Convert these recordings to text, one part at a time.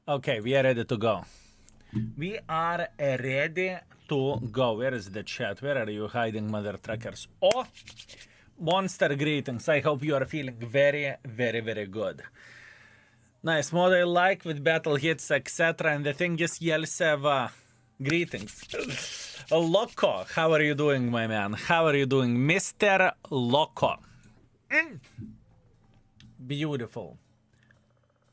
Okay, we are ready to go. We are ready to go. Where is the chat? Where are you hiding, mother truckers? Oh, monster greetings. I hope you are feeling very, very, very good. Nice mod I like with battle hits, etc. And the thing is, Yelsev, greetings. Loco, how are you doing, my man? How are you doing, Mr. Loco? Beautiful.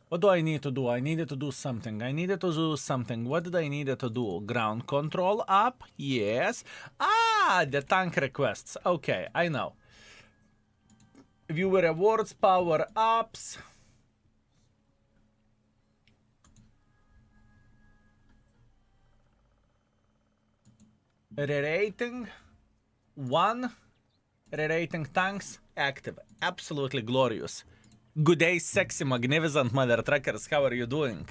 What do I need to do? I needed to do something. I needed to do something. What did I need to do? Ground control up? Yes. Ah, the tank requests. Okay, I know. Viewer rewards, power ups. Rerating 1. Rerating tanks active. Absolutely glorious. Good day, sexy, magnificent mother truckers. How are you doing?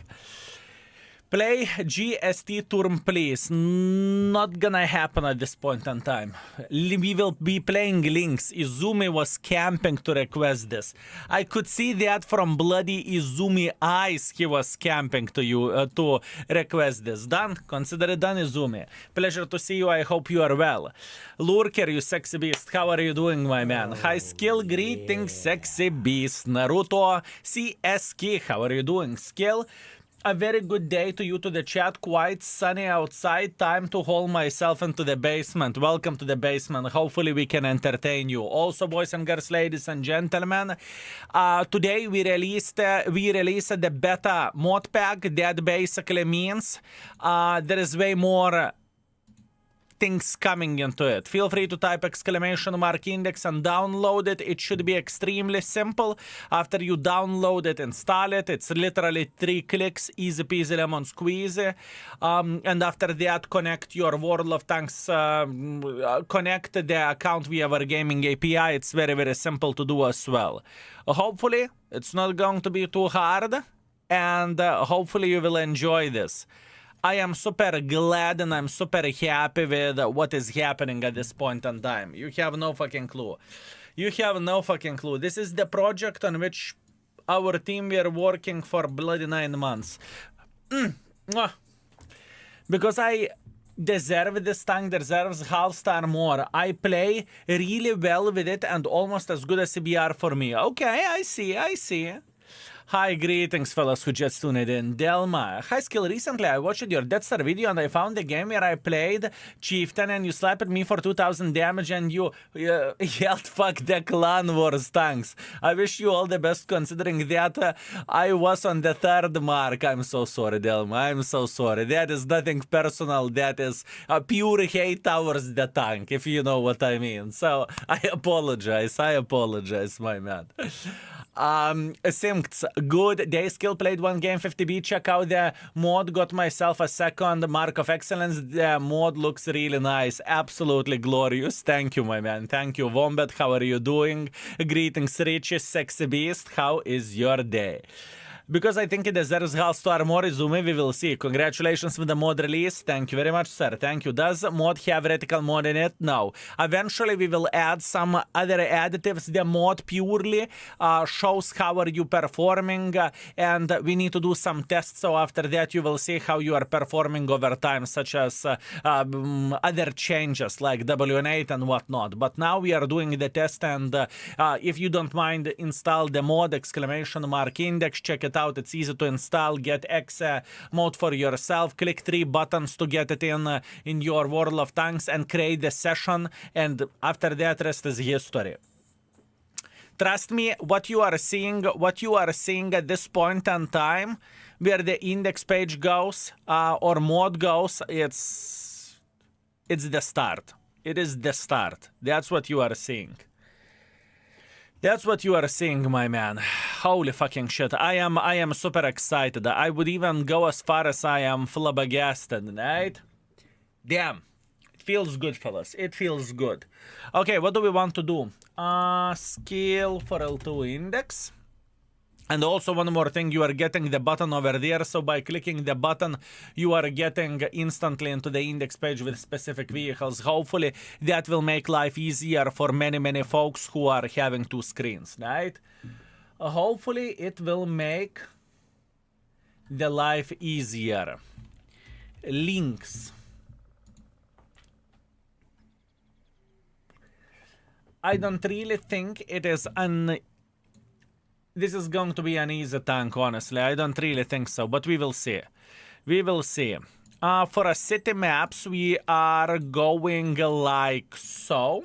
Play GST turn, please. Not gonna happen at this point in time. We will be playing Lynx. Izumi was camping to request this. I could see that from bloody Izumi eyes. He was camping to you to request this. Done? Consider it done, Izumi. Pleasure to see you. I hope you are well. Lurker, you sexy beast. How are you doing, my man? High skill, greetings, sexy beast. Naruto, CSK. How are you doing? Skill. A very good day to you, to the chat. Quite sunny outside. Time to haul myself into the basement. Welcome to the basement. Hopefully we can entertain you. Also, boys and girls, ladies and gentlemen, today we released the beta mod pack. That basically means there is way more things coming into it. Feel free to type !index and download it. It should be extremely simple. After you download it, install it. It's literally 3 clicks, easy peasy lemon squeezy. And after that, connect your World of Tanks, connect the account via our gaming API. It's very, very simple to do as well. Hopefully, it's not going to be too hard, and hopefully you will enjoy this. I am super glad and I'm super happy with what is happening at this point in time. You have no fucking clue. You have no fucking clue. This is the project on which our team were working for bloody 9 months. Because I deserve this tank, deserves half star more. I play really well with it and almost as good as CBR for me. Okay, I see. Hi, greetings, fellas who just tuned in. Delma, high skill. Recently, I watched your Death Star video and I found a game where I played Chieftain and you slapped me for 2000 damage and you yelled fuck the Clan Wars tanks. I wish you all the best considering that I was on the 3rd mark. I'm so sorry, Delma. I'm so sorry. That is nothing personal. That is pure hate towards the tank, if you know what I mean. So, I apologize, my man. Synced, good day, skill, played 1 game 50B, check out the mod, got myself a 2nd mark of excellence. The mod looks really nice, absolutely glorious. Thank you, my man, thank you. Wombat, how are you doing? Greetings, Richie, sexy beast, how is your day? Because I think it deserves half star more, Izumi, we will see. Congratulations with the mod release. Thank you very much, sir. Thank you. Does mod have reticle mod in it? No. Eventually, we will add some other additives. The mod purely shows how are you performing, and we need to do some tests. So after that, you will see how you are performing over time, such as other changes like WN8 and whatnot. But now we are doing the test, and if you don't mind, install the mod, !index, check it out. It's easy to install. Get X mode for yourself. Click 3 buttons to get it in your World of Tanks and create the session. And after that, rest is history. Trust me, what you are seeing at this point in time, where the index page goes or mod goes, it's the start. It is the start. That's what you are seeing. That's what you are seeing, my man. Holy fucking shit. I am super excited. I would even go as far as I am flabbergasted, right? Damn. It feels good, fellas. It feels good. Okay, what do we want to do? Skill for L2 index. And also one more thing, you are getting the button over there, so by clicking the button, you are getting instantly into the index page with specific vehicles. Hopefully, that will make life easier for many folks who are having two screens, right? Hopefully, it will make the life easier. Links. I don't really think it is this is going to be an easy tank, honestly. I don't really think so, but we will see. We will see. For a city maps, we are going like so.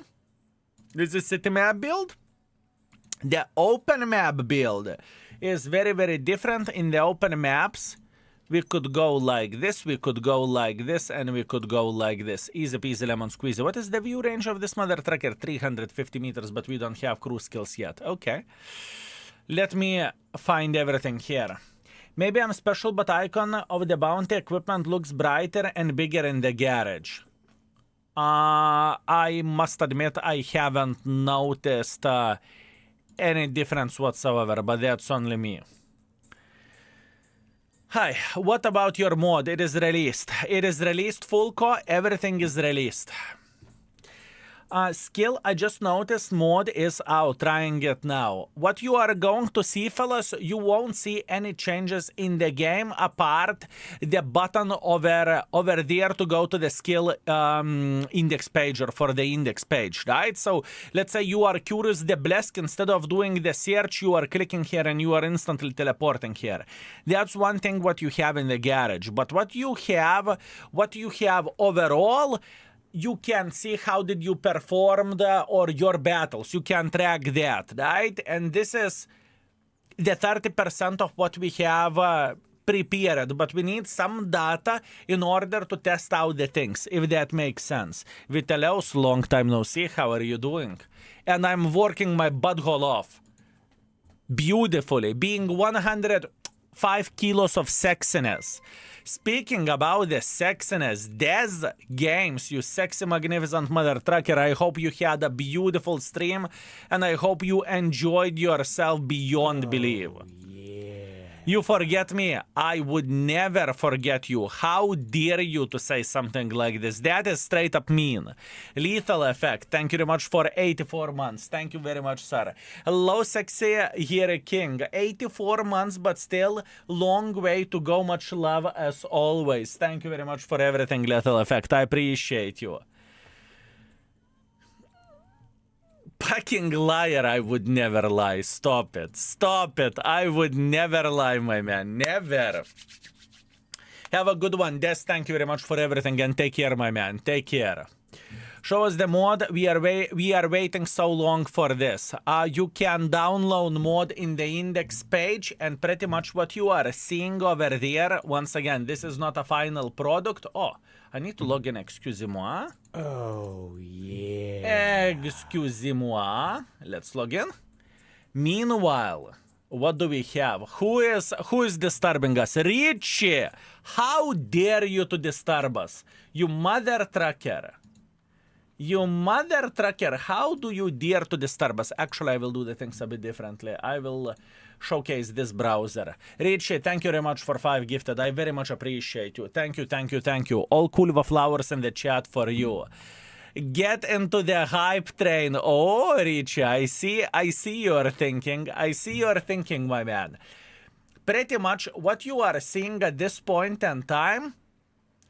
This is city map build. The open map build is very different. In the open maps, we could go like this, we could go like this, and we could go like this. Easy peasy lemon squeezy. What is the view range of this mother trucker? 350 meters, but we don't have cruise skills yet. Okay. Let me find everything here. Maybe I'm special, but icon of the bounty equipment looks brighter and bigger in the garage. I must admit I haven't noticed any difference whatsoever, but that's only me. Hi, what about your mod? It is released. It is released full core, everything is released. Skill, I just noticed mod is out, trying it now. What you are going to see, fellas, you won't see any changes in the game apart the button over there to go to the skill index page or for the index page, right? So let's say you are curious the Blesk, instead of doing the search, you are clicking here and you are instantly teleporting here. That's one thing what you have in the garage. But what you have overall, you can see how did you perform or your battles. You can track that, right? And this is the 30% of what we have prepared, but we need some data in order to test out the things, if that makes sense. Vitalios, long time no see, how are you doing? And I'm working my butthole off. Beautifully, being 105 kilos of sexiness. Speaking about the sexiness, these games, you sexy magnificent mother trucker, I hope you had a beautiful stream and I hope you enjoyed yourself beyond belief. You forget me, I would never forget you. How dare you to say something like this? That is straight up mean. Lethal Effect, thank you very much for 84 months. Thank you very much, sir. Hello, sexy here king. 84 months, but still long way to go. Much love as always. Thank you very much for everything, Lethal Effect. I appreciate you. Fucking liar, I would never lie. Stop it. Stop it. I would never lie, my man. Never. Have a good one. Des, thank you very much for everything and take care, my man. Take care. Show us the mod. We are waiting so long for this. You can download mod in the index page, and pretty much what you are seeing over there, once again, this is not a final product. Oh, I need to log in, excusez-moi. Oh, yeah. Excusez-moi. Let's log in. Meanwhile, what do we have? Who is disturbing us? Richie! How dare you to disturb us? You mother trucker. You mother trucker, how do you dare to disturb us? Actually, I will do the things a bit differently. I will showcase this browser. Richie, thank you very much for 5 gifted. I very much appreciate you. Thank you, thank you, thank you. All cool flowers in the chat for you. Get into the hype train. Oh, Richie, I see your thinking. I see your thinking, my man. Pretty much what you are seeing at this point in time,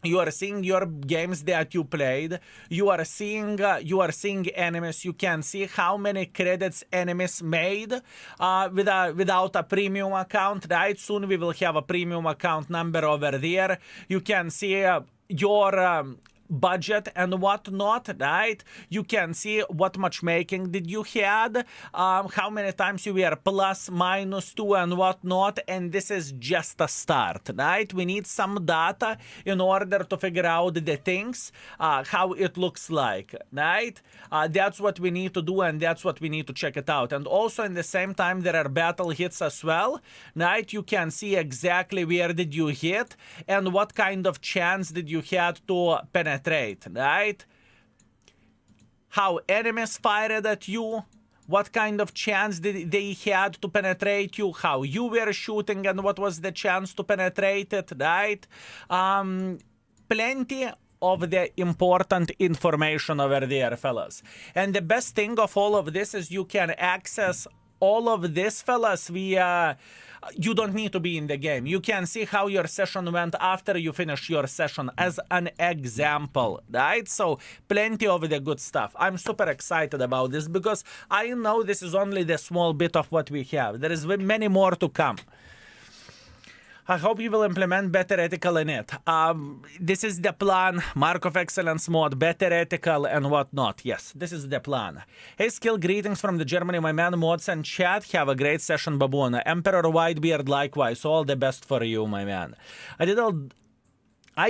you are seeing your games that you played. You are seeing enemies. You can see how many credits enemies made without a premium account. Right? Soon we will have a premium account number over there. You can see your budget and whatnot, right? You can see what matchmaking did you had, how many times you were plus, minus 2 and whatnot, and this is just a start, right? We need some data in order to figure out the things, how it looks like, right? That's what we need to do, and that's what we need to check it out. And also in the same time, there are battle hits as well, right? You can see exactly where did you hit and what kind of chance did you have to penetrate, right? How enemies fired at you, what kind of chance did they had to penetrate you, how you were shooting, and what was the chance to penetrate it, right? Plenty of the important information over there, fellas. And the best thing of all of this is you can access all of this, fellas, via... You don't need to be in the game. You can see how your session went after you finish your session as an example, right? So plenty of the good stuff. I'm super excited about this because I know this is only the small bit of what we have. There is many more to come. I hope you will implement better ethical in it. This is the plan. Mark of Excellence mode, better ethical and whatnot. Yes, this is the plan. Hey, Skill, greetings from the Germany, my man. Mods and chat. Have a great session, Baboon. Emperor Whitebeard, likewise. All the best for you, my man. I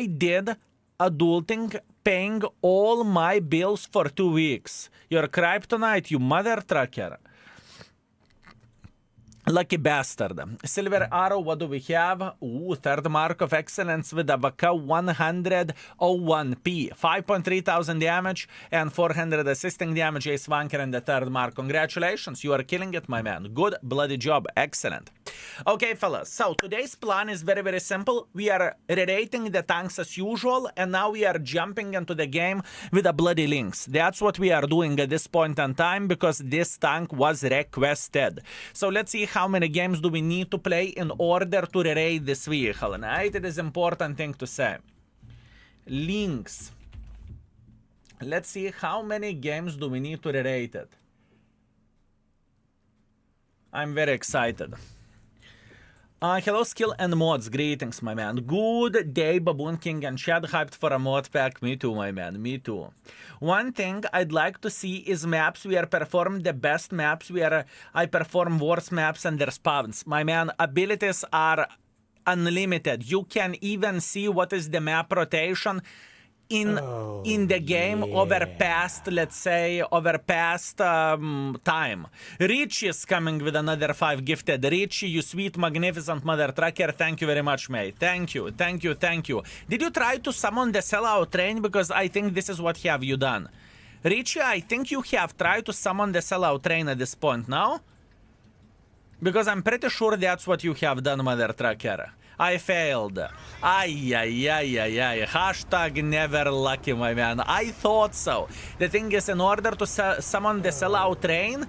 did adulting, paying all my bills for 2 weeks. You're kryptonite, you mother trucker. Lucky bastard. Silver arrow, what do we have? Ooh, third mark of excellence with a VK 101P. 5.3 thousand damage and 400 assisting damage. Ace Wanker and the third mark. Congratulations, you are killing it, my man. Good bloody job. Excellent. Okay, fellas, so today's plan is very, very simple. We are rerating the tanks as usual, and now we are jumping into the game with a bloody Lynx. That's what we are doing at this point in time because this tank was requested. So let's see how many games do we need to play in order to rerate this vehicle, right? It is an important thing to say. Lynx. Let's see how many games do we need to rerate it. I'm very excited. Hello, Skill and Mods. Greetings, my man. Good day, Baboon King and Chad. Hyped for a mod pack. Me too, my man. Me too. One thing I'd like to see is maps where I perform the best maps, where I perform worst maps and their spawns. My man, abilities are unlimited. You can even see what is the map rotation in the game over past, let's say, time. Richie is coming with another 5 gifted. Richie, you sweet, magnificent mother trucker. Thank you very much, mate. Thank you, thank you, thank you. Did you try to summon the sellout train? Because I think this is what have you done. Richie, I think you have tried to summon the sellout train at this point now. Because I'm pretty sure that's what you have done, mother trucker. I failed. Ay. Hashtag never lucky, my man. I thought so. The thing is, in order to summon the sellout train,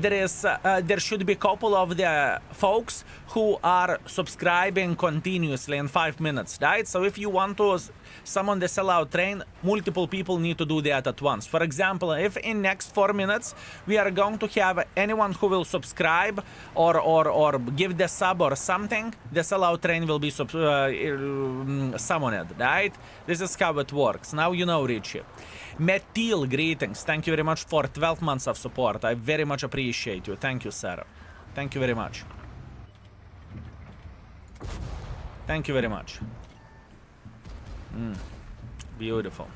there should be a couple of the folks who are subscribing continuously in 5 minutes, right? So if you want to summon the sellout train, multiple people need to do that at once. For example, if in next 4 minutes we are going to have anyone who will subscribe or give the sub or something, the sellout train will be summoned, right? This is how it works. Now you know, Richie. Metil, greetings. Thank you very much for 12 months of support. I very much appreciate you. Thank you, sir. Thank you very much. Thank you very much. Beautiful.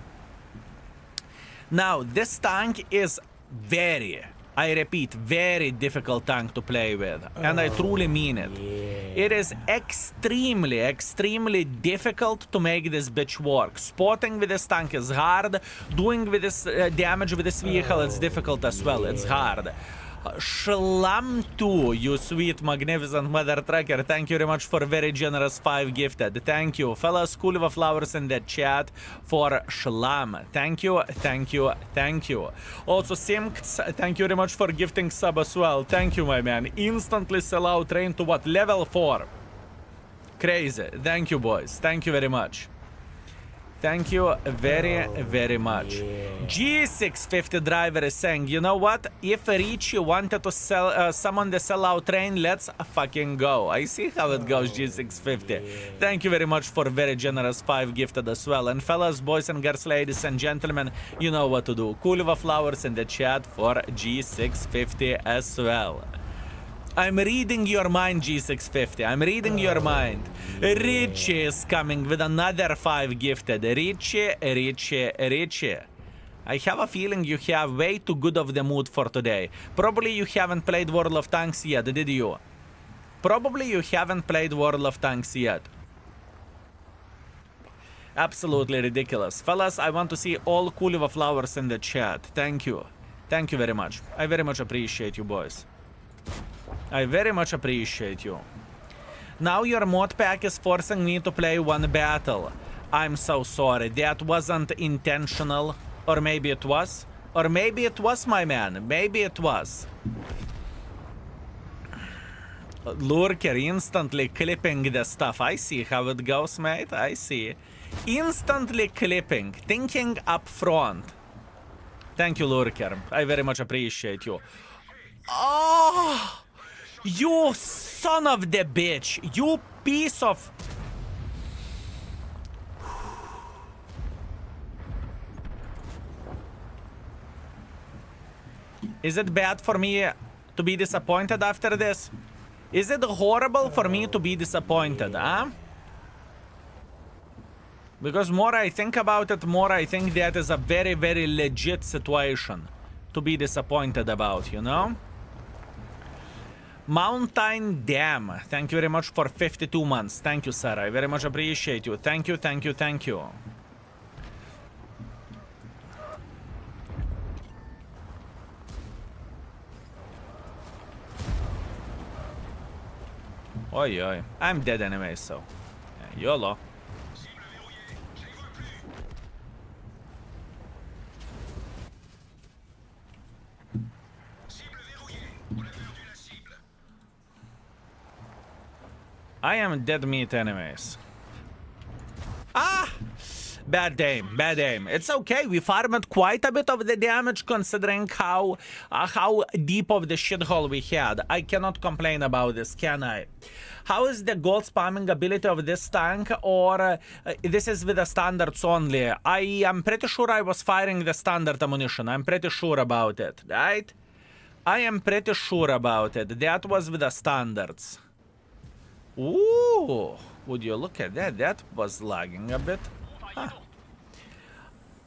Now, this tank is very, I repeat, very difficult tank to play with. And I truly mean it. Yeah. It is extremely, extremely difficult to make this bitch work. Spotting with this tank is hard. Doing with this damage with this vehicle is difficult as well. It's hard. Shlam 2, you sweet, magnificent mother trucker. Thank you very much for very generous 5 gifted. Thank you. Fellas, School of Flowers in the chat for Shlam. Thank you, thank you, thank you. Also, Simks, thank you very much for gifting sub as well. Thank you, my man. Instantly sell out train to what? Level 4. Crazy. Thank you, boys. Thank you very much. Thank you very, very much. Yeah. G650 driver is saying, you know what? If Richie wanted to summon the sellout train, let's fucking go. I see how it goes, G650. Yeah. Thank you very much for very generous 5 gifted as well. And fellas, boys and girls, ladies and gentlemen, you know what to do. Cool flowers in the chat for G650 as well. I'm reading your mind, G650. I'm reading your mind. Richie is coming with another 5 gifted. Richie. I have a feeling you have way too good of the mood for today. Probably you haven't played World of Tanks yet, did you? Probably you haven't played World of Tanks yet. Absolutely ridiculous. Fellas, I want to see all cool flowers in the chat. Thank you. Thank you very much. I very much appreciate you, boys. I very much appreciate you. Now your mod pack is forcing me to play one battle. I'm so sorry. That wasn't intentional. Or maybe it was. Or maybe it was, my man. Maybe it was. Lurker instantly clipping the stuff. I see how it goes, mate. I see. Instantly clipping. Thinking up front. Thank you, Lurker. I very much appreciate you. Oh! You son of the bitch. You piece of... Is it bad for me to be disappointed after this? Is it horrible for me to be disappointed, huh? Because more I think about it, more I think that is a very, very legit situation to be disappointed about, you know? Mountain Dam, thank you very much for 52 months. Thank you, sir. I very much appreciate you. Thank you, thank you, thank you. Oi, oi. I'm dead anyway, so... YOLO. I am dead meat anyways. Ah! Bad aim, bad aim. It's okay, we farmed quite a bit of the damage considering how deep of the shithole we had. I cannot complain about this, can I? How is the gold spamming ability of this tank, or this is with the standards only? I am pretty sure I was firing the standard ammunition. I'm pretty sure about it, right? I am pretty sure about it. That was with the standards. Ooh, would you look at that? That was lagging a bit. Huh.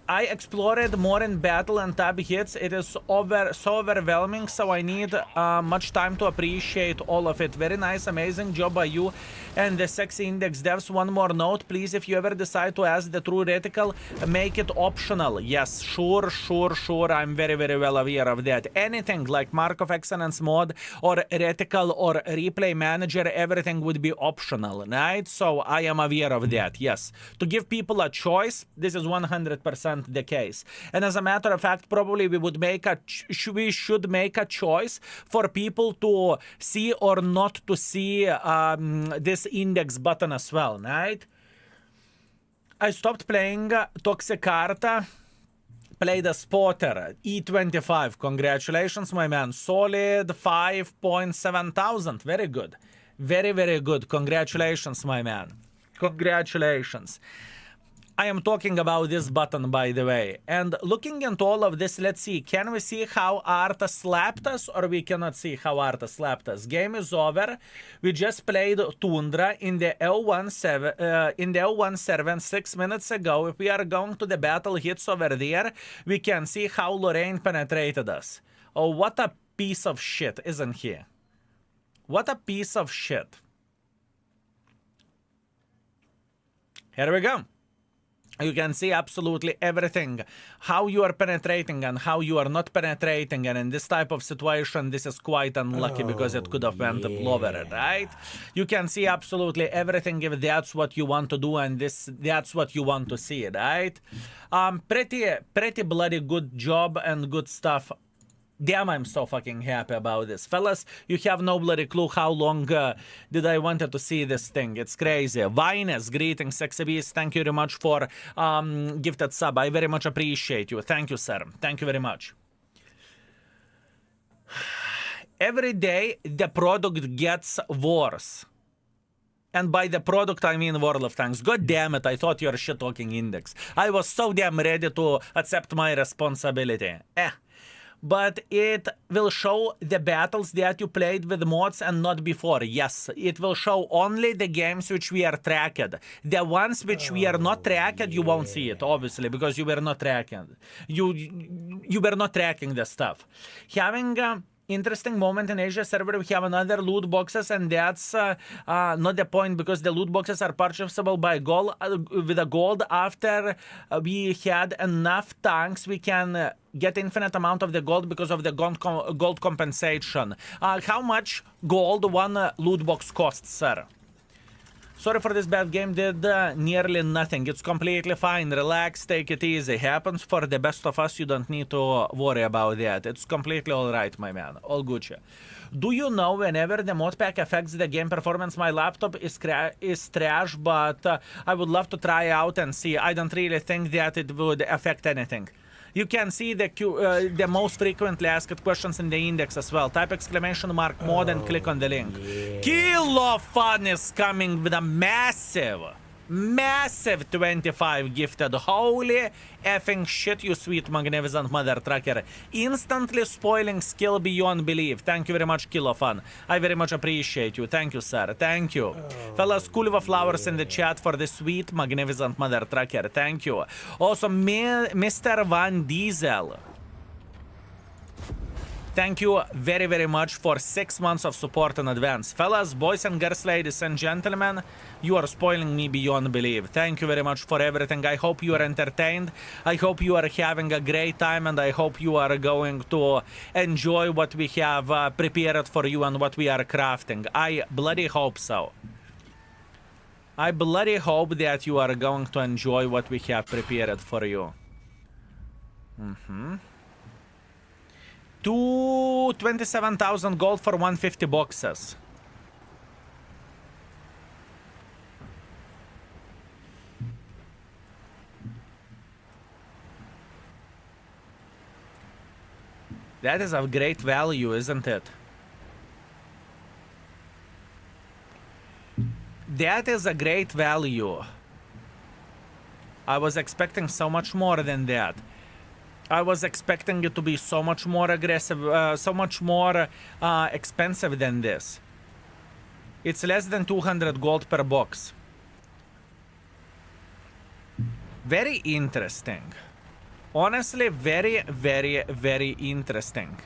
I explored more in battle and tab hits. It is so overwhelming, so I need much time to appreciate all of it. Very nice, amazing job by you and the sexy index devs. One more note, please, if you ever decide to ask the true reticle, make it optional. Yes, sure. I'm very, very well aware of that. Anything like Mark of Excellence mod or reticle or replay manager, everything would be optional, right? So I am aware of that, yes. To give people a choice, this is 100% the case. And as a matter of fact, probably we would make we should make a choice for people to see or not to see this index button as well, right? I stopped playing Toxic Carta, played a spotter, E25. Congratulations, my man. Solid 5.7 thousand. Very good. Very, very good. Congratulations, my man. Congratulations. I am talking about this button, by the way. And looking into all of this, let's see. Can we see how Arta slapped us, or we cannot see how Arta slapped us? Game is over. We just played Tundra in the L1 server 6 minutes ago. If we are going to the battle hits over there, we can see how Lorraine penetrated us. Oh, what a piece of shit, isn't he? What a piece of shit. Here we go. You can see absolutely everything, how you are penetrating and how you are not penetrating, and in this type of situation, this is quite unlucky because it could have went lower, right? You can see absolutely everything if that's what you want to do, and that's what you want to see, right? Pretty bloody good job and good stuff. Damn, I'm so fucking happy about this. Fellas, you have no bloody clue how long did I wanted to see this thing. It's crazy. Vines, greetings, sexy beast. Thank you very much for gifted sub. I very much appreciate you. Thank you, sir. Thank you very much. Every day, the product gets worse. And by the product, I mean World of Tanks. God damn it, I thought you were shit-talking index. I was so damn ready to accept my responsibility. But it will show the battles that you played with mods and not before. Yes, it will show only the games which we are tracked. The ones which we are not tracked, you won't see it, obviously, because you were not tracking. You were not tracking the stuff. Having interesting moment in Asia server, we have another loot boxes, and that's not the point, because the loot boxes are purchasable by gold with a gold. After we had enough tanks, we can get infinite amount of the gold because of the gold compensation. How much gold one loot box costs, sir? Sorry for this bad game, did nearly nothing. It's completely fine. Relax, take it easy. Happens for the best of us. You don't need to worry about that. It's completely alright, my man. All Gucci. Do you know whenever the mod pack affects the game performance, my laptop is trash, but I would love to try out and see. I don't really think that it would affect anything. You can see the most frequently asked questions in the index as well. Type exclamation mark mod and click on the link. Yeah. Kilo Fun is coming with a massive 25 gifted. Holy effing shit, you sweet magnificent mother trucker. Instantly spoiling skill beyond belief. Thank you very much, Kilo Fun. I very much appreciate you. Thank you, sir. Thank you. Fellas, cool of flowers in the chat for the sweet magnificent mother trucker. Thank you. Also, Mr. Van Diesel. Thank you very, very much for 6 months of support in advance. Fellas, boys and girls, ladies and gentlemen, you are spoiling me beyond belief. Thank you very much for everything. I hope you are entertained. I hope you are having a great time, and I hope you are going to enjoy what we have prepared for you and what we are crafting. I bloody hope so. I bloody hope that you are going to enjoy what we have prepared for you. 27,000 gold for 150 boxes. That is of great value, isn't it? That is a great value. I was expecting so much more than that. I was expecting it to be so much more aggressive, so much more expensive than this. It's less than 200 gold per box. Very interesting. Honestly, very, very, very interesting.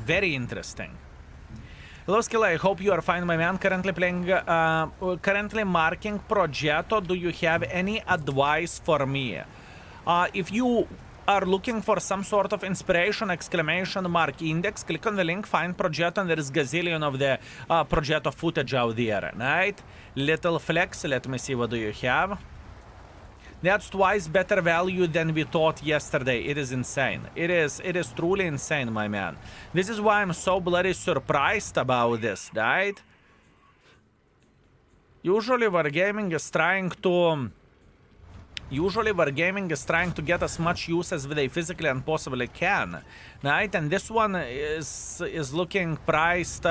Very interesting. Hello, Skill, I hope you are fine, my man. Currently playing, currently marking Progetto. Do you have any advice for me? If you are looking for some sort of inspiration, exclamation mark index, click on the link, find Progetto, and there is gazillion of the Progetto footage out there, right? Little flex, let me see, what do you have? That's twice better value than we thought yesterday. It is insane. It is truly insane, my man. This is why I'm so bloody surprised about this, right? Usually Wargaming is trying to get as much use as they physically and possibly can, right? And this one is looking priced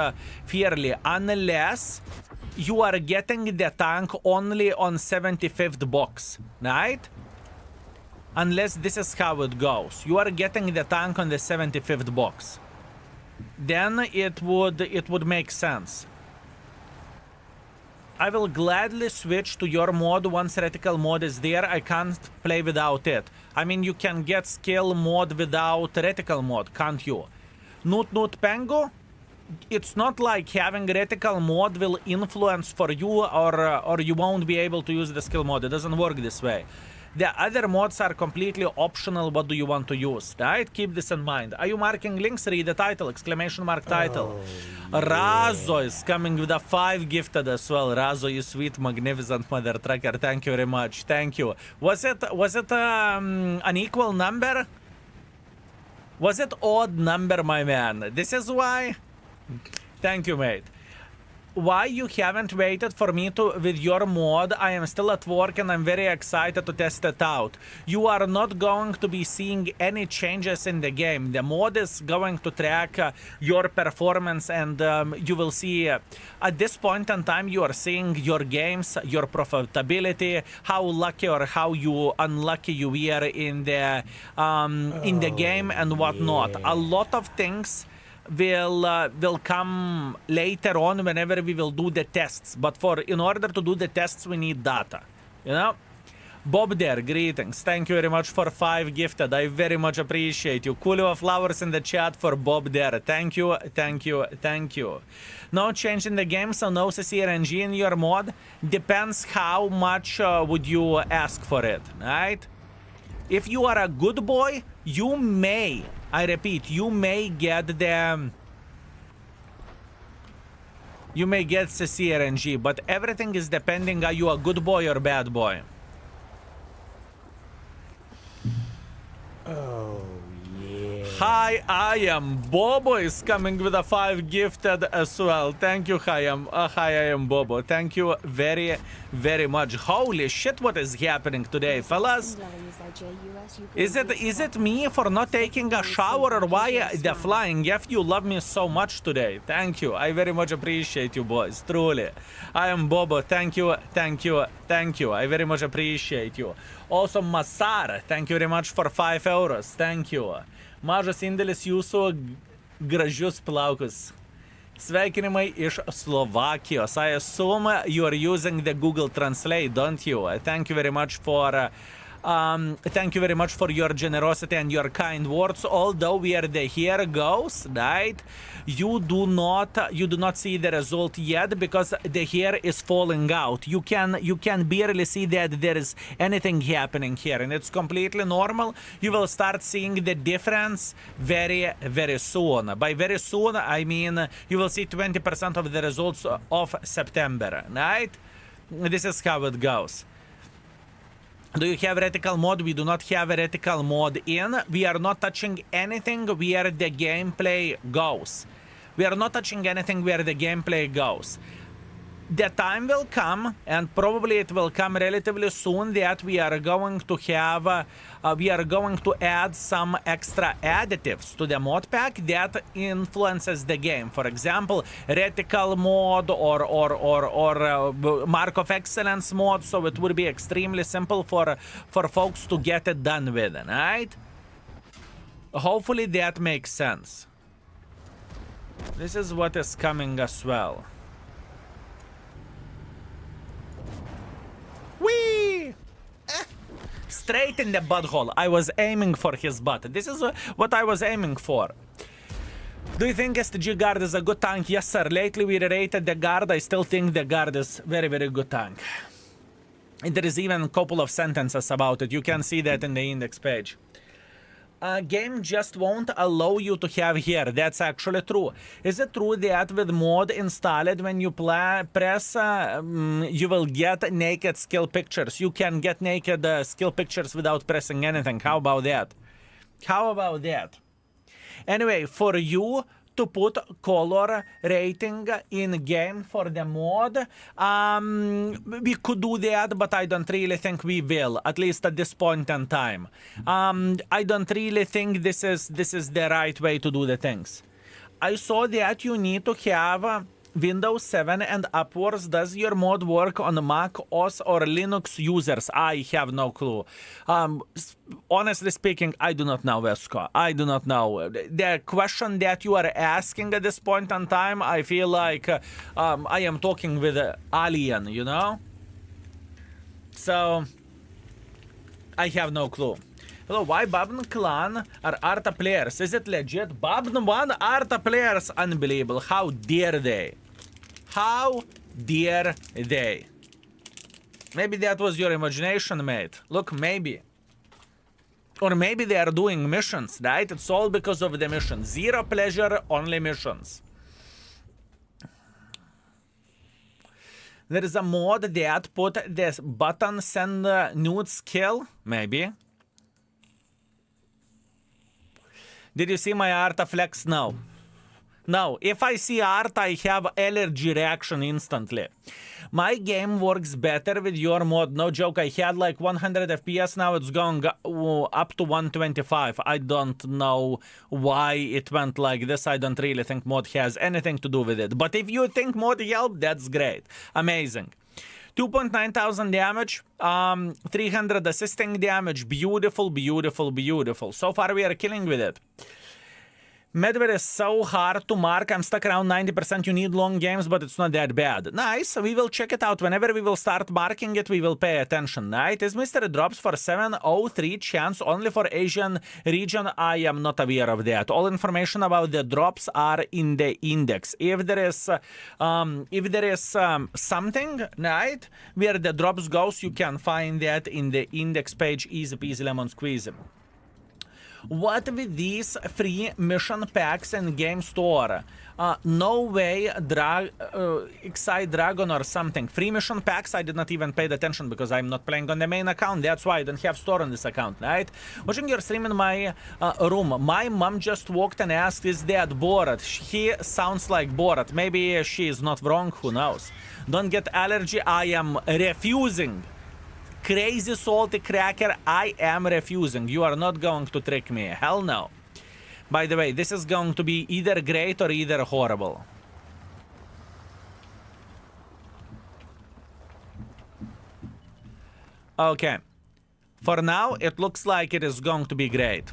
fairly, unless you are getting the tank only on 75th box, right? Unless this is how it goes. You are getting the tank on the 75th box. Then it would make sense. I will gladly switch to your mod once Reticle mod is there. I can't play without it. I mean, you can get skill mod without Reticle mod, can't you? Nut Pengo? It's not like having Reticle mod will influence for you, or you won't be able to use the skill mod. It doesn't work this way. The other mods are completely optional. What do you want to use, right? Keep this in mind. Are you marking links? Read the title, exclamation mark title. Yeah. Razo is coming with a 5 gifted as well. Razo, you sweet, magnificent mother trucker. Thank you very much. Thank you. Was it an equal number? Was it odd number, my man? This is why. Thank you, mate. Why you haven't waited for me to with your mod? I am still at work and I'm very excited to test it out. You are not going to be seeing any changes in the game. The mod is going to track your performance, and you will see at this point in time you are seeing your games, your profitability, how lucky or how you unlucky you were in the game and whatnot. Yeah. A lot of things will come later on whenever we will do the tests, but in order to do the tests we need data, you know. Bob there, greetings. Thank you very much for 5 gifted. I very much appreciate you. Coolio flowers in the chat for Bob there. Thank you, thank you, thank you. No change in the game, so no CCRNG in your mod. Depends how much would you ask for it, right? If you are a good boy, you may, I repeat, you may get the... You may get CCRNG, but everything is depending, are you a good boy or bad boy? Oh, yeah. Hi, I am Bobo is coming with a 5 gifted as well. Thank you, hi, I am Bobo. Thank you very, very much. Holy shit, what is happening today, fellas? Is it me for not taking a shower or why the flying? If you love me so much today. Thank you. I very much appreciate you, boys. Truly. I am Bobo. Thank you, thank you, thank you. I very much appreciate you. Also, Masar, thank you very much for 5 euros. Thank you. Mažas indėlis jūsų gražius plaukus. Sveikinimai iš Slovakijos. I assume you are using the Google Translate, don't you? Thank you very much for your generosity and your kind words. Although where the hair goes, right? You do not see the result yet because the hair is falling out. You can barely see that there is anything happening here, and it's completely normal. You will start seeing the difference very, very soon. By very soon, I mean you will see 20% of the results of September, right? This is how it goes. Do you have reticle mode? We do not have a reticle mode in. We are not touching anything where the gameplay goes. We are not touching anything where the gameplay goes. The time will come, and probably it will come relatively soon, that we are going to have, we are going to add some extra additives to the mod pack that influences the game. For example, reticle mode or Mark of Excellence mode, so it would be extremely simple for folks to get it done with, right? Hopefully that makes sense. This is what is coming as well. Whee! Straight in the butthole. I was aiming for his butt. This is what I was aiming for. Do you think STG Guard is a good tank? Yes, sir. Lately we rated the Guard. I still think the Guard is very, very good tank. And there is even a couple of sentences about it. You can see that in the index page. Game just won't allow you to have here. That's actually true. Is it true that with mod installed, when you press, you will get naked skill pictures? You can get naked skill pictures without pressing anything. How about that? How about that? Anyway, for you to put color rating in game for the mod, we could do that, but I don't really think we will, at least at this point in time. I don't really think this is the right way to do the things. I saw that you need to have Windows 7 and upwards. Does your mod work on Mac OS or Linux users? I have no clue. Honestly speaking, I do not know, Vesco. I do not know. The question that you are asking at this point in time, I feel like I am talking with an alien, you know? So, I have no clue. Hello, why Babn Clan are Arta players? Is it legit? Babn 1 Arta players? Unbelievable. How dare they? How dare they? Maybe that was your imagination, mate. Look, maybe. Or maybe they are doing missions, right? It's all because of the mission. Zero pleasure, only missions. There is a mod that put this button send nude skill. Maybe. Did you see my Arta flex? No. No. If I see Arta, I have allergy reaction instantly. My game works better with your mod. No joke. I had like 100 FPS. Now it's going up to 125. I don't know why it went like this. I don't really think mod has anything to do with it. But if you think mod helped, that's great. Amazing. 2.9 thousand damage, 300 assisting damage. Beautiful, beautiful, beautiful. So far we are killing with it. Medved is so hard to mark. I'm stuck around 90%. You need long games, but it's not that bad. Nice. We will check it out. Whenever we will start marking it, we will pay attention. Right? Is Mr. Drops for 703 chance only for Asian region? I am not aware of that. All information about the drops are in the index. If there is something, right, where the drops goes, you can find that in the index page. Easy peasy lemon squeezy. What with these free mission packs and game store? No way, Excite Dragon or something. Free mission packs, I did not even pay attention because I'm not playing on the main account. That's why I don't have store on this account, right? Watching your stream in my room. My mom just walked and asked, is Dad Borat? He sounds like Borat. Maybe she is not wrong, who knows? Don't get allergy, I am refusing. Crazy salty cracker, I am refusing. You are not going to trick me. Hell no. By the way, this is going to be either great or either horrible. Okay. For now, it looks like it is going to be great.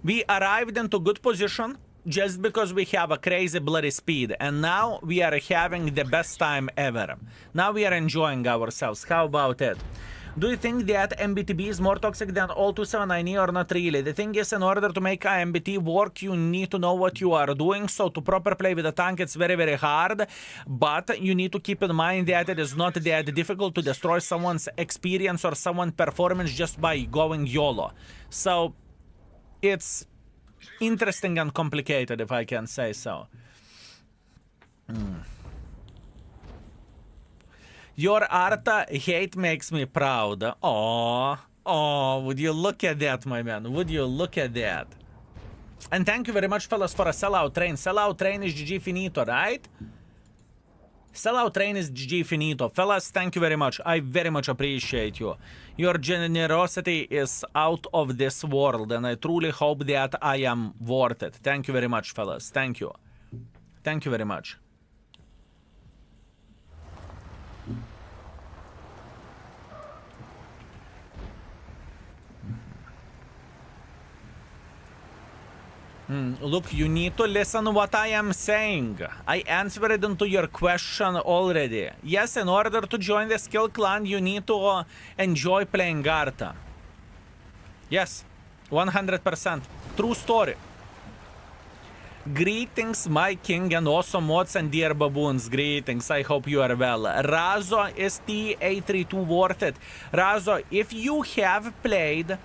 We arrived into good position just because we have a crazy bloody speed, and now we are having the best time ever. Now we are enjoying ourselves. How about it? Do you think that MBTB is more toxic than all 279E or not really? The thing is, in order to make MBT work, you need to know what you are doing. So to proper play with a tank, it's very, very hard. But you need to keep in mind that it is not that difficult to destroy someone's experience or someone's performance just by going YOLO. So it's interesting and complicated, if I can say so. Your Arta hate makes me proud. Oh, would you look at that, my man? Would you look at that? And thank you very much, fellas, for a sellout train. Sellout train is GG finito, right? Sellout train is GG finito. Fellas, thank you very much. I very much appreciate you. Your generosity is out of this world, and I truly hope that I am worth it. Thank you very much, fellas. Thank you. Thank you very much. Look, you need to listen what I am saying. I answered into your question already. Yes, in order to join the skill clan, you need to enjoy playing Arta. Yes, 100%. True story. Greetings, my king, and awesome mods and dear baboons. Greetings, I hope you are well. Razo, is T832 worth it? Razo, if you have played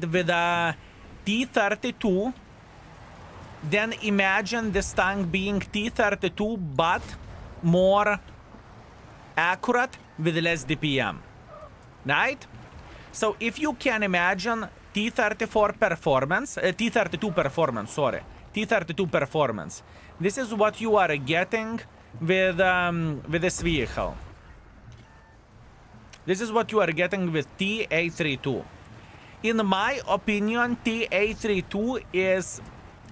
with a T32, then imagine this tank being T32 but more accurate with less DPM, right? So if you can imagine T34 performance, T32 performance, sorry, T32 performance, this is what you are getting with this vehicle. This is what you are getting with T832. In my opinion, T832 is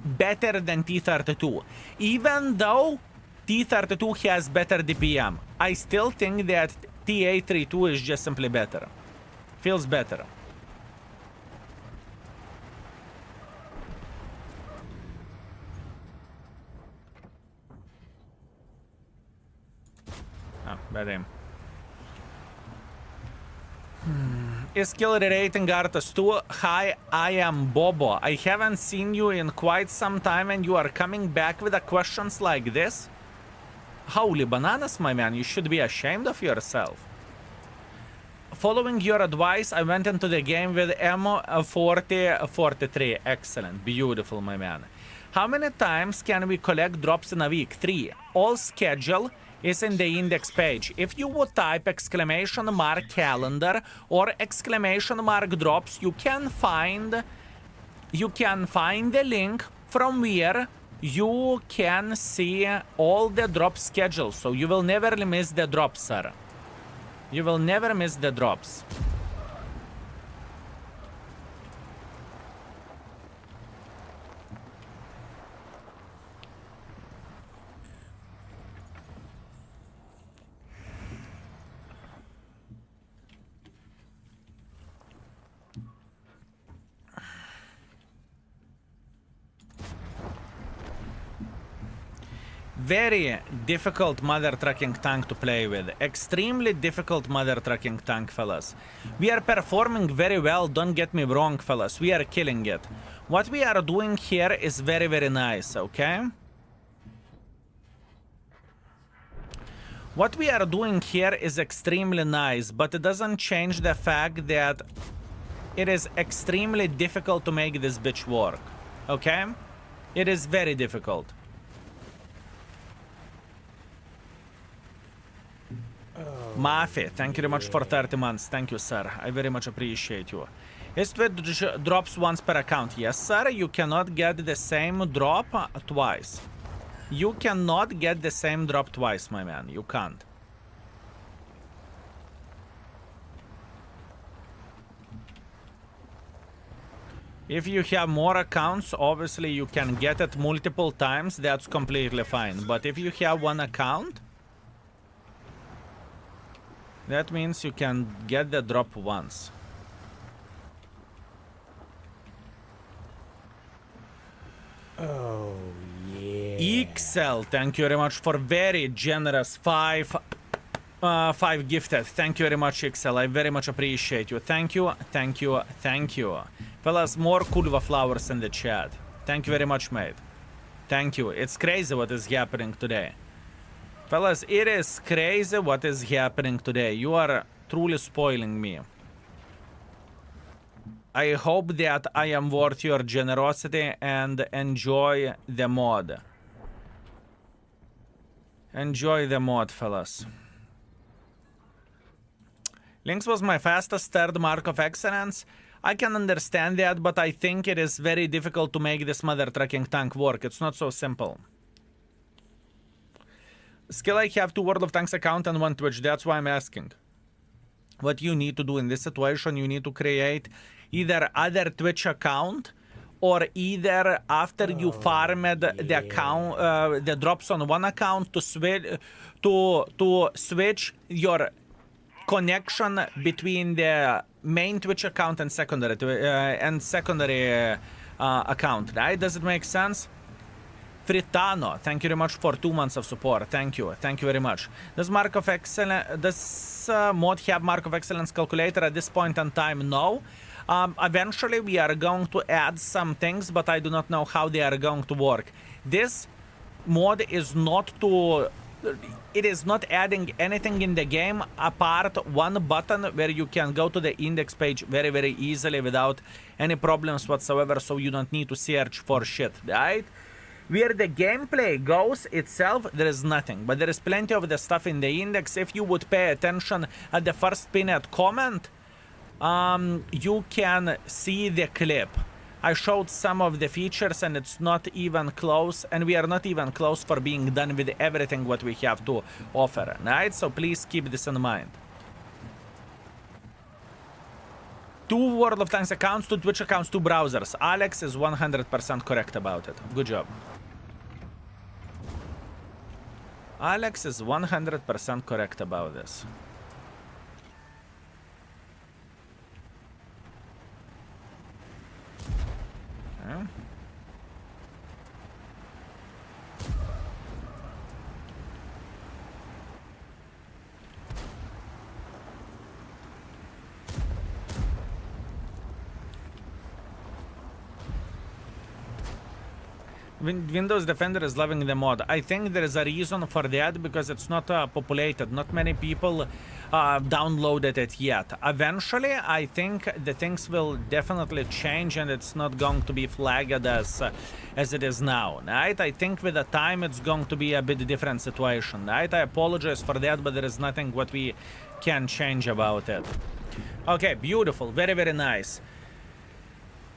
better than T32. Even though T32 has better DPM, I still think that T832 is just simply better. Feels better. Ah, bad aim. Is skill rating Artas too high? I am Bobo. I haven't seen you in quite some time and you are coming back with questions like this? Holy bananas, my man, you should be ashamed of yourself. Following your advice, I went into the game with ammo 40-43. Excellent, beautiful, my man. How many times can we collect drops in a week? 3. All schedule is in the index page. If you would type !mark calendar or !mark drops, you can find the link from where you can see all the drop schedules. So you will never miss the drops, sir. You will never miss the drops. Very difficult mother trucking tank to play with. Extremely difficult mother trucking tank, fellas. We are performing very well, don't get me wrong, fellas. We are killing it. What we are doing here is very, very nice, okay? What we are doing here is extremely nice, but it doesn't change the fact that it is extremely difficult to make this bitch work. Okay? It is very difficult. Mafi, thank you very much for 30 months. Thank you, sir. I very much appreciate you. ShPTK drops once per account. Yes, sir. You cannot get the same drop twice. You cannot get the same drop twice, my man. You can't. If you have more accounts, obviously you can get it multiple times. That's completely fine. But if you have one account, that means you can get the drop once. Oh, yeah. XL, thank you very much for very generous five gifted. Thank you very much, XL. I very much appreciate you. Thank you, thank you, thank you. Fellas, more Kulva flowers in the chat. Thank you very much, mate. Thank you. It's crazy what is happening today. Fellas, it is crazy what is happening today. You are truly spoiling me. I hope that I am worth your generosity and enjoy the mod. Enjoy the mod, fellas. Lynx was my fastest third mark of excellence. I can understand that, but I think it is very difficult to make this mother trucking tank work. It's not so simple. Skill, I have 2 World of Tanks account and 1 Twitch. That's why I'm asking. What you need to do in this situation, you need to create either other Twitch account, or either after you farmed the account, the drops on one account, to switch your connection between the main Twitch account and secondary account. Right? Does it make sense? Fritano, thank you very much for 2 months of support. Thank you very much. Does Mark of Excellence, does mod have Mark of Excellence calculator at this point in time? No. Eventually we are going to add some things, but I do not know how they are going to work. This mod is not to... It is not adding anything in the game apart one button where you can go to the index page very, very easily without any problems whatsoever, so you don't need to search for shit, right? Where the gameplay goes itself, there is nothing. But there is plenty of the stuff in the index. If you would pay attention at the first pinned comment, you can see the clip. I showed some of the features and it's not even close. And we are not even close for being done with everything what we have to offer. Right? So please keep this in mind. 2 World of Tanks accounts, 2 Twitch accounts, 2 browsers. Alex is 100% correct about it. Good job. Alex is 100% correct about this. Okay. Windows Defender is loving the mod. I think there is a reason for that, because it's not populated. Not many people downloaded it yet. Eventually, I think the things will definitely change and it's not going to be flagged as it is now, right? I think with the time it's going to be a bit different situation, right? I apologize for that, but there is nothing what we can change about it. Okay, beautiful. Very, very nice.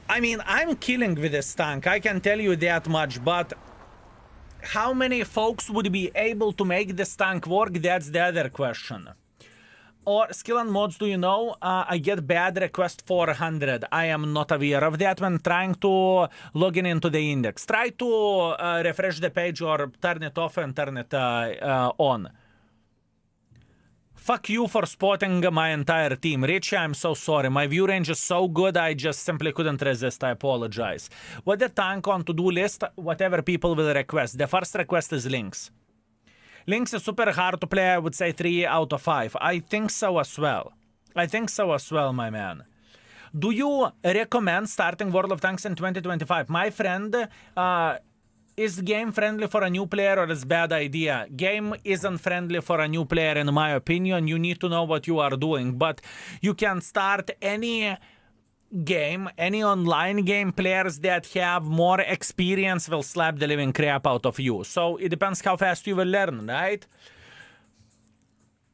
I mean, I'm killing with this tank, I can tell you that much, but how many folks would be able to make this tank work? That's the other question. Or skill and mods, do you know? I get bad request 400. I am not aware of that when trying to log in into the index. Try to refresh the page or turn it off and turn it on. Fuck you for spotting my entire team. Richie, I'm so sorry. My view range is so good, I just simply couldn't resist. I apologize. With the tank on to-do list, whatever people will request. The first request is Lynx. Lynx is super hard to play, I would say 3 out of 5. I think so as well. I think so as well, my man. Do you recommend starting World of Tanks in 2025? My friend, is game friendly for a new player or is bad idea? Game isn't friendly for a new player in my opinion. You need to know what you are doing, but you can start any game, any online game players that have more experience will slap the living crap out of you. So it depends how fast you will learn, right?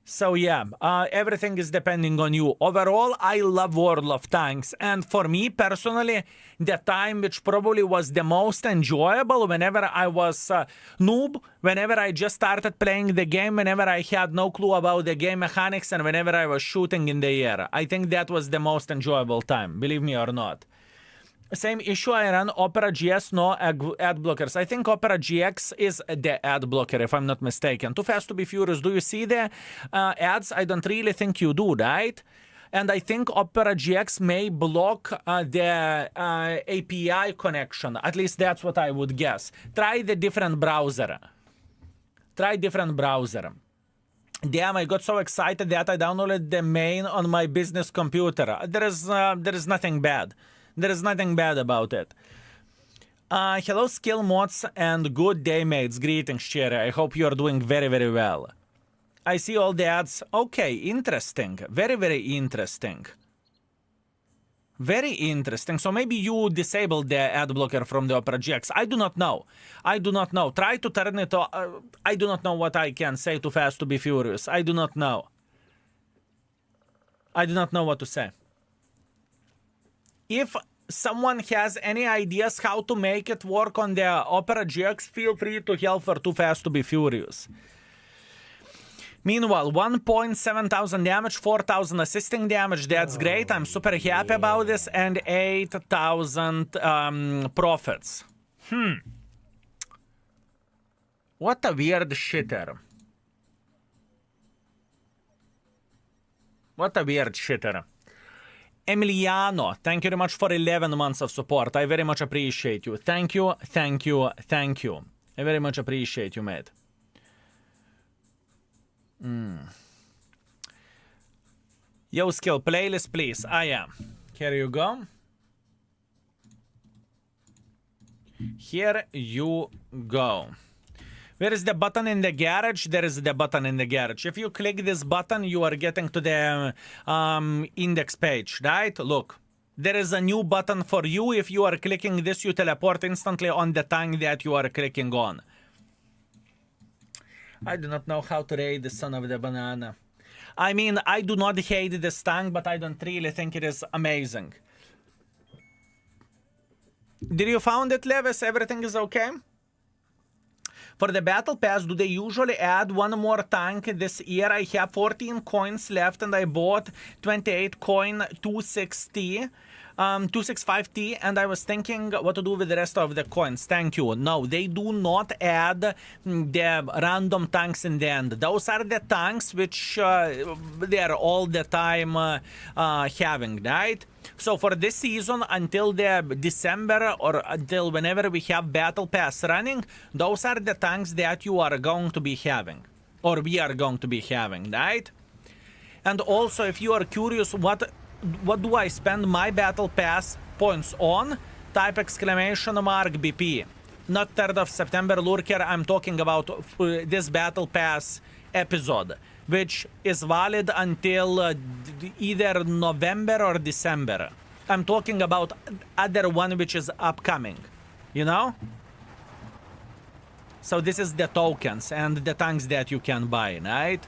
So yeah, everything is depending on you. Overall, I love World of Tanks, and for me personally, the time which probably was the most enjoyable whenever I was noob, whenever I just started playing the game, whenever I had no clue about the game mechanics, and whenever I was shooting in the air. I think that was the most enjoyable time, believe me or not. Same issue, I run Opera GS, no ad blockers. I think Opera GX is the ad blocker, if I'm not mistaken. Too Fast to be Furious, do you see the ads? I don't really think you do, right? And I think Opera GX may block the API connection. At least that's what I would guess. Try the different browser. Try different browser. Damn, I got so excited that I downloaded the main on my business computer. There is nothing bad. There is nothing bad about it. Hello, skill mods, and good day, mates. Greetings, Cherry. I hope you are doing very, very well. I see all the ads. Okay, interesting. Very, very interesting. Very interesting. So maybe you disabled the ad blocker from the Opera GX. I do not know. I do not know. Try to turn it off. I do not know what I can say. Too Fast to be Furious. I do not know. I do not know what to say. If someone has any ideas how to make it work on the Opera GX, feel free to help for Too Fast to be Furious. Meanwhile, 1.7 thousand damage, 4,000 assisting damage, that's great. I'm super happy about this. And 8,000 profits. What a weird shitter. What a weird shitter. Emiliano, thank you very much for 11 months of support. I very much appreciate you. Thank you, thank you, thank you. I very much appreciate you, mate. Yo, skill playlist, please. Yeah. Here you go. Here you go. Where is the button in the garage? There is the button in the garage. If you click this button, you are getting to the index page, right? Look, there is a new button for you. If you are clicking this, you teleport instantly on the tank that you are clicking on. I do not know how to rate the son of the banana. I mean, I do not hate this tank, but I don't really think it is amazing. Did you found it, Levis? Everything is okay? For the battle pass, do they usually add one more tank this year? I have 14 coins left and I bought 28 coin 265T, and I was thinking what to do with the rest of the coins. Thank you. No, they do not add the random tanks in the end. Those are the tanks which they are all the time having, right? So for this season, until the December or until whenever we have Battle Pass running, those are the tanks that you are going to be having. Or we are going to be having, right? And also, if you are curious, what do I spend my Battle Pass points on? Type exclamation mark BP. Not 3rd of September Lurker, I'm talking about this Battle Pass episode, which is valid until either November or December. I'm talking about other one which is upcoming, you know? So this is the tokens and the tanks that you can buy, right?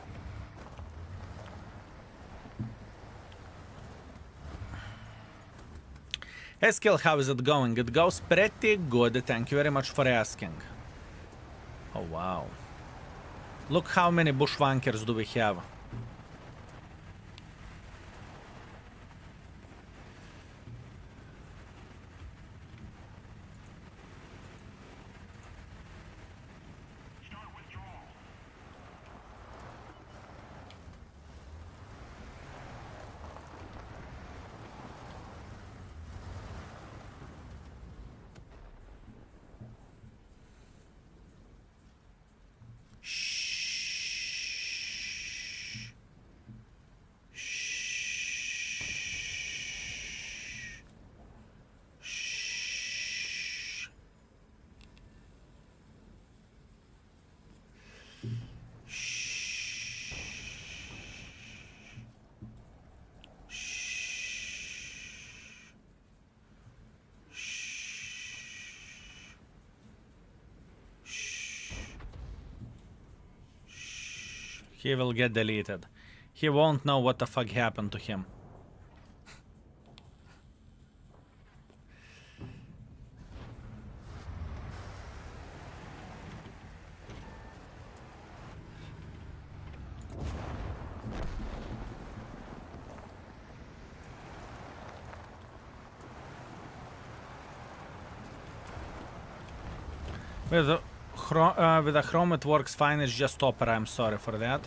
Hey Skill, how is it going? It goes pretty good, thank you very much for asking. Oh wow. Look how many bushwankers do we have. He will get deleted. He won't know what the fuck happened to him. With the Chrome it works fine, it's just Opera, I'm sorry for that.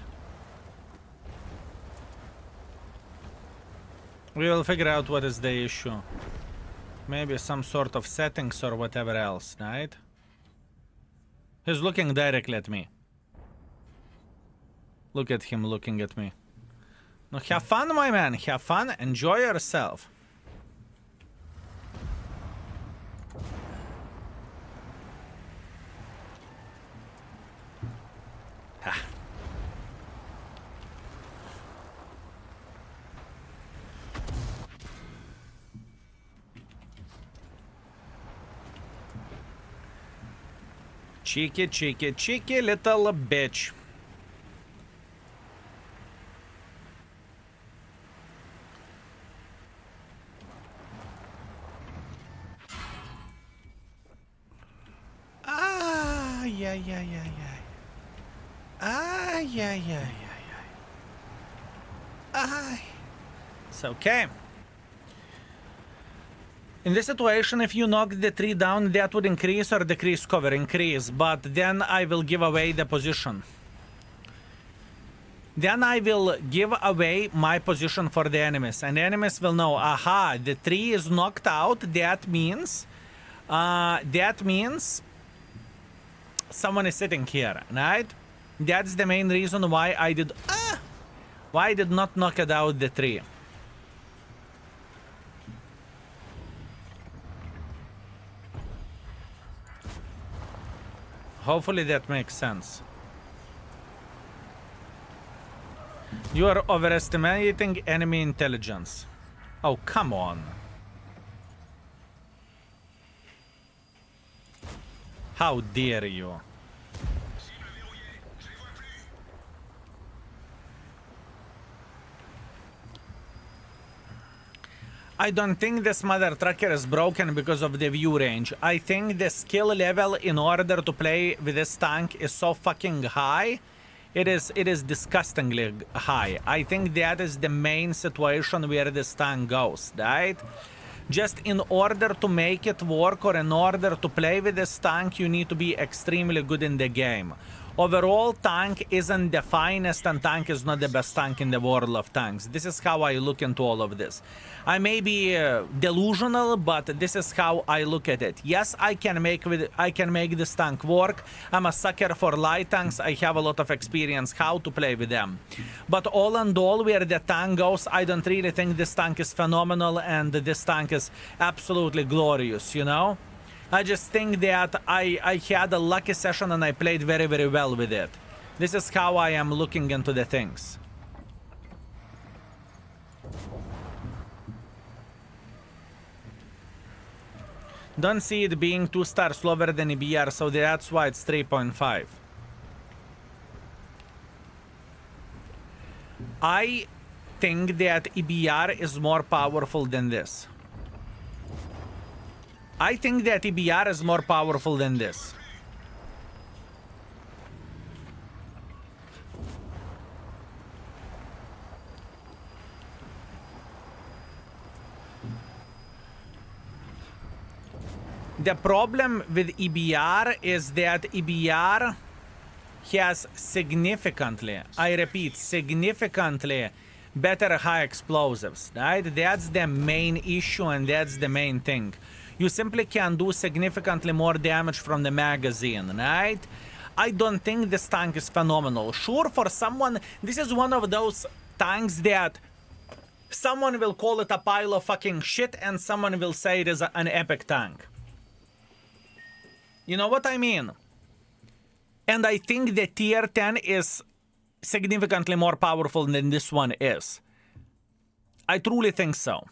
We will figure out what is the issue. Maybe some sort of settings or whatever else, right? He's looking directly at me. Look at him looking at me. Now have fun, my man, have fun, enjoy yourself. Cheeky, cheeky, cheeky little bitch. Ah, yeah. Ah, yeah. Ah. It's okay. In this situation, if you knock the tree down, that would increase or decrease cover. Increase, but then I will give away the position. Then I will give away my position for the enemies, and the enemies will know, aha, the tree is knocked out. That means someone is sitting here, right? That's the main reason why I did not knock it out the tree. Hopefully that makes sense. You are overestimating enemy intelligence. Oh, come on. How dare you? I don't think this mother trucker is broken because of the view range. I think the skill level in order to play with this tank is so fucking high. It is disgustingly high. I think that is the main situation where this tank goes, right? Just in order to make it work or in order to play with this tank, you need to be extremely good in the game. Overall, tank isn't the finest and tank is not the best tank in the world of tanks. This is how I look into all of this. I may be delusional, but this is how I look at it. Yes, I can make this tank work. I'm a sucker for light tanks. I have a lot of experience how to play with them. But all and all, where the tank goes, I don't really think this tank is phenomenal and this tank is absolutely glorious, you know? I just think that I had a lucky session and I played very, very well with it. This is how I am looking into the things. Don't see it being 2 stars lower than EBR, so that's why it's 3.5. I think that EBR is more powerful than this. I think that EBR is more powerful than this. The problem with EBR is that EBR has significantly, I repeat, significantly better high explosives, right? That's the main issue and that's the main thing. You simply can do significantly more damage from the magazine, right? I don't think this tank is phenomenal. Sure, for someone, this is one of those tanks that someone will call it a pile of fucking shit and someone will say it is an epic tank. You know what I mean? And I think the tier 10 is significantly more powerful than this one is. I truly think so.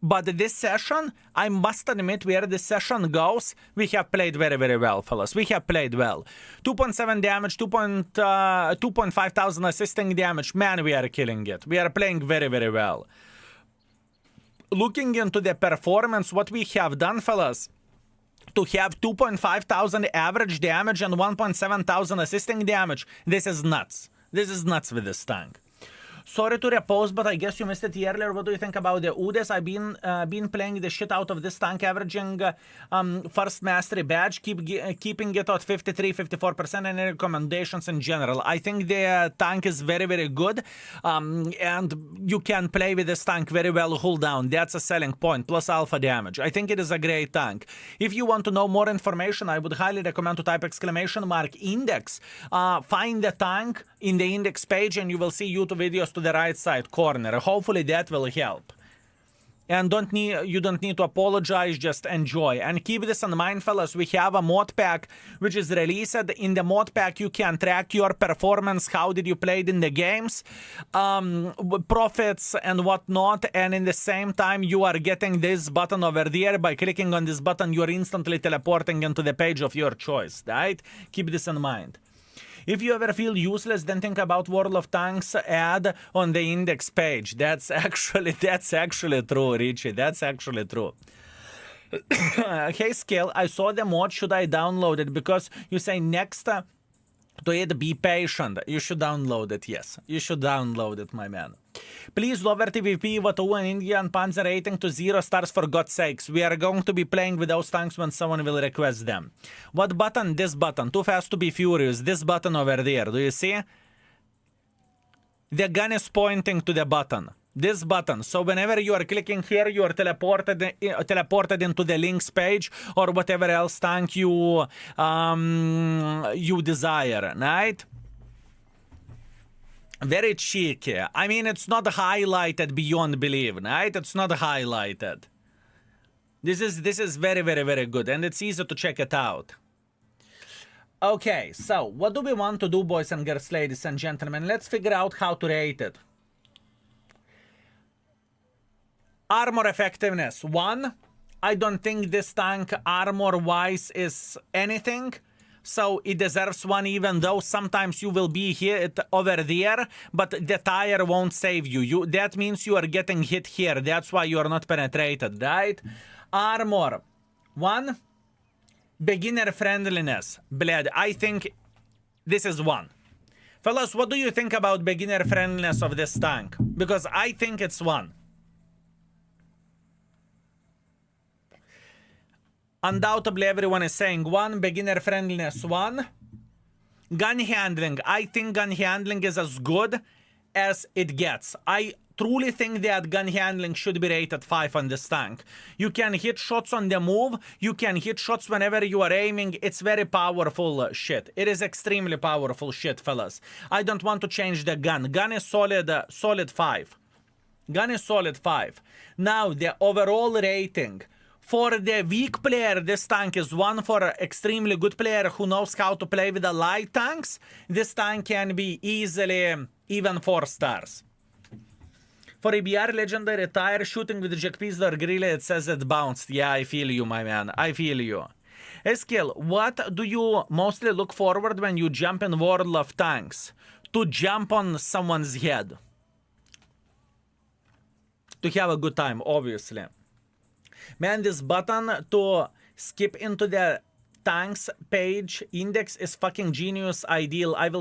But this session, I must admit, where this session goes, we have played very, very well, fellas. We have played well. 2.7 damage, 2.5 thousand assisting damage. Man, we are killing it. We are playing very, very well. Looking into the performance, what we have done, fellas, to have 2.5 thousand average damage and 1.7 thousand assisting damage, this is nuts. This is nuts with this tank. Sorry to repose, but I guess you missed it earlier. What do you think about the UDES? I've been playing the shit out of this tank, averaging first mastery badge, keeping it at 53-54%, and any recommendations in general. I think the tank is very, very good, and you can play with this tank very well, hold down. That's a selling point, plus alpha damage. I think it is a great tank. If you want to know more information, I would highly recommend to type _index. Find the tank in the index page, and you will see YouTube videos to the right side corner. Hopefully that will help. And you don't need to apologize, just enjoy. And keep this in mind, fellas, we have a mod pack which is released. In the mod pack you can track your performance, how did you play it in the games, profits and whatnot, and in the same time you are getting this button over there. By clicking on this button you're instantly teleporting into the page of your choice, right? Keep this in mind. If you ever feel useless, then think about World of Tanks ad on the index page. That's actually true, Richie. That's actually true. Hey, Scale, I saw the mod. Should I download it? Because you say next to it, be patient. You should download it, yes. You should download it, my man. Please lower TVP, Vatu and Indian Panzer rating to 0 stars for God's sakes. We are going to be playing with those tanks when someone will request them. What button? This button. Too fast to be furious. This button over there. Do you see? The gun is pointing to the button. This button. So whenever you are clicking here, you are teleported into the Lynx page or whatever else tank you desire, right? Very cheeky. I mean, it's not highlighted beyond belief, right? It's not highlighted. This is very, very, very good, and it's easy to check it out. Okay, so what do we want to do, boys and girls, ladies and gentlemen? Let's figure out how to rate it. Armor effectiveness 1. I don't think this tank armor-wise is anything. So it deserves 1, even though sometimes you will be hit over there, but the tire won't save you. That means you are getting hit here. That's why you are not penetrated, right? Armor 1. Beginner friendliness. Bled. I think this is 1. Fellas, what do you think about beginner friendliness of this tank? Because I think it's 1. Undoubtedly, everyone is saying 1. Beginner friendliness 1. Gun handling. I think gun handling is as good as it gets. I truly think that gun handling should be rated 5 on this tank. You can hit shots on the move. You can hit shots whenever you are aiming. It's very powerful shit. It is extremely powerful shit, fellas. I don't want to change the gun. Gun is solid 5. Gun is solid 5. Now, the overall rating. For the weak player, this tank is 1. For an extremely good player who knows how to play with the light tanks, this tank can be easily even 4 stars. For EBR Legendary Tire, shooting with JP's or Grille, it says it bounced. Yeah, I feel you, my man. I feel you. Eskil, what do you mostly look forward when you jump in World of Tanks? To jump on someone's head. To have a good time, obviously. Man, this button to skip into the tanks page index is fucking genius, ideal. It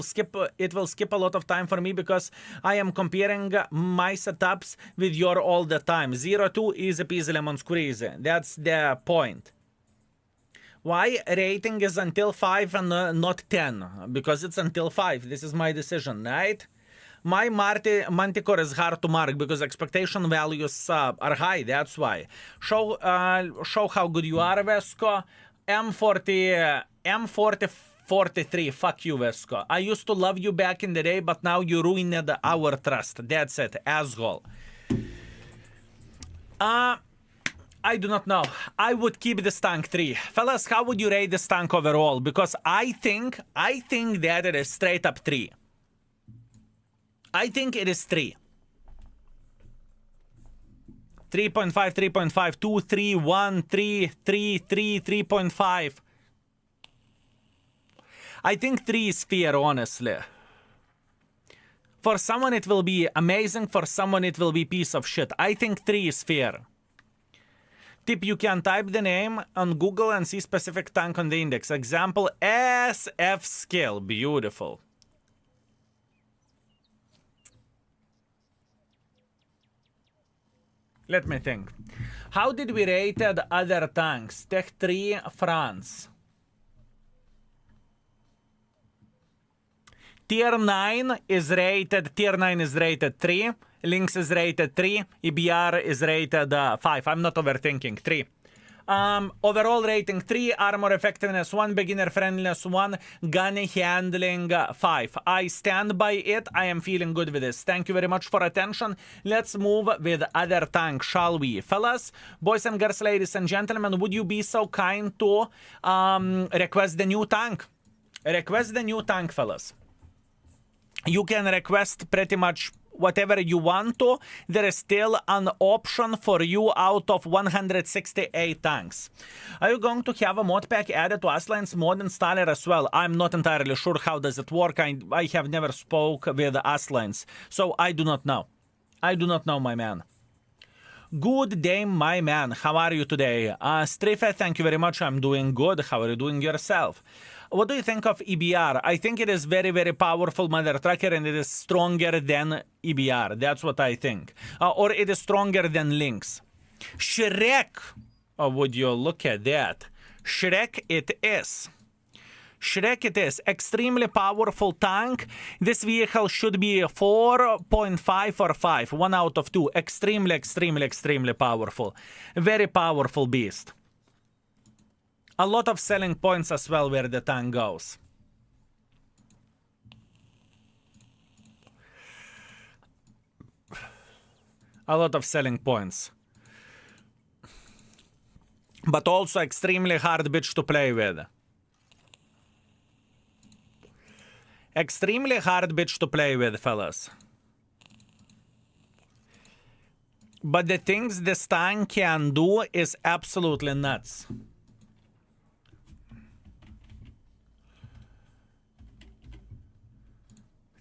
will skip a lot of time for me because I am comparing my setups with your all the time. 0-2, easy peasy lemon squeezy. That's the point. Why rating is until 5 and not 10? Because it's until 5. This is my decision, right? My Manticore is hard to mark because expectation values are high, that's why. Show how good you are, Vesco. M4043, fuck you, Vesco. I used to love you back in the day, but now you ruined our trust. That's it, asshole. I do not know. I would keep this tank 3. Fellas, how would you rate this tank overall? Because I think that it is straight up 3. I think it is 3. 3.5, 3.5, 2, 3, 1, 3, 3, 3, 3.5. I think 3 is fair, honestly. For someone it will be amazing, for someone it will be piece of shit. I think 3 is fair. Tip, you can type the name on Google and see specific tank on the index. Example, SF scale. Beautiful. Let me think. How did we rated other tanks? Tech 3, France. Tier 9 is rated 3. Lynx is rated 3. EBR is rated 5. I'm not overthinking. 3. Overall rating 3. Armor effectiveness 1. Beginner friendliness 1. Gun handling 5. I stand by it. I am feeling good with this. Thank you very much for attention. Let's move with other tank, shall we? Fellas, boys and girls, ladies and gentlemen, would you be so kind to request the new tank? Request the new tank, fellas. You can request pretty much whatever you want to. There is still an option for you out of 168 tanks. Are you going to have a mod pack added to Asline's mod installer as well? I'm not entirely sure how does it work. I have never spoke with Aslines, so I do not know. I do not know, my man. Good day, my man. How are you today? Strife, thank you very much. I'm doing good. How are you doing yourself? What do you think of EBR? I think it is very, very powerful mother trucker and it is stronger than EBR. That's what I think. Or it is stronger than Lynx. Shrek. Oh, would you look at that? Shrek it is. Shrek it is. Extremely powerful tank. This vehicle should be 4.5 or 5. 1 out of 2. Extremely, extremely, extremely powerful. Very powerful beast. A lot of selling points as well where the tank goes. A lot of selling points. But also extremely hard bitch to play with. Extremely hard bitch to play with, fellas. But the things this tank can do is absolutely nuts.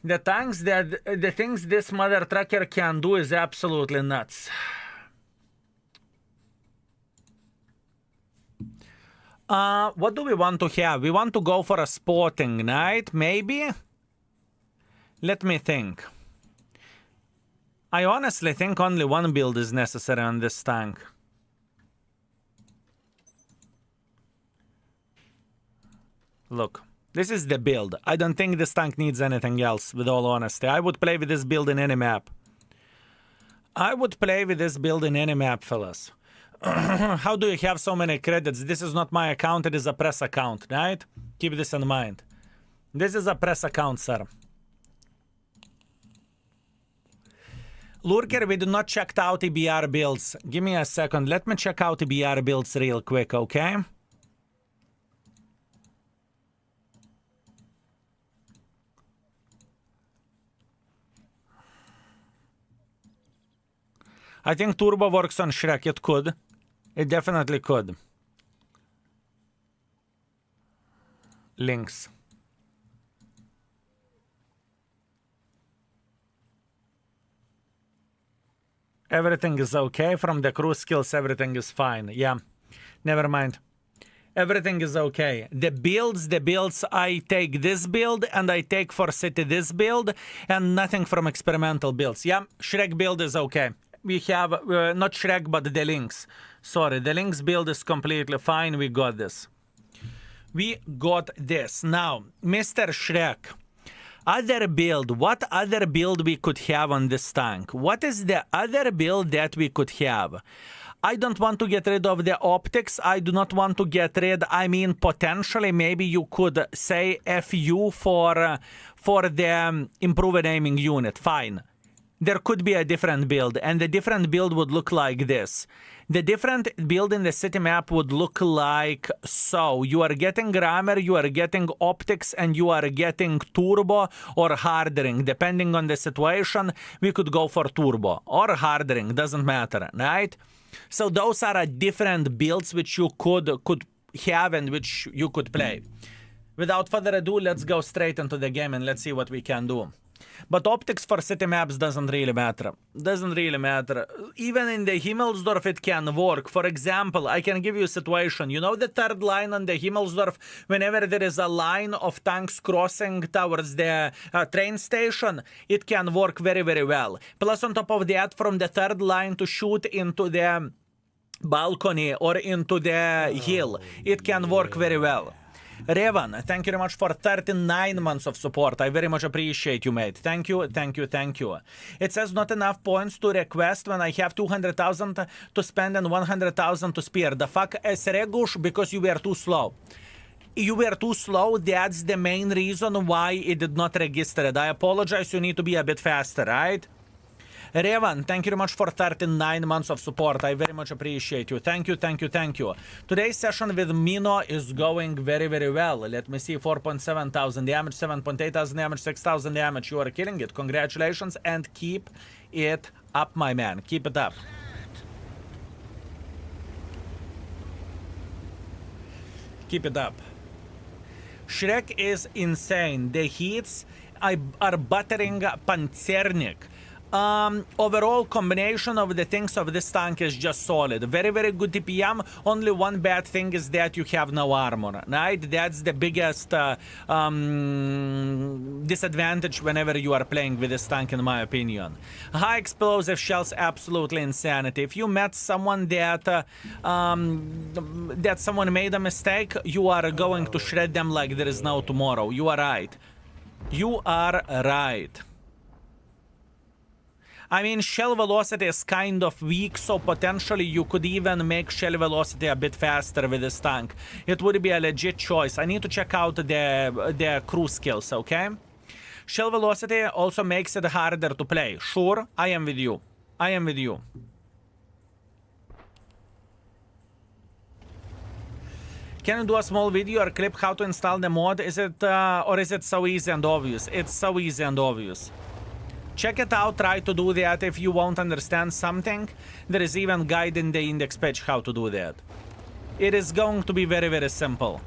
The things this mother trucker can do is absolutely nuts. What do we want to have? We want to go for a sporting night, maybe? Let me think. I honestly think only one build is necessary on this tank. Look. This is the build. I don't think this tank needs anything else, with all honesty. I would play with this build in any map. I would play with this build in any map, fellas. How do you have so many credits? This is not my account, it is a press account, right? Keep this in mind. This is a press account, sir. Lurker, we do not check out EBR builds. Give me a second. Let me check out EBR builds real quick, okay? I think Turbo works on Shrek. It could. It definitely could. Lynx. Everything is okay. From the crew skills, everything is fine. Yeah. Never mind. Everything is okay. The builds, I take this build and I take for city this build and nothing from experimental builds. Yeah, Shrek build is okay. We have, not Shrek, but the Lynx. Sorry, the Lynx build is completely fine. We got this. We got this. Now, Mr. Shrek, other build. What other build we could have on this tank? What is the other build that we could have? I don't want to get rid of the optics. I do not want to get rid, I mean, potentially, maybe you could say FU for the improved aiming unit. Fine. there could be a different build, and the different build would look like this. The different build in the city map would look like so. You are getting grammar, you are getting optics, and you are getting turbo or hardening. Depending on the situation, we could go for turbo or hardening, doesn't matter, right? So those are different builds which you could have and which you could play. Without further ado, let's go straight into the game and let's see what we can do. But optics for city maps doesn't really matter. Doesn't really matter. Even in the Himmelsdorf it can work. For example, I can give you a situation. You know the third line on the Himmelsdorf? Whenever there is a line of tanks crossing towards the train station, it can work very, very well. Plus on top of that, from the third line to shoot into the balcony or into the hill, it can work very well. Revan, thank you very much for 39 months of support. I very much appreciate you, mate. Thank you, thank you, thank you. It says not enough points to request when I have 200,000 to spend and 100,000 to spare. The fuck is Regush? Because you were too slow. You were too slow. That's the main reason why it did not register it. I apologize. You need to be a bit faster, right? Revan, thank you very much for 39 months of support. I very much appreciate you. Thank you, thank you, thank you. Today's session with Mino is going very, very well. Let me see, 4.7 thousand damage, 7.8 thousand damage, 6,000 damage. You are killing it. Congratulations and keep it up, my man. Keep it up. Keep it up. Shrek is insane. The hits are buttering Panzernik. Overall combination of the things of this tank is just solid. Very, very good TPM. Only one bad thing is that you have no armor, right? That's the biggest disadvantage whenever you are playing with this tank, in my opinion. High explosive shells, absolutely insanity. If you met someone that someone made a mistake, you are going to shred them like there is no tomorrow. You are right. You are right. I mean, shell velocity is kind of weak, so potentially you could even make shell velocity a bit faster with this tank. It would be a legit choice. I need to check out the crew skills, okay? Shell velocity also makes it harder to play. Sure, I am with you. I am with you. Can you do a small video or clip how to install the mod? Is it, or is it so easy and obvious? It's so easy and obvious. Check it out, try to do that. If you won't understand something, there is even guide in the index page how to do that. It is going to be very, very simple.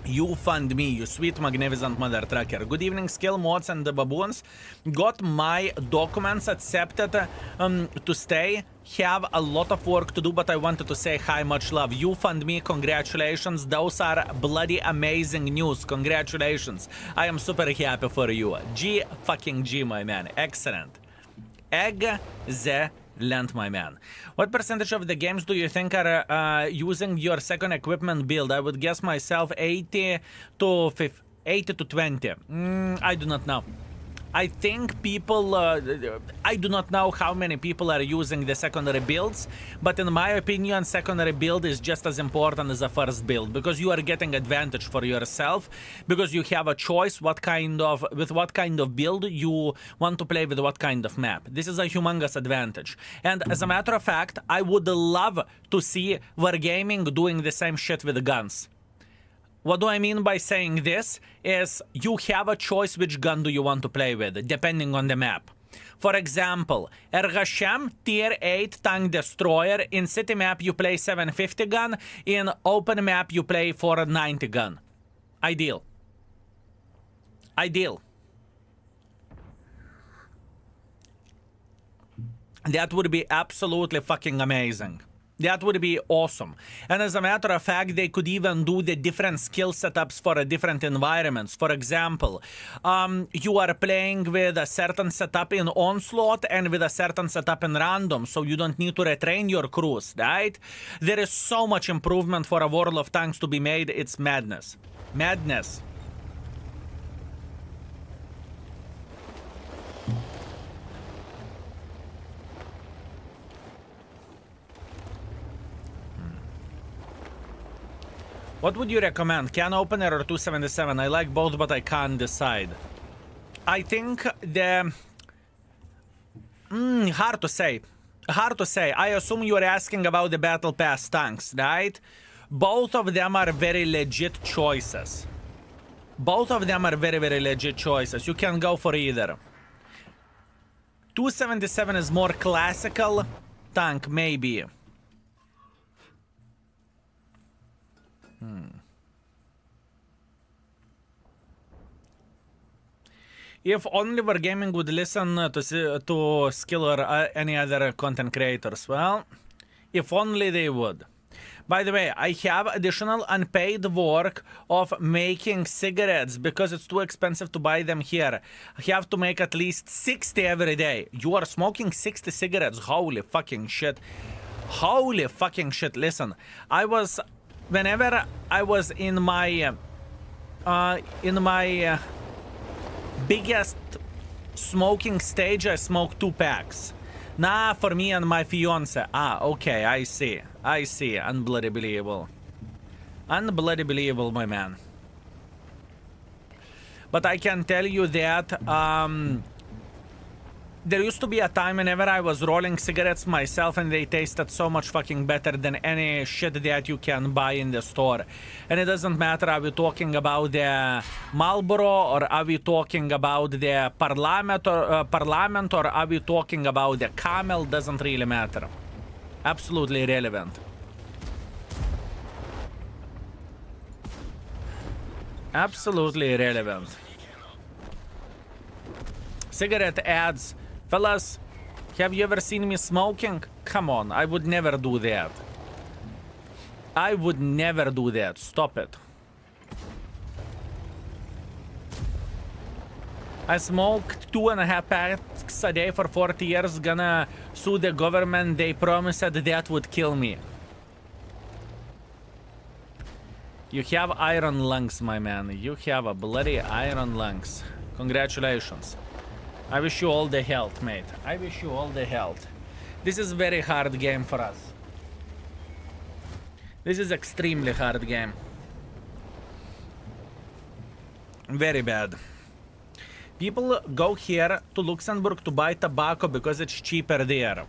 You fund me, you sweet magnificent mother tracker. Good evening, skill mods and the baboons. Got my documents accepted to stay. Have a lot of work to do, but I wanted to say hi, much love. You fund me, congratulations. Those are bloody amazing news. Congratulations. I am super happy for you. G fucking G, my man. Excellent. Excellent, my man. What percentage of the games do you think are using your second equipment build? I would guess myself 80 to 20. I do not know. I think people, I do not know how many people are using the secondary builds, but in my opinion, secondary build is just as important as the first build, because you are getting advantage for yourself, because you have a choice with what kind of build you want to play with what kind of map. This is a humongous advantage. And as a matter of fact, I would love to see Wargaming doing the same shit with guns. What do I mean by saying this? Is you have a choice which gun do you want to play with, depending on the map. For example, Ergashem Tier 8 Tank Destroyer. In city map you play 750 gun, in open map you play 490 gun. Ideal. Ideal. That would be absolutely fucking amazing. That would be awesome. And as a matter of fact, they could even do the different skill setups for different environments. For example, you are playing with a certain setup in Onslaught and with a certain setup in Random, so you don't need to retrain your crews, right? There is so much improvement for a World of Tanks to be made, it's madness. Madness. What would you recommend? Can opener or 277? I like both, but I can't decide. I think the... hard to say. Hard to say. I assume you are asking about the Battle Pass tanks, right? Both of them are very legit choices. Both of them are very, very legit choices. You can go for either. 277 is more classical tank, maybe. If only Wargaming would listen to Skill or any other content creators. Well, if only they would. By the way, I have additional unpaid work of making cigarettes because it's too expensive to buy them here. I have to make at least 60 every day. You are smoking 60 cigarettes? Holy fucking shit. Holy fucking shit. Listen, whenever I was in my biggest smoking stage, I smoked 2 packs. Nah, for me and my fiance. Ah, okay, I see. I see. Unbloody believable. Unbloody believable, my man. But I can tell you that there used to be a time whenever I was rolling cigarettes myself and they tasted so much fucking better than any shit that you can buy in the store. And it doesn't matter, are we talking about the Marlboro or are we talking about the Parliament or are we talking about the Camel, doesn't really matter. Absolutely irrelevant. Absolutely irrelevant. Cigarette ads. Fellas, have you ever seen me smoking? Come on, I would never do that. I would never do that. Stop it. I smoked 2.5 packs a day for 40 years. Gonna sue the government. They promised that would kill me. You have iron lungs, my man. You have a bloody iron lungs. Congratulations. I wish you all the health, mate. I wish you all the health. This is a very hard game for us. This is extremely hard game. Very bad. People go here to Luxembourg to buy tobacco because it's cheaper there.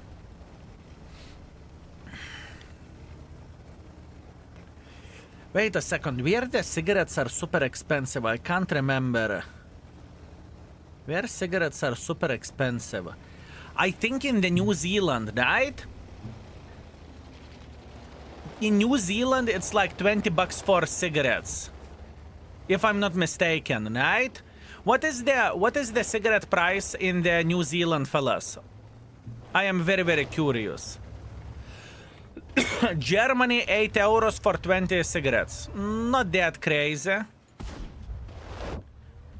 Wait a second, where the cigarettes are super expensive? I can't remember. Where cigarettes are super expensive? I think in the New Zealand, right? In New Zealand, it's like 20 bucks for cigarettes. If I'm not mistaken, right? What is the cigarette price in the New Zealand, fellas? I am very, very curious. Germany, 8 euros for 20 cigarettes. Not that crazy.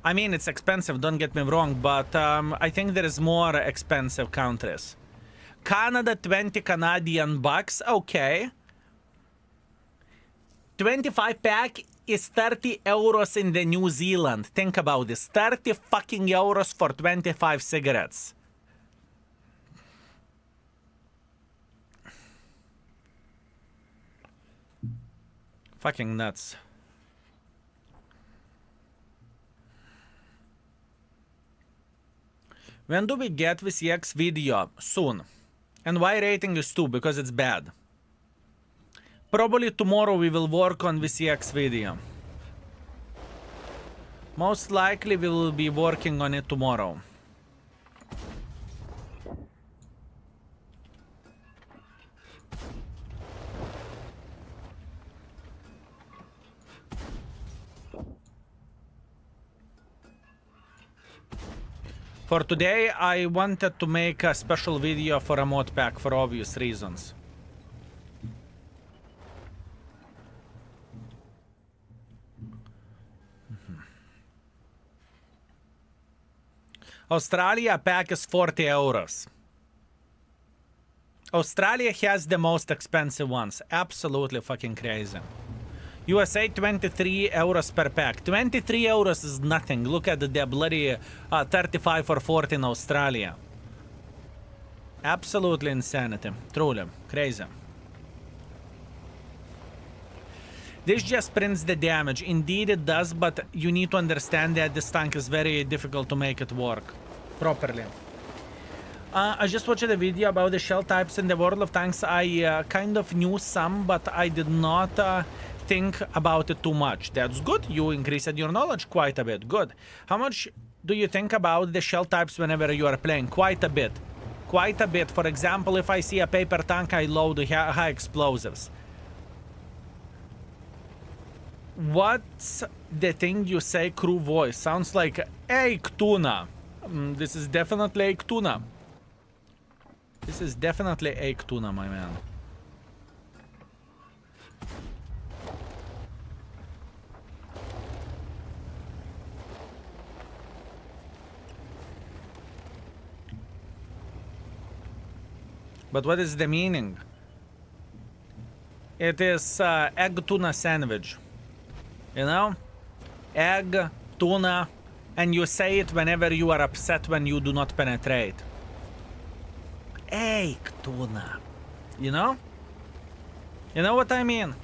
I mean, it's expensive, don't get me wrong, but I think there is more expensive countries. Canada, 20 Canadian bucks, okay. 25 pack is 30 euros in the New Zealand. Think about this, 30 fucking euros for 25 cigarettes. Fucking nuts. When do we get VCX video? Soon. And why rating is 2? Because it's bad. Probably tomorrow we will work on VCX video. Most likely we will be working on it tomorrow. For today, I wanted to make a special video for a mod pack for obvious reasons. Australia pack is 40 euros. Australia has the most expensive ones. Absolutely fucking crazy. USA 23 euros per pack. 23 euros is nothing. Look at the bloody 35 or 40 in Australia. Absolutely insanity. Truly. Crazy. This just prints the damage. Indeed it does, but you need to understand that this tank is very difficult to make it work properly. I just watched a video about the shell types in the World of Tanks. I kind of knew some, but I did not think about it too much. That's good. You increased your knowledge quite a bit. Good. How much do you think about the shell types whenever you are playing? Quite a bit. Quite a bit. For example, if I see a paper tank, I load high explosives. What's the thing you say crew voice? Sounds like egg tuna. This is definitely egg tuna. This is definitely egg tuna, my man. But what is the meaning? It is egg tuna sandwich. You know? Egg, tuna, and you say it whenever you are upset when you do not penetrate. Egg tuna. You know? You know what I mean?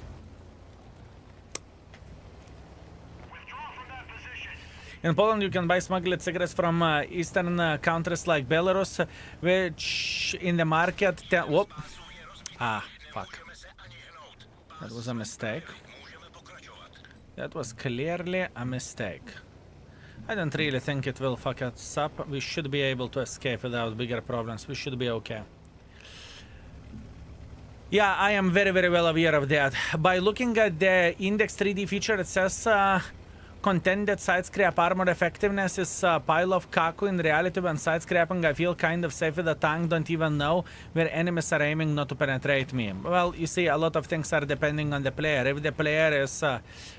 In Poland, you can buy smuggled cigarettes from eastern countries like Belarus, which in the market... Whoop. Ah, fuck. That was a mistake. That was clearly a mistake. I don't really think it will fuck us up. We should be able to escape without bigger problems. We should be okay. Yeah, I am very, very well aware of that. By looking at the index 3D feature, it says contended side scrap armor effectiveness is a pile of kaku. In reality, when side scrapping, I feel kind of safe with the tank. Don't even know where enemies are aiming not to penetrate me. Well, you see, a lot of things are depending on the player. If the player is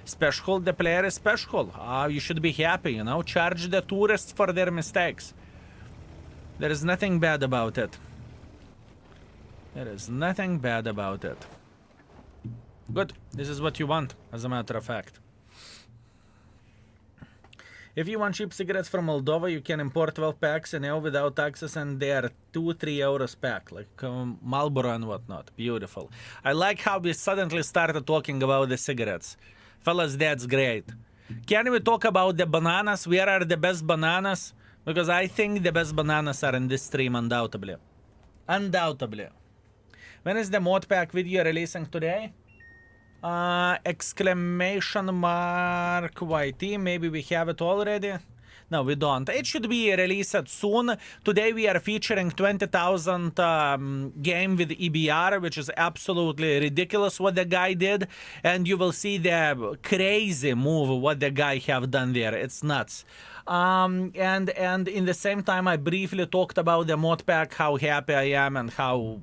special, the player is special. You should be happy, you know. Charge the tourists for their mistakes. There is nothing bad about it. There is nothing bad about it. Good. This is what you want, as a matter of fact. If you want cheap cigarettes from Moldova, you can import 12 packs in EU without taxes, and they are 2-3 euros pack, like Marlboro and whatnot. Beautiful. I like how we suddenly started talking about the cigarettes. Fellas, that's great. Can we talk about the bananas? Where are the best bananas? Because I think the best bananas are in this stream, undoubtedly. Undoubtedly. When is the mod pack video releasing today? Exclamation mark YT. Maybe we have it already. No, we don't. It should be released soon. Today we are featuring 20,000 game with EBR, which is absolutely ridiculous what the guy did. And you will see the crazy move what the guy have done there. It's nuts. And in the same time, I briefly talked about the mod pack, how happy I am and how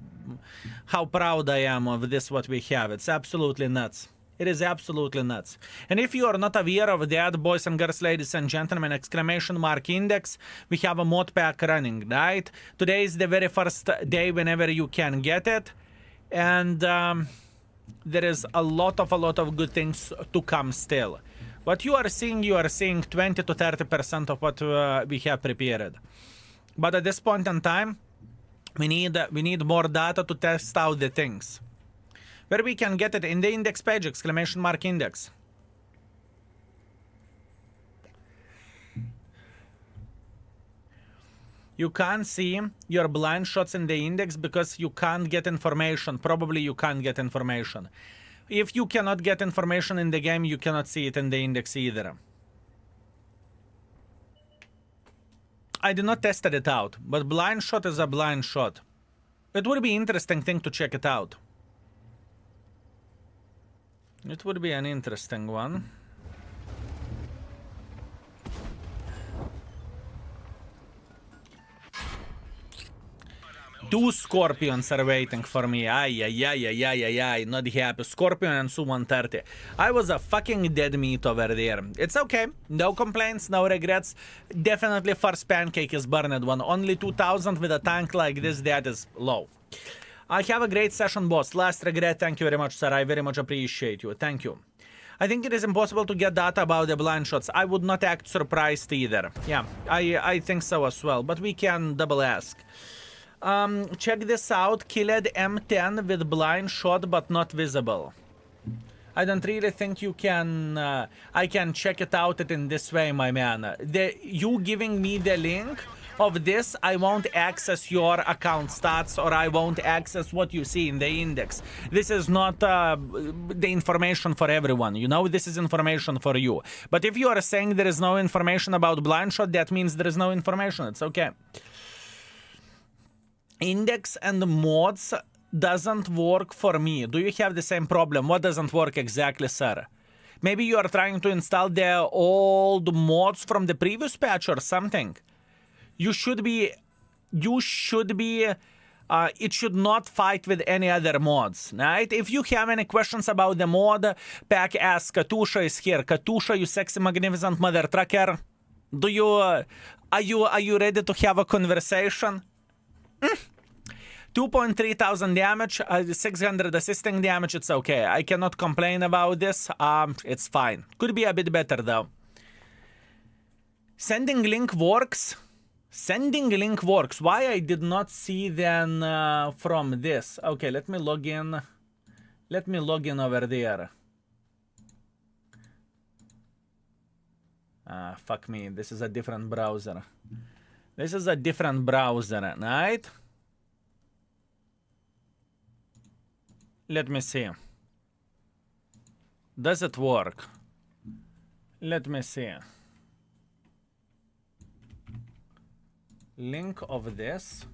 proud I am of this what we have. It's absolutely nuts. It is absolutely nuts. And if you are not aware of that, boys and girls, ladies and gentlemen, exclamation mark index, we have a mod pack running, right? Today is the very first day whenever you can get it. And there is a lot of good things to come still. What you are seeing 20 to 30% of what we have prepared. But at this point in time, we need more data to test out the things. Where we can get it in the index page, exclamation mark index. You can't see your blind shots in the index because you can't get information. Probably you can't get information. If you cannot get information in the game, you cannot see it in the index either. I did not test it out, but blind shot is a blind shot. It would be an interesting thing to check it out. It would be an interesting one. Two Scorpions are waiting for me. Ay, not happy. Scorpion and Su-130. I was a fucking dead meat over there. It's okay. No complaints, no regrets. Definitely first pancake is burned one. Only 2,000 with a tank like this, that is low. I have a great session, boss. Last regret, thank you very much, sir. I very much appreciate you. Thank you. I think it is impossible to get data about the blind shots. I would not act surprised either. Yeah, I think so as well. But we can double ask. Check this out. Killed M10 with blind shot but not visible. I don't really think you can, I can check it out in this way, my man. You giving me the link of this, I won't access your account stats or I won't access what you see in the index. This is not the information for everyone, you know? This is information for you. But if you are saying there is no information about blind shot, that means there is no information. It's okay. Index and mods doesn't work for me. Do you have the same problem? What doesn't work exactly, sir? Maybe you are trying to install the old mods from the previous patch or something. It should not fight with any other mods, right? If you have any questions about the mod pack, ask. Katusha is here. Katusha, you sexy magnificent mother trucker. Are you ready to have a conversation? 2.3 thousand damage, 600 assisting damage, it's okay. I cannot complain about this. It's fine. Could be a bit better though. Sending link works. Sending link works. Why I did not see then from this? Okay, let me log in. Let me log in over there. Fuck me. This is a different browser. This is a different browser, right? Let me see. Does it work? Let me see. Link of this.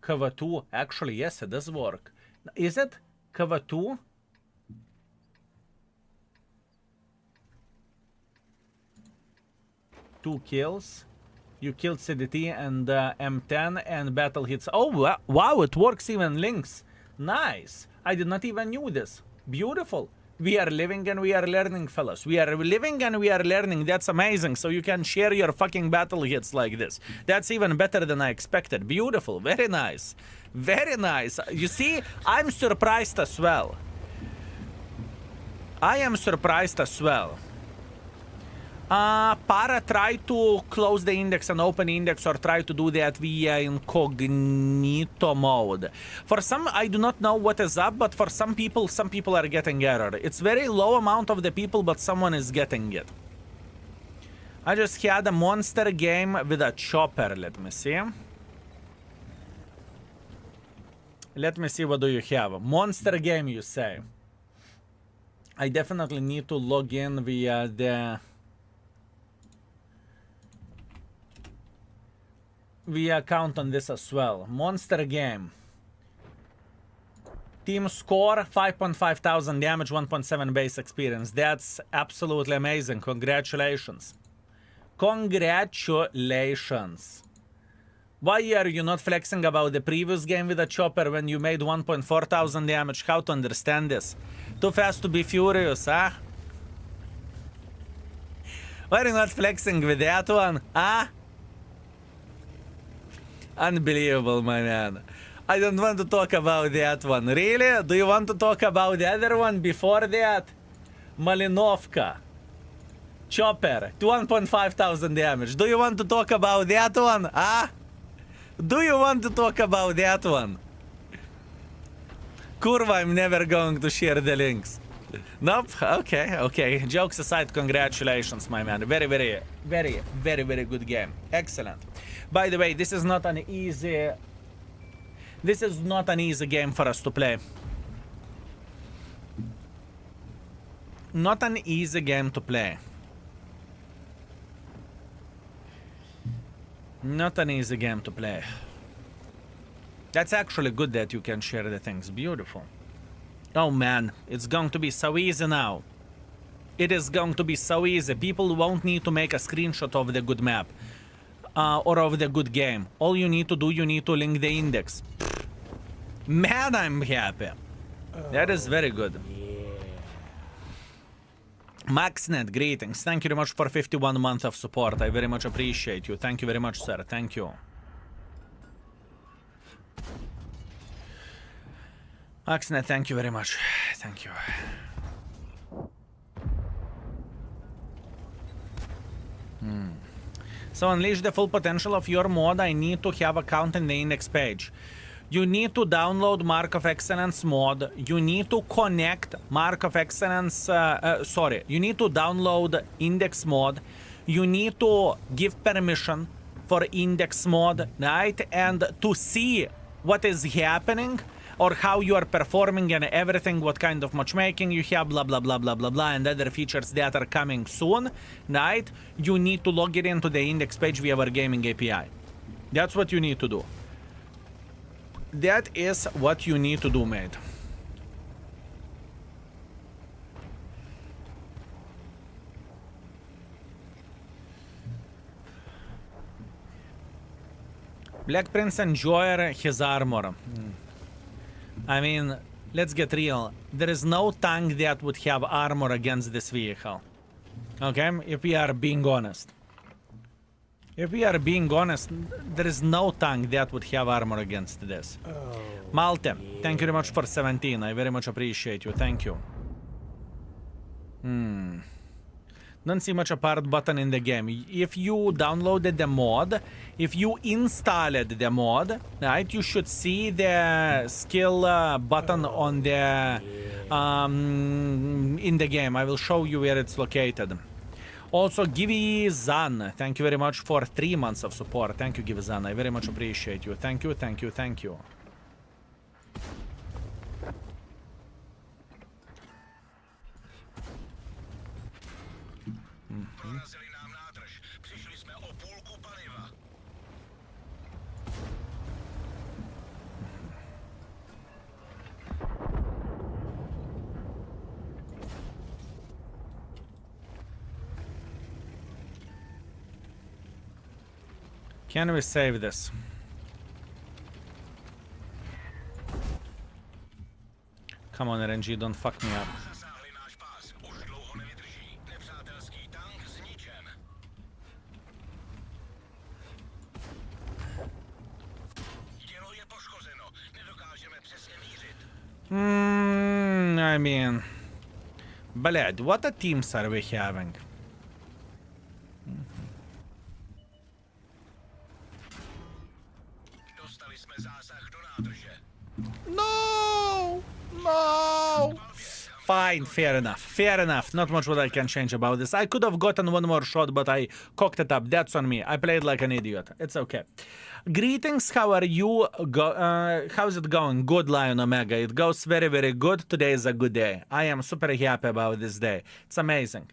Cover 2. Actually, yes, it does work. Is it? Cover 2? Two kills. You killed CDT and M10 and battle hits. Oh, wow, it works even links. Nice. I did not even knew this. Beautiful. We are living and we are learning, fellas. We are living and we are learning. That's amazing. So you can share your fucking battle hits like this. That's even better than I expected. Beautiful. Very nice. Very nice. You see, I'm surprised as well. I am surprised as well. Para, try to close the index and open index or try to do that via incognito mode. For some, I do not know what is up, but for some people are getting error. It's very low amount of the people, but someone is getting it. I just had a monster game with a chopper. Let me see. Let me see, what do you have? Monster game, you say? I definitely need to log in via the... account on this as well. Monster game. Team score 5.5 thousand damage, 1.7 base experience. That's absolutely amazing. Congratulations. Congratulations. Why are you not flexing about the previous game with a chopper when you made 1.4 thousand damage? How to understand this? Too fast to be furious, huh? Why are you not flexing with that one, huh? Unbelievable, my man. I don't want to talk about that one. Really? Do you want to talk about the other one before that? Malinovka. Chopper. 1.5 thousand damage. Do you want to talk about that one? Huh? Do you want to talk about that one? Kurva, I'm never going to share the links. Nope. Okay, okay. Jokes aside, congratulations, my man. Very, very, very, very, very good game. Excellent. By the way, this is not an easy... This is not an easy game for us to play. Not an easy game to play. Not an easy game to play. That's actually good that you can share the things. Beautiful. Oh man, it's going to be so easy now. It is going to be so easy. People won't need to make a screenshot of the good map. Or of the good game. All you need to do, you need to link the index. Man, I'm happy. That is very good. MaxNet, greetings. Thank you very much for 51 months of support. I very much appreciate you. Thank you very much, sir. Thank you. MaxNet, thank you very much. Thank you. So unleash the full potential of your mod. I need to have a count in the index page. You need to download Mark of Excellence mod. You need to connect Mark of Excellence, you need to download index mod. You need to give permission for index mod, right? And to see what is happening or how you are performing and everything, what kind of matchmaking you have, blah, blah, blah, blah, blah, blah, and other features that are coming soon, right? You need to log it into the index page via our gaming API. That's what you need to do. That is what you need to do, mate. Black Prince enjoyed his armor. I mean, let's get real. There is no tank that would have armor against this vehicle. Okay? If we are being honest. If we are being honest, there is no tank that would have armor against this. Oh, Malte, yeah. thank you very much for 17. I very much appreciate you. Thank you. Don't see much apart button in the game. If you downloaded the mod, if you installed the mod, right, you should see the skill button on the in the game. I will show you where it's located. Also, Givizan, thank you very much for 3 months of support. Thank you, Givizan. I very much appreciate you. Thank you, thank you, thank you. Can we save this? Come on, RNG, don't fuck me up. I mean... Bled, what a teams are we having? No! No! Fine, fair enough. Fair enough. Not much what I can change about this. I could have gotten one more shot, but I cocked it up. That's on me. I played like an idiot. It's okay. Greetings, how are you? How's it going? Good, Lion Omega. It goes very, very good. Today is a good day. I am super happy about this day. It's amazing.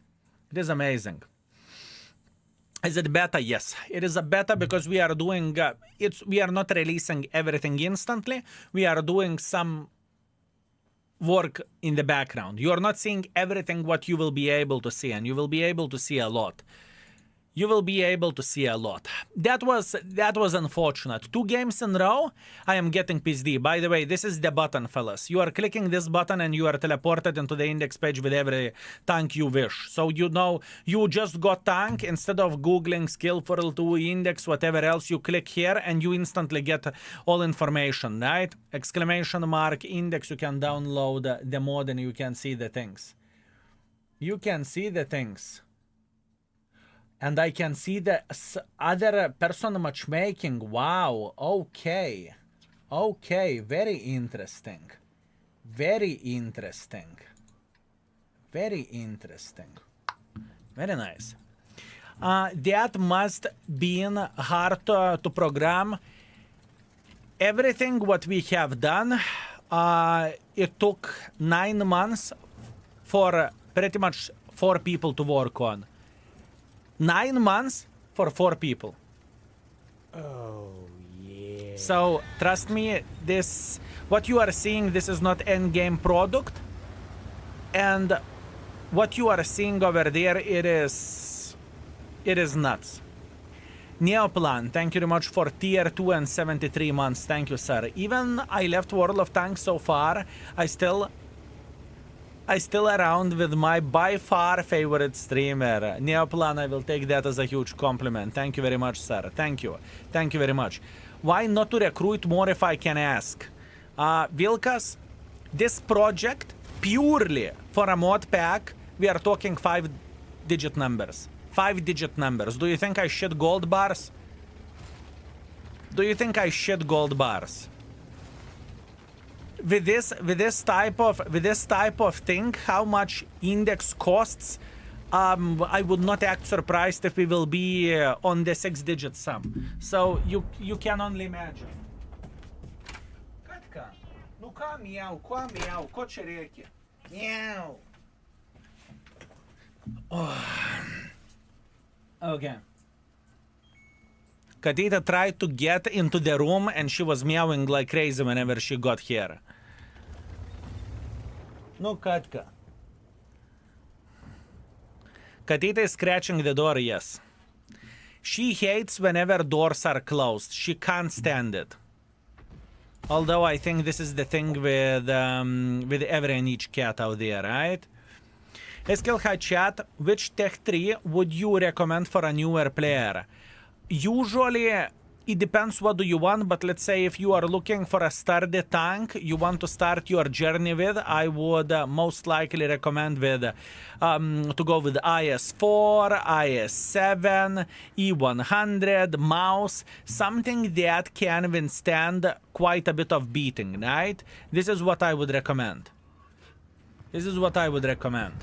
It is amazing. Is it beta? Yes, it is a beta because we are doing we are not releasing everything instantly. We are doing some work in the background. You are not seeing everything what you will be able to see, and you will be able to see a lot. You will be able to see a lot. That was unfortunate. 2 games in a row, I am getting PSD. By the way, this is the button, fellas. You are clicking this button and you are teleported into the index page with every tank you wish. So you know, you just got tank. Instead of Googling skill for L2 index, whatever else, you click here and you instantly get all information, right? Exclamation mark index, you can download the mod and you can see the things. You can see the things. And I can see the other person matchmaking. Wow. Okay. Okay. Very interesting. Very interesting. Very interesting. Very nice. That must be hard to program. Everything what we have done, it took 9 months for pretty much 4 people to work on. 9 months for 4 people. Oh, yeah. So, trust me, this, what you are seeing, this is not end-game product. And what you are seeing over there, it is nuts. Neoplan, thank you very much for tier 2 and 73 months. Thank you, sir. Even I left World of Tanks so far, I still around with my by far favorite streamer. Neoplan, I will take that as a huge compliment. Thank you very much, sir. Thank you. Thank you very much. Why not to recruit more if I can ask? Vilkas, this project, purely for a mod pack, we are talking 5-digit numbers. 5-digit numbers. Do you think I shit gold bars? Do you think I shit gold bars? with this type of thing, how much index costs, I would not act surprised if we will be on the 6-digit sum. So you can only imagine. Katka, ну ка мяу, ko čia reikia? Miau. Okay. Katita tried to get into the room and she was meowing like crazy whenever she got here. No, Katka. Katita is scratching the door, yes. She hates whenever doors are closed. She can't stand it. Although I think this is the thing with every and each cat out there, right? Eskil High Chat, which tech tree would you recommend for a newer player? Usually, it depends what do you want, but let's say if you are looking for a sturdy tank you want to start your journey with, I would most likely recommend with to go with IS-4, IS-7, E100, mouse, something that can withstand quite a bit of beating, right? This is what I would recommend. This is what I would recommend.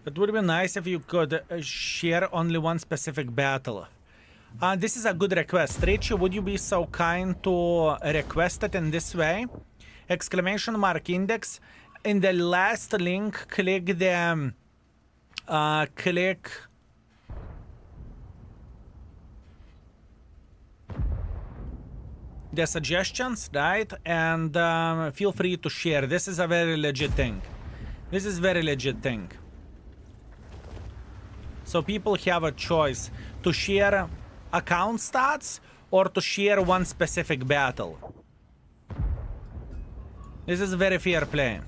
It would be nice if you could share only one specific battle. This is a good request. Richie, would you be so kind to request it in this way? Exclamation mark index. In the last link, click the... click... the suggestions, right? And feel free to share. This is a very legit thing. This is very legit thing. So people have a choice to share account stats or to share one specific battle. This is very fair play.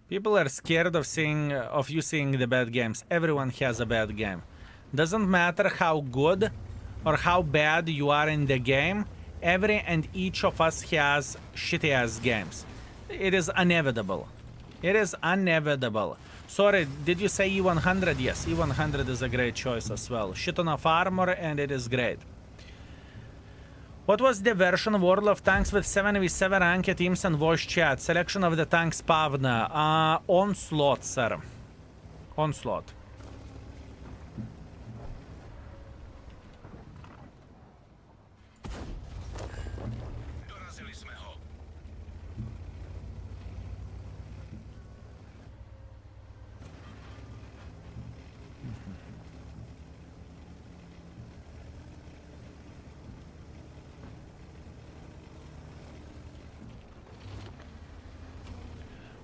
People are scared of you seeing the bad games. Everyone has a bad game. Doesn't matter how good or how bad you are in the game. Every and each of us has shitty ass games. It is inevitable. It is inevitable. Sorry, did you say E100? Yes, E100 is a great choice as well. Shit on of armor and it is great. What was the version of World of Tanks with 7v7 ranked teams and voice chat? Selection of the tanks Pavna. Onslaught, sir. Onslaught.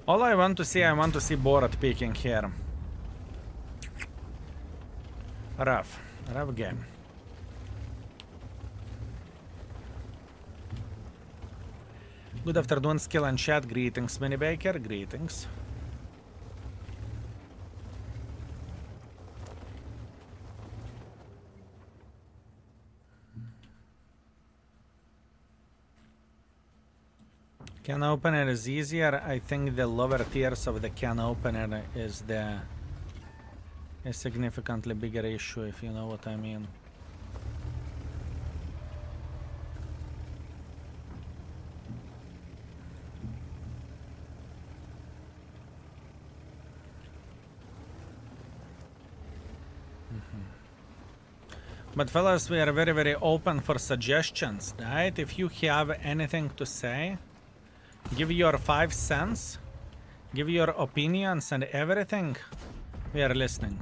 All I want to see Borat peeking here. Rough game. Good afternoon, Skill and Chat. Greetings, Mini Baker. Greetings. Can opener is easier. I think the lower tiers of the can opener is a significantly bigger issue, if you know what I mean. But fellas, we are very, very open for suggestions, right? If you have anything to say, give your 5 cents, give your opinions and everything, we are listening.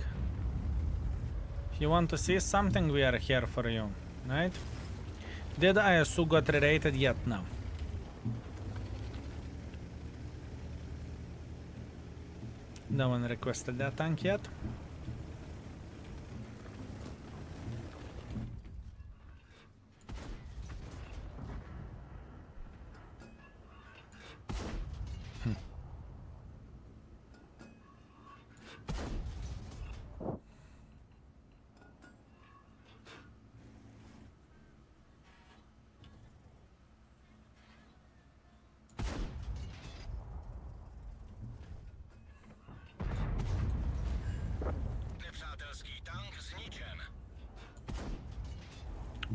If you want to see something, we are here for you, right? Did ISU got rerated yet? No. No one requested that tank yet.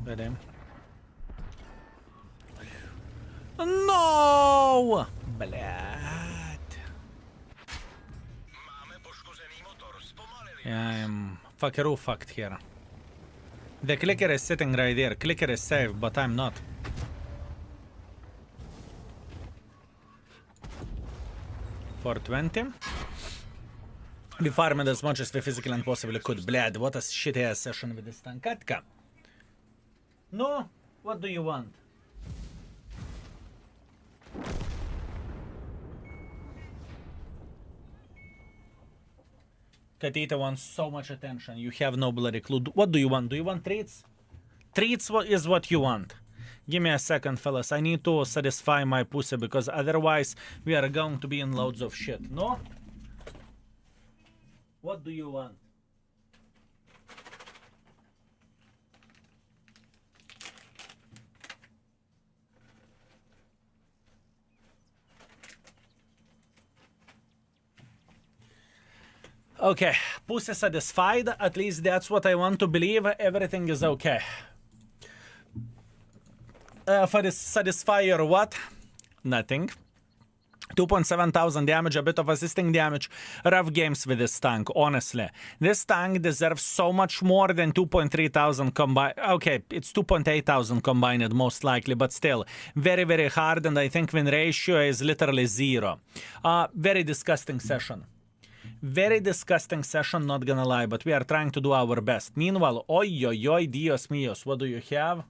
Ready? No! Блядь. Yeah, I'm fuckaroo fucked here. The clicker is sitting right there. Clicker is safe, but I'm not. For 20. We farmed as much as we physically and possibly could. Blad, what a shitty ass session with this tank. Katka. No? What do you want? Katita wants so much attention. You have no bloody clue. What do you want? Do you want treats? Treats is what you want. Give me a second, fellas. I need to satisfy my pussy because otherwise we are going to be in loads of shit. No? What do you want? Okay, pussy satisfied. At least that's what I want to believe. Everything is okay. For this satisfier, what? Nothing. 2.7 thousand damage, a bit of assisting damage. Rough games with this tank, honestly. This tank deserves so much more than 2.3 thousand combined. Okay, it's 2.8 thousand combined most likely, but still. Very, very hard, and I think win ratio is literally 0. Very disgusting session. Very disgusting session, not gonna lie, but we are trying to do our best. Meanwhile, oi, oi, oi, Dios míos, what do you have?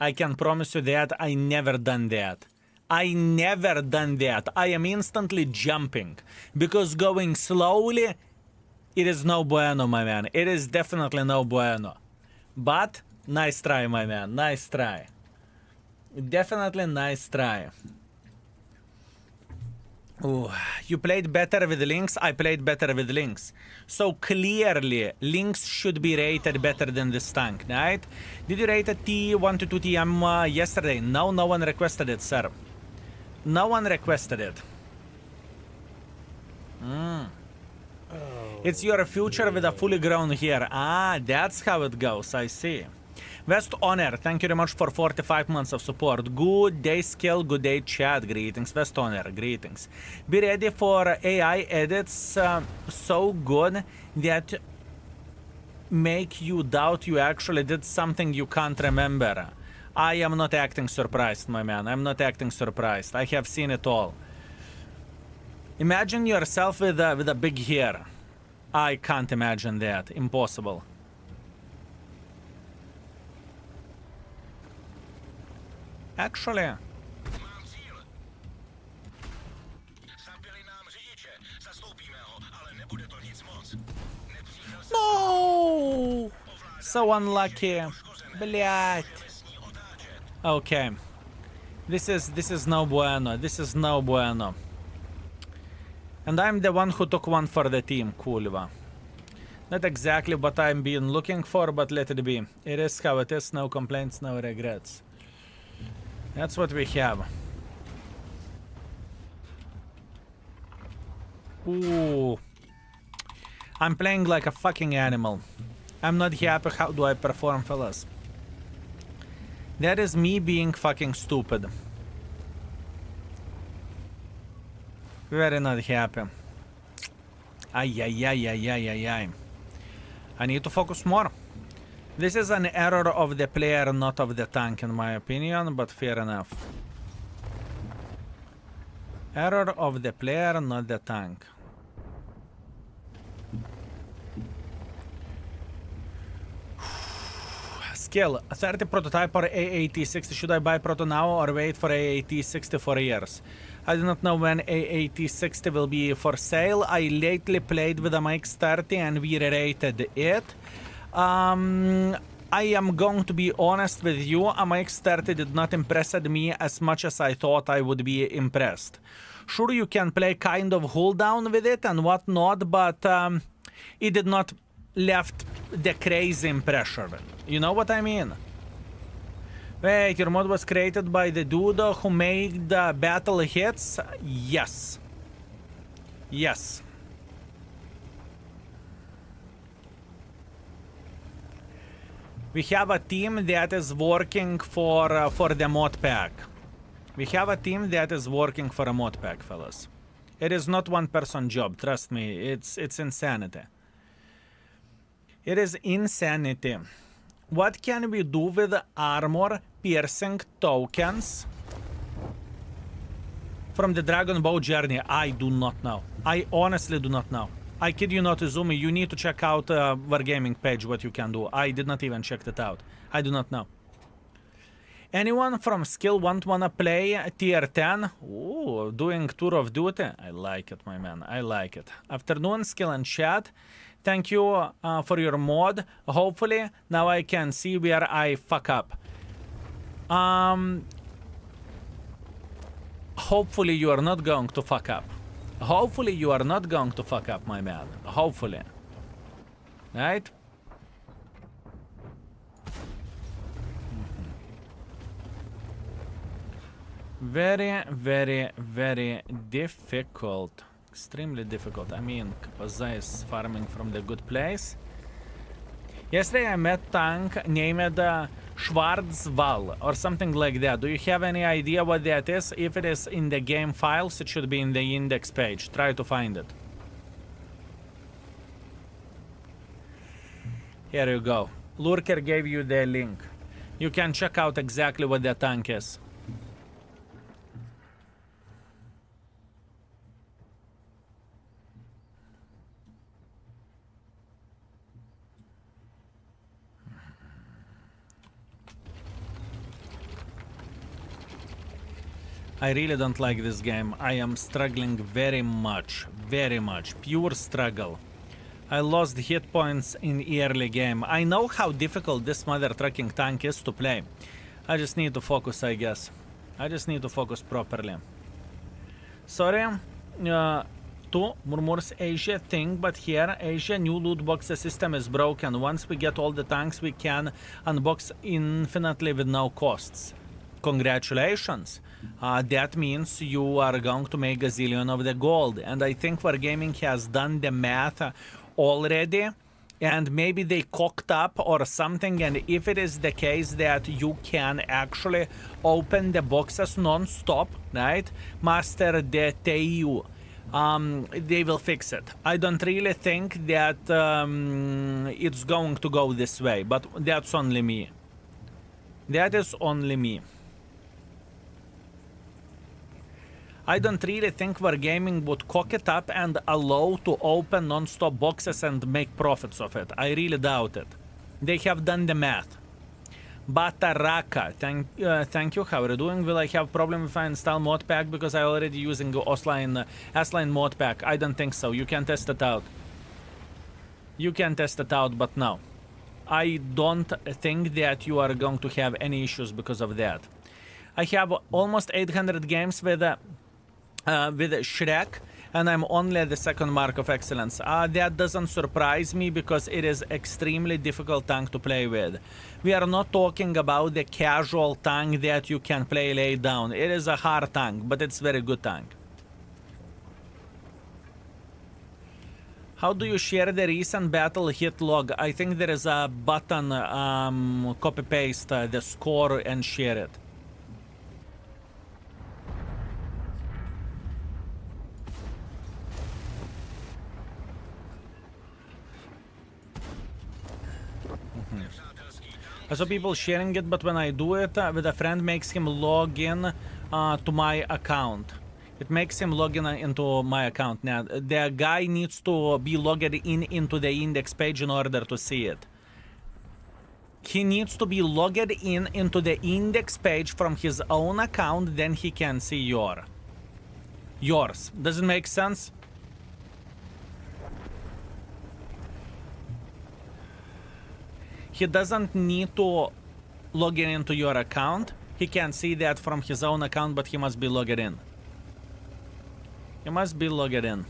I can promise you that I never done that. I never done that. I am instantly jumping. Because going slowly, it is no bueno, my man. It is definitely no bueno. But, nice try, my man. Nice try. Definitely nice try. Ooh, you played better with Lynx, I played better with Lynx. So clearly, Lynx should be rated better than this tank, right? Did you rate a T122TM yesterday? No, no one requested it, sir. No one requested it. It's your future with a fully grown hair. Ah, that's how it goes, I see. West Honor, thank you very much for 45 months of support. Good day, Skill. Good day, chat. Greetings, West Honor. Greetings. Be ready for AI edits so good that make you doubt you actually did something you can't remember. I am not acting surprised, my man. I'm not acting surprised. I have seen it all. Imagine yourself with a big hair. I can't imagine that. Impossible. Actually, no, so unlucky, блять. Okay, this is no bueno. This is no bueno. And I'm the one who took one for the team, Kulva. Not exactly what I'm been looking for, but let it be. It is how it is. No complaints, no regrets. That's what we have. Ooh. I'm playing like a fucking animal. I'm not happy. How do I perform, fellas? That is me being fucking stupid. Very not happy. Ay, ay, ay, ay, ay, ay, ay. I need to focus more. This is an error of the player, not of the tank, in my opinion, but fair enough. Error of the player, not the tank. Skill, 30 prototype or AAT60. Should I buy proto now or wait for AAT60 for years? I do not know when AAT60 will be for sale. I lately played with a MX-30 and we rated it. I am going to be honest with you, a MX-30 did not impress me as much as I thought I would be impressed. Sure, you can play kind of hold down with it and whatnot, but it did not left the crazy impression. You know what I mean? Wait, your mod was created by the dude who made the battle hits? Yes. Yes. We have a team that is working for the mod pack. We have a team that is working for a mod pack, fellas. It is not one person job, trust me. It's insanity. It is insanity. What can we do with armor piercing tokens from the Dragon Boat journey? I do not know. I honestly do not know. I kid you not, Izumi, you need to check out Wargaming page what you can do. I did not even check that out. I do not know. Anyone from skill 1 wanna play tier 10? Ooh, doing tour of duty? I like it, my man. I like it. Afternoon, skill and chat. Thank you for your mod. Hopefully, now I can see where I fuck up. Hopefully you are not going to fuck up. Hopefully you are not going to fuck up, my man. Hopefully. Right? Very, very, very difficult. Extremely difficult. I mean, Kampfpanzer is farming from the good place. Yesterday I met tank named Schwarzwald or something like that. Do you have any idea what that is? If it is in the game files, it should be in the index page. Try to find it. Here you go. Lurker gave you the link. You can check out exactly what the tank is. I really don't like this game. I am struggling very much. Very much. Pure struggle. I lost hit points in early game. I know how difficult this mother trucking tank is to play. I just need to focus, I guess. I just need to focus properly. Sorry to Murmurs Asia thing, but here Asia new loot box system is broken. Once we get all the tanks, we can unbox infinitely with no costs. Congratulations. That means you are going to make a zillion of the gold. And I think Wargaming has done the math already. And maybe they cocked up or something. And if it is the case that you can actually open the boxes non-stop, right? Master the TU. They will fix it. I don't really think that it's going to go this way. But that's only me. That is only me. I don't really think Wargaming would cock it up and allow to open non-stop boxes and make profits of it. I really doubt it. They have done the math. Bataraka, thank you. How are you doing? Will I have problem if I install mod pack because I already using the S-line mod pack? I don't think so. You can test it out. You can test it out, but no. I don't think that you are going to have any issues because of that. I have almost 800 games with Shrek, and I'm only at the second mark of excellence. That doesn't surprise me because it is extremely difficult tank to play with. We are not talking about the casual tank that you can play lay down. It is a hard tank, but it's very good tank. How do you share the recent battle hit log? I think there is a button, copy paste the score and share it. I saw people sharing it, but when I do it with a friend, makes him log in to my account. It makes him log in into my account. Now, the guy needs to be logged in into the index page in order to see it. He needs to be logged in into the index page from his own account, then he can see yours. Does it make sense? He doesn't need to log in into your account. He can see that from his own account, but he must be logged in. He must be logged in.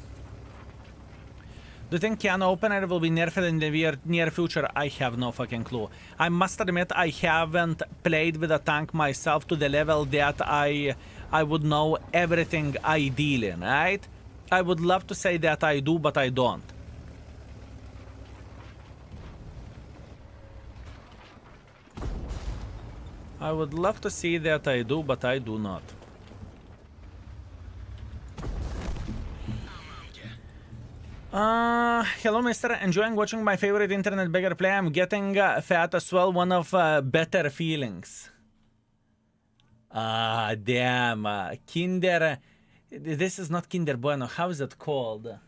Do you think can opener will be nerfed in the near future? I have no fucking clue. I must admit I haven't played with a tank myself to the level that I would know everything ideally, right? I would love to say that I do, but I don't. I would love to see that I do, but I do not. Hello, mister. Enjoying watching my favorite internet beggar play. I'm getting fat as well. One of better feelings. Damn. Kinder. This is not Kinder Bueno. How is it called?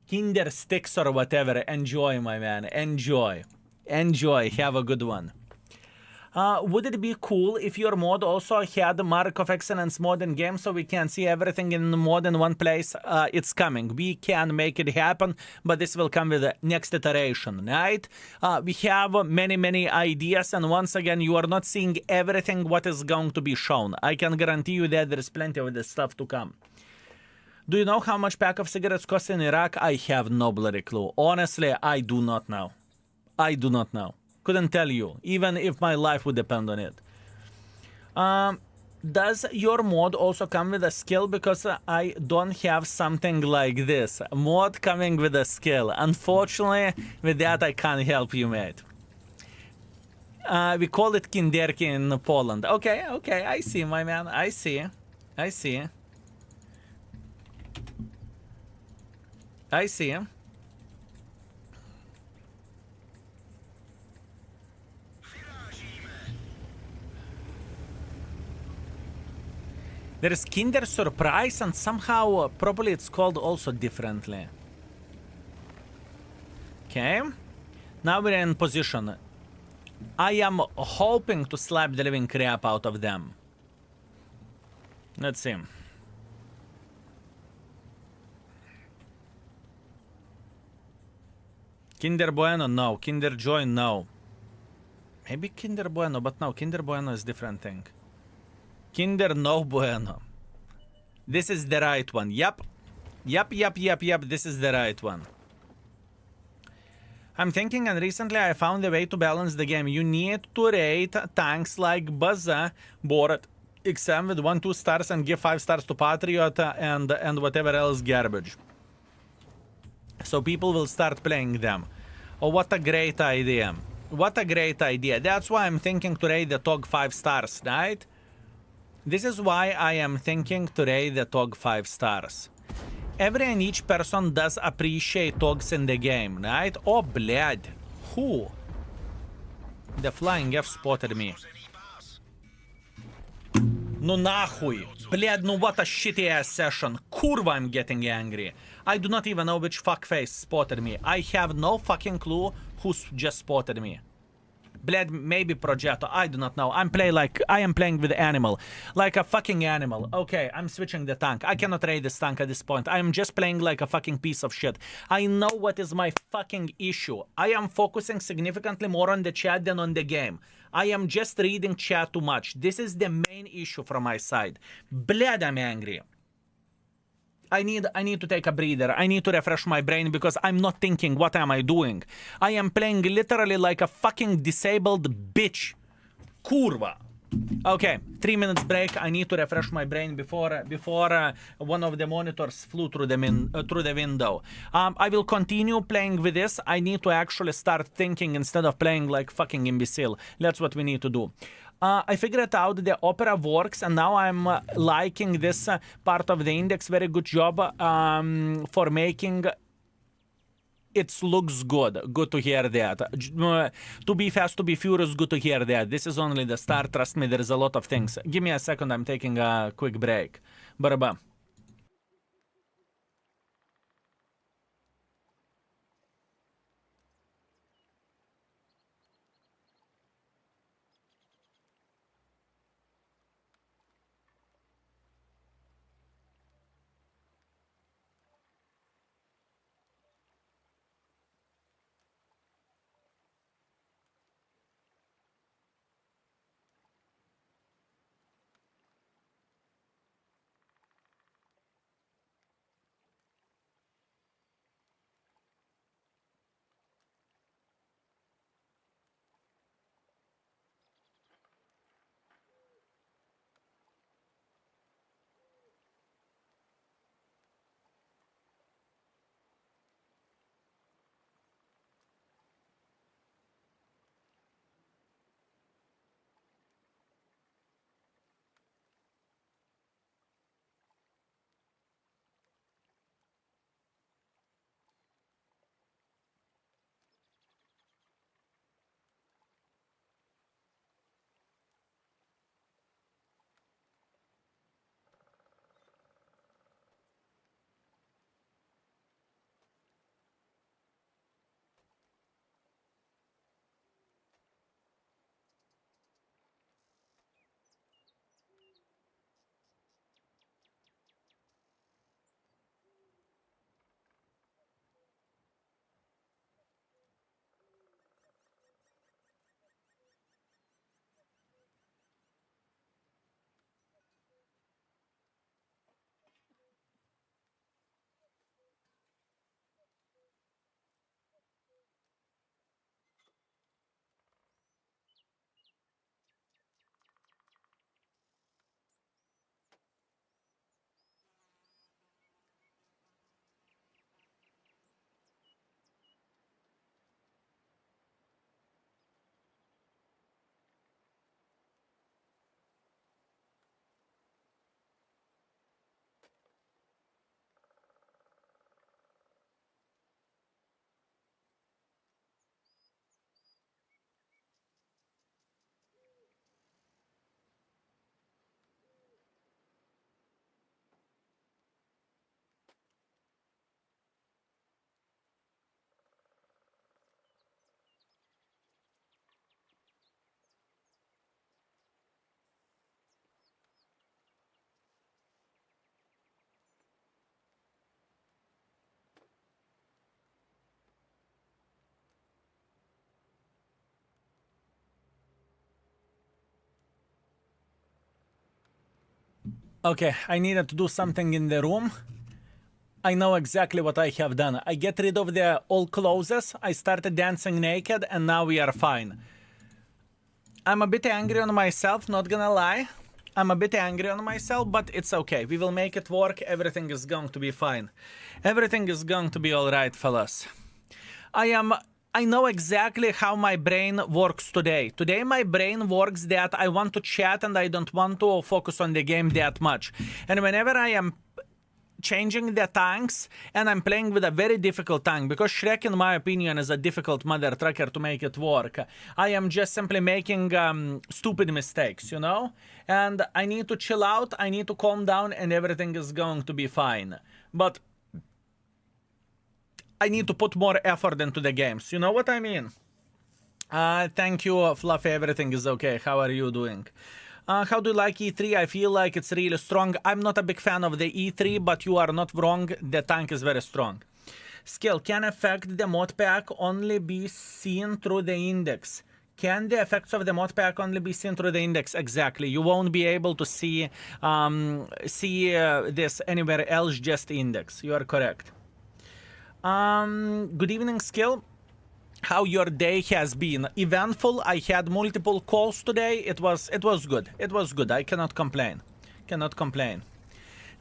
Kinder Sticks or whatever. Enjoy, my man. Enjoy. Enjoy. Have a good one. Would it be cool if your mod also had Mark of Excellence mod in game so we can see everything in mod in one place? It's coming. We can make it happen, but this will come with the next iteration, right? We have many ideas, and once again, you are not seeing everything what is going to be shown. I can guarantee you that there is plenty of this stuff to come. Do you know how much pack of cigarettes cost in Iraq? I have no bloody clue. Honestly, I do not know. I do not know. Couldn't tell you, even if my life would depend on it. Does your mod also come with a skill? Because I don't have something like this. Mod coming with a skill. Unfortunately, with that I can't help you, mate. We call it kinderki in Poland. Okay, I see, my man. I see. I see. I see. There is Kinder Surprise, and somehow probably it's called also differently. Okay. Now we're in position. I am hoping to slap the living crap out of them. Let's see. Kinder Bueno, no. Kinder Joy, no. Maybe Kinder Bueno, but no. Kinder Bueno is different thing. Kinder no bueno. This is the right one. Yep. This is the right one. I'm thinking, and recently I found a way to balance the game. You need to rate tanks like Buzza, Borat, XM with 1-2 stars and give 5 stars to Patriot and whatever else garbage. So people will start playing them. Oh, what a great idea. What a great idea. That's why I'm thinking to rate the TOG 5 stars, right? This is why I am thinking to rate the TOG 5 stars. Every and each person does appreciate TOGs in the game, right? Oh, blad. Who? The flying F spotted me. No nahui. Blad, no what a shitty ass session. Kurva, I'm getting angry. I do not even know which fuckface spotted me. I have no fucking clue who's just spotted me. Bled, maybe Progetto, I do not know. I am playing with animal. Like a fucking animal. Okay, I'm switching the tank. I cannot raid this tank at this point. I am just playing like a fucking piece of shit. I know what is my fucking issue. I am focusing significantly more on the chat than on the game. I am just reading chat too much. This is the main issue from my side. Bled, I'm angry. I need to take a breather. I need to refresh my brain because I'm not thinking what am I doing. I am playing literally like a fucking disabled bitch. Kurva. Okay, 3 minutes break. I need to refresh my brain before one of the monitors flew through the window. I will continue playing with this. I need to actually start thinking instead of playing like fucking imbecile. That's what we need to do. I figured out the opera works, and now I'm liking this part of the index. Very good job for making it looks good. Good to hear that. To be fast, to be furious, good to hear that. This is only the start. Trust me, there is a lot of things. Give me a second. I'm taking a quick break. Baraba. Okay, I needed to do something in the room. I know exactly what I have done. I get rid of the all clothes, I started dancing naked, and now we are fine. I'm a bit angry on myself, not gonna lie. I'm a bit angry on myself, but it's okay. We will make it work. Everything is going to be fine. Everything is going to be alright, fellas. I know exactly how my brain works today. Today my brain works that I want to chat and I don't want to focus on the game that much. And whenever I am changing the tanks and I'm playing with a very difficult tank, because Shrek in my opinion is a difficult mother trucker to make it work, I am just simply making stupid mistakes, you know, and I need to chill out, I need to calm down, and everything is going to be fine. But I need to put more effort into the games, you know what I mean? Thank you, Fluffy, everything is okay. How are you doing? How do you like E3? I feel like it's really strong. I'm not a big fan of the E3, but you are not wrong. The tank is very strong. Skill. Can affect the mod pack only be seen through the index? Can the effects of the mod pack only be seen through the index? Exactly. You won't be able to see this anywhere else, just index. You are correct. Good evening, Skill. How your day has been? Eventful. I had multiple calls today. It was good. It was good. I cannot complain. Cannot complain.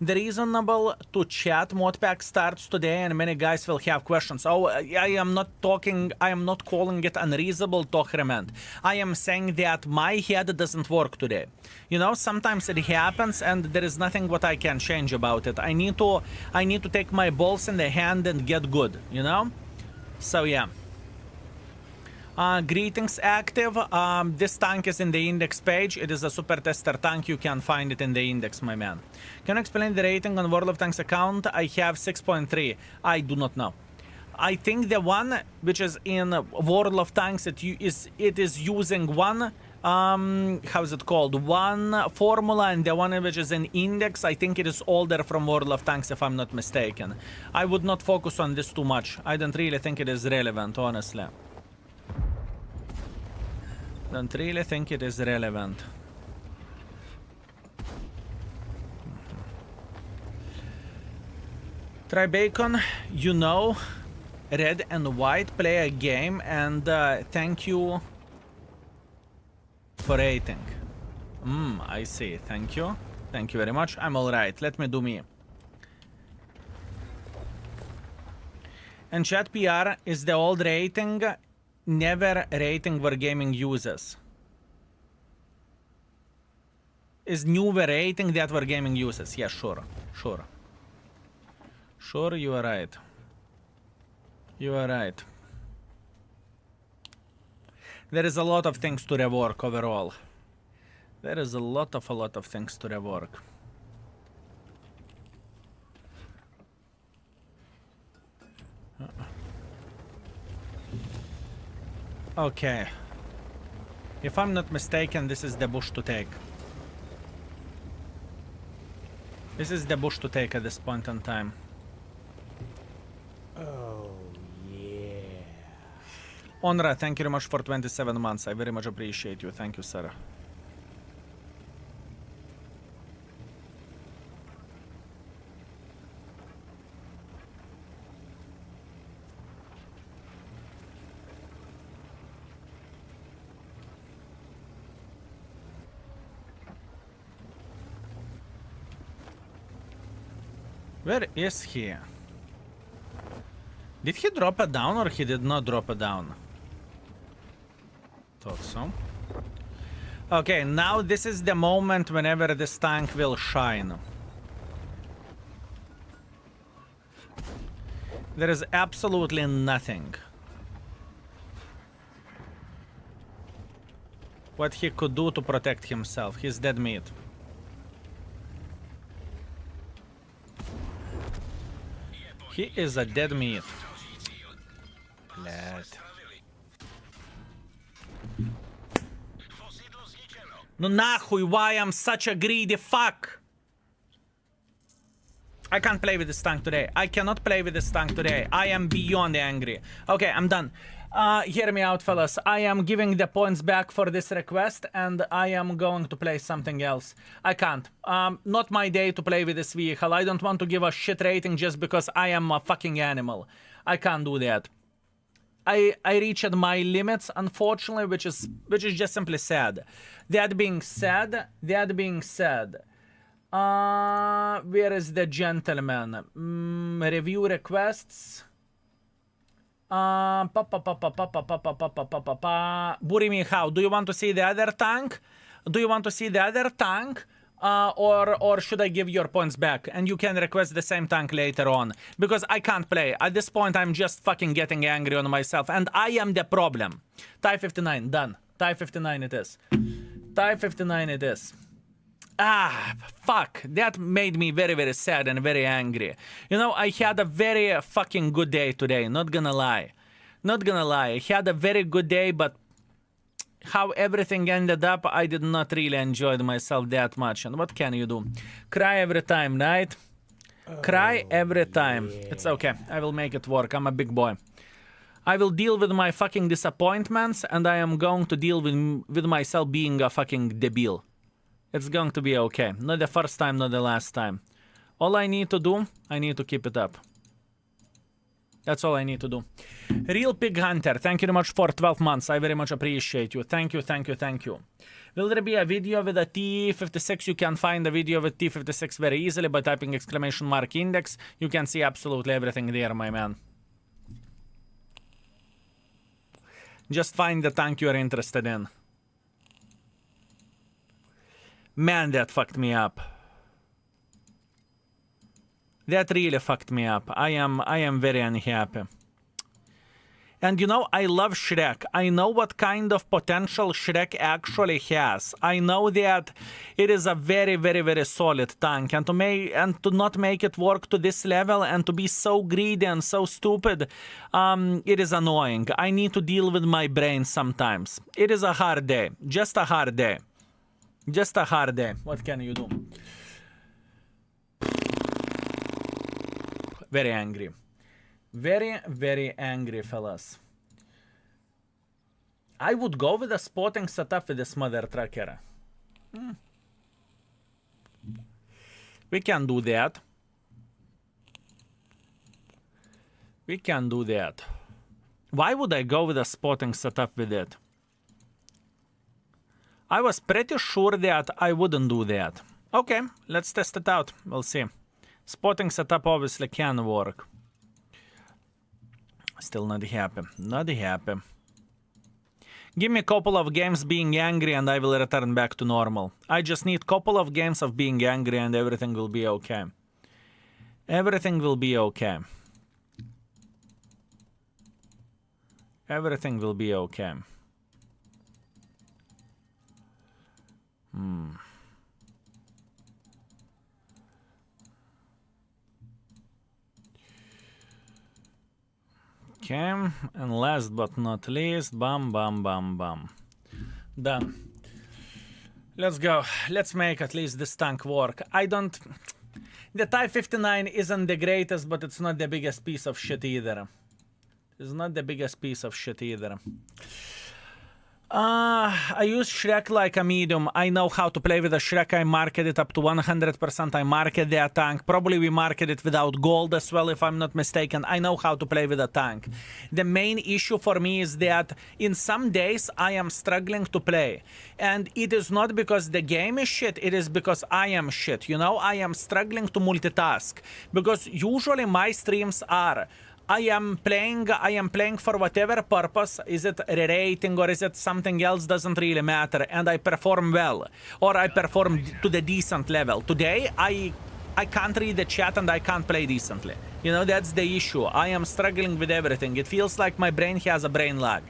The reasonable to chat modpack starts today, and many guys will have questions. Oh, I am not calling it unreasonable, Tohrement. I am saying that my head doesn't work today. You know, sometimes it happens, and there is nothing what I can change about it. I need to take my balls in the hand and get good. You know. So yeah. Greetings, Active. This tank is in the index page. It is a super tester tank. You can find it in the index, my man. Can you explain the rating on World of Tanks account? I have 6.3. I do not know. I think the one which is in World of Tanks, it is using one, how is it called? One formula, and the one which is in index, I think it is older from World of Tanks, if I'm not mistaken. I would not focus on this too much. I don't really think it is relevant, honestly. Don't really think it is relevant. Try Bacon, you know, Red and White play a game, and thank you for rating. I see. Thank you. Thank you very much. I'm alright. Let me do me. And chat PR is the old rating. Never rating Wargaming uses. Is newer rating that Wargaming uses. Yeah, sure. Sure. Sure, you are right. You are right. There is a lot of things to rework overall. There is a lot of things to rework. Okay. If I'm not mistaken, this is the bush to take. This is the bush to take at this point in time. Oh, yeah. Onra, thank you very much for 27 months. I very much appreciate you. Thank you, sir. Where is he? Did he drop it down or he did not drop it down? Thought so. Okay, now this is the moment whenever this tank will shine. There is absolutely nothing what he could do to protect himself. He's dead meat. He is a dead meat. Blad. No nahuй, why I'm such a greedy fuck? I can't play with this tank today. I cannot play with this tank today. I am beyond angry. Okay, I'm done. Hear me out, fellas. I am giving the points back for this request, and I am going to play something else. I can't. Not my day to play with this vehicle. I don't want to give a shit rating just because I am a fucking animal. I can't do that. I reached my limits, unfortunately, which is just simply sad. That being said, where is the gentleman? Review requests. Burimi, how? Do you want to see the other tank? Do you want to see the other tank? Or should I give your points back? And you can request the same tank later on. Because I can't play. At this point, I'm just fucking getting angry on myself. And I am the problem. Type 59, done. Type 59 it is. Type 59 it is. Ah, fuck. That made me very, very sad and very angry. You know, I had a very fucking good day today. Not gonna lie. Not gonna lie. I had a very good day, but how everything ended up, I did not really enjoy myself that much. And what can you do? Cry every time, right? Cry every time. Yeah. It's okay. I will make it work. I'm a big boy. I will deal with my fucking disappointments, and I am going to deal with myself being a fucking debil. It's going to be okay. Not the first time, not the last time. All I need to do, I need to keep it up. That's all I need to do. Real Pig Hunter, thank you very much for 12 months. I very much appreciate you. Thank you, thank you, thank you. Will there be a video with a T56? You can find a video with T56 very easily by typing exclamation mark index. You can see absolutely everything there, my man. Just find the tank you are interested in. Man, that fucked me up. That really fucked me up. I am very unhappy. And you know, I love Shrek. I know what kind of potential Shrek actually has. I know that it is a very, very, very solid tank. And to not make it work to this level and to be so greedy and so stupid, it is annoying. I need to deal with my brain sometimes. It is a hard day. Just a hard day. Just a hard day. What can you do? Very angry. Very, very angry, fellas. I would go with a spotting setup with this mother trucker. We can do that. We can do that. Why would I go with a spotting setup with it? I was pretty sure that I wouldn't do that. Okay, let's test it out. We'll see. Spotting setup obviously can work. Still not happy. Not happy. Give me a couple of games being angry and I will return back to normal. I just need a couple of games of being angry and everything will be okay. Everything will be okay. Everything will be okay. Okay, and last but not least, bam, bam, bam, bam. Done. Let's go. Let's make at least this tank work. The Type 59 isn't the greatest, but it's not the biggest piece of shit either. It's not the biggest piece of shit either. I use Shrek like a medium. I know how to play with a Shrek. I market it up to 100%. I market that tank. Probably we market it without gold as well, if I'm not mistaken. I know how to play with a tank. The main issue for me is that in some days I am struggling to play. And it is not because the game is shit, it is because I am shit. You know, I am struggling to multitask. Because usually my streams are... I am playing for whatever purpose. Is it rerating or is it something else? Doesn't really matter. And I perform well. Or I perform to the decent level. Today, I can't read the chat and I can't play decently. You know, that's the issue. I am struggling with everything. It feels like my brain has a brain lag.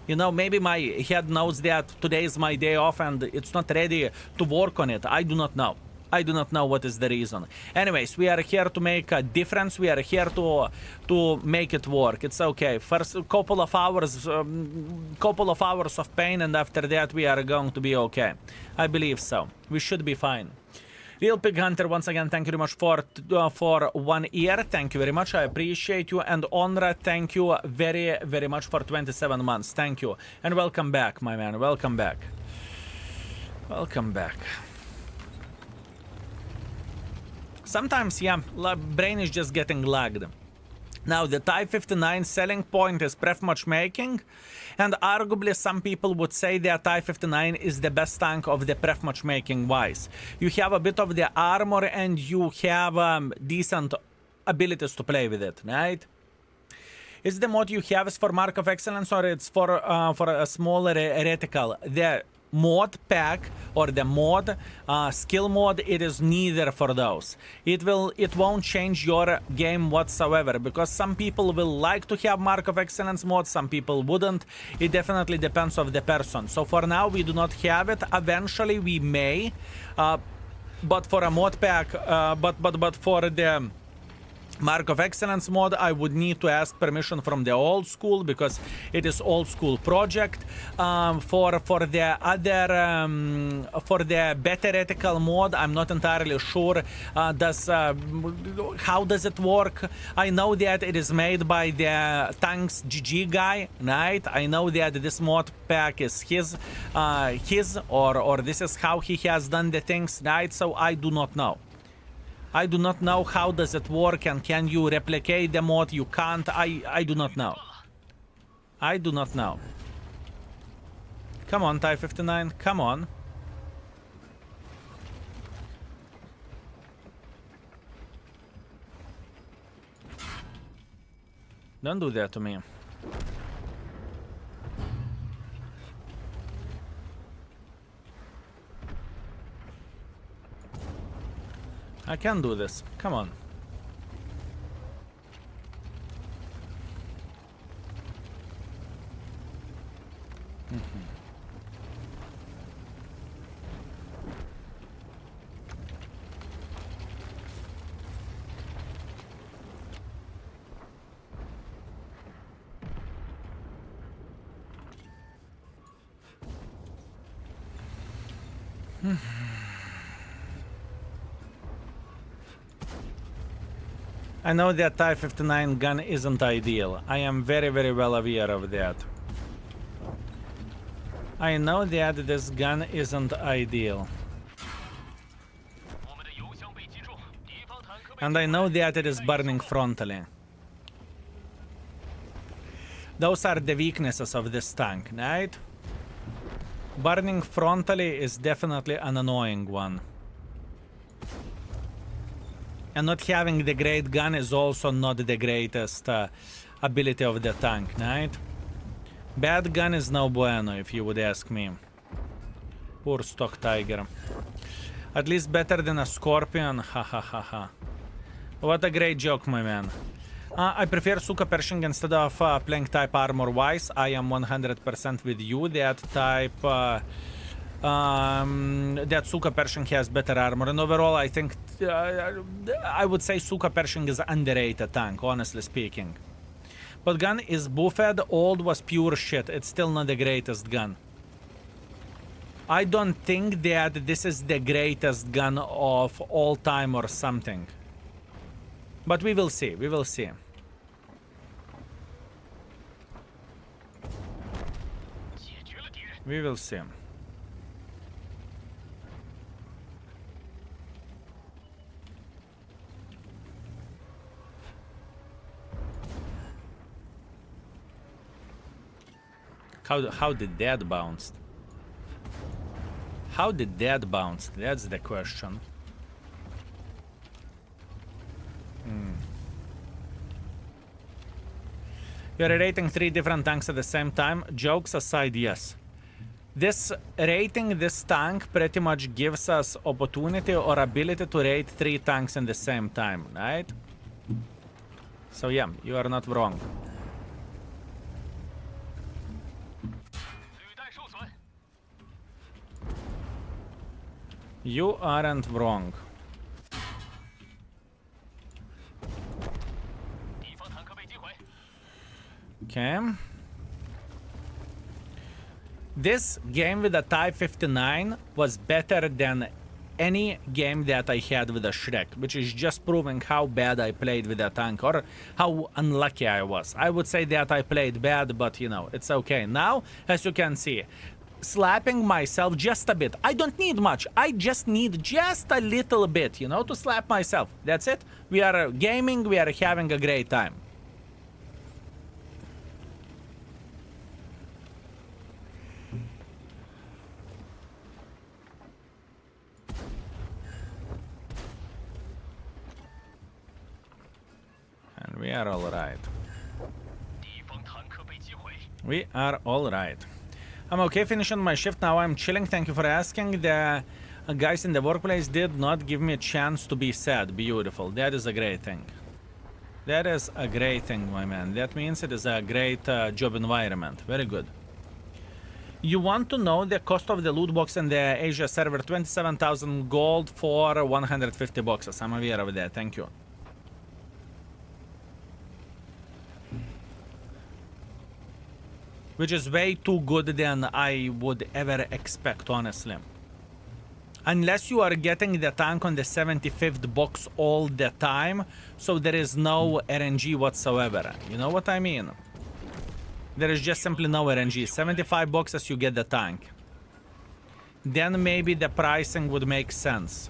You know, maybe my head knows that today is my day off and it's not ready to work on it. I do not know. I do not know what is the reason. Anyways, we are here to make a difference. We are here to make it work. It's okay. First couple of hours of pain, and after that we are going to be okay. I believe so. We should be fine. Lil Pig Hunter, once again, thank you very much for 1 year. Thank you very much. I appreciate you. And Onra, thank you very, very much for 27 months. Thank you. And welcome back, my man. Welcome back. Welcome back. Sometimes, yeah, brain is just getting lagged. Now, the Type 59 selling point is pref matchmaking, and arguably some people would say that Type 59 is the best tank of the pref matchmaking wise. You have a bit of the armor and you have decent abilities to play with it, right? Is the mod you have is for Mark of Excellence or it's for a smaller reticle? The mod pack or the mod skill mod, it is neither for those. It won't change your game whatsoever, because some people will like to have Mark of Excellence mod, some people wouldn't. It definitely depends on the person. So for now we do not have it. Eventually we may, but for a mod pack, but for the Mark of Excellence mod, I would need to ask permission from the old school, because it is old school project. For the other for the better ethical mod, I'm not entirely sure. How does it work? I know that it is made by the Tanks GG guy, right? I know that this mod pack is his or this is how he has done the things, right? So I do not know. I do not know how does it work, and can you replicate the mod? You can't. I do not know. I do not know. Come on, Type 59. Come on. Don't do that to me. I can do this. Come on. I know that Type 59 gun isn't ideal. I am very, very well aware of that. I know that this gun isn't ideal. And I know that it is burning frontally. Those are the weaknesses of this tank, right? Burning frontally is definitely an annoying one. And not having the great gun is also not the greatest ability of the tank, right? Bad gun is no bueno, if you would ask me. Poor stock tiger. At least better than a scorpion, ha ha ha ha. What a great joke, my man. I prefer Suka Pershing instead of playing type armor wise. I am 100% with you. That type that Suka Pershing has better armor, and overall I think I would say Suka Pershing is an underrated tank, honestly speaking. But gun is buffed. Old was pure shit. It's still not the greatest gun. I don't think that this is the greatest gun of all time or something. But we will see. We will see. We will see. How did that bounce? How did that bounce? That's the question. You're rating 3 different tanks at the same time. Jokes aside, yes. This rating this tank pretty much gives us opportunity or ability to rate 3 tanks in the same time, right? So yeah, you are not wrong. You aren't wrong. Okay. This game with the Type 59 was better than any game that I had with a Shrek, which is just proving how bad I played with a tank or how unlucky I was. I would say that I played bad, but you know, it's okay. Now, as you can see, slapping myself just a bit. I don't need much. I just need just a little bit, you know, to slap myself. That's it. We are gaming. We are having a great time. And we are all right. We are all right. I'm okay finishing my shift now. I'm chilling. Thank you for asking. The guys in the workplace did not give me a chance to be sad. Beautiful. That is a great thing. That is a great thing, my man. That means it is a great job environment. Very good. You want to know the cost of the loot box in the Asia server? 27,000 gold for 150 boxes. I'm aware of that. Thank you. Which is way too good than I would ever expect, honestly. Unless you are getting the tank on the 75th box all the time, so there is no RNG whatsoever. You know what I mean? There is just simply no RNG. 75 boxes, you get the tank. Then maybe the pricing would make sense.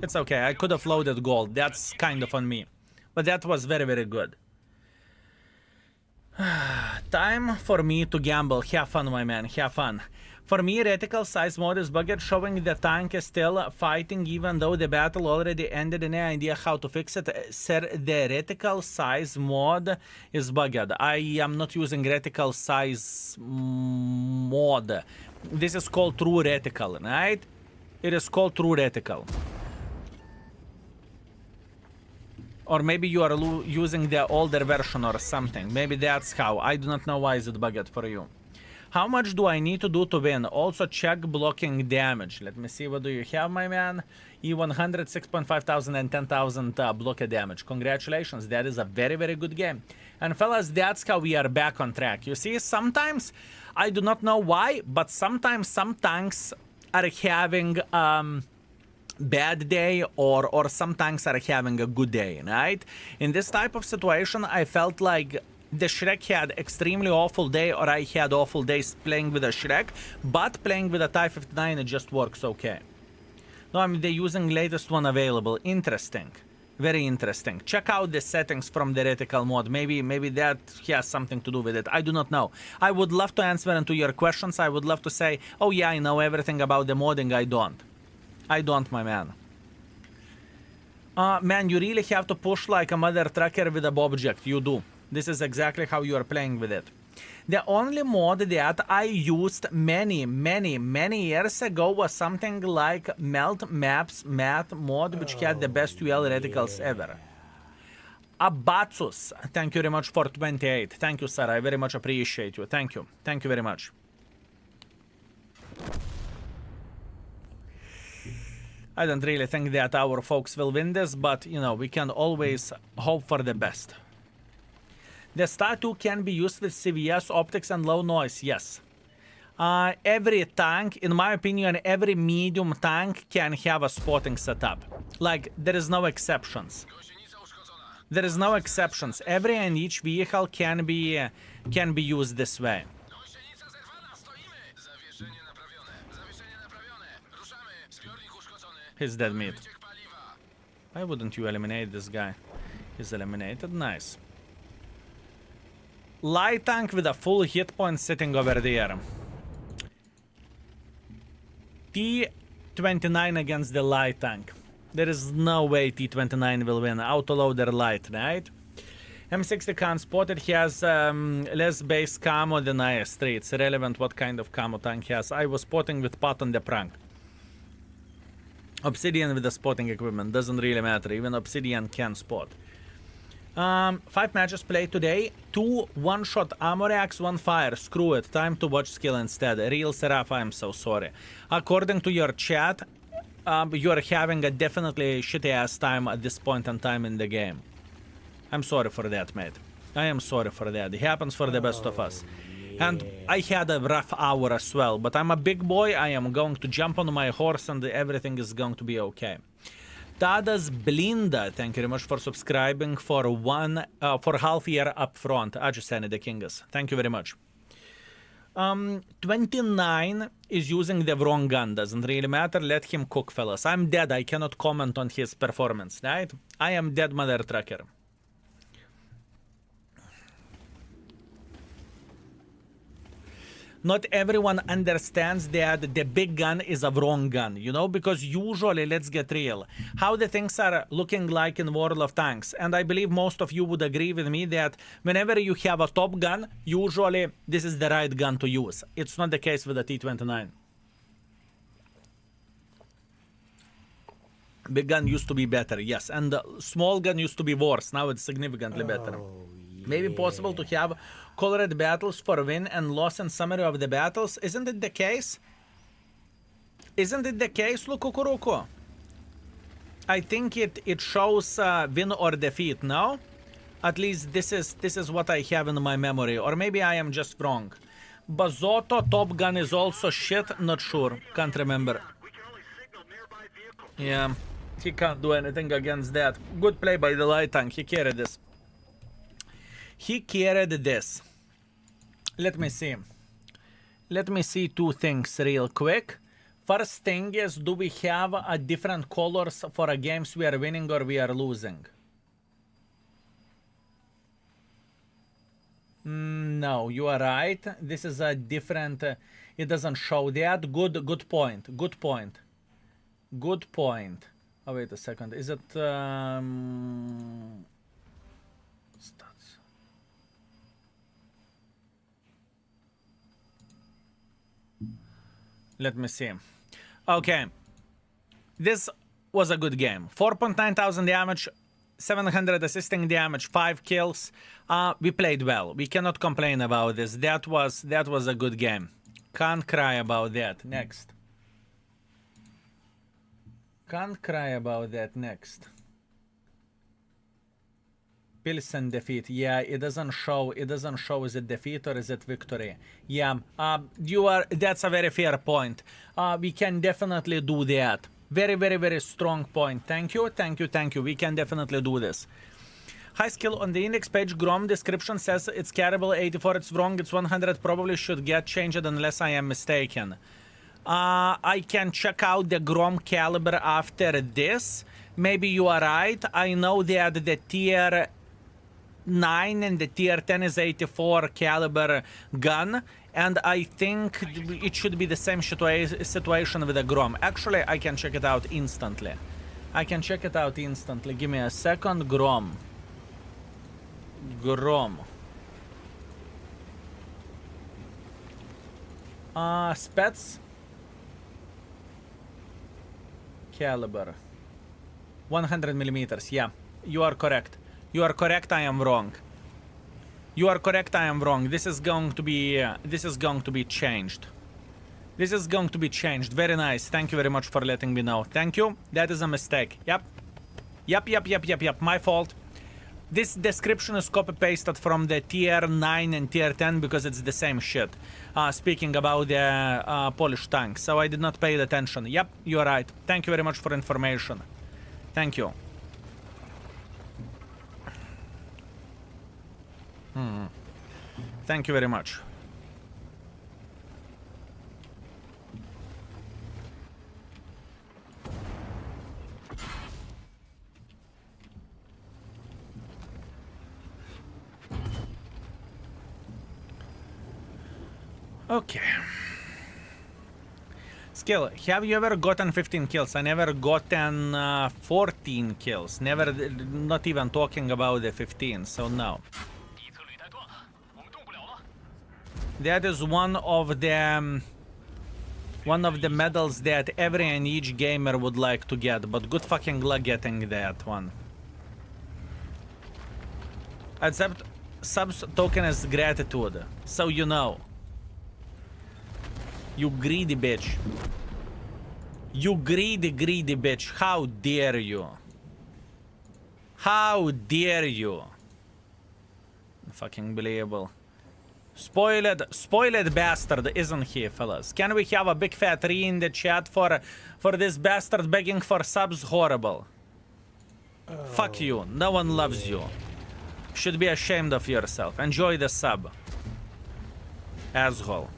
It's okay, I could have loaded gold. That's kind of on me. But that was very, very good. Time for me to gamble. Have fun, my man. Have fun. For me, reticle size mode is bugged, showing the tank is still fighting even though the battle already ended. Any idea how to fix it? Sir, the reticle size mode is bugged. I am not using reticle size mode. This is called true reticle, right? It is called true reticle. Or maybe you are using the older version or something. Maybe that's how. I do not know why is it bugged for you. How much do I need to do to win? Also check blocking damage. Let me see, what do you have, my man? E100, 6.5 thousand and 10,000 block damage. Congratulations, that is a very, very good game. And fellas, that's how we are back on track. You see, sometimes, I do not know why, but sometimes some tanks are having... bad day or some tanks are having a good day, right? In this type of situation, I felt like the Shrek had extremely awful day or I had awful days playing with a Shrek, but playing with a Type 59 it just works okay. No, I mean, they're using latest one available. Interesting. Very interesting. Check out the settings from the reticle mod. Maybe that has something to do with it. I do not know. I would love to answer into your questions. I would love to say, oh yeah, I know everything about the modding. I don't. I don't, my man. Man, you really have to push like a mother trucker with a object. You do. This is exactly how you are playing with it. The only mod that I used many years ago was something like Melt Maps Math mod, which had the best UL reticles ever. Abatsus, thank you very much for 28. Thank you, sir. I very much appreciate you. Thank you. Thank you very much. I don't really think that our folks will win this, but, you know, we can always hope for the best. The Star-2 can be used with CVS, optics, and low noise, yes. Every tank, in my opinion, every medium tank can have a spotting setup. Like, there is no exceptions. There is no exceptions. Every and each vehicle can be used this way. He's dead meat. Why wouldn't you eliminate this guy? He's eliminated. Nice. Light tank with a full hit point sitting over there. T29 against the light tank. There is no way T29 will win. Autoloader light, right? M60 can't spot. It has less base camo than IS-3. It's irrelevant what kind of camo tank has. I was spotting with pot on the prank. Obsidian with the spotting equipment. Doesn't really matter. Even Obsidian can spot. 5 matches played today. 2 one-shot ammo racks, 1 fire. Screw it. Time to watch skill instead. Real Seraph, I'm so sorry. According to your chat, you are having a definitely shitty ass time at this point in time in the game. I'm sorry for that, mate. I am sorry for that. It happens for the best of us. And I had a rough hour as well, but I'm a big boy. I am going to jump on my horse and everything is going to be okay. Tadas Blinda, thank you very much for subscribing for half year up front. Ajusani the Kingas. Thank you very much. 29 is using the wrong gun. Doesn't really matter. Let him cook, fellas. I'm dead. I cannot comment on his performance, right? I am dead, mother trucker. Not everyone understands that the big gun is a wrong gun, you know, because usually, let's get real, how the things are looking like in World of Tanks, and I believe most of you would agree with me that whenever you have a top gun, usually this is the right gun to use. It's not the case with the T-29. Big gun used to be better, yes, and the small gun used to be worse. Now it's significantly better. Maybe possible to have colored battles for win and loss and summary of the battles. Isn't it the case? Isn't it the case, Lukukuruku? I think it shows win or defeat, no? At least this is what I have in my memory. Or maybe I am just wrong. Bazotto Top Gun is also shit, not sure. Can't remember. Yeah, he can't do anything against that. Good play by the light tank, he carried this. He carried this. Let me see. Let me see two things real quick. First thing is, do we have a different colors for a games we are winning or we are losing? No, you are right. This is a different... it doesn't show that. Good point. Good point. Good point. Oh, wait a second. Is it... Let me see. Okay. This was a good game. 4.9 thousand damage, 700 assisting damage, 5 kills. We played well. We cannot complain about this. That was a good game. Can't cry about that. Next. Can't cry about that. Next. Pilsen defeat. Yeah, it doesn't show. It doesn't show is it defeat or is it victory. Yeah, that's a very fair point. We can definitely do that. Very, very, very strong point. Thank you, thank you, thank you. We can definitely do this. High skill on the index page. Grom description says it's carryable 84. It's wrong. It's 100. Probably should get changed unless I am mistaken. I can check out the Grom caliber after this. Maybe you are right. I know that the tier 9 and the tier 10 is 84 caliber gun, and I think it should be the same situation with the Grom. Actually, I can check it out instantly. I can check it out instantly. Give me a second. Grom. Spets caliber 100 millimeters. Yeah, you are correct. You are correct, I am wrong. You are correct, I am wrong. This is going to be changed. This is going to be changed. Very nice. Thank you very much for letting me know. Thank you. That is a mistake. Yep. Yep. My fault. This description is copy-pasted from the tier 9 and tier 10 because it's the same shit. Speaking about the Polish tank. So I did not pay attention. Yep, you are right. Thank you very much for information. Thank you. Thank you very much. Okay. Skill, have you ever gotten 15 kills? I never gotten 14 kills. Never, not even talking about the 15, so no. That is one of the medals that every and each gamer would like to get, but good fucking luck getting that one. Accept subs token as gratitude, so you know. You greedy bitch. You greedy, greedy bitch. How dare you? How dare you? Fucking believable. Spoiled bastard, isn't he, fellas? Can we have a big fat re in the chat for this bastard begging for subs? Horrible. Fuck you. No one loves you. Should be ashamed of yourself. Enjoy the sub. Asshole.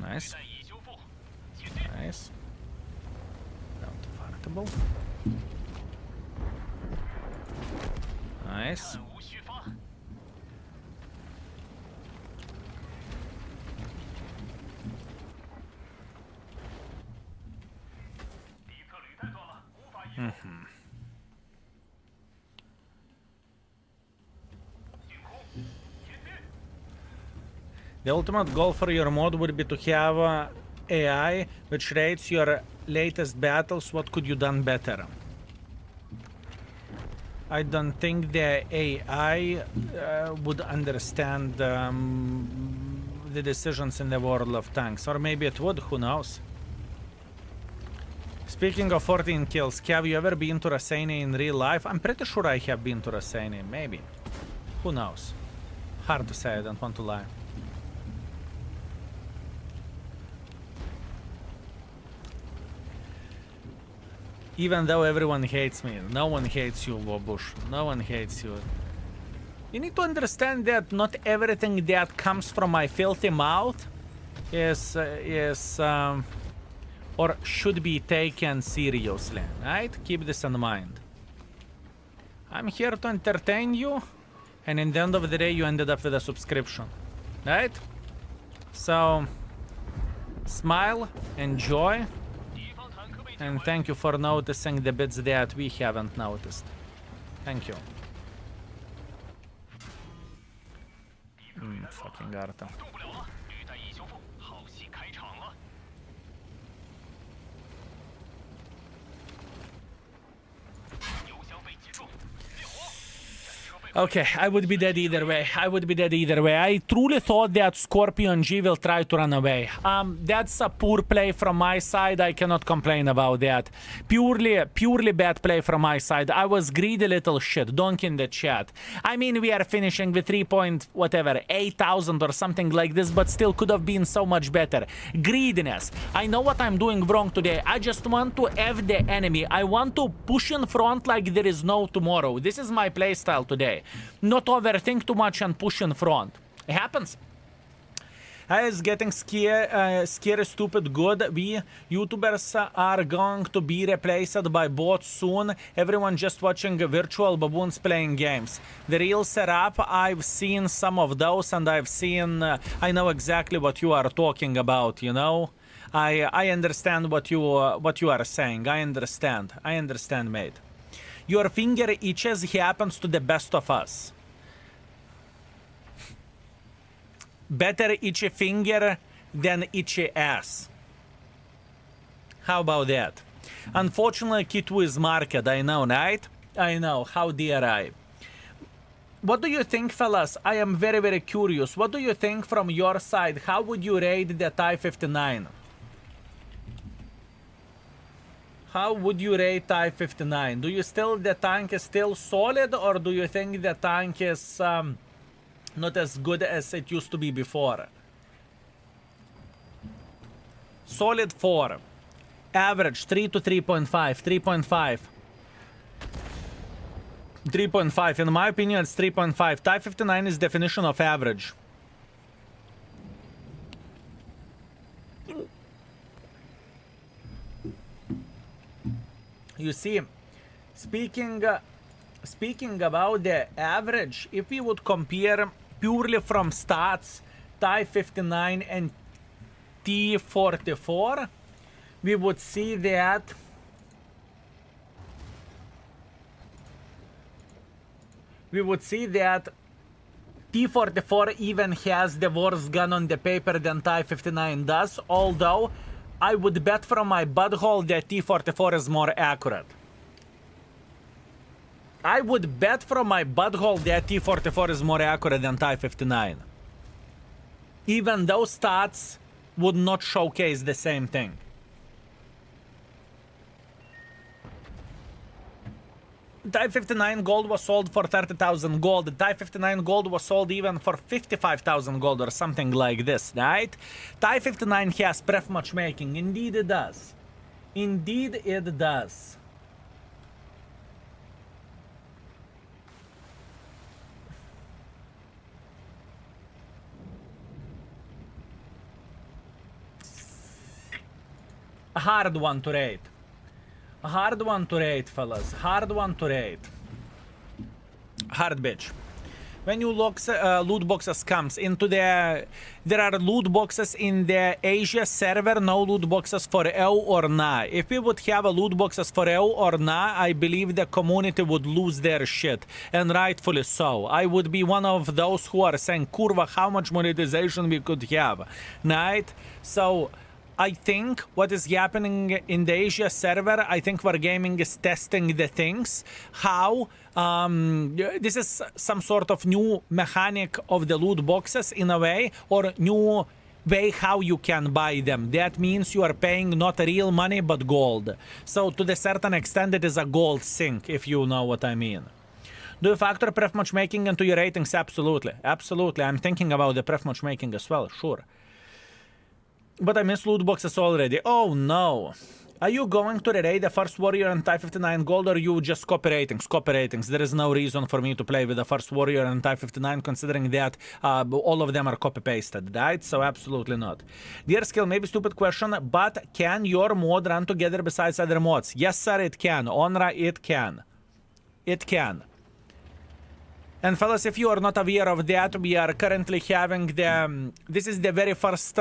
Nice. Nice. Down to fartable. Nice. The ultimate goal for your mod would be to have AI which rates your latest battles. What could you done better? I don't think the AI would understand the decisions in the world of tanks. Or maybe it would, who knows? Speaking of 14 kills, have you ever been to Raseini in real life? I'm pretty sure I have been to Raseini, maybe. Who knows? Hard to say, I don't want to lie. Even though everyone hates me, no one hates you, Wobush. No one hates you. You need to understand that not everything that comes from my filthy mouth is or should be taken seriously, right? Keep this in mind. I'm here to entertain you, and in the end of the day, you ended up with a subscription, right? So, smile, enjoy. And thank you for noticing the bits that we haven't noticed. Thank you. Fucking Arta. Okay, I would be dead either way. I would be dead either way. I truly thought that Scorpion G will try to run away. That's a poor play from my side. I cannot complain about that. Purely bad play from my side. I was greedy little shit. Donk in the chat. I mean, we are finishing with 8,000 or something like this, but still could have been so much better. Greediness. I know what I'm doing wrong today. I just want to F the enemy. I want to push in front like there is no tomorrow. This is my playstyle today. Not overthink too much and push in front. It happens. I is getting scary, stupid good. We YouTubers are going to be replaced by bots soon. Everyone just watching virtual baboons playing games. The real setup, I've seen some of those, and I know exactly what you are talking about, you know? I understand what you are saying. I understand, mate. Your finger itches happens to the best of us. Better itchy finger than itchy ass. How about that? Unfortunately, K2 is marked, I know, right? I know, how dare I? What do you think, fellas? I am very, very curious. What do you think from your side? How would you rate the TIE 59? How would you rate TIE 59? Do you still, the tank is still solid, or do you think the tank is not as good as it used to be before? Solid 4. Average 3 to 3.5. 3.5. 3.5. In my opinion, it's 3.5. TIE 59 is definition of average. You see, speaking about the average, if we would compare purely from stats, TIE 59 and T44, we would see that T44 even has the worst gun on the paper than T59 does, although I would bet from my butthole that T44 is more accurate. I would bet from my butthole that T44 is more accurate than T59. Even those stats would not showcase the same thing. Type 59 gold was sold for 30,000 gold. The Type 59 gold was sold even for 55,000 gold or something like this, right? Type 59 has pref matchmaking. Indeed it does. Indeed it does. A hard one to rate. A hard one to rate, fellas. Hard one to rate. Hard bitch. When you loot boxes comes into the... There are loot boxes in the Asia server, no loot boxes for EU or NA. If we would have a loot boxes for EU or NA, I believe the community would lose their shit. And rightfully so. I would be one of those who are saying, kurva, how much monetization we could have. Right? So... I think what is happening in the Asia server, I think Wargaming is testing the things. How this is some sort of new mechanic of the loot boxes in a way, or new way how you can buy them. That means you are paying not real money but gold. So to the certain extent it is a gold sink, if you know what I mean. Do you factor pref matchmaking into your ratings? Absolutely. Absolutely. I'm thinking about the pref matchmaking as well, sure. But I missed loot boxes already. Oh no. Are you going to raid the first warrior and Type 59 gold, or you just copy ratings? Copy ratings. There is no reason for me to play with the first warrior and Type 59, considering that all of them are copy pasted, right? So absolutely not. Dear Skill, maybe stupid question, but can your mod run together besides other mods? Yes sir, it can. Onra, it can. It can. And fellas, if you are not aware of that, we are currently having the... this is the very first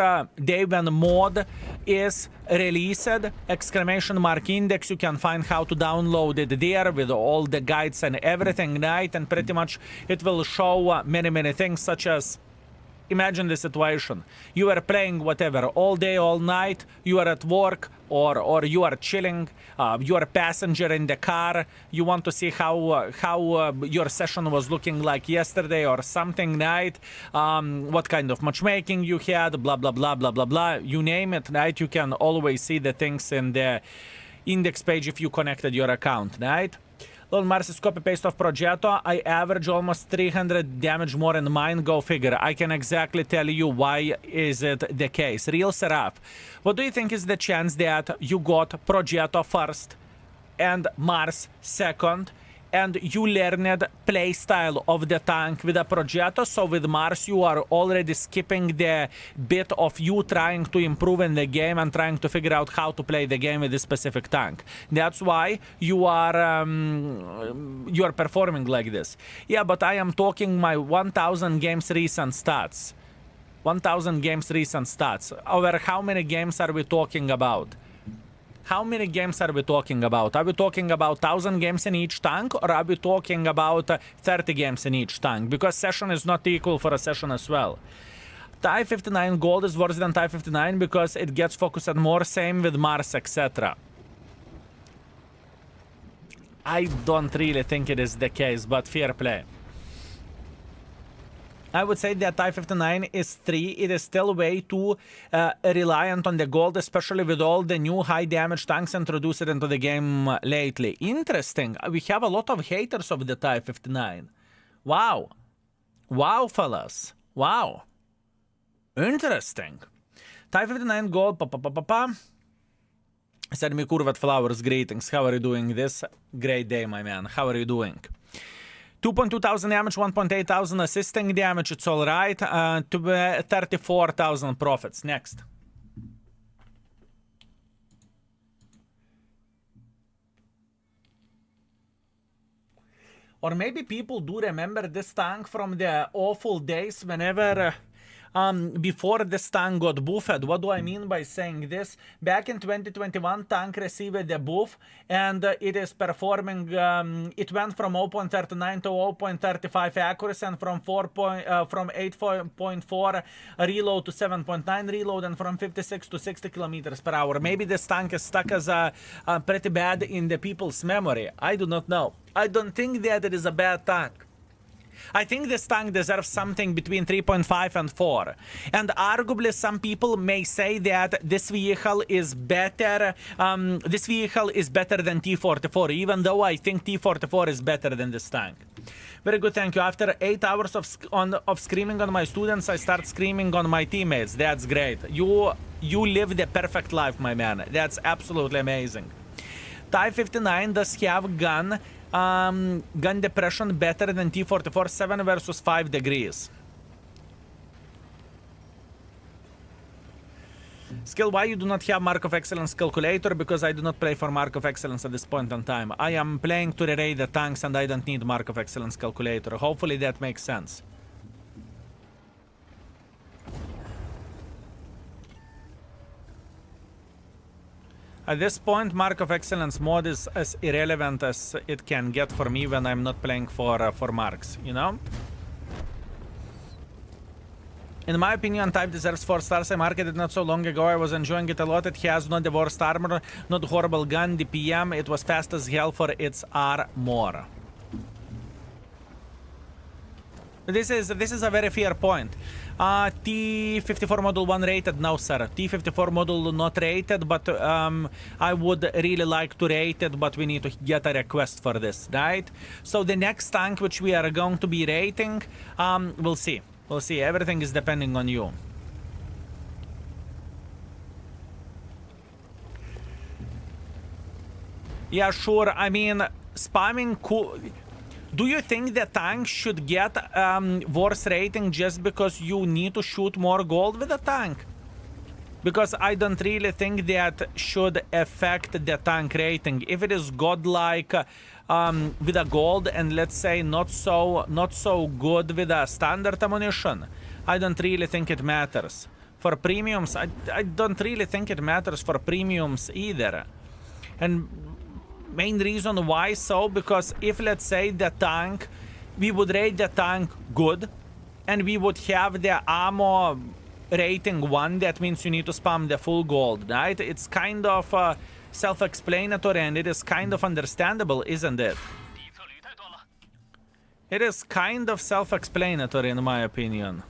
day when mod is released. Exclamation mark index. You can find how to download it there with all the guides and everything, right? And pretty much it will show many things, such as... Imagine the situation. You are playing whatever all day, all night. You are at work or you are chilling. You are a passenger in the car. You want to see how your session was looking like yesterday or something, right? What kind of matchmaking you had, blah, blah, blah, blah, blah, blah. You name it, right? You can always see the things in the index page if you connected your account, right? Lord Mars is copy-paste of Progetto. I average almost 300 damage more in mine. Go figure. I can exactly tell you why is it the case. Real Seraph, what do you think is the chance that you got Progetto first and Mars second, and you learned playstyle of the tank with a Progetto, so with Mars you are already skipping the bit of you trying to improve in the game and trying to figure out how to play the game with this specific tank. That's why you are performing like this. Yeah, but I am talking my 1000 games recent stats. 1000 games recent stats. Over how many games are we talking about? How many games are we talking about? Are we talking about 1000 games in each tank, or are we talking about 30 games in each tank? Because session is not equal for a session as well. Type 59 gold is worse than Type 59 because it gets focused more, same with Mars, etc. I don't really think it is the case, but fair play. I would say that Type 59 is 3. It is still way too reliant on the gold, especially with all the new high damage tanks introduced into the game lately. Interesting. We have a lot of haters of the Type 59. Wow. Wow, fellas. Wow. Interesting. Type 59 gold. Send me Kurvat Flowers greetings. How are you doing this great day, my man? How are you doing? 2,200 damage, 1,800 assisting damage, it's alright. 34,000 profits. Next. Or maybe people do remember this tank from the awful days whenever before this tank got buffed. What do I mean by saying this? Back in 2021, tank received the buff, and it is performing. It went from 0.39 to 0.35 accuracy, and from 8.4 reload to 7.9 reload, and from 56 to 60 kilometers per hour. Maybe this tank is stuck as pretty bad in the people's memory. I do not know. I don't think that it is a bad tank. I think this tank deserves something between 3.5 and 4. And arguably some people may say that this vehicle is better. This vehicle is better than T-44, even though I think T-44 is better than this tank. Very good, thank you. After 8 hours of screaming on my students, I start screaming on my teammates. That's great. You live the perfect life, my man. That's absolutely amazing. Type 59 does have gun depression better than T-44, 7 versus 5 degrees. Skill, why you do not have Mark of Excellence calculator? Because I do not play for Mark of Excellence at this point in time. I am playing to rerate the tanks and I don't need Mark of Excellence calculator. Hopefully that makes sense. At this point, Mark of Excellence mod is as irrelevant as it can get for me when I'm not playing for marks, you know? In my opinion, type deserves 4 stars. I marked it not so long ago. I was enjoying it a lot. It has not the worst armor, not horrible gun, DPM. It was fast as hell for its armor. This is a very fair point. T-54 Model 1 rated? No, sir. T-54 Model not rated, but I would really like to rate it, but we need to get a request for this, right? So the next tank which we are going to be rating, we'll see. We'll see. Everything is depending on you. Yeah, sure. I mean, spamming cool. Do you think the tank should get worse rating just because you need to shoot more gold with the tank? Because I don't really think that should affect the tank rating. If it is godlike with a gold and let's say not so good with a standard ammunition, I don't really think it matters. For premiums, I don't really think it matters for premiums either. And main reason why so, because if let's say the tank, we would rate the tank good and we would have the ammo rating 1, that means you need to spam the full gold, right? It's kind of self-explanatory and it is kind of understandable, isn't it? It is kind of self-explanatory in my opinion.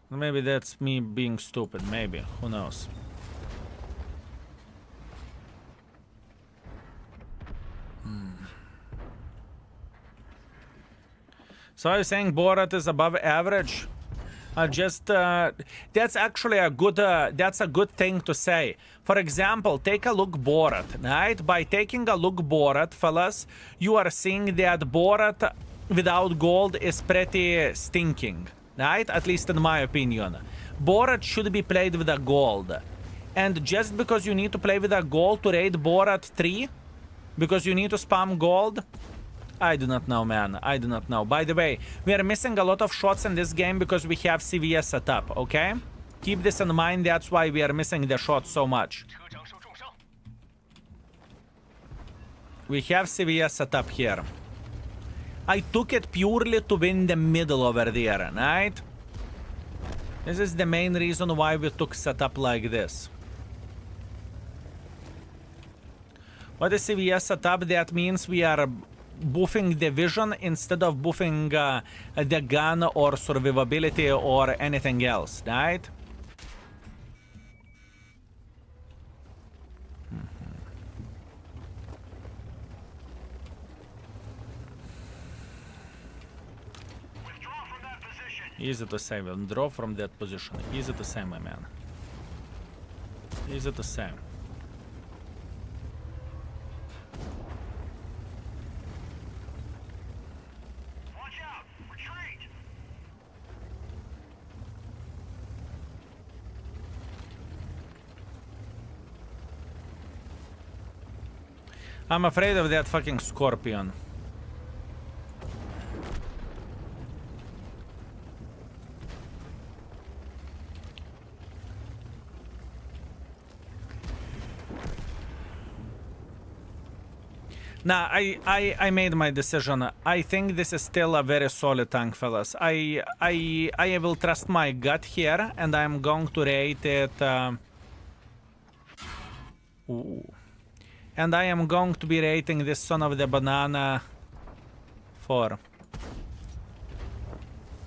Maybe that's me being stupid, maybe, who knows. So I'm saying Borat is above average. That's actually a good thing to say. For example, take a look Borat, right? By taking a look Borat, fellas, you are seeing that Borat without gold is pretty stinking, right? At least in my opinion. Borat should be played with a gold. And just because you need to play with a gold to rate Borat 3, because you need to spam gold, I do not know, man. I do not know. By the way, we are missing a lot of shots in this game because we have CVS set up, okay? Keep this in mind. That's why we are missing the shots so much. We have CVS set up here. I took it purely to win the middle over there, right? This is the main reason why we took setup like this. What is CVS setup? That means we are buffing the vision instead of buffing the gun or survivability or anything else, right? Withdraw from that position. Easy to say, withdraw from that position. Easy to say, my man. Easy to say. I'm afraid of that fucking scorpion. Nah, I made my decision. I think this is still a very solid tank, fellas. I will trust my gut here, and I'm going to rate it. Ooh. And I am going to be rating this son of the banana 4.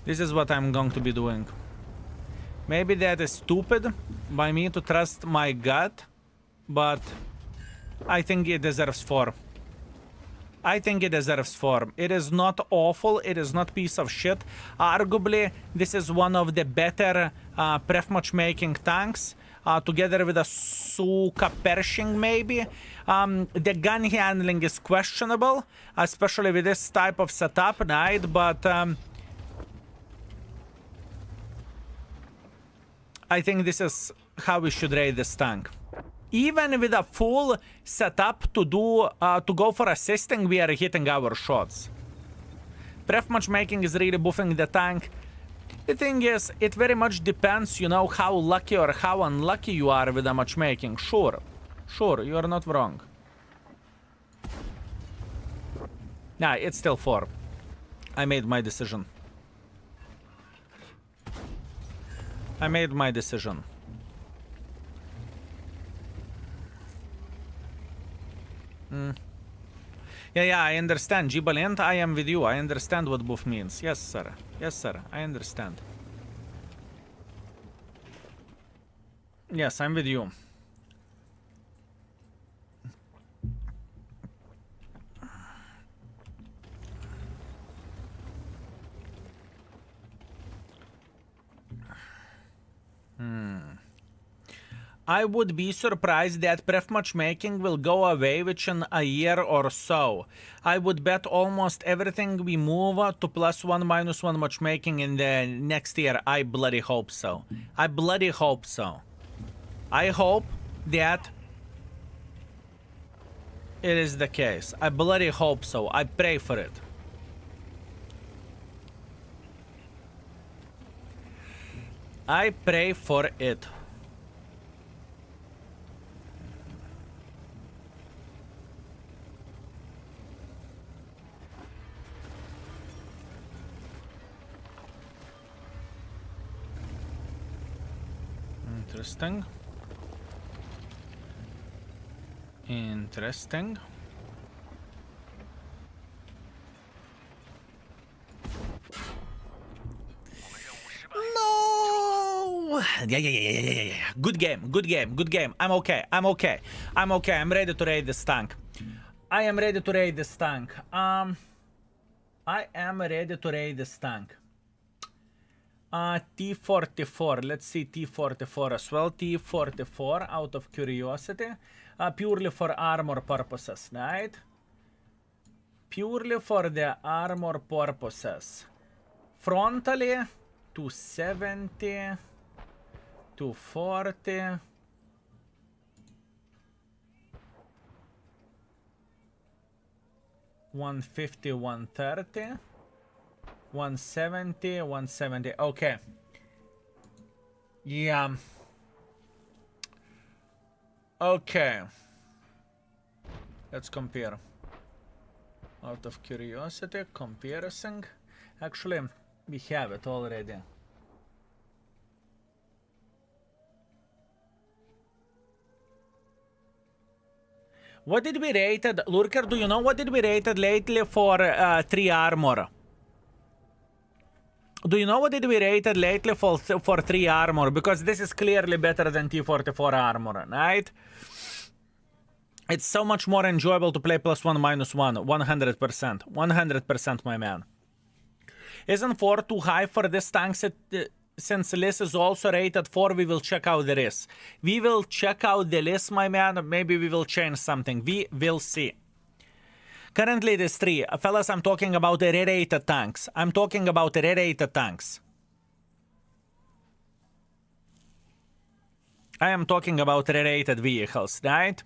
This is what I'm going to be doing. Maybe that is stupid by me to trust my gut, but I think it deserves 4. I think it deserves 4. It is not awful. It is not piece of shit. Arguably, this is one of the better pref matchmaking tanks, together with a Suka Pershing maybe. The gun handling is questionable, especially with this type of setup, right? But I think this is how we should rate this tank. Even with a full setup to go for assisting, we are hitting our shots. Pref matchmaking is really buffing the tank. The thing is, it very much depends, you know, how lucky or how unlucky you are with the matchmaking. Sure, you are not wrong. Nah, it's still 4. I made my decision. I made my decision. Yeah, I understand. Gibalent, I am with you. I understand what buff means. Yes, sir. Yes, sir. I understand. Yes, I'm with you. I would be surprised that pref matchmaking will go away within a year or so. I would bet almost everything we move to +1, -1 matchmaking in the next year. I bloody hope so. I bloody hope so. I hope that it is the case. I bloody hope so. I pray for it. I pray for it. Interesting. Interesting. No! Yeah. Good game. I'm okay. I'm ready to raid this tank. I am ready to raid this tank. T44. Let's see T44 as well. T44 out of curiosity. Purely for armor purposes, right? Purely for the armor purposes. Frontally, 270, 240. $150, $130. 170, 170. Okay. Yeah. Okay. Let's compare. Out of curiosity, comparison. Actually, we have it already. What did we rated? Lurker, do you know what did we rated lately for 3 armor? Do you know what did we rated lately for 3 armor? Because this is clearly better than T44 armor, right? It's so much more enjoyable to play +1, -1. 100%. 100%, my man. Isn't 4 too high for this tank? Since Liz is also rated 4, we will check out the list. We will check out the list, my man. Maybe we will change something. We will see. Currently it is 3. Fellas, I'm talking about the rerated tanks. I am talking about rerated vehicles, right?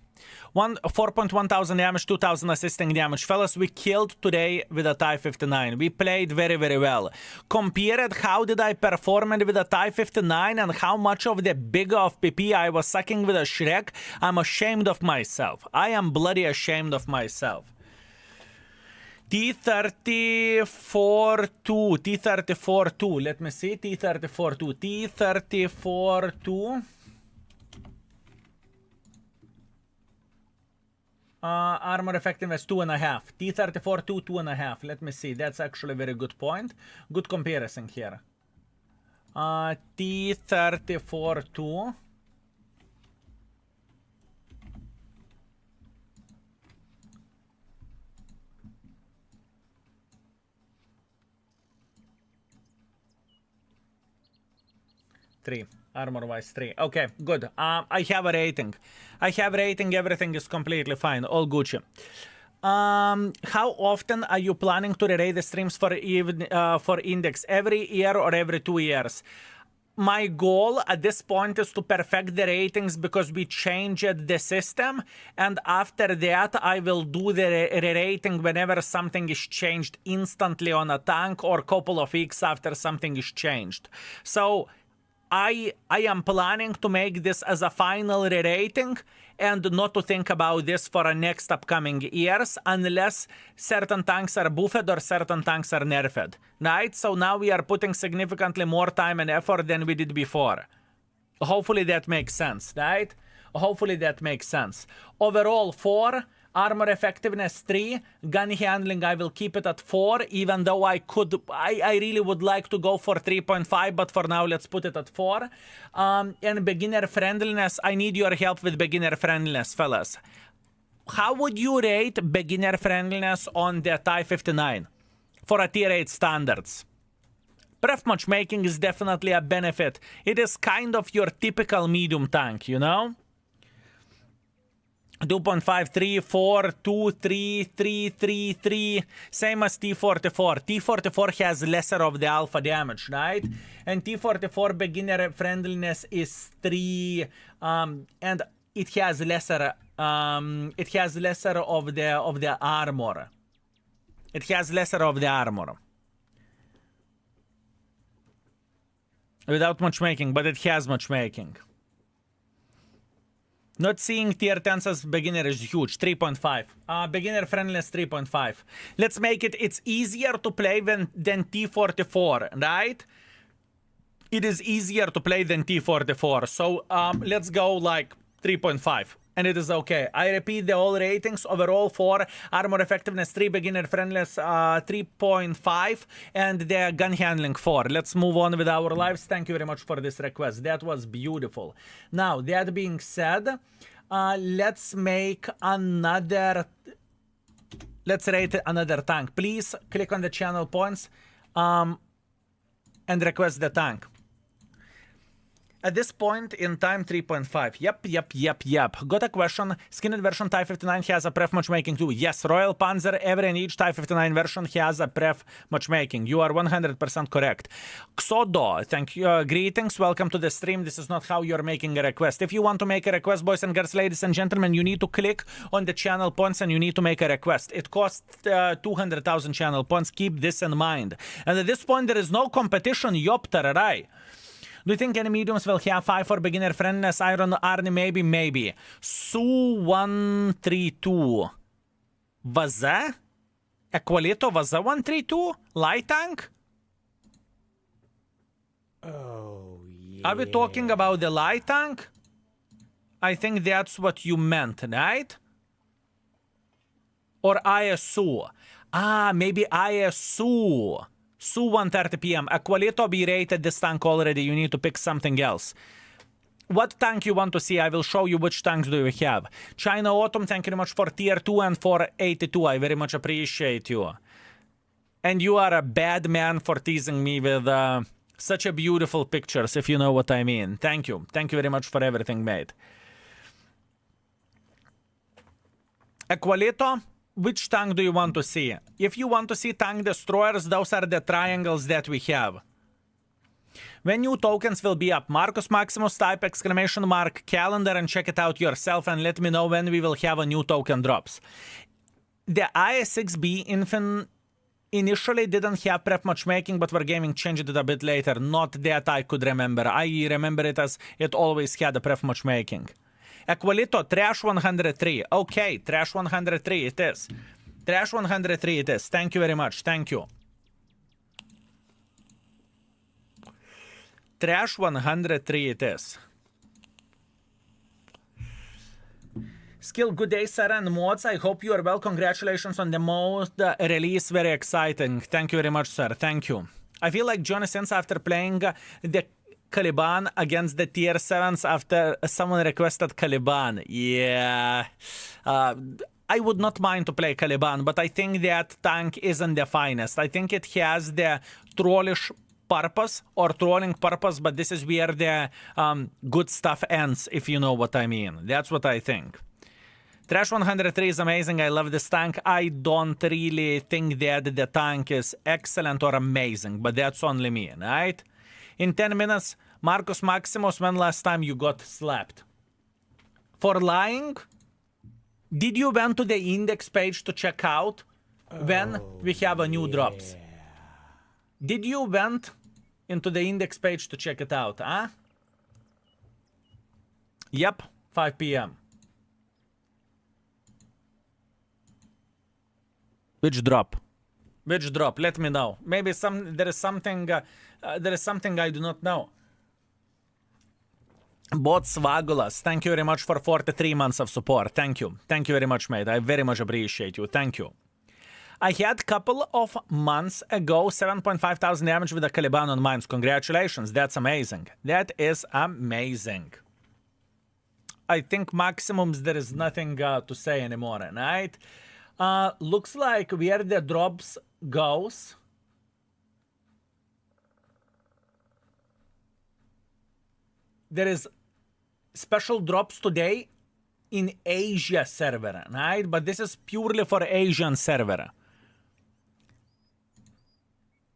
4.1 thousand damage, 2,000 assisting damage. Fellas, we killed today with a TIE 59. We played very, very well. Compared how did I perform with a TIE 59 and how much of the big of PP I was sucking with a Shrek, I'm ashamed of myself. I am bloody ashamed of myself. T34-2, T34-2, let me see, T34-2, T34-2. Armor effectiveness 2.5. T34-2, 2.5. Let me see. That's actually a very good point. Good comparison here. T34-2. Armor wise 3. Okay, good. I have a rating. Everything is completely fine. All Gucci. How often are you planning to rerate the streams for Index? Every year or every 2 years? My goal at this point is to perfect the ratings because we changed the system, and after that I will do the re-rating whenever something is changed instantly on a tank or couple of weeks after something is changed. So I am planning to make this as a final re-rating and not to think about this for the next upcoming years unless certain tanks are buffed or certain tanks are nerfed, right? So now we are putting significantly more time and effort than we did before. Hopefully that makes sense, right? Hopefully that makes sense. Overall 4, armor effectiveness 3, gun handling I will keep it at 4, even though I really would like to go for 3.5, but for now let's put it at 4. And beginner friendliness, I need your help with beginner friendliness, fellas. How would you rate beginner friendliness on the TIE 59 for a tier 8 standards? Pref matchmaking is definitely a benefit. It is kind of your typical medium tank, you know? 2.5, 3, 4, 2, 3, 3, 3, 3. Same as T44. T44 has lesser of the alpha damage, right? And T44 beginner friendliness is 3, and it has lesser of the armor. It has lesser of the armor. Without matchmaking, but it has matchmaking. Not seeing tier 10s as beginner is huge. 3.5. Beginner friendliness 3.5. Let's make it, it's easier to play than T44, right? It is easier to play than T44. So let's go like 3.5. And it is okay. I repeat the all ratings. Overall 4, armor effectiveness 3, beginner friendliness 3.5, and the gun handling 4. Let's move on with our lives. Thank you very much for this request. That was beautiful. Now, that being said, let's make another... Let's rate another tank. Please click on the channel points and request the tank. At this point in time, 3.5. Yep. Got a question. Skinned version TIE 59 has a pref matchmaking too. Yes, Royal Panzer, every and each TIE 59 version has a pref matchmaking. You are 100% correct. Xodo, thank you. Greetings, welcome to the stream. This is not how you're making a request. If you want to make a request, boys and girls, ladies and gentlemen, you need to click on the channel points and you need to make a request. It costs 200,000 channel points. Keep this in mind. And at this point, there is no competition. Yoptararai. Do you think any mediums will have 5 for beginner friendliness? Iron Army, maybe. Su-132. Vaza? Equalito Vaza 132? Light tank? Oh, yeah. Are we talking about the light tank? I think that's what you meant, right? Or ISU. Maybe ISU. Su-130 PM. Aqualito be rated this tank already. You need to pick something else. What tank you want to see? I will show you which tanks do you have. China Autumn, thank you very much for tier 2 and for 82. I very much appreciate you. And you are a bad man for teasing me with such a beautiful pictures, if you know what I mean. Thank you. Thank you very much for everything, mate. Aqualito. Which tank do you want to see? If you want to see tank destroyers, those are the triangles that we have. When new tokens will be up? Marcus Maximus, type exclamation mark calendar and check it out yourself and let me know when we will have a new token drops. The IS-6B initially didn't have prep matchmaking, but Wargaming changed it a bit later. Not that I could remember. I remember it as it always had a prep matchmaking. Aqualito, Trash 103. Okay, Trash 103 it is. Trash 103 it is. Thank you very much. Thank you. Trash 103 it is. Skill, good day, sir, and mods. I hope you are well. Congratulations on the mod release. Very exciting. Thank you very much, sir. Thank you. I feel like Johnny Sins after playing the Caliban against the tier 7s after someone requested Caliban. Yeah. I would not mind to play Caliban, but I think that tank isn't the finest. I think it has the trollish purpose or trolling purpose, but this is where the good stuff ends, if you know what I mean. That's what I think. Trash 103 is amazing. I love this tank. I don't really think that the tank is excellent or amazing, but that's only me, right? In 10 minutes, Marcus Maximus, when last time you got slapped? For lying? Did you went to the index page to check out when we have a new drops? Did you went into the index page to check it out, huh? Yep, 5 p.m. Which drop? Which drop? Let me know. Maybe there is something I do not know. Bot Svagulas, thank you very much for 43 months of support. Thank you. Thank you very much, mate. I very much appreciate you. Thank you. I had couple of months ago 7.5 thousand damage with a Caliban on mines. Congratulations. That's amazing. That is amazing. I think maximums there is nothing to say anymore, right? Looks like where the drops goes. There is special drops today in Asia server, right? But this is purely for Asian server.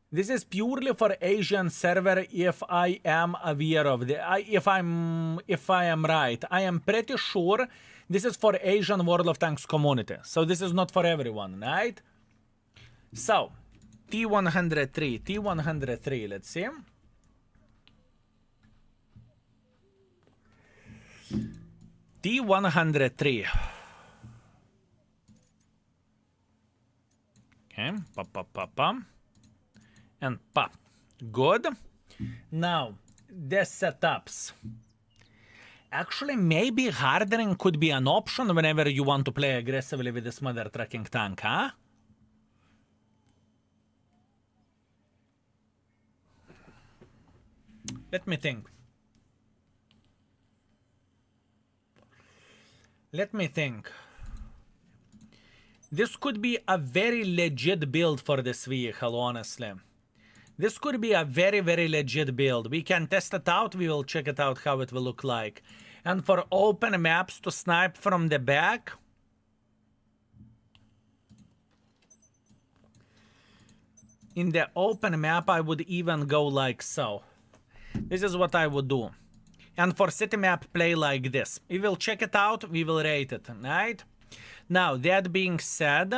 This is purely for Asian server if I am aware of the if I am right. I am pretty sure this is for Asian World of Tanks community. So this is not for everyone, right? So T103, let's see. T103. Okay, pam. And pop. Good. Now, the setups. Actually, maybe hardening could be an option whenever you want to play aggressively with this mother trucking tank, huh? Let me think. Let me think. This could be a very legit build for this vehicle, honestly. This could be a very, very legit build. We can test it out. We will check it out how it will look like. And for open maps to snipe from the back. In the open map, I would even go like so. This is what I would do. And for city map, play like this. We will check it out. We will rate it, right? Now, that being said,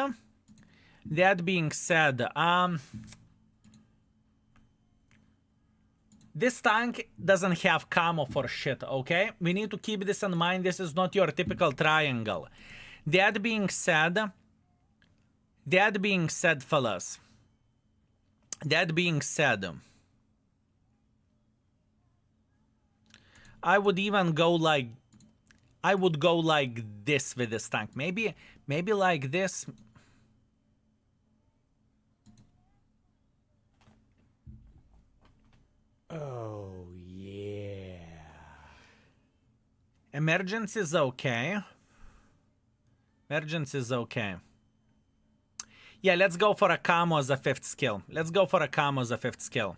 this tank doesn't have camo for shit, okay? We need to keep this in mind. This is not your typical triangle. That being said, fellas, I would even go like, I would go like this with this tank. Maybe like this. Oh, yeah. Emergency is okay. Emergency is okay. Yeah, let's go for a camo as a 5th skill. Let's go for a camo as a 5th skill.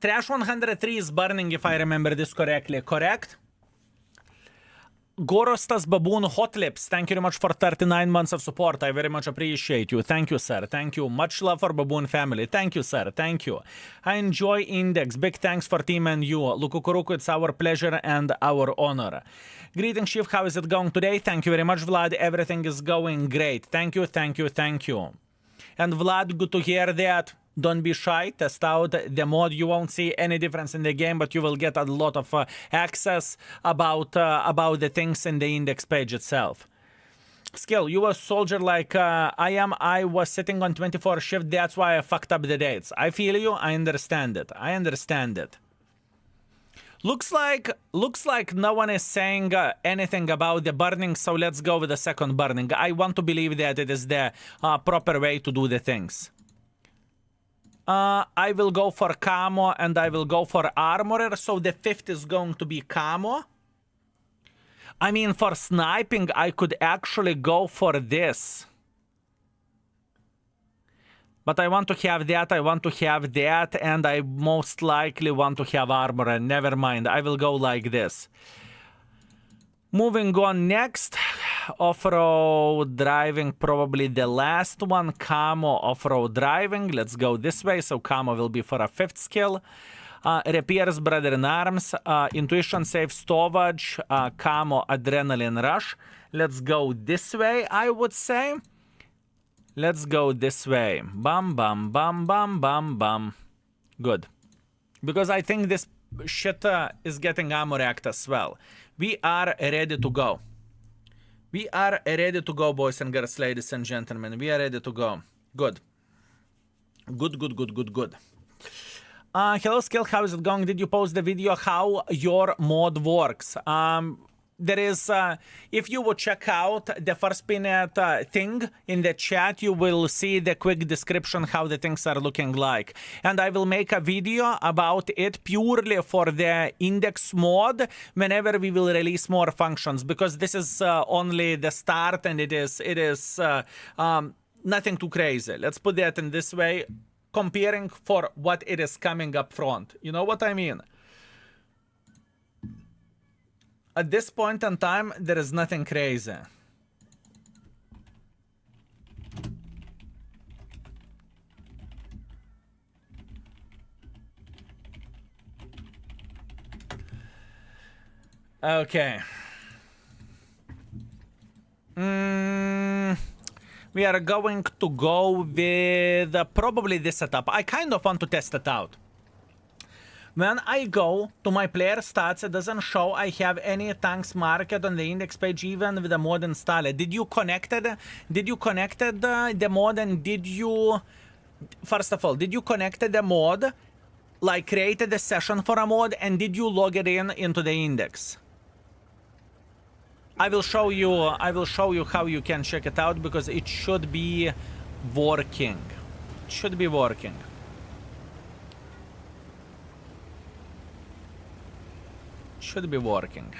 Trash 103 is burning, if I remember this correctly. Correct? Gorostas Baboon Hot Lips, thank you very much for 39 months of support. I very much appreciate you. Thank you, sir. Thank you. Much love for Baboon family. Thank you, sir. Thank you. I enjoy Index. Big thanks for team and you. Lukukuruku, it's our pleasure and our honor. Greetings, Chief. How is it going today? Thank you very much, Vlad. Everything is going great. Thank you, thank you, thank you. And Vlad, good to hear that. Don't be shy, test out the mod. You won't see any difference in the game, but you will get a lot of access about the things in the index page itself. Skill, you a soldier like I am. I was sitting on 24 shift. That's why I fucked up the dates. I feel you. I understand it. I understand it. Looks like no one is saying anything about the burning, so let's go with the second burning. I want to believe that it is the proper way to do the things. I will go for camo and I will go for armorer, so the fifth is going to be camo. I mean, for sniping, I could actually go for this. But I want to have that, I want to have that, and I most likely want to have armor. Never mind, I will go like this. Moving on next. Off-road driving, probably the last one. Camo off-road driving. Let's go this way, so camo will be for a fifth skill. Repairs, brother in arms. Intuition, safe storage. Camo, adrenaline rush. Let's go this way, I would say. Let's go this way. Bam, bam, bam, bam, bam, bam. Good. Because I think this shit is getting ammo racked as well. We are ready to go. We are ready to go, boys and girls, ladies and gentlemen. We are ready to go. Good. Good, good, good, good, good. Hello, Skill. How is it going? Did you post the video how your mod works? There is, if you would check out the first pinned thing in the chat, you will see the quick description how the things are looking like. And I will make a video about it purely for the index mod whenever we will release more functions, because this is only the start and it is nothing too crazy. Let's put that in this way, comparing for what it is coming up front. You know what I mean? At this point in time, there is nothing crazy. Okay. We are going to go with probably this setup. I kind of want to test it out. When I go to my player stats, it doesn't show I have any tanks marked on the index page even with the mod installed. Did you connect the mod, and did you, first of all, did you connect the mod, like created a session for a mod, and did you log it into the index? I will show you how you can check it out, because it should be working. It should be working. Should be working.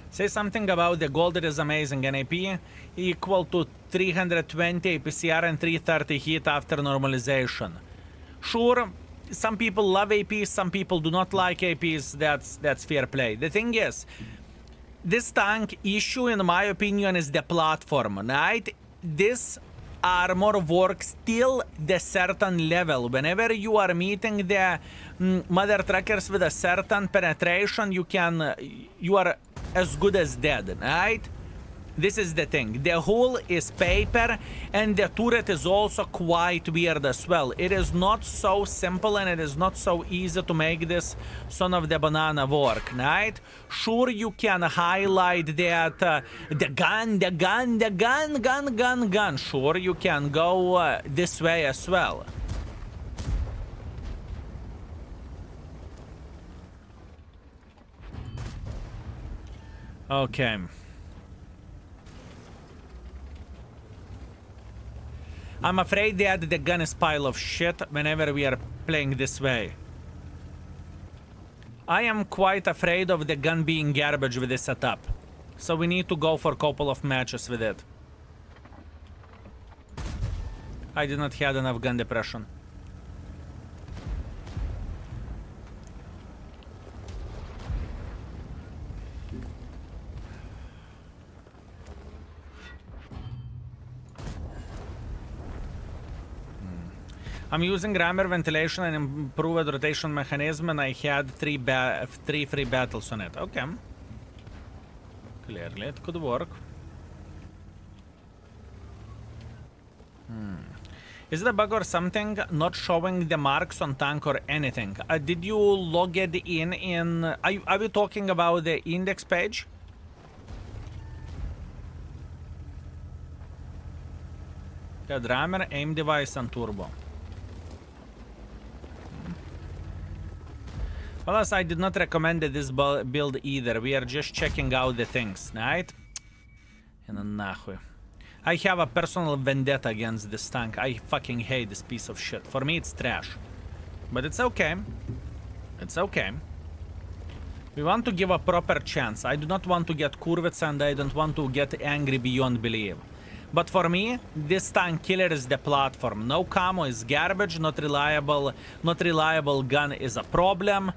Say something about the gold. It is amazing. NAP equal to 320 APCR and 330 hit after normalization. Sure, some people love APs, some people do not like APs. That's fair play. The thing is, this tank issue, in my opinion, is the platform, right? This armor works till the certain level. Whenever you are meeting the mother truckers with a certain penetration, you are as good as dead, right? This is the thing. The hull is paper, and the turret is also quite weird as well. It is not so simple, and it is not so easy to make this son of the banana work, right? Sure, you can highlight that the gun. Sure, you can go this way as well. Okay. I'm afraid that the gun is pile of shit whenever we are playing this way. I am quite afraid of the gun being garbage with this setup. So we need to go for a couple of matches with it. I did not have enough gun depression. I'm using rammer ventilation and improved rotation mechanism, and I had three free battles on it. Okay. Clearly, it could work. Is it a bug or something? Not showing the marks on tank or anything. Did you log it in? Are we talking about the index page? The rammer, aim device, and turbo. Plus, I did not recommend this build either. We are just checking out the things, right? And нахуй. I have a personal vendetta against this tank. I fucking hate this piece of shit. For me, it's trash. But it's okay. It's okay. We want to give a proper chance. I do not want to get curvets and I don't want to get angry beyond belief. But for me, this tank killer is the platform. No camo is garbage. Not reliable gun is a problem.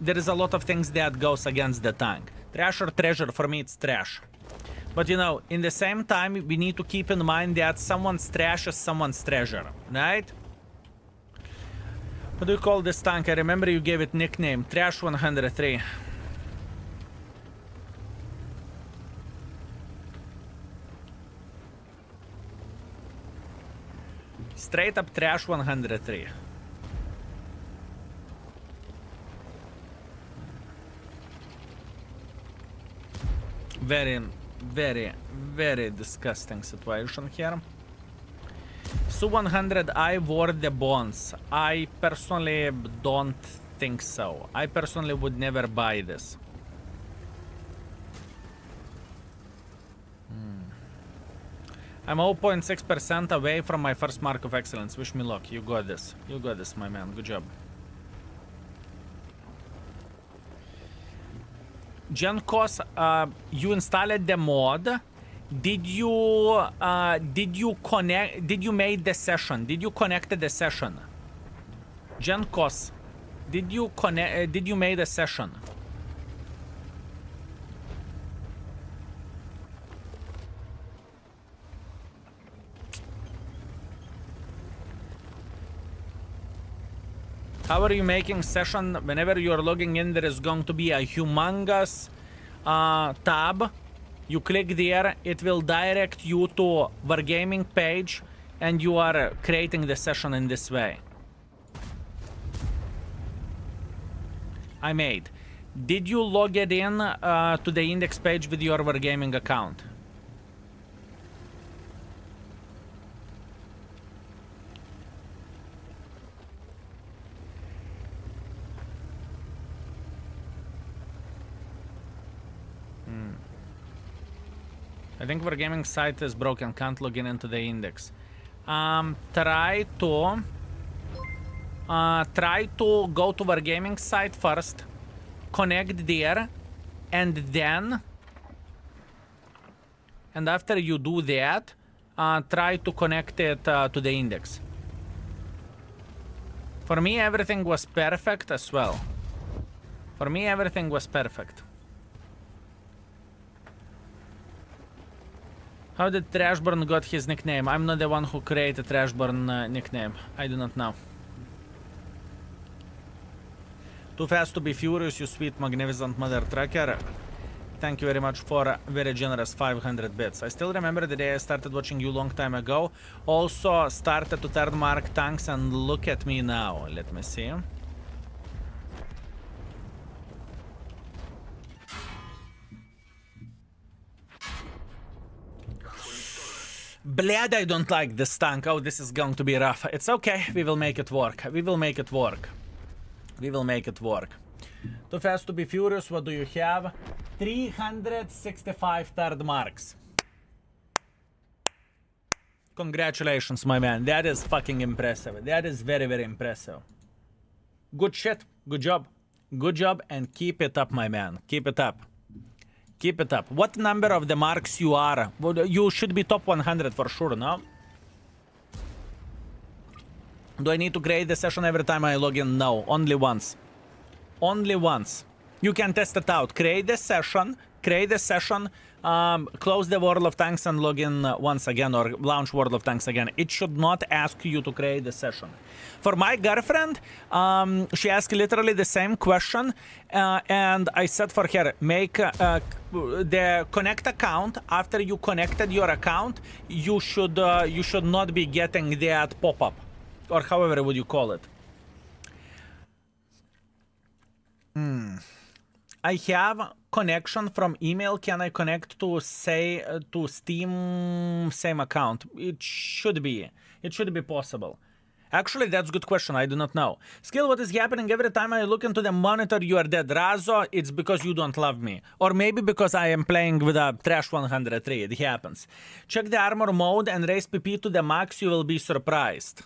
There is a lot of things that goes against the tank. Trash or treasure, for me it's trash. But you know, in the same time, we need to keep in mind that someone's trash is someone's treasure, right? What do you call this tank? I remember you gave it nickname, Trash 103. Straight up Trash 103. Very disgusting situation here. Su-100I wore the bonds. I personally don't think so. I personally would never buy this. I'm 0.6% away from my first mark of excellence. Wish me luck. You got this. You got this, my man. Good job. Genkos, you installed the mod. Did you connect? Did you make the session? Did you connect the session? Genkos, did you connect? Did you make the session? How are you making session? Whenever you are logging in, there is going to be a humongous tab. You click there, it will direct you to Wargaming page, and you are creating the session in this way. I made. Did you log it in to the index page with your Wargaming account? I think Wargaming site is broken, can't log in into the index. Try to go to Wargaming site first, connect there, and then, and after you do that, try to connect it to the index. For me, everything was perfect as well. For me, everything was perfect. How did Trashburn got his nickname? I'm not the one who created Trashburn nickname. I do not know. Too fast to be furious, you sweet, magnificent mother trucker. Thank you very much for a very generous 500 bits. I still remember the day I started watching you long time ago. Also started to third mark tanks, and look at me now. Let me see. Blad, I don't like this tank. Oh, this is going to be rough. It's okay. We will make it work. We will make it work. We will make it work. Too fast to be furious. What do you have? 365 third marks. Congratulations, my man. That is fucking impressive. That is very, very impressive. Good shit. Good job. Good job, and keep it up, my man. Keep it up. Keep it up. What number of the marks you are? You should be top 100 for sure, no? Do I need to create the session every time I log in? No, only once. Only once. You can test it out. Create the session, close the World of Tanks and log in once again, or launch World of Tanks again. It should not ask you to create the session. For my girlfriend, she asked literally the same question, and I said for her, make the connect account. After you connected your account, you should not be getting that pop-up, or however would you call it. I have connection from email. Can I connect to to Steam same account? It should be possible. Actually, that's a good question. I do not know. Skill, what is happening every time I look into the monitor? You are dead. Razo, it's because you don't love me. Or maybe because I am playing with a Trash 103. It happens. Check the armor mode and raise PP to the max. You will be surprised.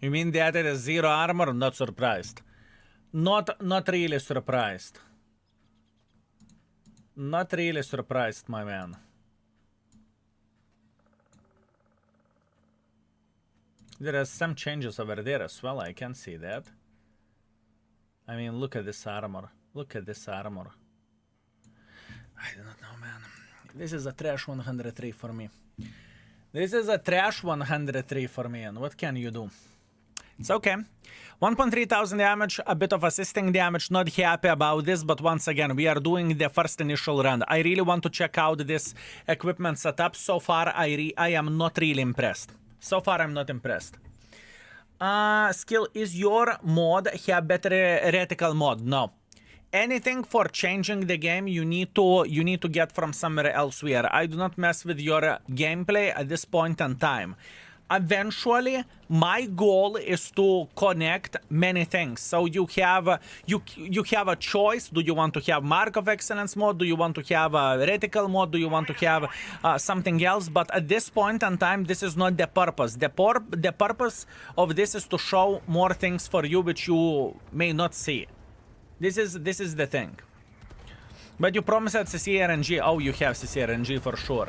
You mean that it is 0 armor? Not surprised. Not really surprised. Not really surprised, my man. There are some changes over there as well. I can see that. I mean, look at this armor. Look at this armor. I do not know, man. This is a trash 103 for me. This is a trash 103 for me, and what can you do? It's okay. 1.3 thousand damage, a bit of assisting damage. Not happy about this, but once again, we are doing the first initial run. I really want to check out this equipment setup. So far, I am not really impressed. So far, I'm not impressed. Skill, is your mod have better reticle mod? No. Anything for changing the game, you need to get from somewhere elsewhere. I do not mess with your gameplay at this point in time. Eventually, my goal is to connect many things. So you have a choice. Do you want to have Mark of Excellence mode? Do you want to have a reticle mode? Do you want to have something else? But at this point in time, this is not the purpose. The purpose of this is to show more things for you which you may not see. This is the thing. But you promised CCRNG. Oh, you have CCRNG for sure.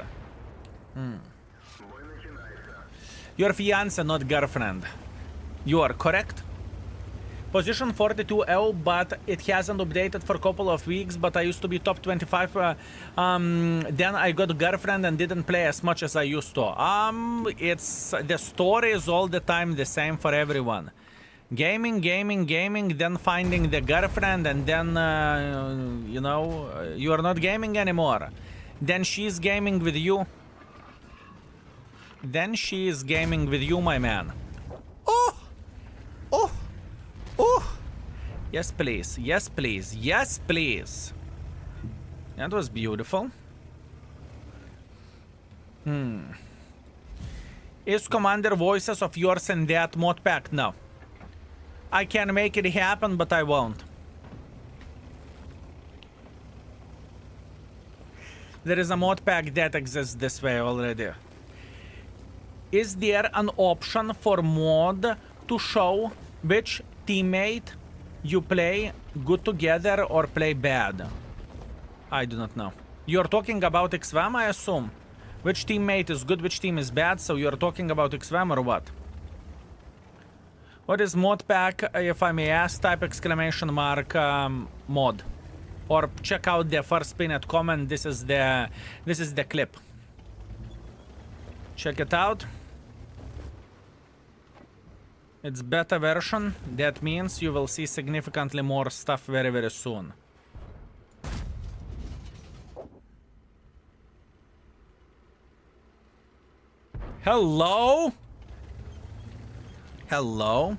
Your fiance, not girlfriend. You are correct. Position 42L, but it hasn't updated for a couple of weeks, but I used to be top 25. Then I got girlfriend and didn't play as much as I used to. It's the story is all the time the same for everyone. Gaming, then finding the girlfriend, and then, you know, you are not gaming anymore. Then she's gaming with you. Then she is gaming with you, my man. Oh! Oh! Oh! Yes, please. Yes, please. Yes, please. That was beautiful. Is Commander voices of yours in that mod pack? No. I can make it happen, but I won't. There is a mod pack that exists this way already. Is there an option for mod to show which teammate you play good together or play bad? I do not know. You're talking about XVAM, I assume. Which teammate is good, which team is bad, so you're talking about XVAM or what? What is mod pack, if I may ask? Type exclamation mark mod. Or check out the first pinned comment. This is the clip. Check it out. It's beta version. That means you will see significantly more stuff very, very soon. Hello? Hello?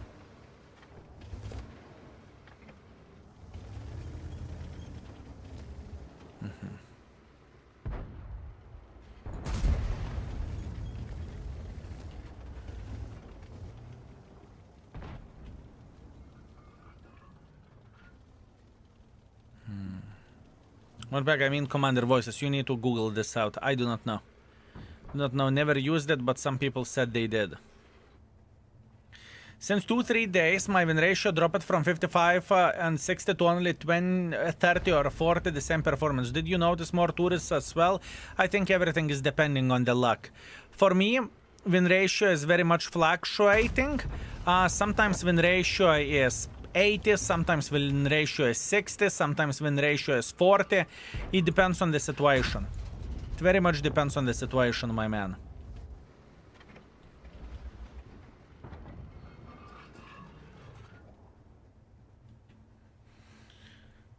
What back? I mean Commander voices. You need to Google this out. I do not know. Do not know. Never used it, but some people said they did. Since 2-3 days, my win ratio dropped from 55 and 60 to only 30 or 40, the same performance. Did you notice more tourists as well? I think everything is depending on the luck. For me, win ratio is very much fluctuating. Sometimes win ratio is 80, sometimes win ratio is 60, sometimes win ratio is 40. It depends on the situation. It very much depends on the situation, my man.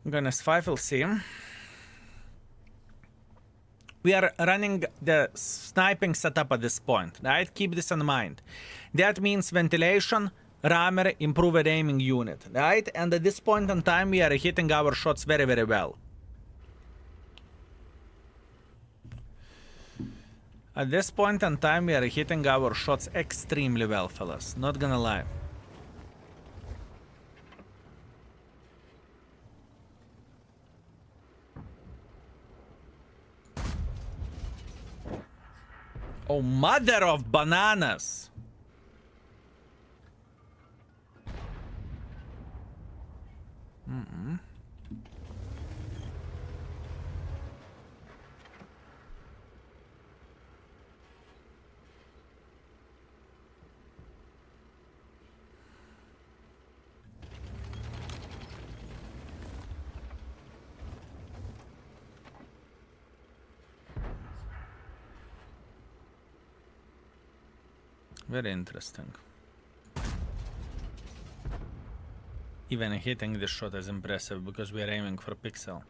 Goodness 5, we'll see. We are running the sniping setup at this point, right? Keep this in mind. That means ventilation, rammer, improved aiming unit, right? And at this point in time, we are hitting our shots very, very well. At this point in time, we are hitting our shots extremely well, fellas. Not gonna lie. Oh, mother of bananas! Very interesting. Even hitting this shot is impressive because we are aiming for pixel.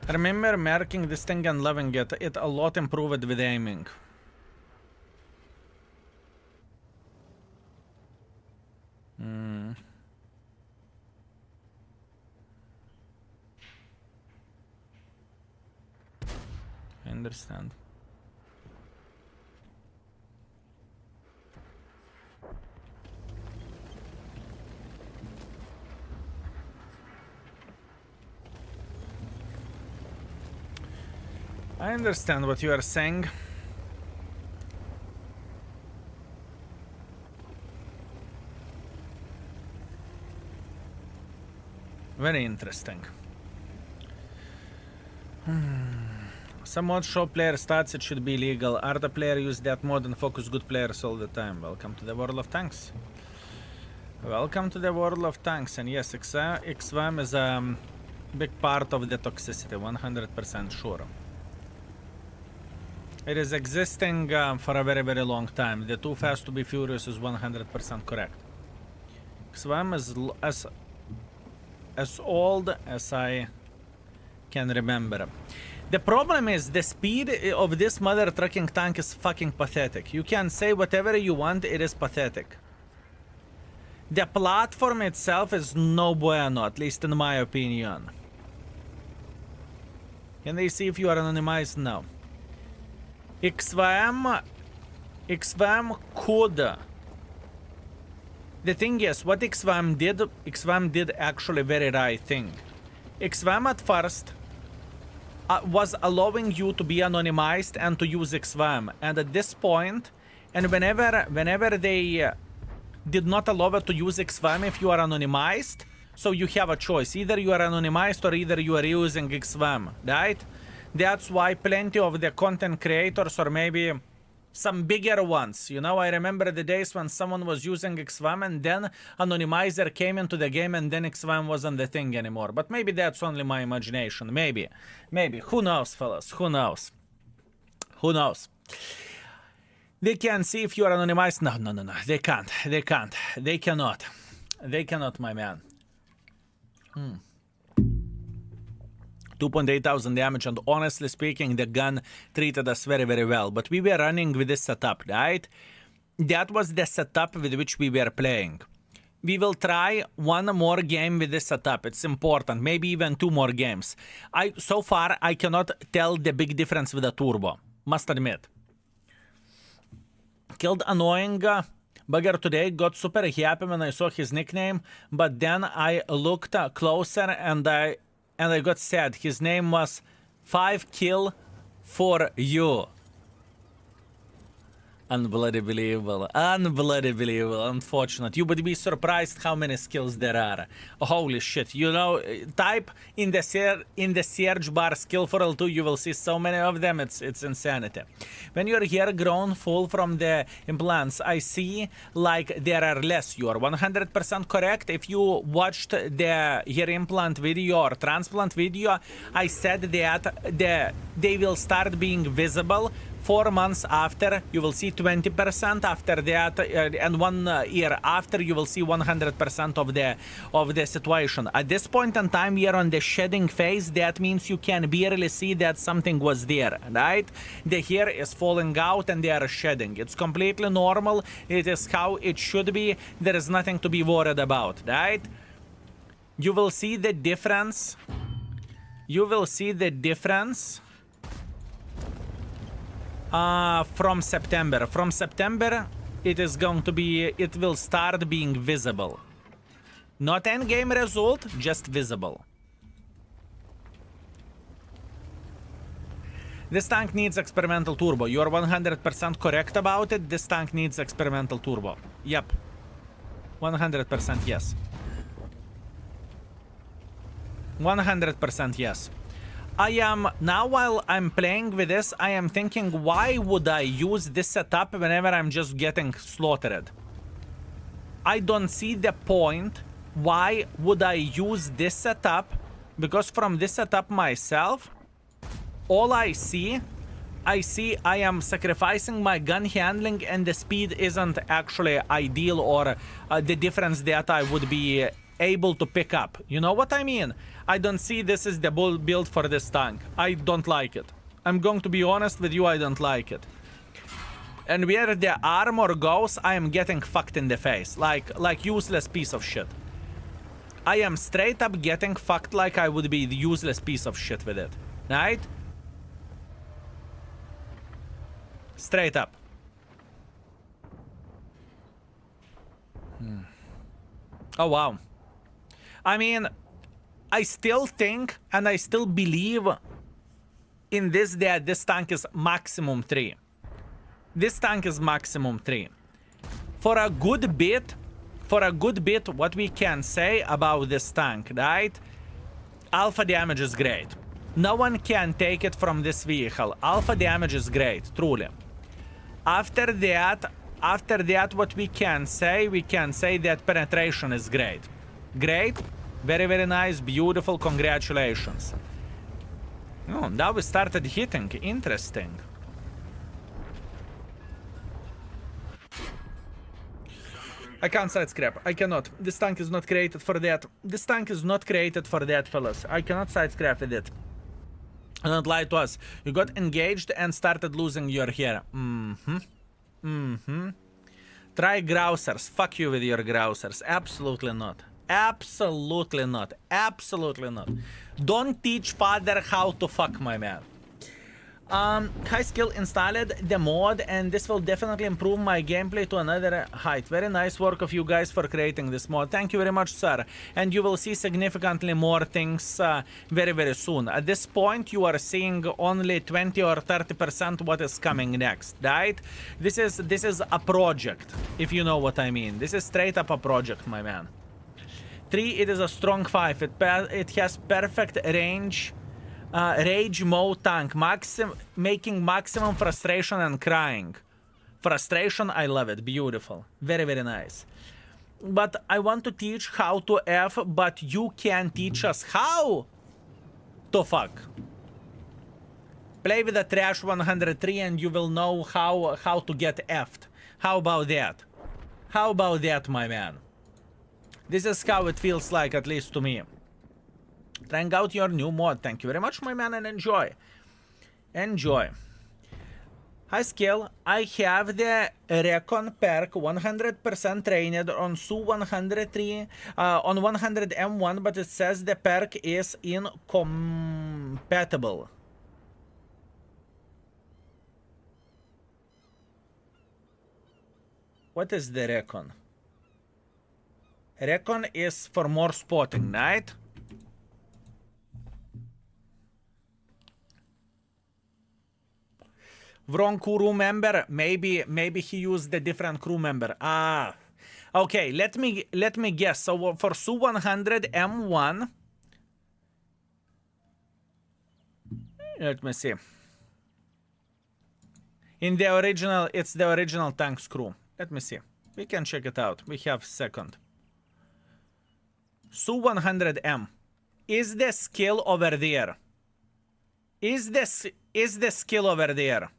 I remember marking this thing and loving it. It a lot improved with aiming. I understand. I understand what you are saying. Very interesting. Some mods show player stats, it should be legal. Are the player use that mod and focus good players all the time? Welcome to the world of tanks. Welcome to the world of tanks. And yes, XVM is a big part of the toxicity, 100% sure. It is existing for a very, very long time. The too fast to be furious is 100% correct. XVM is as old as I can remember. The problem is the speed of this mother trucking tank is fucking pathetic. You can say whatever you want, it is pathetic. The platform itself is no bueno, at least in my opinion. Can they see if you are anonymized? No. XVM could. The thing is, what XVM did actually very right thing. XVM at first was allowing you to be anonymized and to use XVM, and at this point, and whenever they did not allow it to use XVM if you are anonymized, so you have a choice, either you are anonymized or either you are using XVM, right? That's why plenty of the content creators, or maybe some bigger ones, you know, I remember the days when someone was using XVM and then anonymizer came into the game and then XVM wasn't the thing anymore. But maybe that's only my imagination. Maybe. Who knows, fellas? Who knows? They can see if you are anonymized. No. They can't. They cannot, my man. 2.8 thousand damage, and honestly speaking, the gun treated us very, very well. But we were running with this setup, right? That was the setup with which we were playing. We will try one more game with this setup. It's important. Maybe even 2 more games. So far, I cannot tell the big difference with the turbo. Must admit. Killed annoying bugger today. Got super happy when I saw his nickname. But then I looked closer and I got sad. His name was 5 kill for you. Unbloody believable. Unbloody believable. Unfortunate. You would be surprised how many skills there are. Holy shit. You know, type in the search bar skill for L2, you will see so many of them. It's insanity. When your hair grown full from the implants, I see like there are less. You are 100% correct. If you watched the hair implant video or transplant video, I said that they will start being visible 4 months after. You will see 20% after that, and 1 year after you will see 100% of the situation. At this point in time, we are on the shedding phase. That means you can barely see that something was there, right? The hair is falling out and they are shedding. It's completely normal. It is how it should be. There is nothing to be worried about, right? You will see the difference. You will see the difference from September. From September, it is going to be, it will start being visible. Not end-game result, just visible. This tank needs experimental turbo. You are 100% correct about it. This tank needs experimental turbo. Yep. 100% yes. 100% yes. I am, now while I'm playing with this, I am thinking, why would I use this setup whenever I'm just getting slaughtered? I don't see the point. Why would I use this setup? Because from this setup myself, all I see I am sacrificing my gun handling and the speed isn't actually ideal, or the difference that I would be able to pick up. You know what I mean? I don't see this is the build for this tank. I don't like it. I'm going to be honest with you, I don't like it. And where the armor goes, I am getting fucked in the face. Like useless piece of shit. I am straight up getting fucked like I would be the useless piece of shit with it. Right? Straight up. Oh, wow. I mean, I still think and I still believe in this, that this tank is maximum 3. This tank is maximum 3. For a good bit, what we can say about this tank, right? Alpha damage is great. No one can take it from this vehicle. Alpha damage is great, truly. After that, what we can say that penetration is great. Great. Very, very nice. Beautiful. Congratulations. Oh, now we started hitting. Interesting. I can't side scrap. I cannot. This tank is not created for that. This tank is not created for that, fellas. I cannot side scrap with it. Don't lie to us. You got engaged and started losing your hair. Try grousers. Fuck you with your grousers. Absolutely not. Absolutely not. Absolutely not. Don't teach father how to fuck, my man. High skill installed the mod, and this will definitely improve my gameplay to another height. Very nice work of you guys for creating this mod. Thank you very much, sir. And you will see significantly more things very, very soon. At this point, you are seeing only 20 or 30% what is coming next, right? This is a project, if you know what I mean. This is straight up a project, my man. 3, it is a strong 5. It has perfect range. Rage mode tank, making maximum frustration and crying. Frustration, I love it. Beautiful. Very, very nice. But I want to teach how to F, but you can teach us how to fuck. Play with the Trash 103 and you will know how to get F'd. How about that? How about that, my man? This is how it feels like, at least to me. Trying out your new mod. Thank you very much, my man, and enjoy. Enjoy. High skill. I have the Recon perk 100% trained on Su 103 on 100 M1, but it says the perk is incompatible. What is the Recon? Recon is for more spotting, right? Wrong crew member. Maybe he used a different crew member. Ah. Okay, let me guess. So for Su-100 M1, let me see. In the original, it's the original tank's crew. Let me see. We can check it out. We have second. Su-100M. Is the skill over there? Is the skill over there?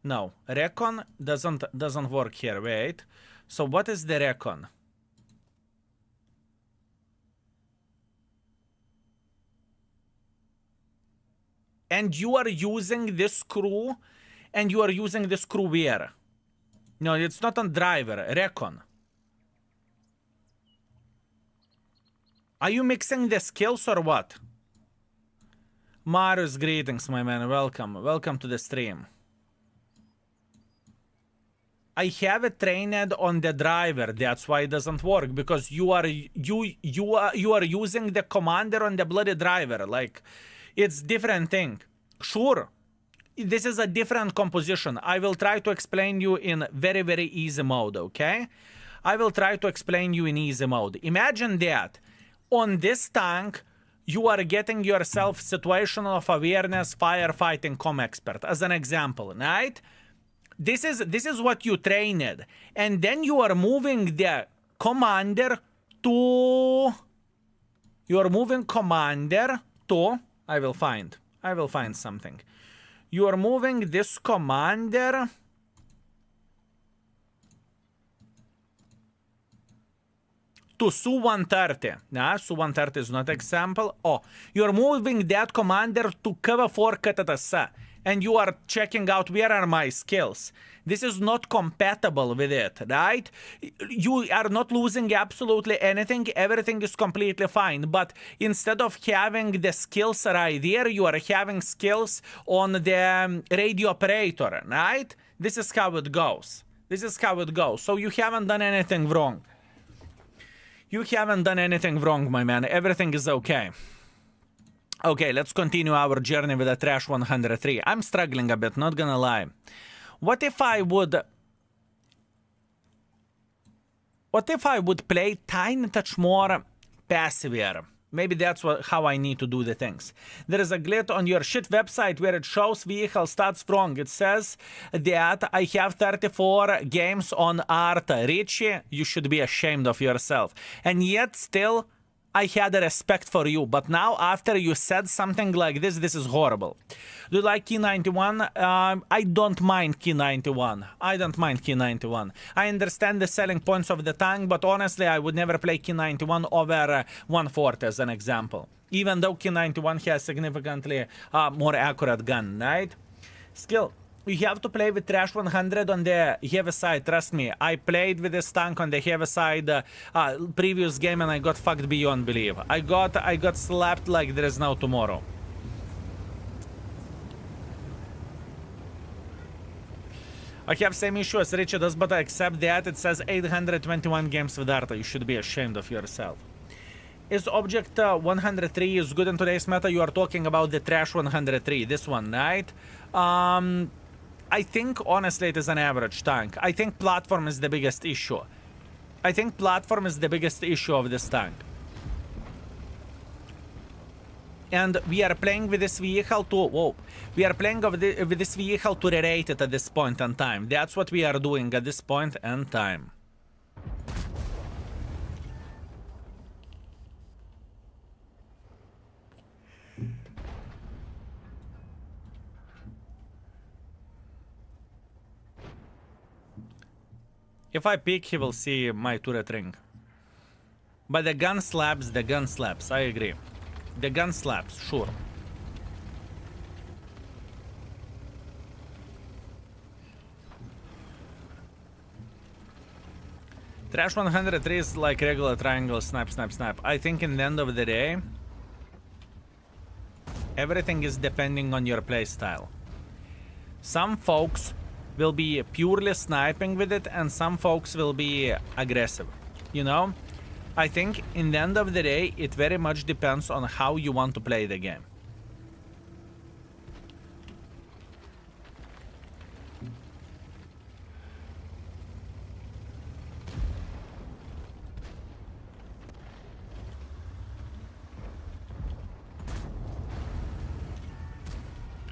No. Recon doesn't work here. Wait. So what is the recon? And you are using this crew, and you are using this crew where? No, it's not on driver. Recon. Are you mixing the skills or what? Marius, greetings, my man. Welcome. Welcome to the stream. I have it trained on the driver. That's why it doesn't work, because you are using the commander on the bloody driver. Like, it's different thing. Sure, this is a different composition. I will try to explain you in very, very easy mode, okay? I will try to explain you in easy mode. Imagine that on this tank, you are getting yourself situational awareness firefighting com expert as an example, right? This is what you trained, and then you are moving the commander to. You are moving commander to. I will find something. You are moving this commander to Su-130. Nah, Su-130 is not example. Oh, you are moving that commander to KV4 KTTS. And you are checking out where are my skills. This is not compatible with it, right? You are not losing absolutely anything. Everything is completely fine. But instead of having the skills right there, you are having skills on the radio operator, right? This is how it goes. This is how it goes. So you haven't done anything wrong. You haven't done anything wrong, my man. Everything is okay. Okay, let's continue our journey with the Trash 103. I'm struggling a bit, not gonna lie. What if I would play tiny touch more passive? Maybe that's how I need to do the things. There is a glitch on your shit website where it shows vehicle stats wrong. It says that I have 34 games on art. Richie, you should be ashamed of yourself. And yet still, I had a respect for you, but now after you said something like this is horrible. Do you like Key 91? I don't mind Key 91. I don't mind Key 91. I understand the selling points of the tank, but honestly, I would never play Key 91 over 140 as an example. Even though Key 91 has significantly more accurate gun, right? Skill. You have to play with Trash 100 on the heavy side, trust me. I played with this tank on the heavy side previous game and I got fucked beyond belief. I got slapped like there is no tomorrow. I have same issue as Richard does, but I accept that. It says 821 games with Arta. You should be ashamed of yourself. Is Object 103 is good in today's meta? You are talking about the Trash 103, this one, right? I think, honestly, it is an average tank. I think platform is the biggest issue. I think platform is the biggest issue of this tank. And we are playing with this vehicle to... Whoa. We are playing with this vehicle to rerate it at this point in time. That's what we are doing at this point in time. If I peek, he will see my turret ring. But the gun slaps, I agree. The gun slaps, sure. Trash 103 is like regular triangle, snap, snap, snap. I think in the end of the day, everything is depending on your playstyle. Some folks will be purely sniping with it, and some folks will be aggressive. You know? I think in the end of the day, it very much depends on how you want to play the game.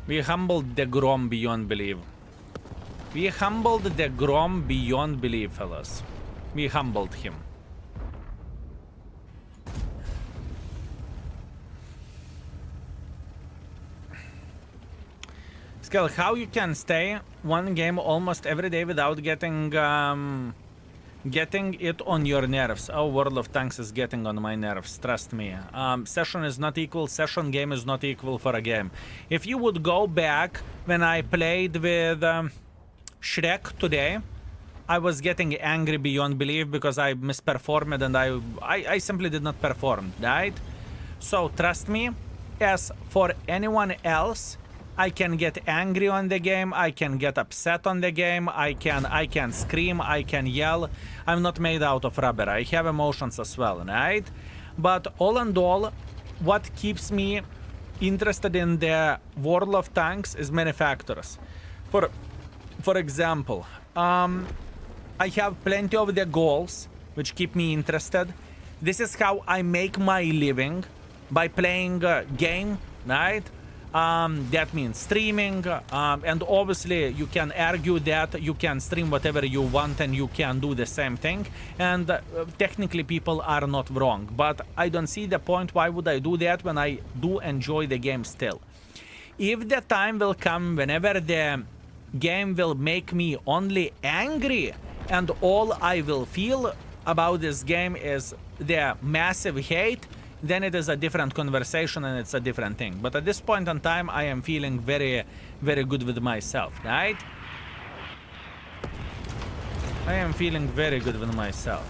We humbled the Grom beyond belief. We humbled the Grom beyond belief, fellas. We humbled him. Skill, how you can stay one game almost every day without getting it on your nerves? Oh, World of Tanks is getting on my nerves, trust me. Session is not equal, session game is not equal for a game. If you would go back when I played with Shrek today, I was getting angry beyond belief because I misperformed and I simply did not perform, right? So trust me, as for anyone else, I can get angry on the game, I can get upset on the game, I can scream, I can yell. I'm not made out of rubber, I have emotions as well, right? But all in all, what keeps me interested in the World of Tanks is many factors. For example, I have plenty of the goals which keep me interested. This is how I make my living, by playing game, right? That means streaming, and obviously you can argue that you can stream whatever you want and you can do the same thing, and technically people are not wrong, but I don't see the point why would I do that when I do enjoy the game still. If the time will come whenever the game will make me only angry and all I will feel about this game is the massive hate, then it is a different conversation and it's a different thing. But at this point in time, I am feeling very, very good with myself, right? I am feeling very good with myself.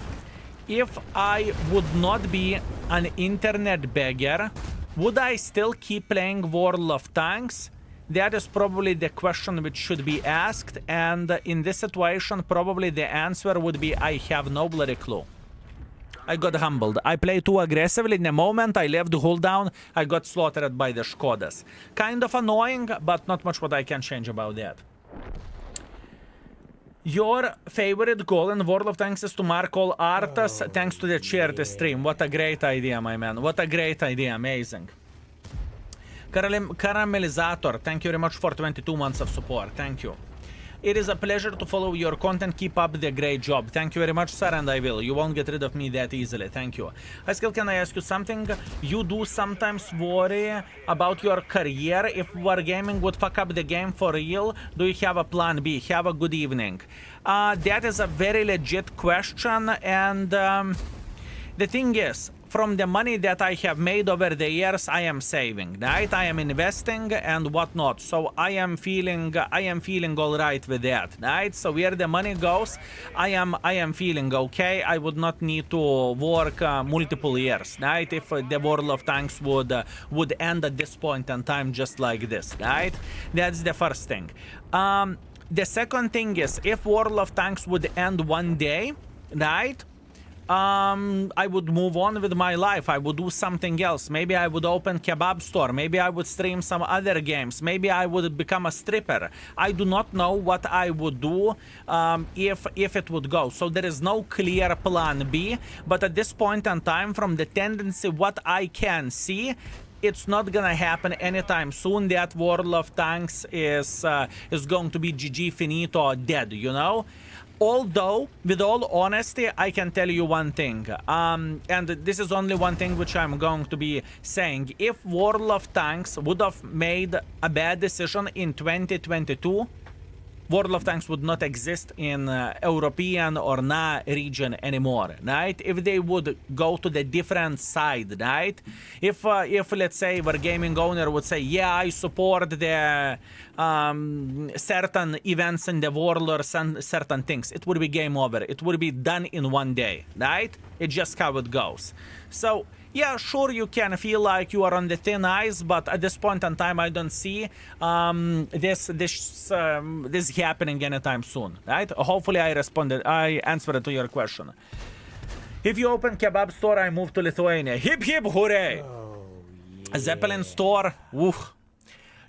If I would not be an internet beggar, would I still keep playing World of Tanks? That is probably the question which should be asked, and in this situation, probably the answer would be I have no bloody clue. I got humbled. I played too aggressively. In the moment I left the hold down, I got slaughtered by the Skodas. Kind of annoying, but not much what I can change about that. Your favorite goal in World of Tanks is to mark all artas thanks to the charity stream. What a great idea, my man. What a great idea. Amazing. Caramellizator, thank you very much for 22 months of support. Thank you. It is a pleasure to follow your content. Keep up the great job. Thank you very much, sir, and I will. You won't get rid of me that easily. Thank you. Skill, can I ask you something? You do sometimes worry about your career. If wargaming would fuck up the game for real, do you have a plan B? Have a good evening. That is a very legit question, and the thing is, from the money that I have made over the years, I am saving, right? I am investing and whatnot. So I am feeling all right with that, right? So where the money goes, I am feeling okay. I would not need to work multiple years, right? If the World of Tanks would end at this point in time just like this, right? That's the first thing. The second thing is, if World of Tanks would end one day, right? I would move on with my life. I would do something else. Maybe I would open kebab store. Maybe I would stream some other games. Maybe I would become a stripper. I do not know what I would do if it would go. So there is no clear plan B. But at this point in time, from the tendency, what I can see, it's not gonna happen anytime soon. That World of Tanks is going to be GG finito, dead, you know? Although, with all honesty, I can tell you one thing, and this is only one thing which I'm going to be saying. If World of Tanks would have made a bad decision in 2022, World of Tanks would not exist in European or NA region anymore, right? If they would go to the different side, right? If let's say Wargaming owner would say, yeah, I support the certain events in the world or certain things, it would be game over. It would be done in one day, right? It's just how it goes. So, yeah, sure, you can feel like you are on the thin ice, but at this point in time, I don't see this happening anytime soon, right? Hopefully, I answered to your question. If you open kebab store, I move to Lithuania. Hip hip hooray! Oh, yeah. Zeppelin store, woof.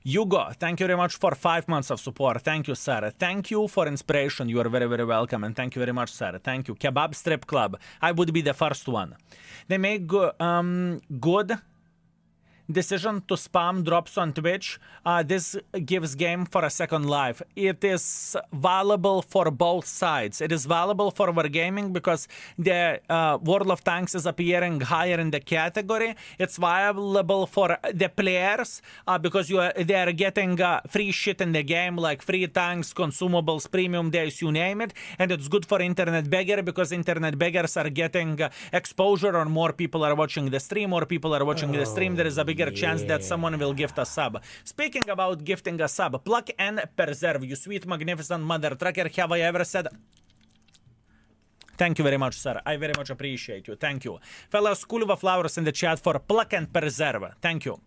Hugo, thank you very much for 5 months of support. Thank you, sir. Thank you for inspiration. You are very, very welcome. And thank you very much, sir. Thank you. Kebab Strip Club. I would be the first one. They make good decision to spam drops on Twitch. This gives game for a second life. It is valuable for both sides. It is valuable for Wargaming because the World of Tanks is appearing higher in the category. It's valuable for the players because they are getting free shit in the game, like free tanks, consumables, premium days, you name it. And it's good for Internet Beggar because Internet Beggars are getting exposure, or more people are watching the stream, more people are watching the stream. There is a bigger chance that someone will gift a sub. Speaking about gifting a sub, pluck and preserve, you sweet, magnificent mother trucker. Have I ever said... Thank you very much, sir. I very much appreciate you. Thank you. Fellows, Kulva Flowers in the chat for pluck and preserve. Thank you.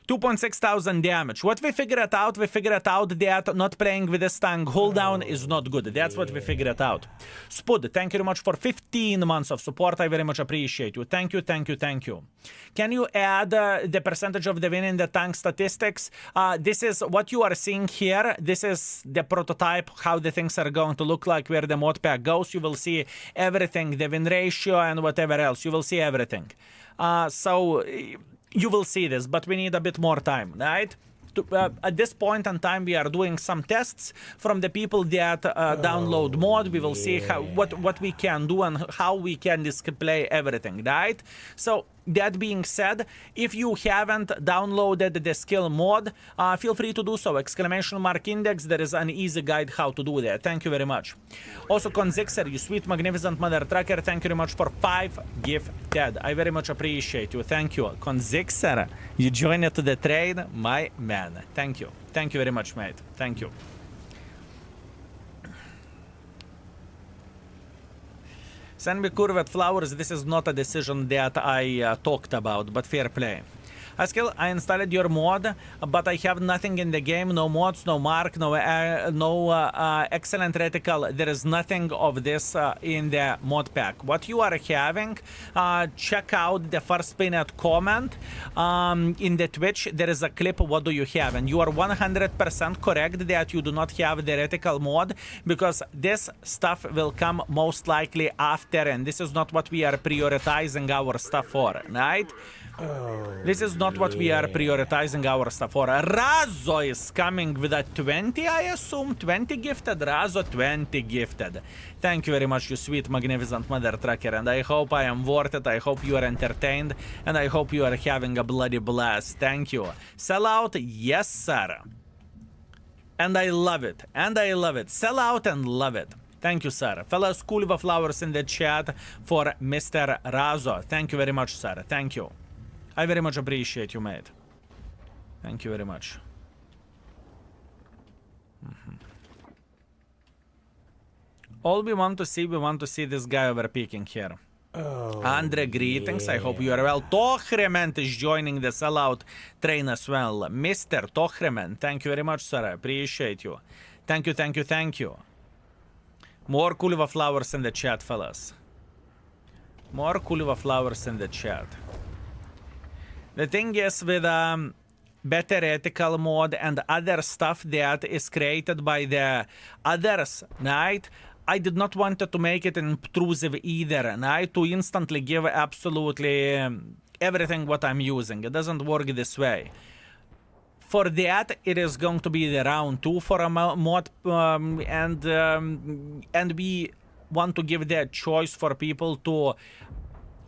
2.6 thousand damage. What we figured out that not playing with this tank hold down is not good. That's what we figured out. Spud, thank you very much for 15 months of support. I very much appreciate you. Thank you, thank you, thank you. Can you add the percentage of the win in the tank statistics? This is what you are seeing here. This is the prototype, how the things are going to look like, where the mod pack goes. You will see everything, the win ratio and whatever else. You will see everything. So... you will see this, but we need a bit more time, right? At this point in time, we are doing some tests from the people that download mod. We will see what we can do and how we can display everything, right? So that being said, if you haven't downloaded the skill mod, feel free to do so. Exclamation mark index. There is an easy guide how to do that. Thank you very much. Also, Konzixer, you sweet, magnificent mother trucker. Thank you very much for 5 gifted. I very much appreciate you. Thank you. Konzixer, you joined to the trade, my man. Thank you. Thank you very much, mate. Thank you. Send me curved flowers. This is not a decision that I talked about, but fair play. Askil, I installed your mod, but I have nothing in the game. No mods, no mark, no excellent reticle. There is nothing of this in the mod pack. What you are having, check out the first pinned comment in the Twitch. There is a clip. What do you have? And you are 100% correct that you do not have the reticle mod because this stuff will come most likely after, and this is not what we are prioritizing our stuff for, right? This is not what we are prioritizing our stuff for. Razo is coming with a 20, I assume. 20 gifted. Razo 20 gifted. Thank you very much, you sweet, magnificent mother trucker. And I hope I am worth it. I hope you are entertained. And I hope you are having a bloody blast. Thank you. Sell out? Yes, sir. And I love it. And I love it. Sell out and love it. Thank you, sir. Fellows, Kulva Flowers in the chat for Mr. Razo. Thank you very much, sir. Thank you. I very much appreciate you, mate. Thank you very much. All we want to see this guy overpeaking here. Andre, greetings. I hope you are well. Tohrement is joining the sellout train as well. Mr. Tohrement, thank you very much, sir. I appreciate you. Thank you, thank you, thank you. More Kulva Flowers in the chat, fellas. More Kulva Flowers in the chat. The thing is with better ethical mod and other stuff that is created by the others, right? I did not want to make it intrusive either, right? To instantly give absolutely everything what I'm using. It doesn't work this way. For that, it is going to be the round 2 for a mod, and we want to give the choice for people to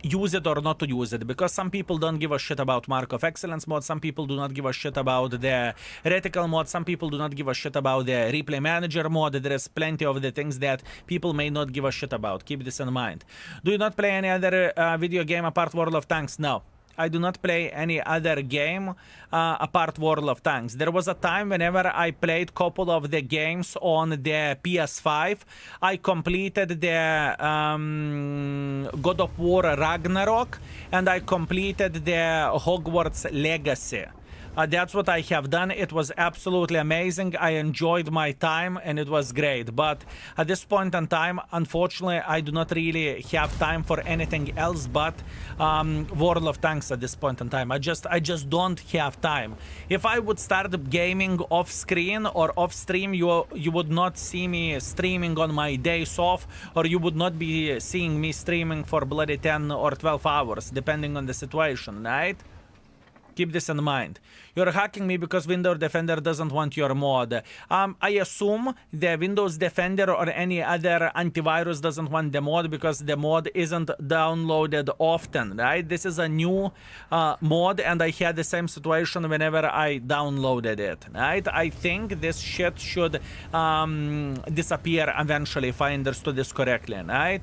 use it or not to use it, because some people don't give a shit about Mark of Excellence mod, some people do not give a shit about the reticle mod, some people do not give a shit about the replay manager mod. There is plenty of the things that people may not give a shit about. Keep this in mind. Do you not play any other video game apart World of Tanks? No. I do not play any other game apart World of Tanks. There was a time whenever I played couple of the games on the PS5, I completed the God of War Ragnarok, and I completed the Hogwarts Legacy. That's what I have done. It was absolutely amazing. I enjoyed my time and it was great. But at this point in time, unfortunately, I do not really have time for anything else but World of Tanks at this point in time. I just don't have time. If I would start gaming off screen or off stream, you would not see me streaming on my days off, or you would not be seeing me streaming for bloody 10 or 12 hours, depending on the situation, right? Keep this in mind. You're hacking me because Windows Defender doesn't want your mod. I assume the Windows Defender or any other antivirus doesn't want the mod because the mod isn't downloaded often, right? This is a new mod, and I had the same situation whenever I downloaded it, right? I think this shit should disappear eventually, if I understood this correctly, right?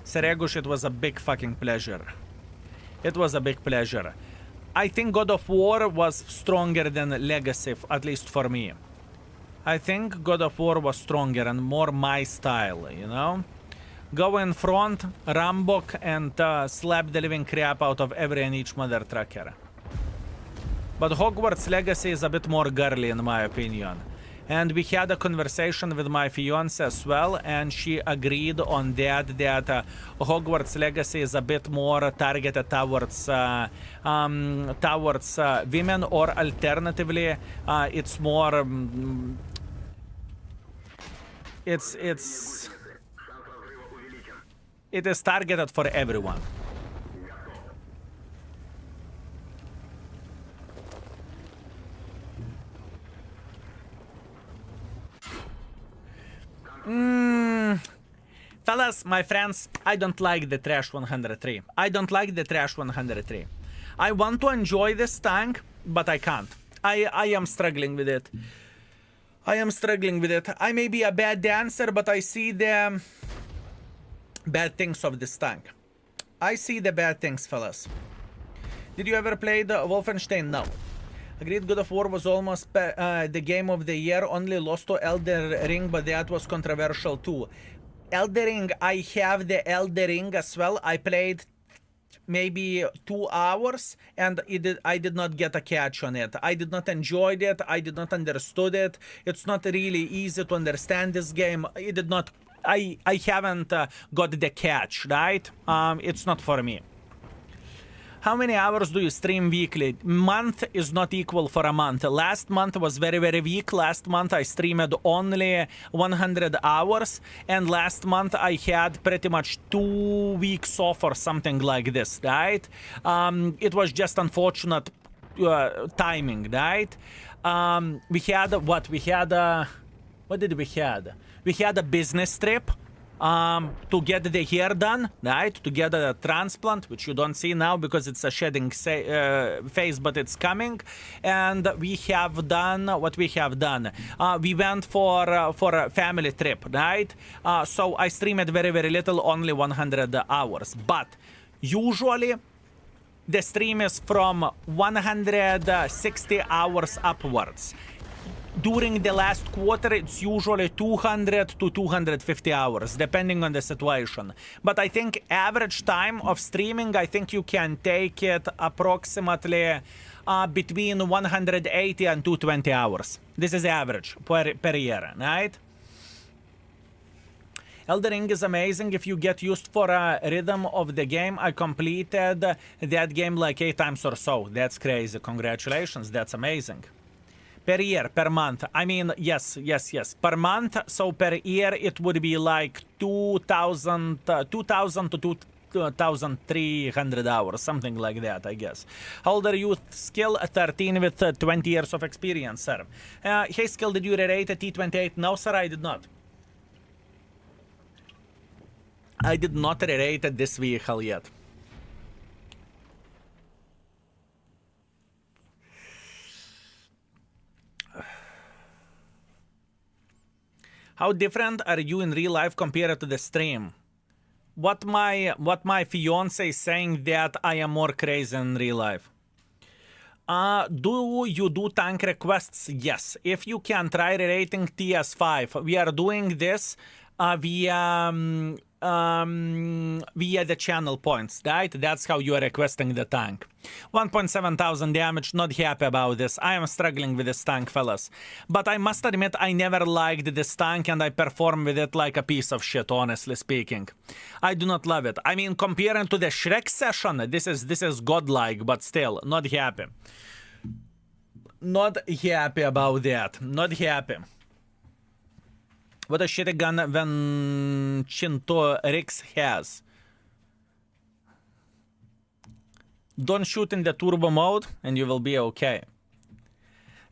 Seregush, it was a big fucking pleasure. It was a big pleasure. I think God of War was stronger than Legacy, at least for me. I think God of War was stronger and more my style, you know? Go in front, Rambok, and slap the living crap out of every and each mother trucker. But Hogwarts Legacy is a bit more girly in my opinion. And we had a conversation with my fiance as well, and she agreed on that Hogwarts Legacy is a bit more targeted towards women, or alternatively, it's more it is targeted for everyone. Fellas, my friends, I don't like the Trash 103. I don't like the Trash 103. I want to enjoy this tank, but I can't. I am struggling with it. I am struggling with it. I may be a bad dancer, but I see the bad things of this tank. I see the bad things, fellas. Did you ever play the Wolfenstein? No. Agreed, God of War was almost the game of the year, only lost to Elden Ring, but that was controversial too. Elden Ring, I have the Elden Ring as well. I played maybe 2 hours, and I did not get a catch on it. I did not enjoy it. I did not understood it. It's not really easy to understand this game. It did not. I haven't got the catch, right? It's not for me. How many hours do you stream weekly? Month is not equal for a month. Last month was very, very weak. Last month I streamed only 100 hours. And last month I had pretty much 2 weeks off or something like this, right? It was just unfortunate timing, right? We had what? What did we had? We had a business trip. To get the hair done, right? To get a transplant, which you don't see now because it's a shedding phase, but it's coming. And we have done what we have done. We went for a family trip, right? So I streamed very, very little, only 100 hours. But usually the stream is from 160 hours upwards. During the last quarter, it's usually 200 to 250 hours, depending on the situation. But I think average time of streaming, I think you can take it approximately between 180 and 220 hours. This is average per year, right? Elden Ring is amazing if you get used for a rhythm of the game. I completed that game like 8 times or so. That's crazy. Congratulations. That's amazing. Per year, per month. I mean, yes. Per month, so per year it would be like 2,000 to 2,300 hours, something like that, I guess. How old are you? Skill 13 with 20 years of experience, sir. Hey, Skill, did you rerate a T28? No, sir, I did not. I did not rerate this vehicle yet. How different are you in real life compared to the stream? What my fiance is saying that I am more crazy in real life. Do you do tank requests? Yes. If you can try Rerating TS5, we are doing this via the channel points, right? That's how you are requesting the tank. 1,700 damage, not happy about this. I am struggling with this tank, fellas. But I must admit, I never liked this tank and I perform with it like a piece of shit, honestly speaking. I do not love it. I mean, comparing to the Shrek session, this is godlike, but still, not happy. Not happy about that. Not happy. What a shitty gun when Chinto Rix has. Don't shoot in the turbo mode and you will be okay.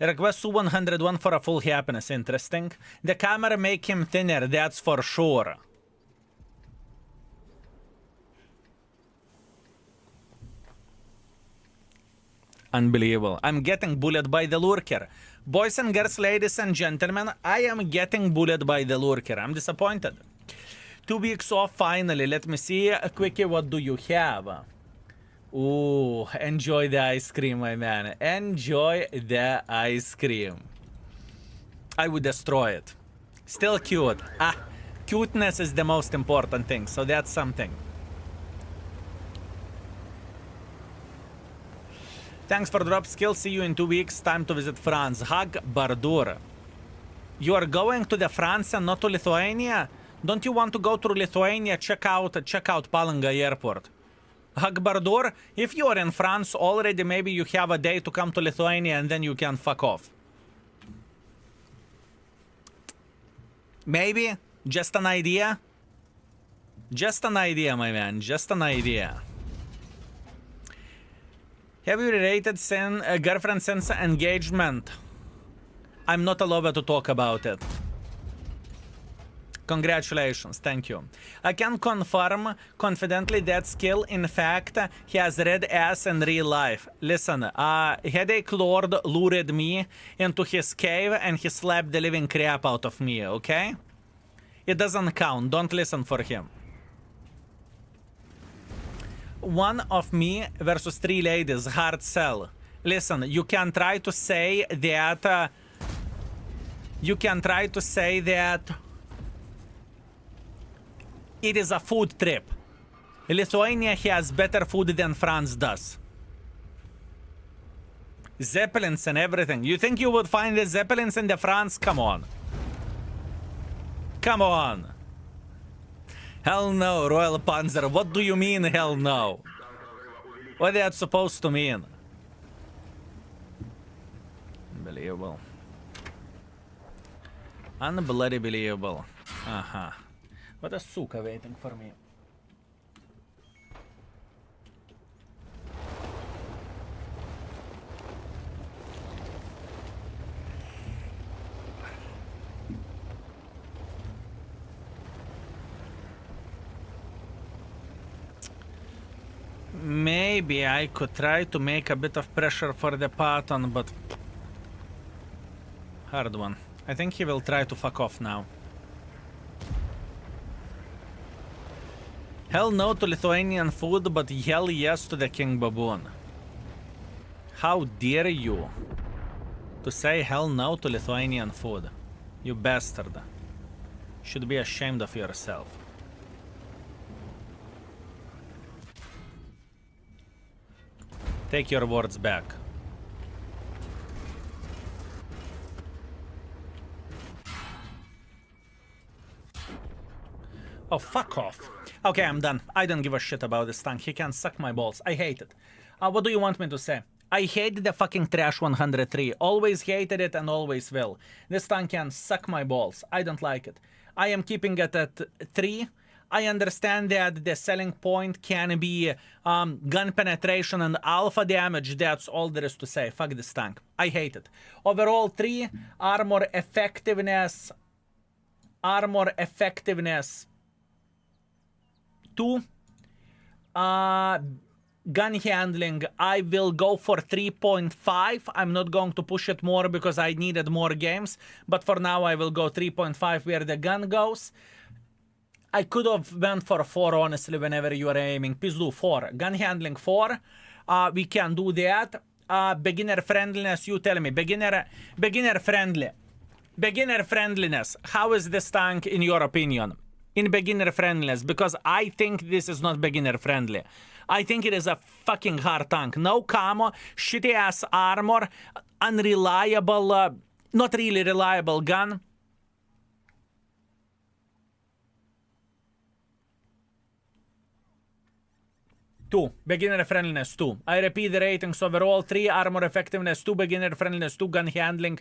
Request Su-101 for a full happiness. Interesting. The camera make him thinner, that's for sure. Unbelievable. I'm getting bullied by the lurker. Boys and girls, ladies and gentlemen, I am getting bullied by the lurker. I'm disappointed. 2 weeks off finally. Let me see. Quickie, what do you have? Ooh, enjoy the ice cream, my man. Enjoy the ice cream. I would destroy it. Still cute. Ah, cuteness is the most important thing, so that's something. Thanks for drop skill. See you in 2 weeks. Time to visit France. Hag Bardur. You are going to the France and not to Lithuania? Don't you want to go to Lithuania? Check out Palanga Airport. Hag Bardur, if you are in France already, maybe you have a day to come to Lithuania and then you can fuck off. Maybe. Just an idea. Just an idea, my man. Just an idea. Have you related girlfriend since engagement? I'm not allowed to talk about it. Congratulations, thank you. I can confirm confidently that skill, in fact, has red ass in real life. Listen, Headache Lord lured me into his cave and he slapped the living crap out of me, okay? It doesn't count, don't listen for him. 1 of me versus 3 ladies, hard sell. Listen, you can try to say that... it is a food trip. Lithuania has better food than France does. Zeppelins and everything. You think you would find the Zeppelins in the France? Come on. Come on. Hell no, Royal Panzer. What do you mean, hell no? What is that supposed to mean? Unbelievable. Unbelievable. Uh-huh. What a suka waiting for me. Maybe I could try to make a bit of pressure for the Patton, but... hard one. I think he will try to fuck off now. Hell no to Lithuanian food, but hell yes to the King Baboon. How dare you to say hell no to Lithuanian food? You bastard. Should be ashamed of yourself. Take your words back. Oh, fuck off. Okay, I'm done. I don't give a shit about this tank. He can suck my balls. I hate it. What do you want me to say? I hate the fucking Trash 103. Always hated it and always will. This tank can suck my balls. I don't like it. I am keeping it at 3. I understand that the selling point can be gun penetration and alpha damage. That's all there is to say. Fuck this tank. I hate it. Overall 3. Armor effectiveness. 2. Gun handling, I will go for 3.5. I'm not going to push it more because I needed more games. But for now, I will go 3.5 where the gun goes. I could have went for 4, honestly, whenever you are aiming. Please do 4. Gun handling 4. We can do that. Beginner friendliness, you tell me. Beginner friendly. Beginner friendliness. How is this tank in your opinion? In beginner friendliness, because I think this is not beginner friendly. I think it is a fucking hard tank. No camo, shitty ass armor, unreliable, not really reliable gun. Two, beginner friendliness 2. I repeat the ratings overall: 3, armor effectiveness 2, beginner friendliness 2, gun handling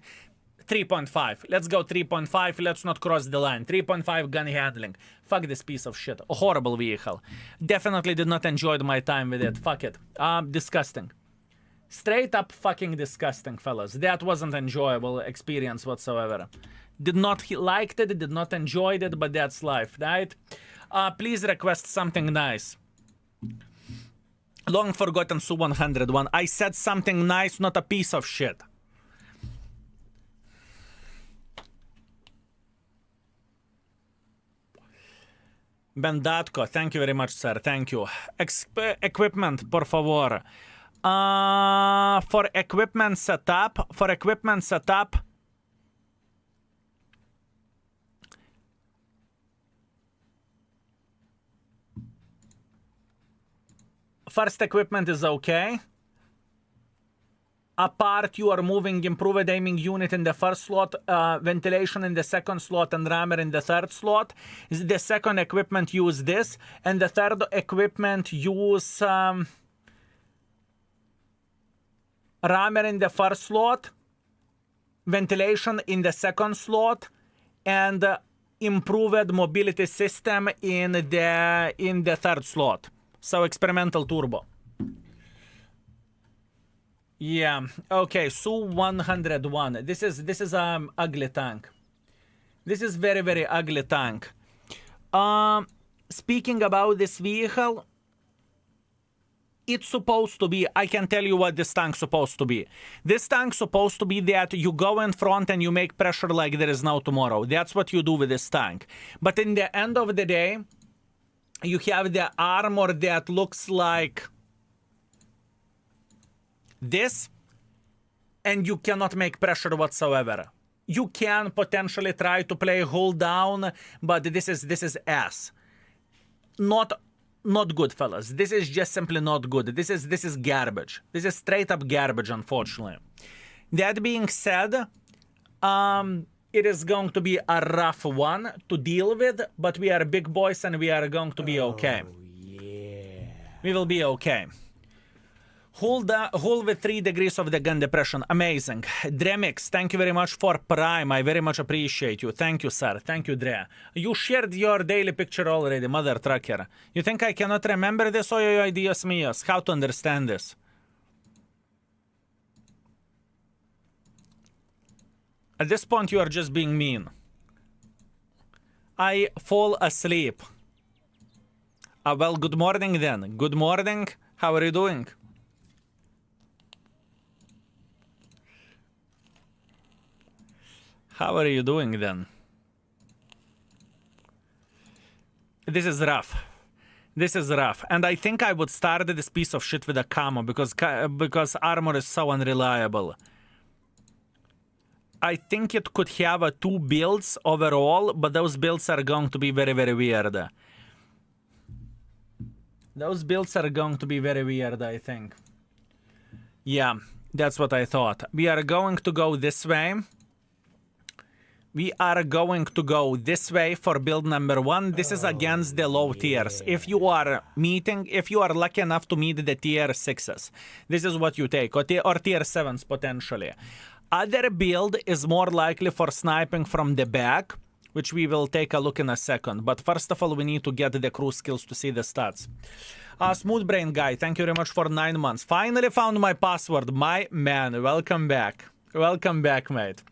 3.5. Let's go 3.5. Let's not cross the line. 3.5 gun handling. Fuck this piece of shit. A horrible vehicle. Definitely did not enjoy my time with it. Fuck it. Disgusting. Straight up fucking disgusting, fellas. That wasn't enjoyable experience whatsoever. Did not liked it, did not enjoyed it, but that's life, right? Please request something nice. Long forgotten Su-101. I said something nice, not a piece of shit. Bendatko, thank you very much, sir. Thank you. Equipment, por favor. For equipment setup, first equipment is okay. Apart, you are moving improved aiming unit in the first slot, ventilation in the second slot, and rammer in the third slot. The second equipment use this, and the third equipment use rammer in the first slot, ventilation in the second slot, and improved mobility system in the third slot. So experimental turbo. Yeah, okay, Su-101. This is ugly tank. This is very, very ugly tank. Speaking about this vehicle, it's supposed to be, I can tell you what this tank's supposed to be. This tank's supposed to be that you go in front and you make pressure like there is no tomorrow. That's what you do with this tank. But in the end of the day, you have the armor that looks like this, and you cannot make pressure whatsoever. You can potentially try to play hold down, but this is ass. Not good, fellas. This is just simply not good. This is garbage. This is straight up garbage, unfortunately. That being said, it is going to be a rough one to deal with, but we are big boys and we are going to be okay. Oh, yeah. We will be okay. Hull with 3 degrees of the gun depression. Amazing. Dremix, thank you very much for Prime. I very much appreciate you. Thank you, sir. Thank you, Dre. You shared your daily picture already, mother trucker. You think I cannot remember this? Oy, Dios míos. How to understand this? At this point, you are just being mean. I fall asleep. Well, good morning then. Good morning. How are you doing? How are you doing then? This is rough. This is rough. And I think I would start this piece of shit with a camo because armor is so unreliable. I think it could have 2 builds overall, but those builds are going to be very, very weird. Those builds are going to be very weird, I think. Yeah, that's what I thought. We are going to go this way. We are going to go this way for build number 1. This is against the low tiers. If you are lucky enough to meet the tier 6s, this is what you take, or tier 7s potentially. Other build is more likely for sniping from the back, which we will take a look in a second. But first of all, we need to get the crew skills to see the stats. Smooth Brain Guy, thank you very much for 9 months. Finally found my password. My man, welcome back. Welcome back, mate.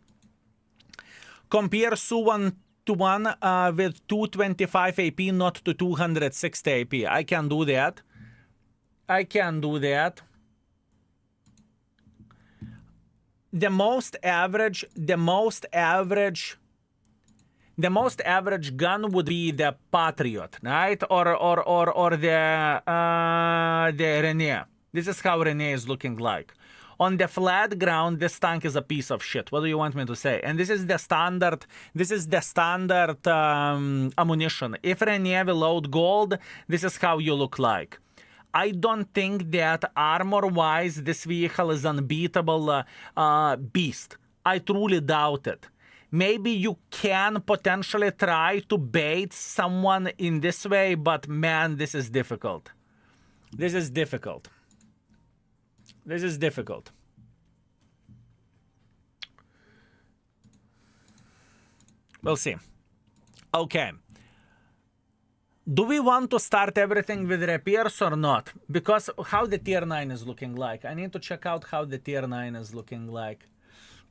Compare Su-101 with 225 AP, not to 260 AP. I can do that. I can do that. The most average gun would be the Patriot, right? Or the Rene. This is how Rene is looking like. On the flat ground, this tank is a piece of shit. What do you want me to say? And this is the standard. This is the standard ammunition. If Rene will load gold, this is how you look like. I don't think that armor-wise, this vehicle is unbeatable beast. I truly doubt it. Maybe you can potentially try to bait someone in this way, but man, this is difficult. This is difficult. This is difficult. We'll see. Okay. Do we want to start everything with repairs or not? Because how the tier 9 is looking like. I need to check out how the tier 9 is looking like.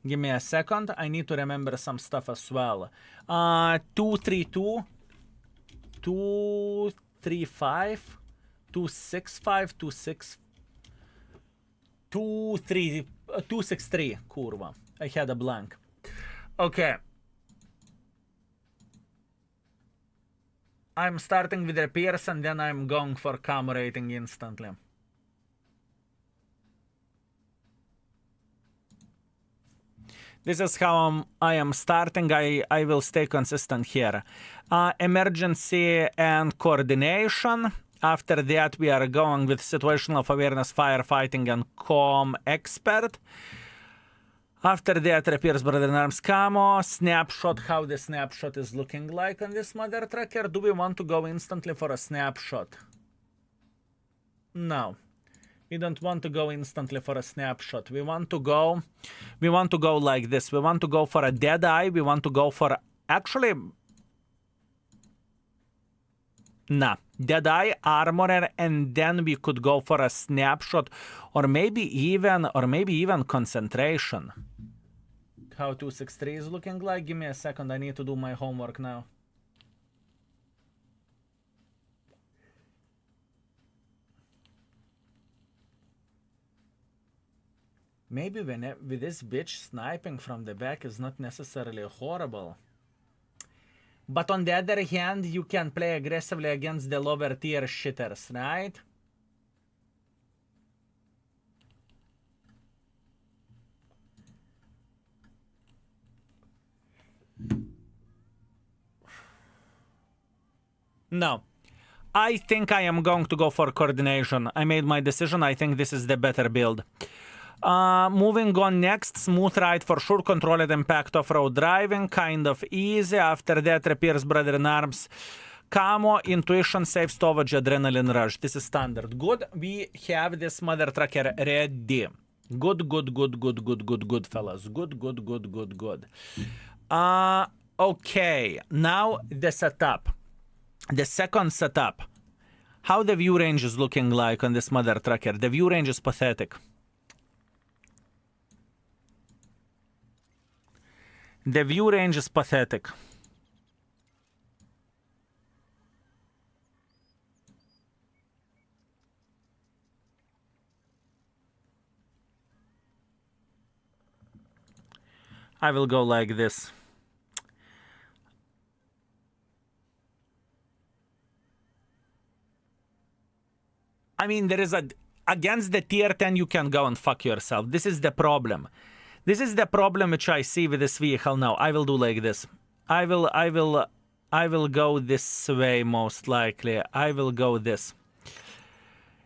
Give me a second. I need to remember some stuff as well. 232, 235, 265, 263. Kurva. I had a blank. Okay. I'm starting with repairs and then I'm going for cam rating instantly. This is how I am starting. I will stay consistent here. Emergency and coordination. After that, we are going with situational awareness, firefighting, and comm expert. After that, repairs, brother in arms, camo, snapshot, how the snapshot is looking like on this mother tracker. Do we want to go instantly for a snapshot? No. We don't want to go instantly for a snapshot. We want to go like this. We want to go for a dead eye. We want to go for actually nah, dead eye, armorer, and then we could go for a snapshot or maybe even concentration. How 263 is looking like? Give me a second. I need to do my homework now. Maybe with this bitch sniping from the back is not necessarily horrible. But on the other hand, you can play aggressively against the lower tier shitters, right? No. I think I am going to go for coordination. I made my decision. I think this is the better build. Moving on next, smooth ride for sure, controlled impact off-road driving, kind of easy. After that, repairs, brother in arms, camo, intuition, safe storage, adrenaline rush. This is standard. Good. We have this mother trucker ready. Good, fellas. Good. Okay. Now the setup. The second setup. How the view range is looking like on this mother trucker. The view range is pathetic. The view range is pathetic. I will go like this. I mean, there is against the tier 10 you can go and fuck yourself. This is the problem. This is the problem which I see with this vehicle now. I will do like this. I will go this way most likely. I will go this.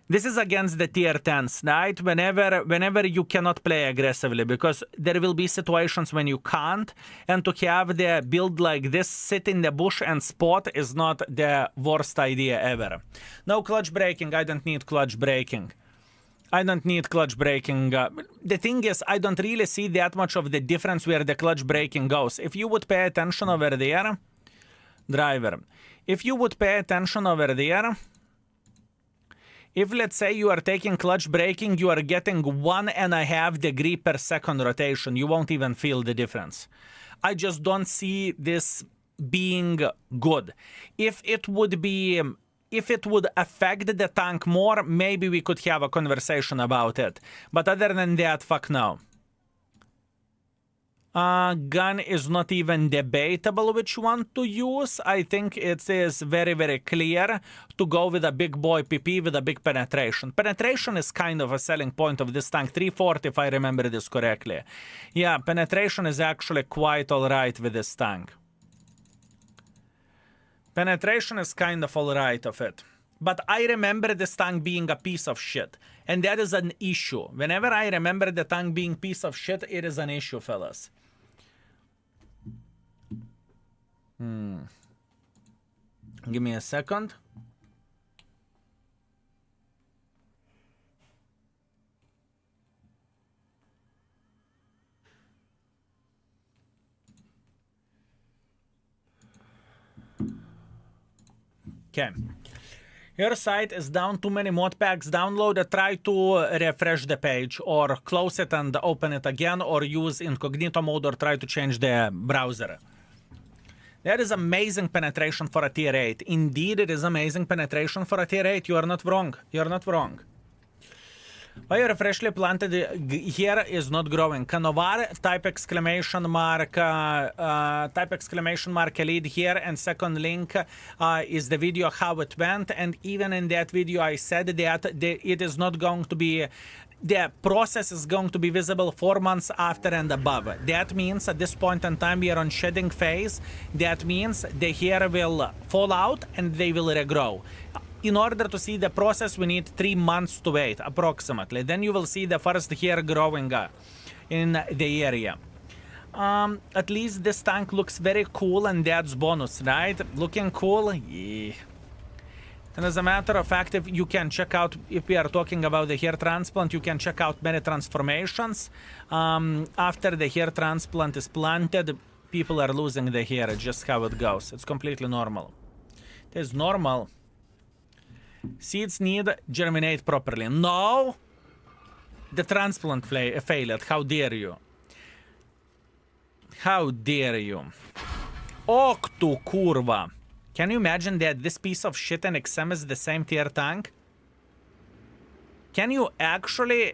This is against the tier 10s, right? Whenever you cannot play aggressively, because there will be situations when you can't, and to have the build like this, sit in the bush and spot is not the worst idea ever. No clutch braking. I don't need clutch braking. I don't need clutch braking. The thing is, I don't really see that much of the difference where the clutch braking goes. If you would pay attention over there, driver, if you would pay attention over there, if let's say you are taking clutch braking, you are getting 1.5 degree per second rotation. You won't even feel the difference. I just don't see this being good. If it would affect the tank more, maybe we could have a conversation about it. But other than that, fuck no. Gun is not even debatable which one to use. I think it is very, very clear to go with a big boy PP with a big penetration. Penetration is kind of a selling point of this tank. 340 if I remember this correctly. Yeah, penetration is actually quite alright with this tank. Penetration is kind of alright of it. But I remember this tank being a piece of shit. And that is an issue. Whenever I remember the tank being piece of shit, it is an issue, fellas. Give me a second. Okay. Your site is down too many mod packs. Download it, try to refresh the page or close it and open it again or use incognito mode or try to change the browser. That is amazing penetration for a tier 8. Indeed, it is amazing penetration for a tier 8. You are not wrong. You are not wrong. Why your freshly planted here is not growing? Canovar, type exclamation mark lead here, and second link is the video how it went, and even in that video I said that it is not going to be, the process is going to be visible 4 months after and above. That means at this point in time we are on shedding phase. That means the hair will fall out and they will regrow. In order to see the process, we need 3 months to wait, approximately. Then you will see the first hair growing in the area. At least this tank looks very cool, and that's bonus, right? Looking cool? Yeah. And as a matter of fact, if you can check out, if we are talking about the hair transplant, you can check out many transformations. After the hair transplant is planted, people are losing the hair. It's just how it goes. It's completely normal. It is normal. Seeds need germinate properly. No! The transplant failed. How dare you? How dare you? Octu kurva. Can you imagine that this piece of shit and XM is the same tier tank? Can you actually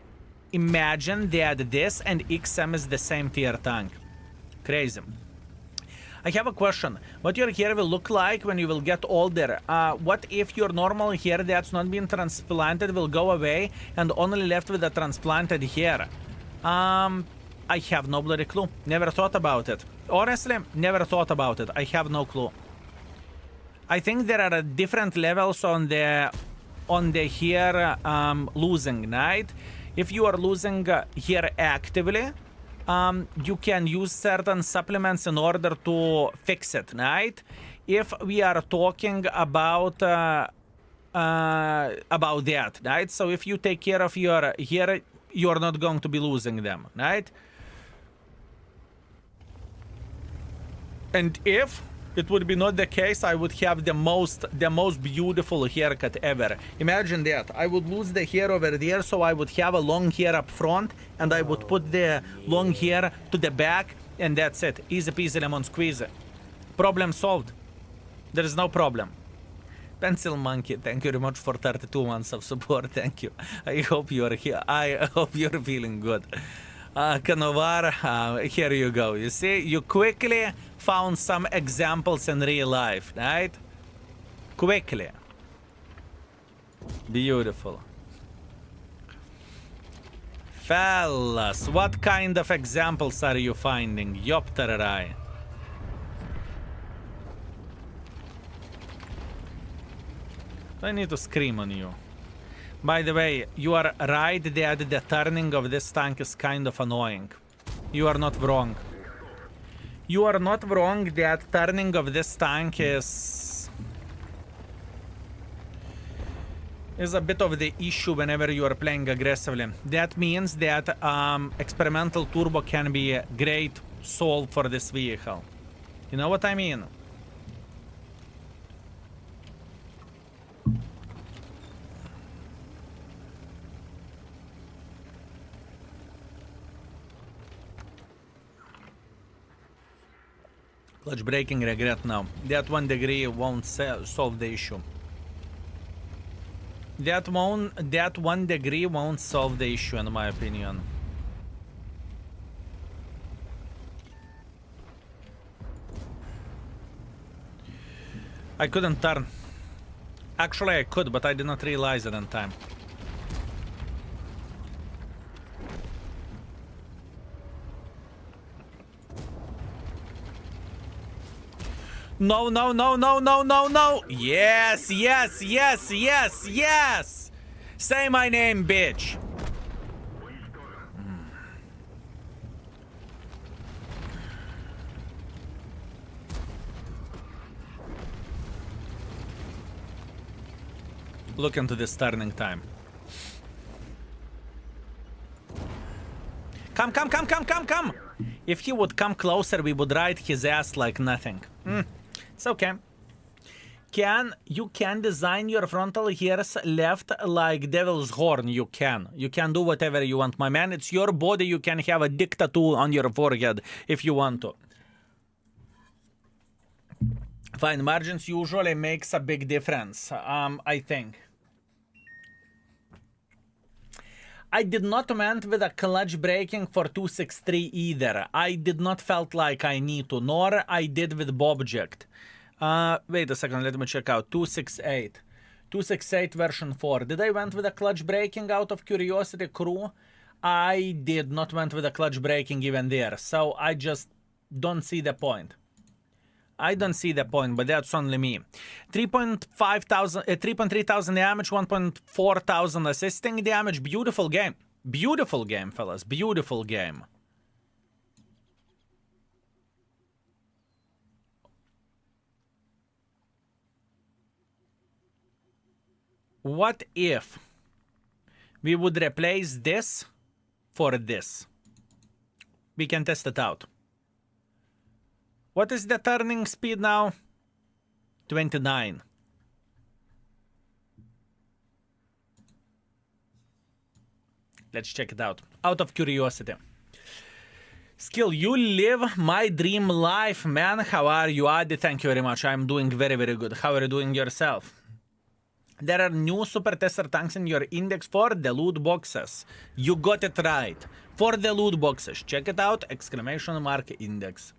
imagine that this and XM is the same tier tank? Crazy. I have a question. What your hair will look like when you will get older? What if your normal hair that's not been transplanted will go away and only left with the transplanted hair? I have no bloody clue. Never thought about it. Honestly, never thought about it. I have no clue. I think there are different levels on the hair losing, right? If you are losing hair actively, you can use certain supplements in order to fix it, right? If we are talking about that, right? So if you take care of your hair, you're not going to be losing them, right? And if it would be not the case, I would have the most beautiful haircut ever. Imagine that. I would lose the hair over there, so I would have a long hair up front, and I would put the long hair to the back, and that's it. Easy peasy lemon squeeze. Problem solved. There is no problem. Pencil Monkey, thank you very much for 32 months of support. Thank you. I hope you're here. I hope you're feeling good. Canovar, here you go. You see, you quickly found some examples in real life, right? Quickly. Beautiful. Fellas, what kind of examples are you finding? Yopterai. I need to scream on you. By the way, you are right that the turning of this tank is kind of annoying. You are not wrong. You are not wrong that turning of this tank is a bit of the issue whenever you are playing aggressively. That means that experimental turbo can be a great solve for this vehicle. You know what I mean? Clutch breaking regret now. That 1 degree won't solve the issue. That 1 degree won't solve the issue, in my opinion. I couldn't turn. Actually, I could, but I did not realize it in time. No, no, no, no, no, no, no. Yes, yes, yes, yes, yes. Say my name, bitch. Look into this turning time. Come, come, come, come, come, come. If he would come closer, we would ride his ass like nothing. It's okay. can design your frontal hairs left like devil's horn. You can do whatever you want, my man. It's your body. You can have a dick tattoo on your forehead if you want to. Fine margins usually makes a big difference. I think. I did not went with a clutch braking for 263 either. I did not felt like I need to, nor I did with Bobject. Wait a second, let me check out. 268. 268 version 4. Did I went with a clutch braking out of curiosity, crew? I did not went with a clutch braking even there. So I just don't see the point. I don't see the point, but that's only me. 3.3 thousand damage, 1.4 thousand assisting damage. Beautiful game. Beautiful game, fellas. Beautiful game. What if we would replace this for this? We can test it out. What is the turning speed now? 29. Let's check it out. Out of curiosity. Skill, you live my dream life, man. How are you, Adi? Thank you very much. I'm doing very, very good. How are you doing yourself? There are new super tester tanks in your index for the loot boxes. You got it right. For the loot boxes. Check it out. Exclamation mark index.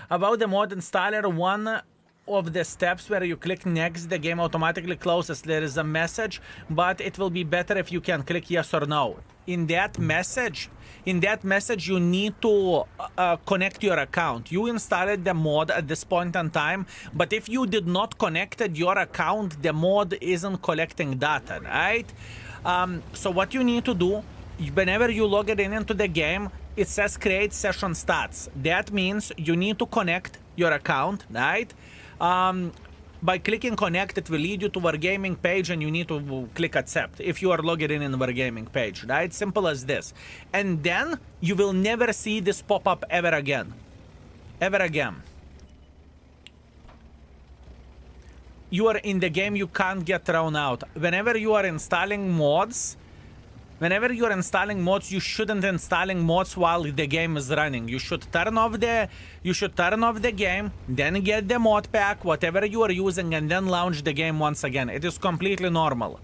About the mod installer, one of the steps where you click next, the game automatically closes. There is a message, but it will be better if you can click yes or no. In that message, you need to connect your account. You installed the mod at this point in time, but if you did not connect your account, the mod isn't collecting data, right? So what you need to do, whenever you log it into the game, it says create session stats. That means you need to connect your account, right? By clicking connect, it will lead you to Wargaming page and you need to click accept if you are logged in Wargaming page, right? Simple as this. And then you will never see this pop up ever again. Ever again. You are in the game, you can't get thrown out. Whenever you are installing mods, you shouldn't installing mods while the game is running. You should turn off the game, then get the mod pack, whatever you are using, and then launch the game once again. It is completely normal.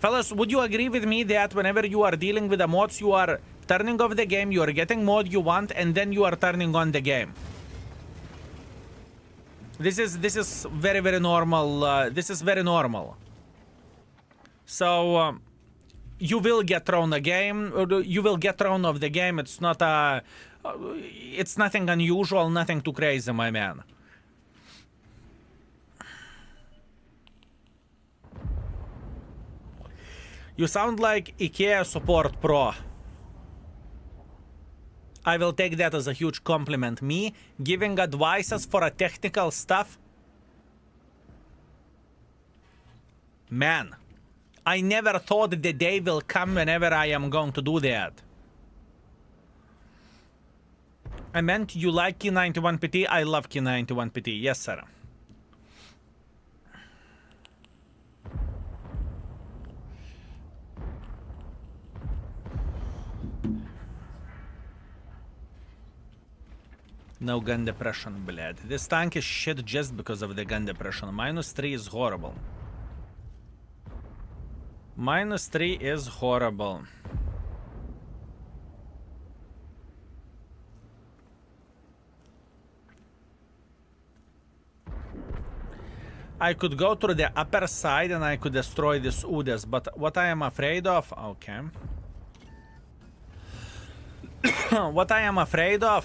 Fellas, would you agree with me that whenever you are dealing with the mods, you are turning off the game, you are getting mod you want, and then you are turning on the game? This is very, very normal. This is very normal. So you will get thrown a game. You will get thrown off the game. It's not a. It's nothing unusual. Nothing too crazy, my man. You sound like IKEA support pro. I will take that as a huge compliment. Me giving advices for a technical stuff. Man, I never thought the day will come whenever I am going to do that. I meant you like Key 91PT. I love Key 91PT. Yes, sir. No gun depression, bled. This tank is shit just because of the gun depression. -3 is horrible. -3 is horrible. I could go through the upper side and I could destroy this Udes, but what I am afraid of... Okay. What I am afraid of...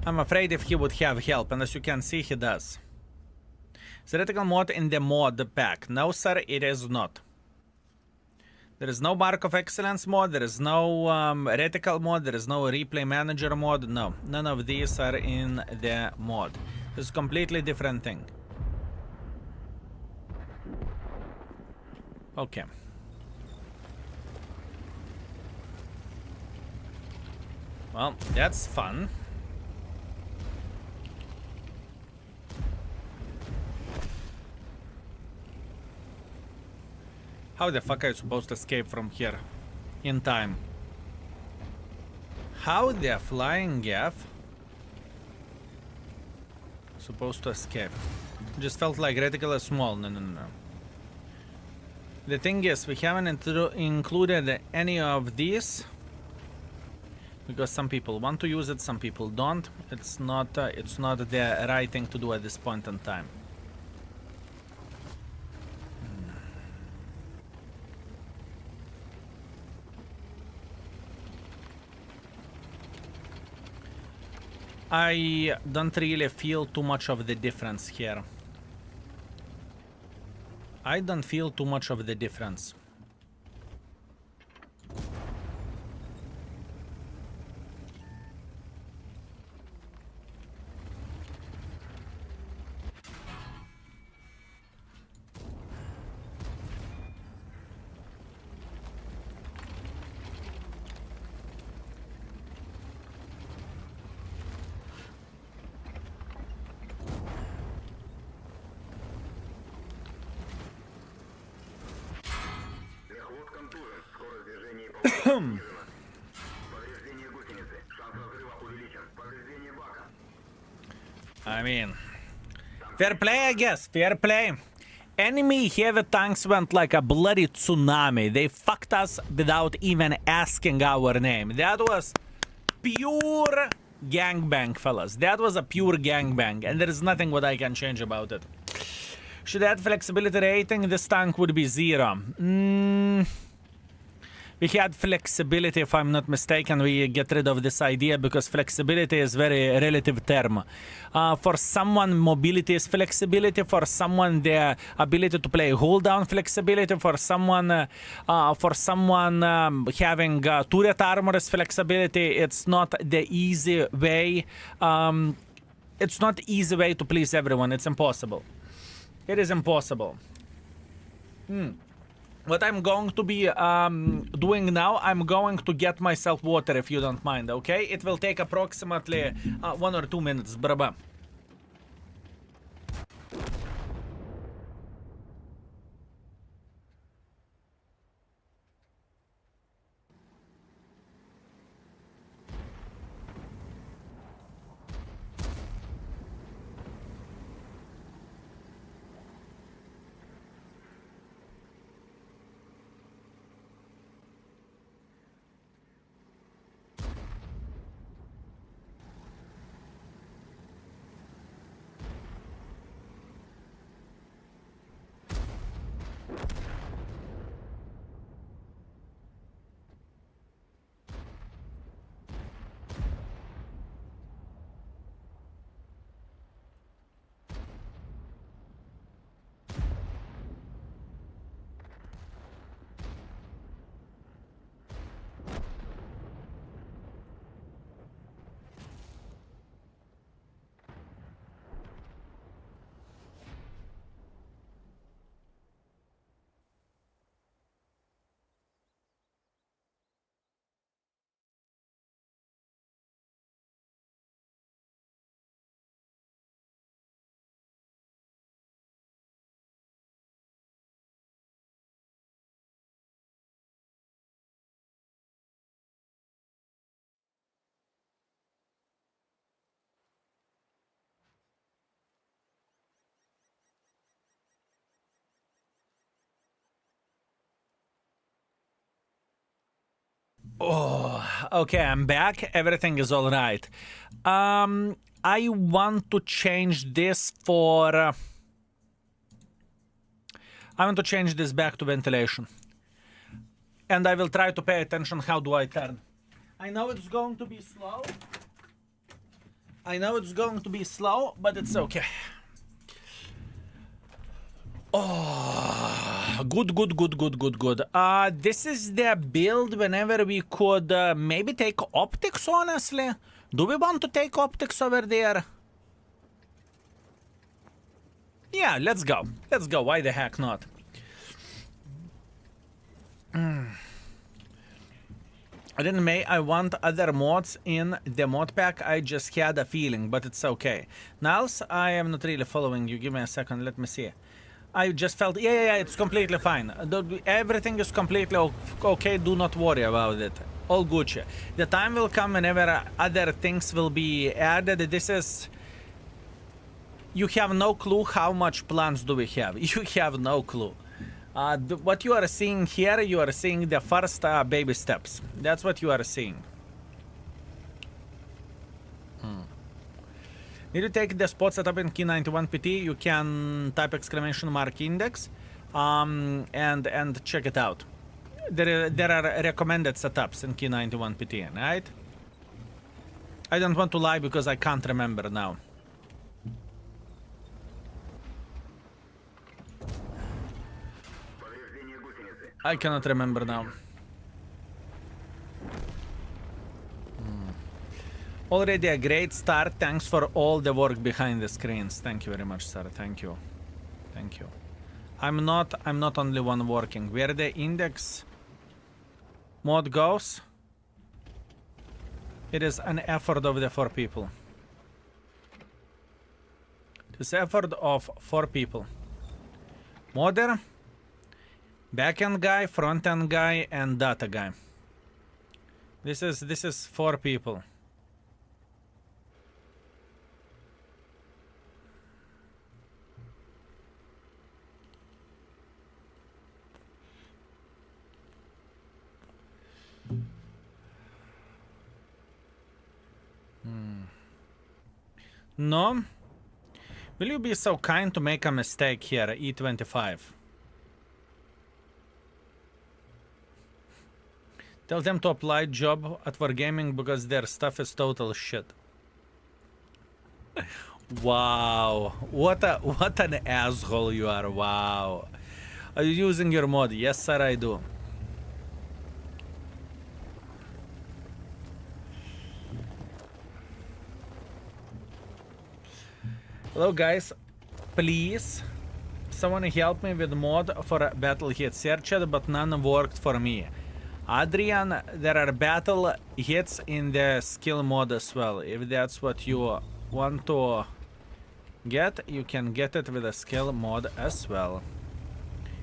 I'm afraid if he would have help, and as you can see, he does. Theoretical mod in the mod pack. No, sir, it is not. There is no Mark of Excellence mod, there is no reticle mod, there is no replay manager mod. No, none of these are in the mod. It's a completely different thing. Okay. Well, that's fun. How the fuck are you supposed to escape from here? In time. How the flying gaff supposed to escape? Just felt like ridiculous small. No. The thing is, we haven't included any of these because some people want to use it, some people don't. It's not the right thing to do at this point in time. I don't really feel too much of the difference here. I don't feel too much of the difference. I mean, fair play, I guess. Fair play. Enemy heavy tanks went like a bloody tsunami. They fucked us without even asking our name. That was pure gangbang, fellas. That was a pure gangbang, and there is nothing what I can change about it. Should add flexibility rating, this tank would be 0. We had flexibility, if I'm not mistaken. We get rid of this idea because flexibility is very relative term. For someone, mobility is flexibility. For someone, the ability to play hold down flexibility. For someone having turret armor is flexibility. It's not the easy way. It's not easy way to please everyone. It's impossible. It is impossible. What I'm going to be doing now, I'm going to get myself water, if you don't mind, okay? It will take approximately 1 or 2 minutes, braba. Oh, okay, I'm back. Everything is all right. I want to change this for... I want to change this back to ventilation. And I will try to pay attention how do I turn. I know it's going to be slow. But it's okay. Oh, good. This is the build whenever we could maybe take optics, honestly. Do we want to take optics over there? Yeah, let's go. Why the heck not? I want other mods in the mod pack. I just had a feeling, but it's okay. Niles, I am not really following you. Give me a second. Let me see. I just felt, yeah, it's completely fine. Everything is completely okay. Do not worry about it. All Gucci. The time will come whenever other things will be added. This is... You have no clue how much plans do we have. You have no clue. What you are seeing here, you are seeing the first baby steps. That's what you are seeing. Need to take the spot setup in key 91PT. You can type !index and check it out. There are recommended setups in key 91PT, right? I don't want to lie because I can't remember now. I cannot remember now. Already a great start. Thanks for all the work behind the screens. Thank you very much, sir. Thank you. Thank you. I'm not only one working. Where the index mod goes, it is an effort of the 4 people. It is effort of 4 people. Modder, backend guy, frontend guy, and data guy. This is 4 people. No? Will you be so kind to make a mistake here, E25? Tell them to apply job at Wargaming because their stuff is total shit. Wow. What an asshole you are. Wow. Are you using your mod? Yes, sir, I do. Hello guys, please someone help me with mod for a battle hit. Searched but none worked for me. Adrian, there are battle hits in the skill mod as well. If that's what you want to get, you can get it with a skill mod as well.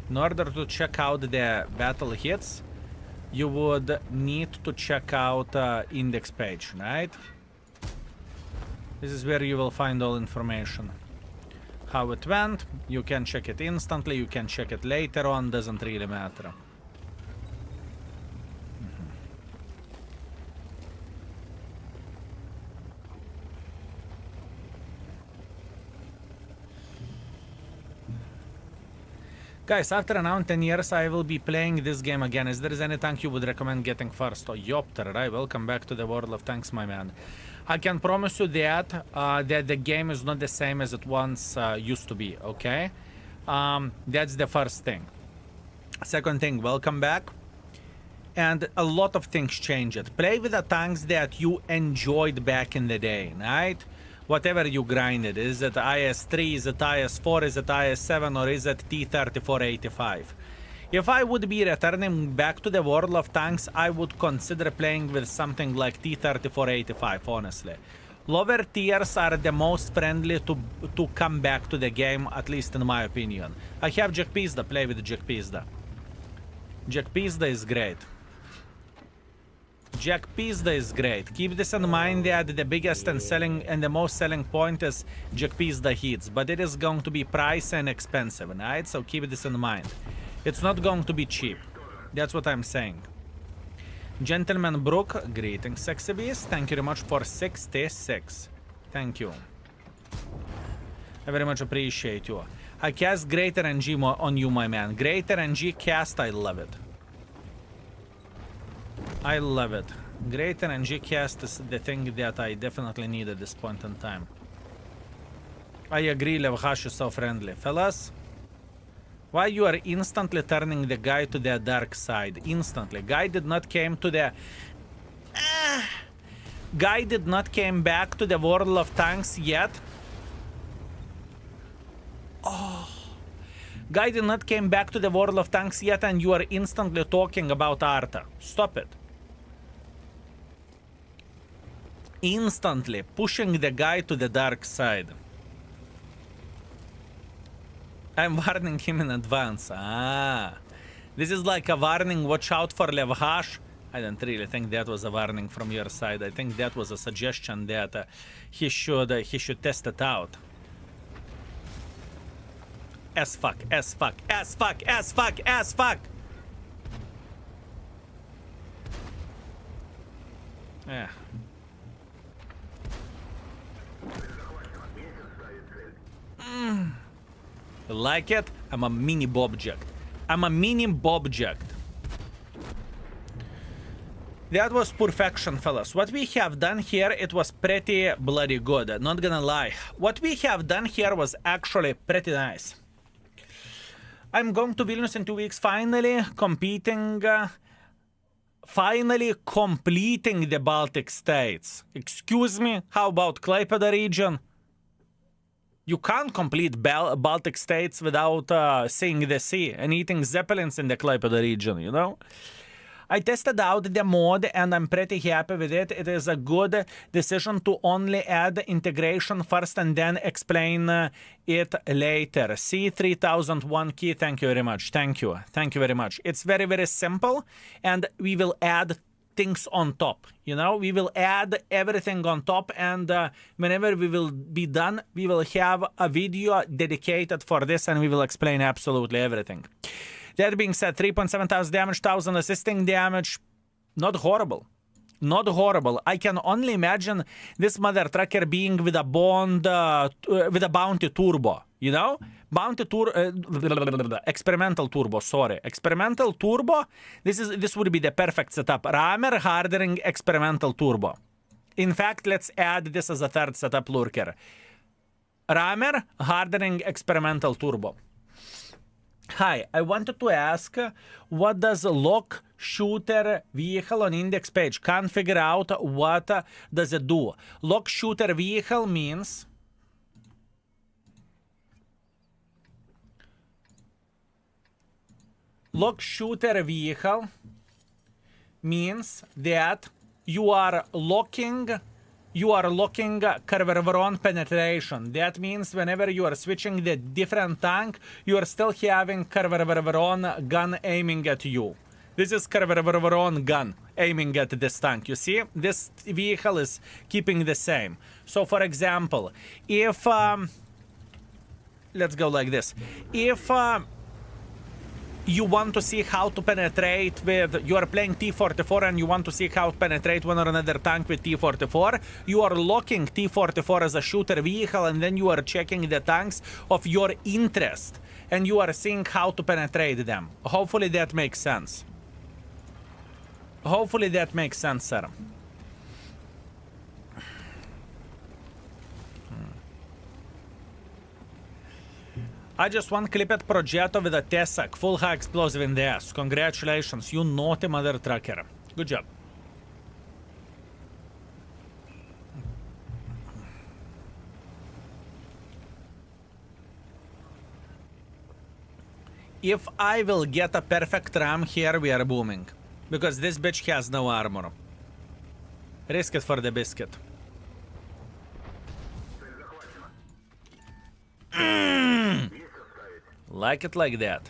In order to check out the battle hits, you would need to check out index page, right? This is where you will find all information. How it went, you can check it instantly, you can check it later on, doesn't really matter. Guys, after around 10 years, I will be playing this game again. Is there any tank you would recommend getting first? Oh, Yopter, right? Welcome back to the world of tanks, my man. I can promise you that that the game is not the same as it once used to be, okay? That's the first thing. Second thing, welcome back. And a lot of things changed. Play with the tanks that you enjoyed back in the day, right? Whatever you grinded. Is it IS-3, is it IS-4, is it IS-7, or is it T-34-85? If I would be returning back to the world of tanks, I would consider playing with something like T-34-85, honestly. Lower tiers are the most friendly to come back to the game, at least in my opinion. I have Jack Pizda, play with Jack Pizda. Jack Pizda is great. Jack Pizda is great. Keep this in mind that the biggest and the most selling point is Jack Pizda hits, but it is going to be pricey and expensive, right? So keep this in mind. It's not going to be cheap. That's what I'm saying. Gentleman Brook, greetings, Sexy Beast. Thank you very much for 66. Thank you. I very much appreciate you. I cast Greater NG on you, my man. Greater NG cast, I love it. I love it. Greater NG cast is the thing that I definitely need at this point in time. I agree, Levhash is so friendly. Fellas, why you are instantly turning the guy to the dark side? Instantly. Guy did not came to the... Guy did not came back to the world of tanks yet. Oh. Guy did not came back to the world of tanks yet and you are instantly talking about Arta. Stop it. Instantly pushing the guy to the dark side. I'm warning him in advance. Ah. This is like a warning, watch out for Levhash. I don't really think that was a warning from your side. I think that was a suggestion that he should test it out. As fuck, as fuck, as fuck, as fuck, as fuck. Yeah. Like it? I'm a mini bobject. I'm a mini bobject. That was perfection, fellas. What we have done here, it was pretty bloody good. Not gonna lie. What we have done here was actually pretty nice. I'm going to Vilnius in 2 weeks, finally competing... finally completing the Baltic states. Excuse me, how about Klaipėda region? You can't complete Baltic states without seeing the sea and eating zeppelins in the Klaipėda region, you know? I tested out the mod and I'm pretty happy with it. It is a good decision to only add integration first and then explain it later. C3001 key, thank you very much. Thank you. Thank you very much. It's very, very simple and we will add things on top, you know? We will add everything on top and whenever we will be done, we will have a video dedicated for this and we will explain absolutely everything. That being said, 3.7 thousand damage, 1,000 assisting damage. Not horrible. Not horrible. I can only imagine this mother trucker being with a with a bounty turbo, you know? Experimental turbo, sorry. Experimental turbo, this would be the perfect setup. Rammer, hardening, experimental turbo. In fact, let's add this as a third setup lurker. Rammer, hardening, experimental turbo. Hi, I wanted to ask, what does lock shooter vehicle on index page? Can't figure out what does it do. Lock shooter vehicle means... Lock shooter vehicle means that you are locking Carver-Veron penetration. That means whenever you are switching the different tank, you are still having Carver-Veron gun aiming at you. This is Carver-Veron gun aiming at this tank. You see, this vehicle is keeping the same. So, for example, if let's go like this. If you want to see how to penetrate with, you are playing T-44 and you want to see how to penetrate one or another tank with T-44, you are locking T-44 as a shooter vehicle and then you are checking the tanks of your interest and you are seeing how to penetrate them. Hopefully that makes sense. Hopefully that makes sense, sir. I just one clipped Progetto with a Tessac, full high explosive in the ass. Congratulations, you naughty mother trucker. Good job. If I will get a perfect ram here, we are booming. Because this bitch has no armor. Risk it for the biscuit. Like it like that.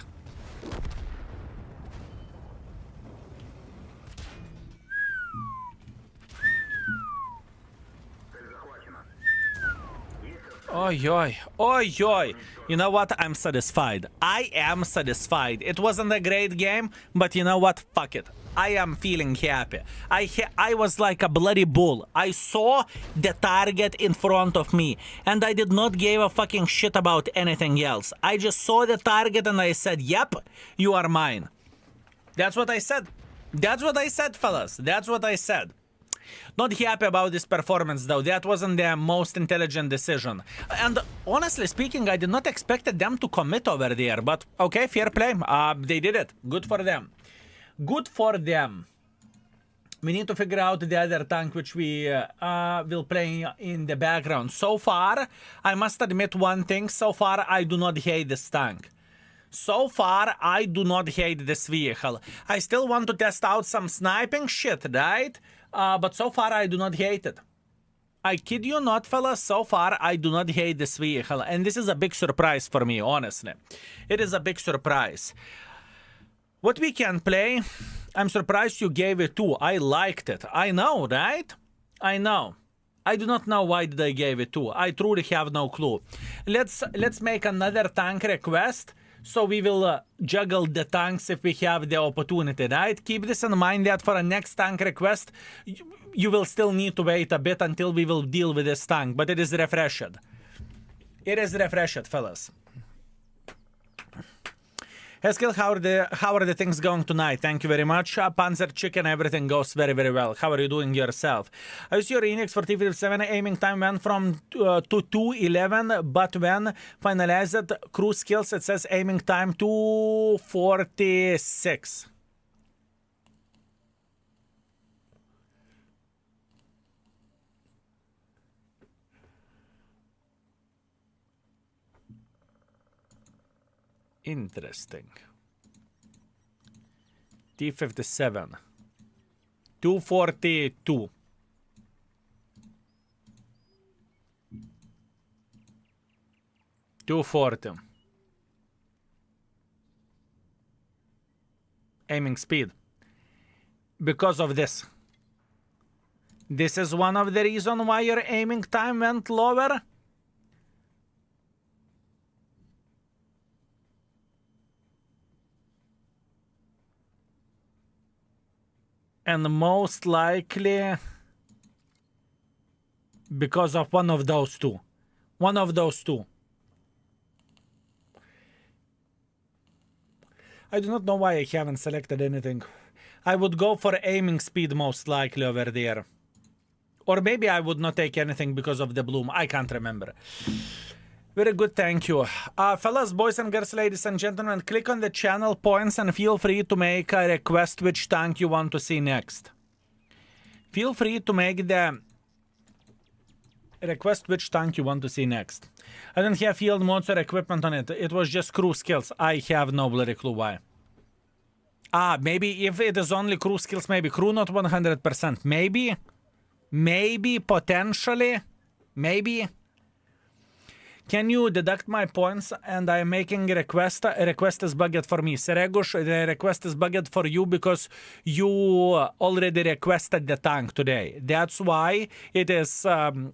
Oi, oi, oi, oi. You know what? I'm satisfied. I am satisfied. It wasn't a great game, but you know what? Fuck it. I am feeling happy. I was like a bloody bull. I saw the target in front of me, and I did not give a fucking shit about anything else. I just saw the target and I said, yep, you are mine. That's what I said. That's what I said, fellas. That's what I said. Not happy about this performance, though. That wasn't the most intelligent decision. And honestly speaking, I did not expect them to commit over there. But okay, fair play. They did it. Good for them. Good for them. We need to figure out the other tank which we will play in the background. So far, I must admit one thing. So far, I do not hate this tank. So far, I do not hate this vehicle. I still want to test out some sniping shit, right? But so far, I do not hate it. I kid you not, fellas, so far I do not hate this vehicle, and this is a big surprise for me, honestly. It is a big surprise. What we can play, I'm surprised you gave it 2. I liked it. I know, right? I know. I do not know why did I gave it 2. I truly have no clue. Let's make another tank request, so we will juggle the tanks if we have the opportunity, right? Keep this in mind that for a next tank request, you will still need to wait a bit until we will deal with this tank, but it is refreshed. It is refreshed, fellas. Haskell, how are the things going tonight? Thank you very much. Panzer Chicken, everything goes very, very well. How are you doing yourself? I use your Enix for T57. Aiming time went from to 2:11, but when finalized cruise skills, it says aiming time 2:46. Interesting. T57. 242. .240. Aiming speed. Because of this. This is one of the reasons why your aiming time went lower. And most likely because of one of those two. One of those two. I do not know why I haven't selected anything. I would go for aiming speed most likely over there. Or maybe I would not take anything because of the bloom. I can't remember. Very good, thank you. Fellas, boys and girls, ladies and gentlemen, click on the channel points and feel free to make a request which tank you want to see next. Feel free to make the request which tank you want to see next. I don't have field mods or equipment on it. It was just crew skills. I have no bloody clue why. Maybe if it is only crew skills, maybe crew not 100%. Maybe, potentially, maybe. Can you deduct my points and I am making a request? A request is bugged for me. Seregush, the request is bugged for you because you already requested the tank today. That's why it is,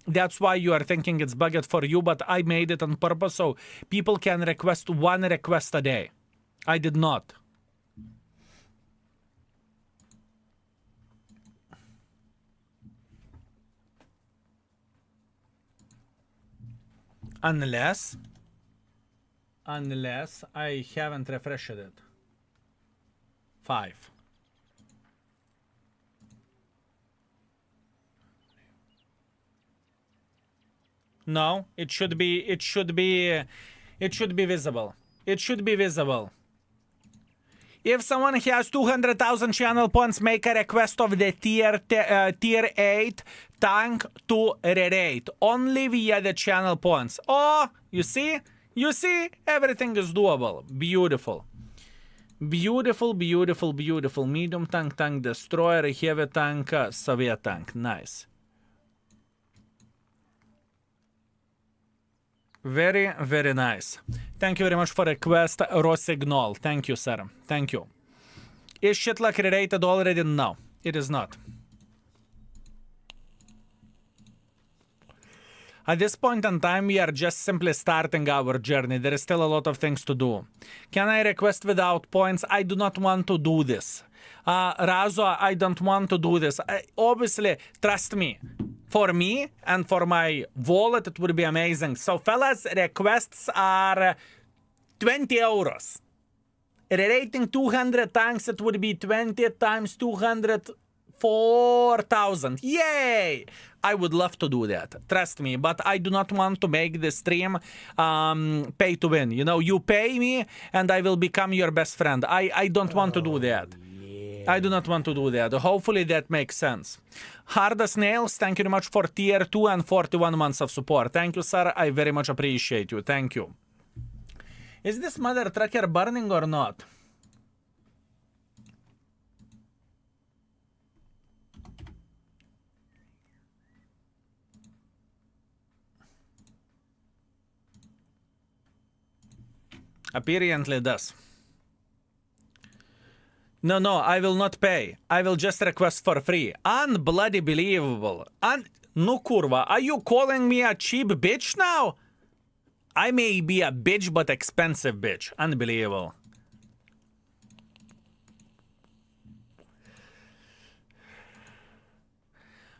that's why you are thinking it's bugged for you, but I made it on purpose so people can request one request a day. I did not. Unless I haven't refreshed it. 5. No, it should be visible. It should be visible. If someone has 200,000 channel points, make a request of the tier 8 tank to rerate. Only via the channel points. Oh, you see? You see? Everything is doable. Beautiful. Beautiful, beautiful, beautiful. Medium tank, tank destroyer, heavy tank, Soviet tank. Nice. Very, very nice. Thank you very much for request, Rosignol. Thank you, sir. Thank you. Is ShPTK related already? No, it is not. At this point in time, we are just simply starting our journey. There is still a lot of things to do. Can I request without points? I do not want to do this. Razo, I don't want to do this. Obviously, trust me. For me and for my wallet, it would be amazing. So, fellas, requests are 20 euros. Rerating 200 tanks, it would be 20 times 200, 4,000. Yay! I would love to do that. Trust me. But I do not want to make the stream pay to win. You know, you pay me and I will become your best friend. I don't want to do that. I do not want to do that. Hopefully that makes sense. Hard as nails, thank you very much for tier 2 and 41 months of support. Thank you, sir. I very much appreciate you. Thank you. Is this mother trucker burning or not? Apparently does. No, I will not pay. I will just request for free. Unbloody believable. No kurva, are you calling me a cheap bitch now? I may be a bitch, but expensive bitch. Unbelievable.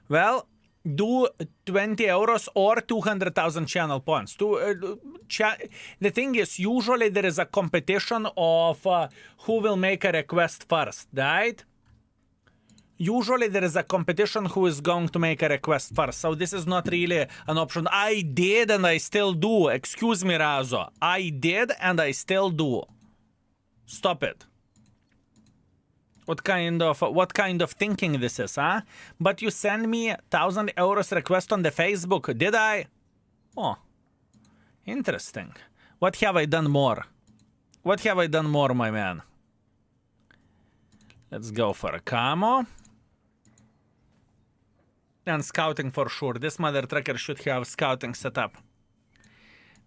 Well, do 20 euros or 200,000 channel points. The thing is, usually there is a competition of who will make a request first, right? Usually there is a competition who is going to make a request first. So this is not really an option. I did and I still do. Excuse me, Razo. I did and I still do. Stop it. What kind of thinking this is, huh? But you send me 1,000 euros request on the Facebook, did I? Oh, interesting. What have I done more? What have I done more, my man? Let's go for a camo. And scouting for sure. This mother trucker should have scouting set up.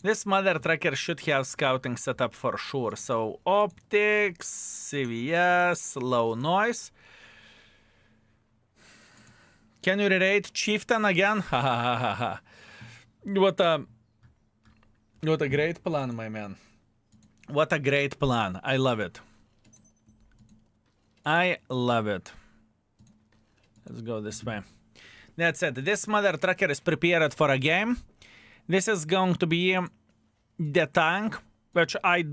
This mother trucker should have scouting set up for sure. So optics, CVS, low noise. Can you rerate Chieftain again? Ha ha ha ha ha. What a great plan, my man. What a great plan. I love it. I love it. Let's go this way. That's it. This mother trucker is prepared for a game. This is going to be the tank, which I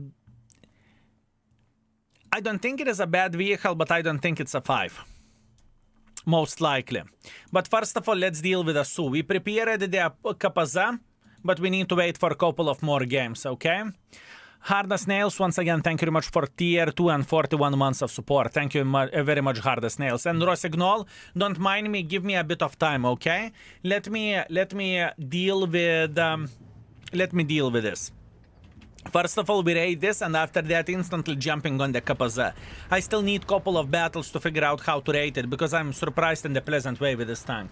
don't think it is a bad vehicle, but I don't think it's a 5. Most likely. But first of all, let's deal with the SU. We prepared the KPZ, but we need to wait for a couple of more games, okay? Hardest Nails, once again, thank you very much for tier 2 and 41 months of support. Thank you very much, Hardest Nails. And Rosignol, don't mind me, give me a bit of time, okay? Let me deal with this. First of all, we raid this, and after that, instantly jumping on the KPZ. I still need a couple of battles to figure out how to rate it, because I'm surprised in the pleasant way with this tank.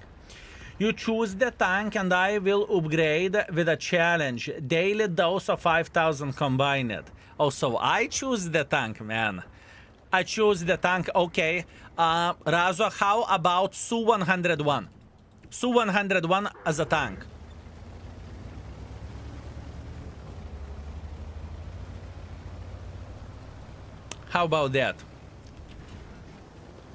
You choose the tank and I will upgrade with a challenge. Daily dose of 5,000 combined. Oh, so I choose the tank, man. I choose the tank. Okay. Razo, how about Su-101? Su-101 as a tank. How about that?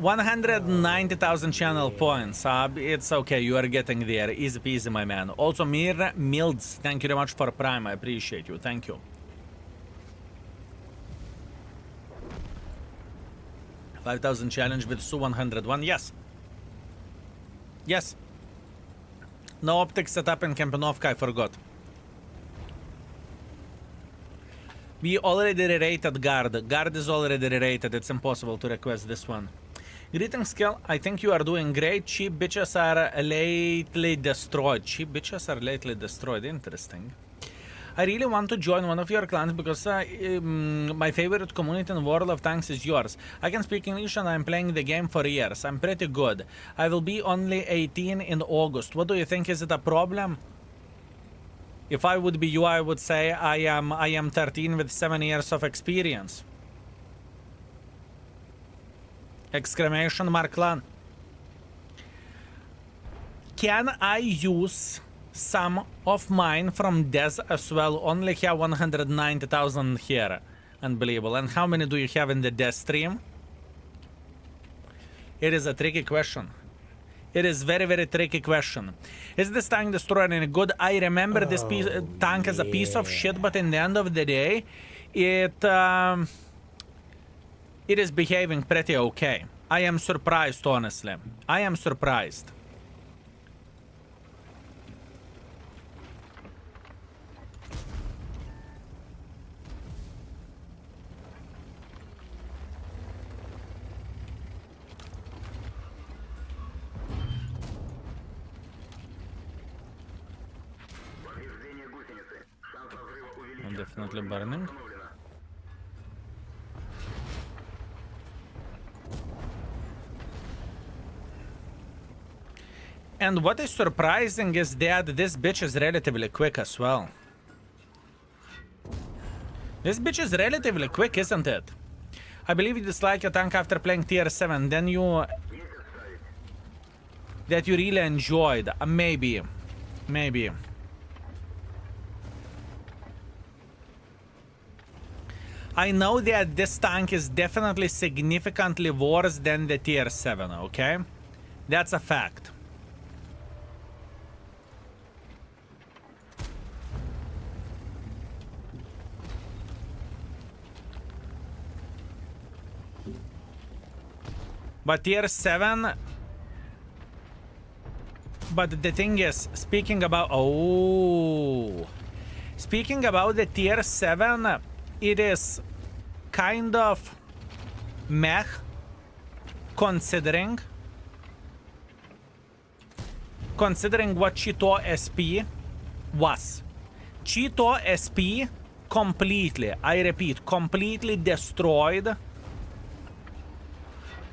190,000 channel points. It's okay, you are getting there. Easy peasy, my man. Also, Mir Milds, thank you very much for Prime. I appreciate you. Thank you. 5,000 challenge with Su-101. Yes. Yes. No optics setup in Kampenovka, I forgot. We already rated guard. Guard is already rated. It's impossible to request this one. Greetings, Kel. I think you are doing great. Cheap bitches are lately destroyed. Cheap bitches are lately destroyed. Interesting. I really want to join one of your clans because my favorite community in World of Tanks is yours. I can speak English and I'm playing the game for years. I'm pretty good. I will be only 18 in August. What do you think? Is it a problem? If I would be you, I would say I am 13 with 7 years of experience. Exclamation mark clan. Can I use some of mine from Des as well? Only have 190,000 here. Unbelievable. And how many do you have in the Des stream? It is a tricky question. It is very, very tricky question. Is this tank destroyer any good? I remember this tank as a piece of shit, but in the end of the day, it is behaving pretty okay. I am surprised, honestly. I am surprised. I'm definitely burning. And what is surprising is that this bitch is relatively quick as well. This bitch is relatively quick, isn't it? I believe you dislike your tank after playing tier 7. Then you... that you really enjoyed. Maybe. Maybe. I know that this tank is definitely significantly worse than the tier 7, okay? That's a fact. But tier 7... But the thing is, speaking about... Oh... Speaking about the tier 7, it is kind of meh, considering what Cheeto SP was. Cheeto SP completely, I repeat, completely destroyed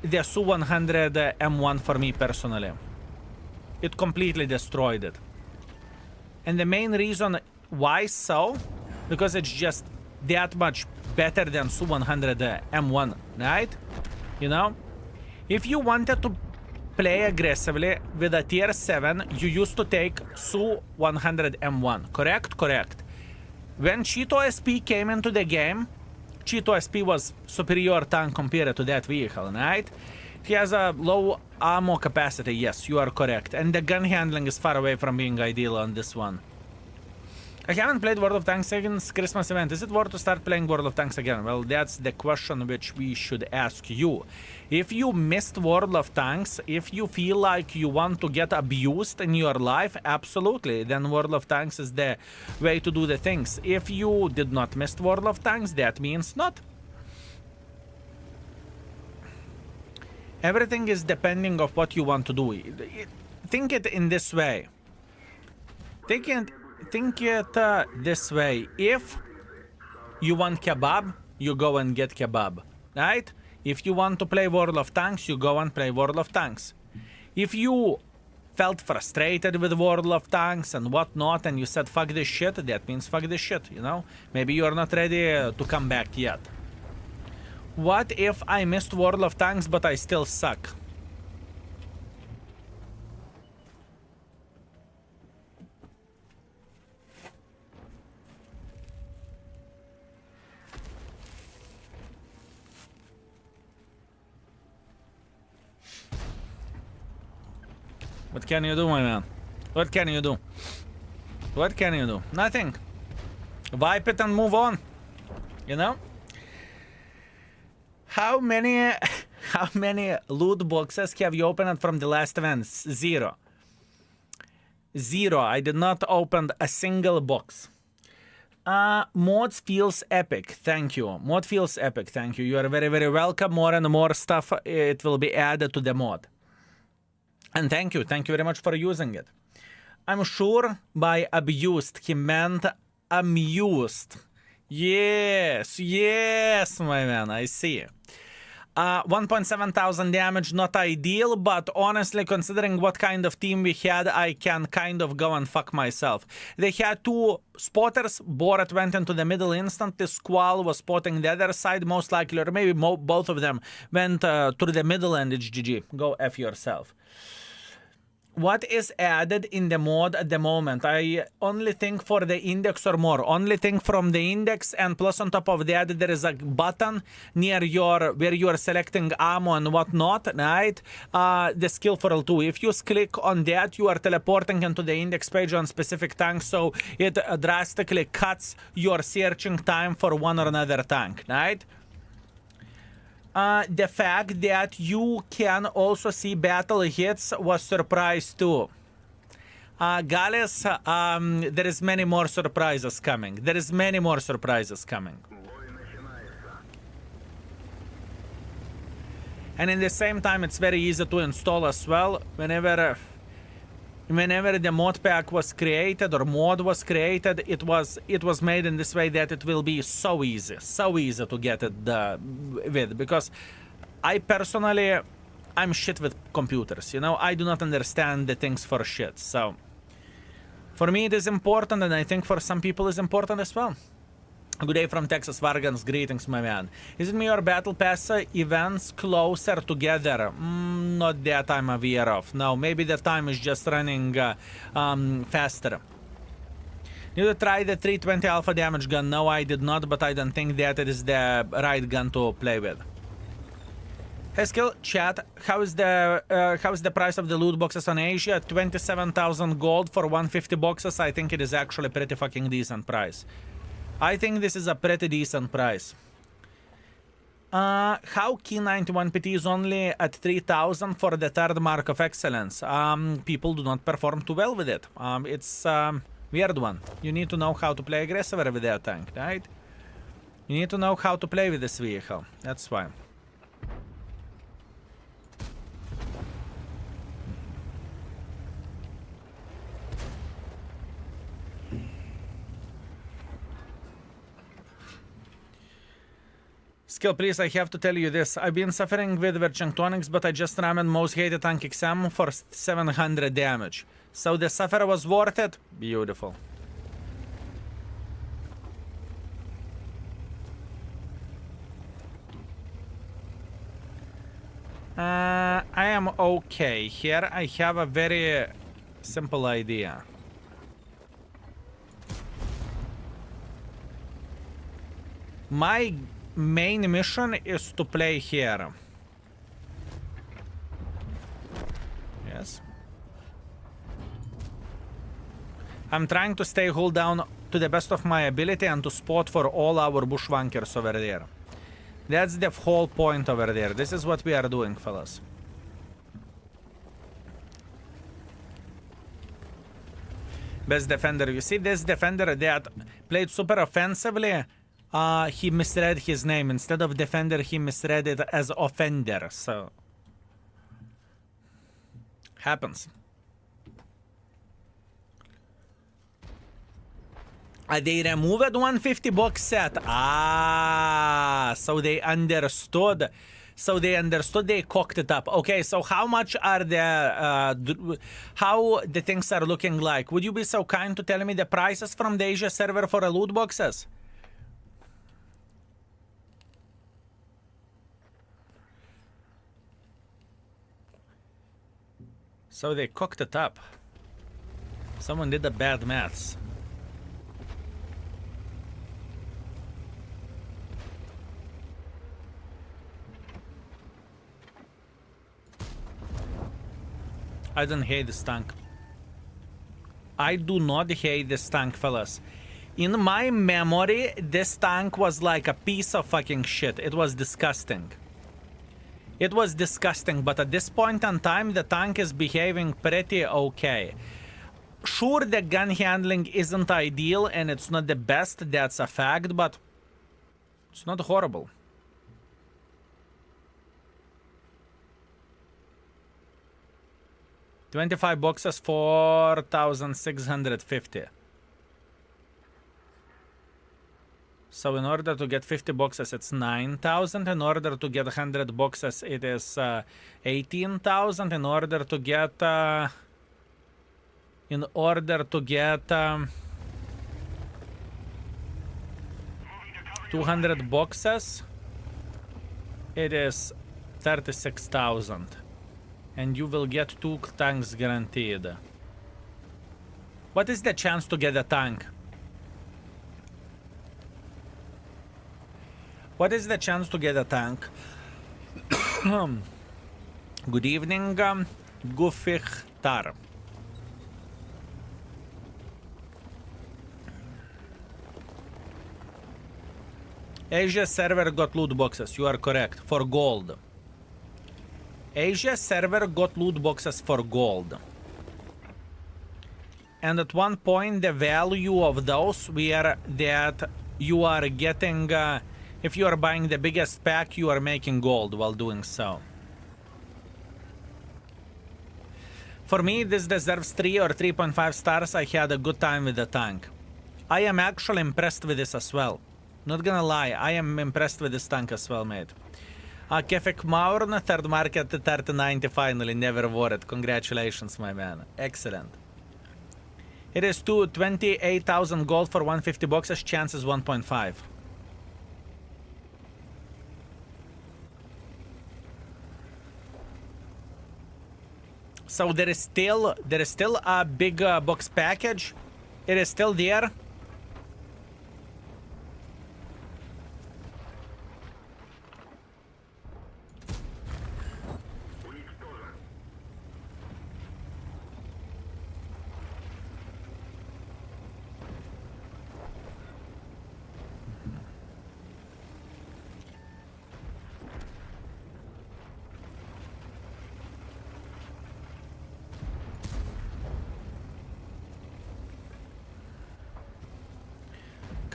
the Su-100 M1 for me personally. It completely destroyed it. And the main reason why so, because it's just that much better than Su-100 M1, right? You know? If you wanted to play aggressively with a tier 7, you used to take Su-100 M1, correct? Correct. When Cheeto SP came into the game, Cheeto SP was superior tank compared to that vehicle, right? He has a low ammo capacity, yes, you are correct. And the gun handling is far away from being ideal on this one. I haven't played World of Tanks since Christmas event. Is it worth to start playing World of Tanks again? Well, that's the question which we should ask you. If you missed World of Tanks, if you feel like you want to get abused in your life, absolutely, then World of Tanks is the way to do the things. If you did not miss World of Tanks, that means not. Everything is depending of what you want to do. Think it in this way. Think it this way. If you want kebab, you go and get kebab, right? If you want to play World of Tanks, you go and play World of Tanks. If you felt frustrated with World of Tanks and whatnot, and you said fuck this shit, that means fuck this shit, you know? Maybe you're not ready to come back yet. What if I missed World of Tanks but I still suck? What can you do, my man? What can you do? What can you do? Nothing. Wipe it and move on. You know? How many loot boxes have you opened from the last event? 0. 0. I did not open a single box. Mods feels epic. Thank you. Mod feels epic. Thank you. You are very, very welcome. More and more stuff, it will be added to the mod. And thank you. Thank you very much for using it. I'm sure by abused, he meant amused. Yes, yes, my man, I see. 1.7 thousand damage, not ideal, but honestly, considering what kind of team we had, I can kind of go and fuck myself. They had 2 spotters, Borat went into the middle instantly, Squall was spotting the other side, most likely, or maybe both of them went through the middle and it's GG. Go F yourself. What is added in the mod at the moment? I only think for the index or more. Only think from the index, and plus on top of that there is a button near your where you are selecting ammo and whatnot, right? The skill for L2. If you click on that, you are teleporting into the index page on specific tanks, so it drastically cuts your searching time for one or another tank, right? The fact that you can also see battle hits was surprise too. Gales, there is many more surprises coming. There is many more surprises coming. And in the same time, it's very easy to install as well. Whenever the mod pack was created or mod was created, it was made in this way that it will be so easy to get it with, because I personally, I'm shit with computers, you know, I do not understand the things for shit, so for me it is important, and I think for some people it's important as well. Good day from Texas, Vargans. Greetings, my man. Is it me or Battle Pass events closer together? Not that I'm aware of. No, maybe the time is just running faster. Did you try the 320 alpha damage gun? No, I did not, but I don't think that it is the right gun to play with. Hey, Skill, chat, how is the price of the loot boxes on Asia? 27,000 gold for 150 boxes. I think it is actually a pretty fucking decent price. I think this is a pretty decent price. How key 91PT is only at 3,000 for the third mark of excellence? People do not perform too well with it. It's weird one. You need to know how to play aggressive with that tank, right? You need to know how to play with this vehicle. That's why. Skill, please, I have to tell you this. I've been suffering with Verchangtonics, but I just rammed most hated tank exam for 700 damage. So the suffer was worth it? Beautiful. I am okay. Here I have a very simple idea. My main mission is to play here. Yes. I'm trying to stay hold down to the best of my ability and to spot for all our bushwankers over there. That's the whole point over there. This is what we are doing, fellas. Best defender. You see this defender that played super offensively? He misread his name. Instead of defender, he misread it as offender. So happens. They removed 150 box set. So they understood. So they understood. They cocked it up. Okay, so how much are the how the things are looking like? Would you be so kind to tell me the prices from the Asia server for the loot boxes? So they cooked it up. Someone did the bad maths. I don't hate this tank. I do not hate this tank, fellas. In my memory, this tank was like a piece of fucking shit. It was disgusting. It was disgusting, but at this point in time, the tank is behaving pretty okay. Sure, the gun handling isn't ideal and it's not the best, that's a fact, but it's not horrible. $25 boxes, 4,650. So in order to get 50 boxes, it's 9,000. In order to get 100 boxes, it is 18,000. In order to get 200 boxes, it is 36,000. And you will get 2 tanks guaranteed. What is the chance to get a tank? What is the chance to get a tank? Good evening, Gufichtar. Asia server got loot boxes. You are correct. For gold. Asia server got loot boxes for gold. And at one point, the value of those were that you are getting... if you are buying the biggest pack, you are making gold while doing so. For me, this deserves 3 or 3.5 stars. I had a good time with the tank. I am actually impressed with this as well. Not gonna lie, I am impressed with this tank as well, mate. Kefik Maurn, third market, 3090 finally, never wore it. Congratulations, my man. Excellent. It is 28,000 gold for 150 boxes. Chance is 1.5. So there is still a big box package. It is still there.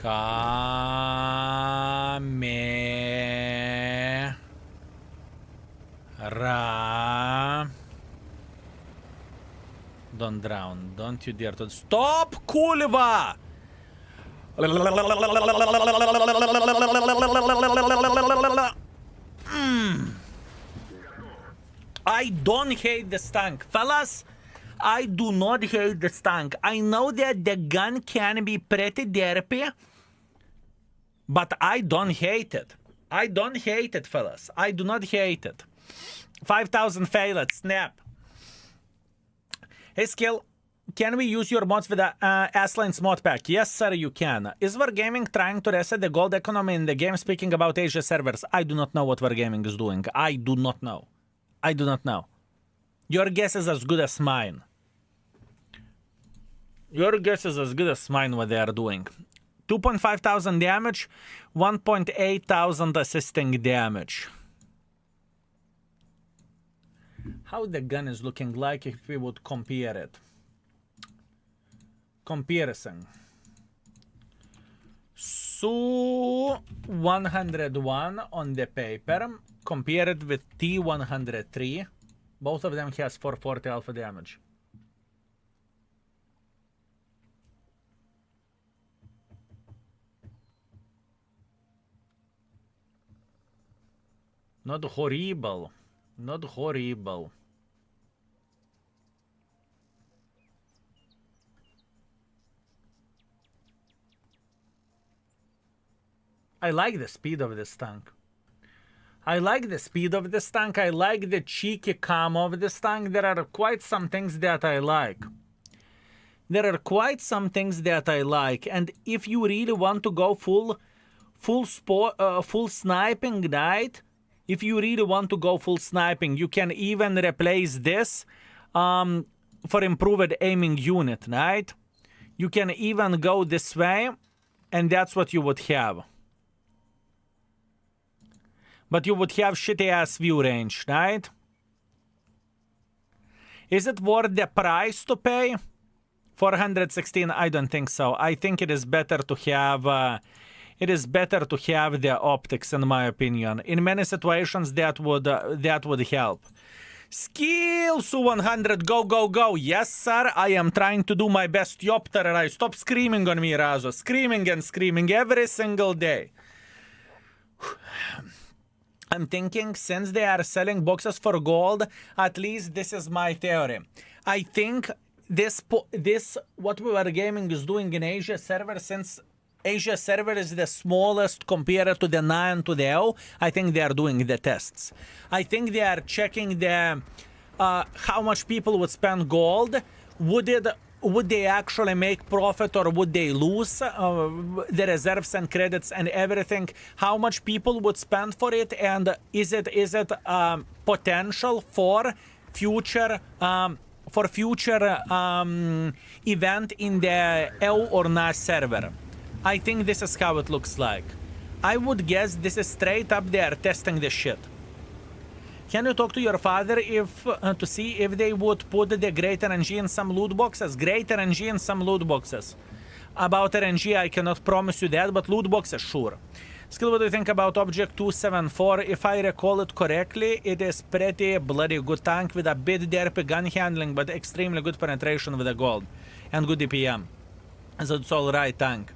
Camera. Don't drown. Don't you dare to stop, Kulva! I don't hate this tank, fellas. I do not hate this tank. I know that the gun can be pretty derpy, but I don't hate it. I don't hate it, fellas. I do not hate it. 5,000 failed. Snap. Hey, Skill. Can we use your mods with the S-Lines mod pack? Yes, sir, you can. Is Wargaming trying to reset the gold economy in the game? Speaking about Asia servers, I do not know what Wargaming is doing. I do not know. I do not know. Your guess is as good as mine. Your guess is as good as mine what they are doing. 2,500 damage, 1,800 assisting damage. How the gun is looking like if we would compare it? Comparison. So 101 on the paper, compared with T103. Both of them has 440 alpha damage. Not horrible. Not horrible. I like the speed of this tank. I like the speed of this tank. I like the cheeky calm of this tank. There are quite some things that I like. There are quite some things that I like. And if you really want to go full sniping, right? If you really want to go full sniping, you can even replace this for improved aiming unit, right? You can even go this way, and that's what you would have. But you would have shitty ass view range, right? Is it worth the price to pay? 416, I don't think so. I think it is better to have the optics, in my opinion. In many situations, that would help. Skills 100, go, go, go. Yes, sir, I am trying to do my best. Yopter, stop screaming on me, Razo. Screaming and screaming every single day. I'm thinking since they are selling boxes for gold, at least this is my theory. I think this what we were gaming is doing in Asia server, since Asia server is the smallest compared to the 9 to the L, I think they are doing the tests. I think they are checking the how much people would spend gold. Would they actually make profit, or would they lose the reserves and credits and everything? How much people would spend for it, and is it potential for future event in the L or NAS server? I think this is how it looks like. I would guess this is straight up they are testing this shit. Can you talk to your father to see if they would put the great RNG in some loot boxes? Great RNG in some loot boxes. About RNG, I cannot promise you that, but loot boxes, sure. Skill, what do you think about Object 274? If I recall it correctly, it is pretty bloody good tank with a bit derpy gun handling, but extremely good penetration with the gold. And good DPM. So it's alright tank.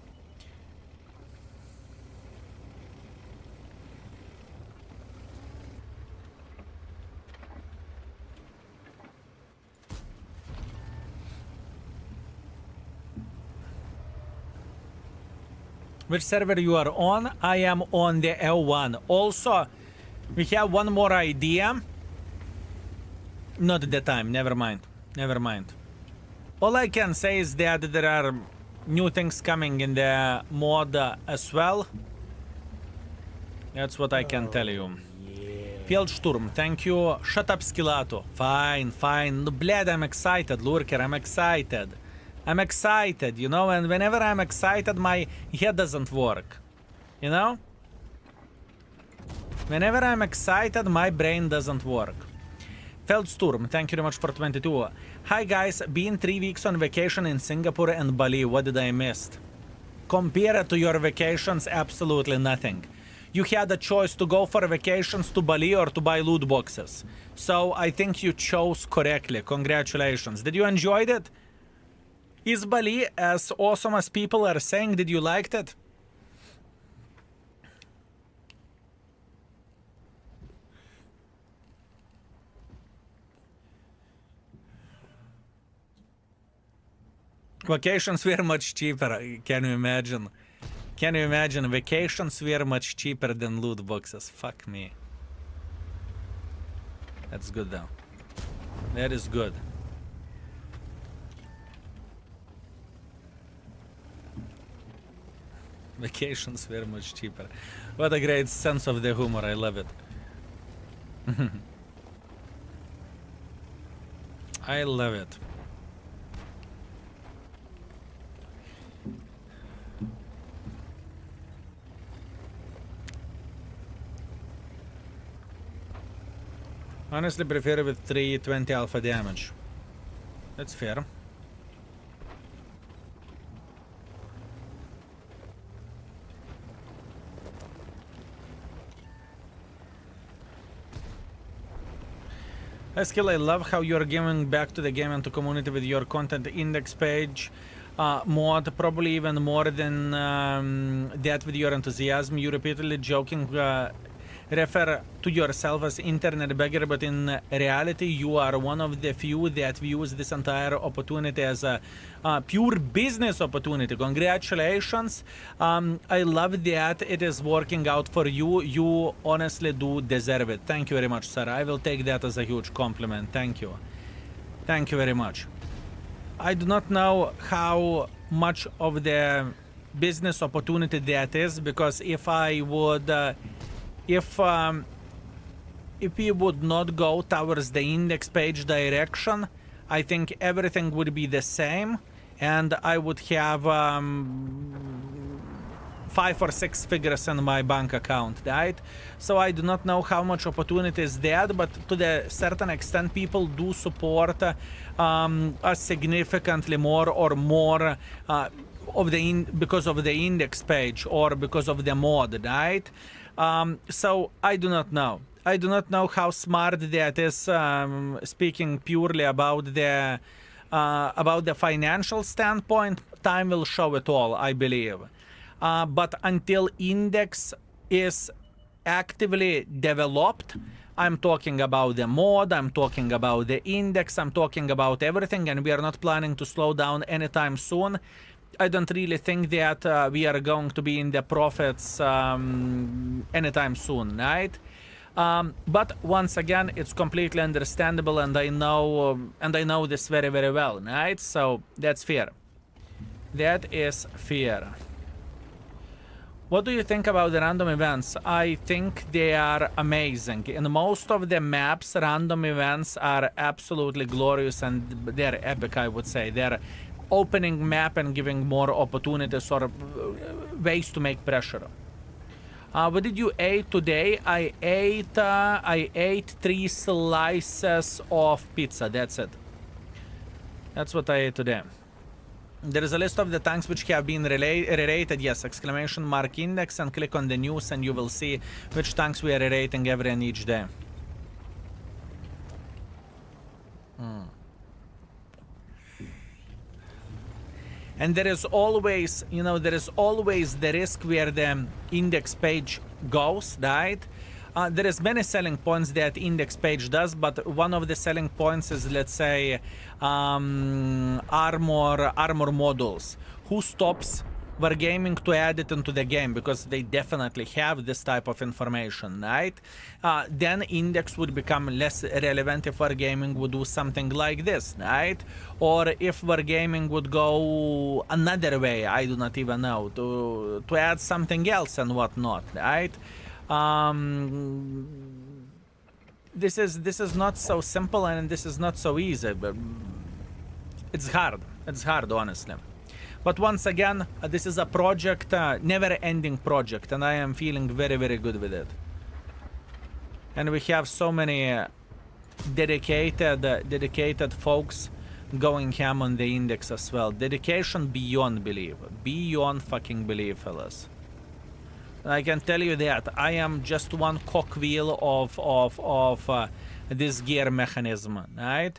Which server you are on? I am on the L1. Also, we have one more idea. Not at the time. Never mind. Never mind. All I can say is that there are new things coming in the mod as well. That's what I can tell you. Feldsturm, thank you. Shut up, Skilato. Fine, fine. No, Bled, I'm excited. Lurker, I'm excited. I'm excited, you know, and whenever I'm excited, my head doesn't work. You know? Whenever I'm excited, my brain doesn't work. Feldsturm, thank you very much for 22. Hi guys, been 3 weeks on vacation in Singapore and Bali. What did I miss? Compared to your vacations, absolutely nothing. You had a choice to go for vacations to Bali or to buy loot boxes. So I think you chose correctly. Congratulations. Did you enjoy it? Is Bali as awesome as people are saying? Did you like it? Vacations were much cheaper. Can you imagine? Can you imagine? Vacations were much cheaper than loot boxes. Fuck me. That's good though. That is good. Vacations were much cheaper. What a great sense of the humor. I love it. I love it. Honestly, prefer with 320 alpha damage. That's fair. Skill, I love how you're giving back to the game and to community with your content index page mod, probably even more than that with your enthusiasm. You repeatedly joking refer to yourself as internet beggar, but in reality you are one of the few that views this entire opportunity as a pure business opportunity. Congratulations. I love that it is working out for you. You honestly do deserve it. Thank you very much, sir. I will take that as a huge compliment. Thank you. Thank you very much. I do not know how much of the business opportunity that is, because if I would if we would not go towards the index page direction, I think everything would be the same, and I would have 5 or 6 figures in my bank account, right? So I do not know how much opportunity is there, but to the certain extent, people do support us significantly more or more of the because of the index page or because of the mod, right? So I do not know. I do not know how smart that is, speaking purely about the financial standpoint. Time will show it all, I believe. But until index is actively developed, I'm talking about the mod, I'm talking about the index, I'm talking about everything, and we are not planning to slow down anytime soon. I don't really think that we are going to be in the profits anytime soon, right? But once again, it's completely understandable, and I know this very, very well, right? So that's fair. That is fair. What do you think about the random events? I think they are amazing. In most of the maps, random events are absolutely glorious, and they're epic, I would say. They're opening map and giving more opportunities or ways to make pressure. What did you eat today? I ate 3 slices of pizza. That's it. That's what I ate today. There is a list of the tanks which have been rerated. Yes, exclamation mark index, and click on the news and you will see which tanks we are rerating every and each day. And there is always, you know, there is always the risk where the index page goes, right? There is many selling points that index page does, but one of the selling points is, let's say, armor modules. Who stops Wargaming to add it into the game because they definitely have this type of information, right? Then index would become less relevant if Wargaming would do something like this, right? Or if Wargaming would go another way, I do not even know, to add something else and whatnot, right? This is not so simple and this is not so easy, but it's hard. It's hard, honestly. But once again, this is a project, never-ending project, and I am feeling very, very good with it. And we have so many dedicated folks going ham on the index as well. Dedication beyond belief. Beyond fucking belief, fellas. And I can tell you that I am just one cogwheel of this gear mechanism, right?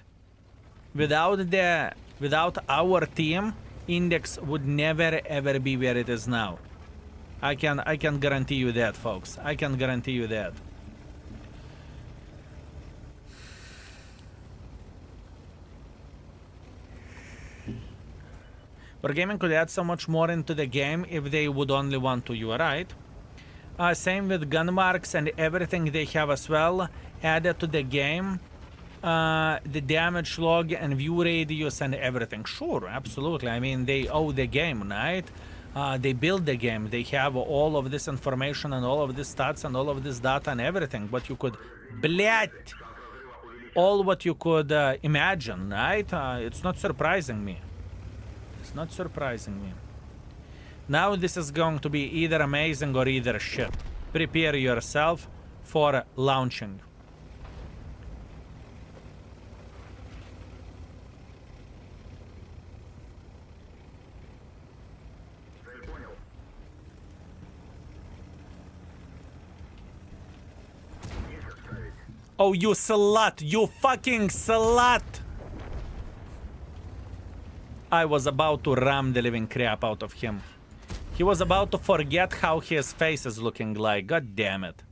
Without our team, index would never ever be where it is now. I can guarantee you that, folks. I can guarantee you that. Wargaming could add so much more into the game if they would only want to, you are right. Same with gun marks and everything they have as well added to the game. The damage log and view radius and everything. Sure, absolutely. I mean, they owe the game, right? They build the game. They have all of this information and all of this stats and all of this data and everything. But you could, blять, all what you could imagine, right? It's not surprising me. It's not surprising me. Now this is going to be either amazing or either shit. Prepare yourself for launching. Oh, you slut! You fucking slut! I was about to ram the living crap out of him. He was about to forget how his face is looking like. God damn it.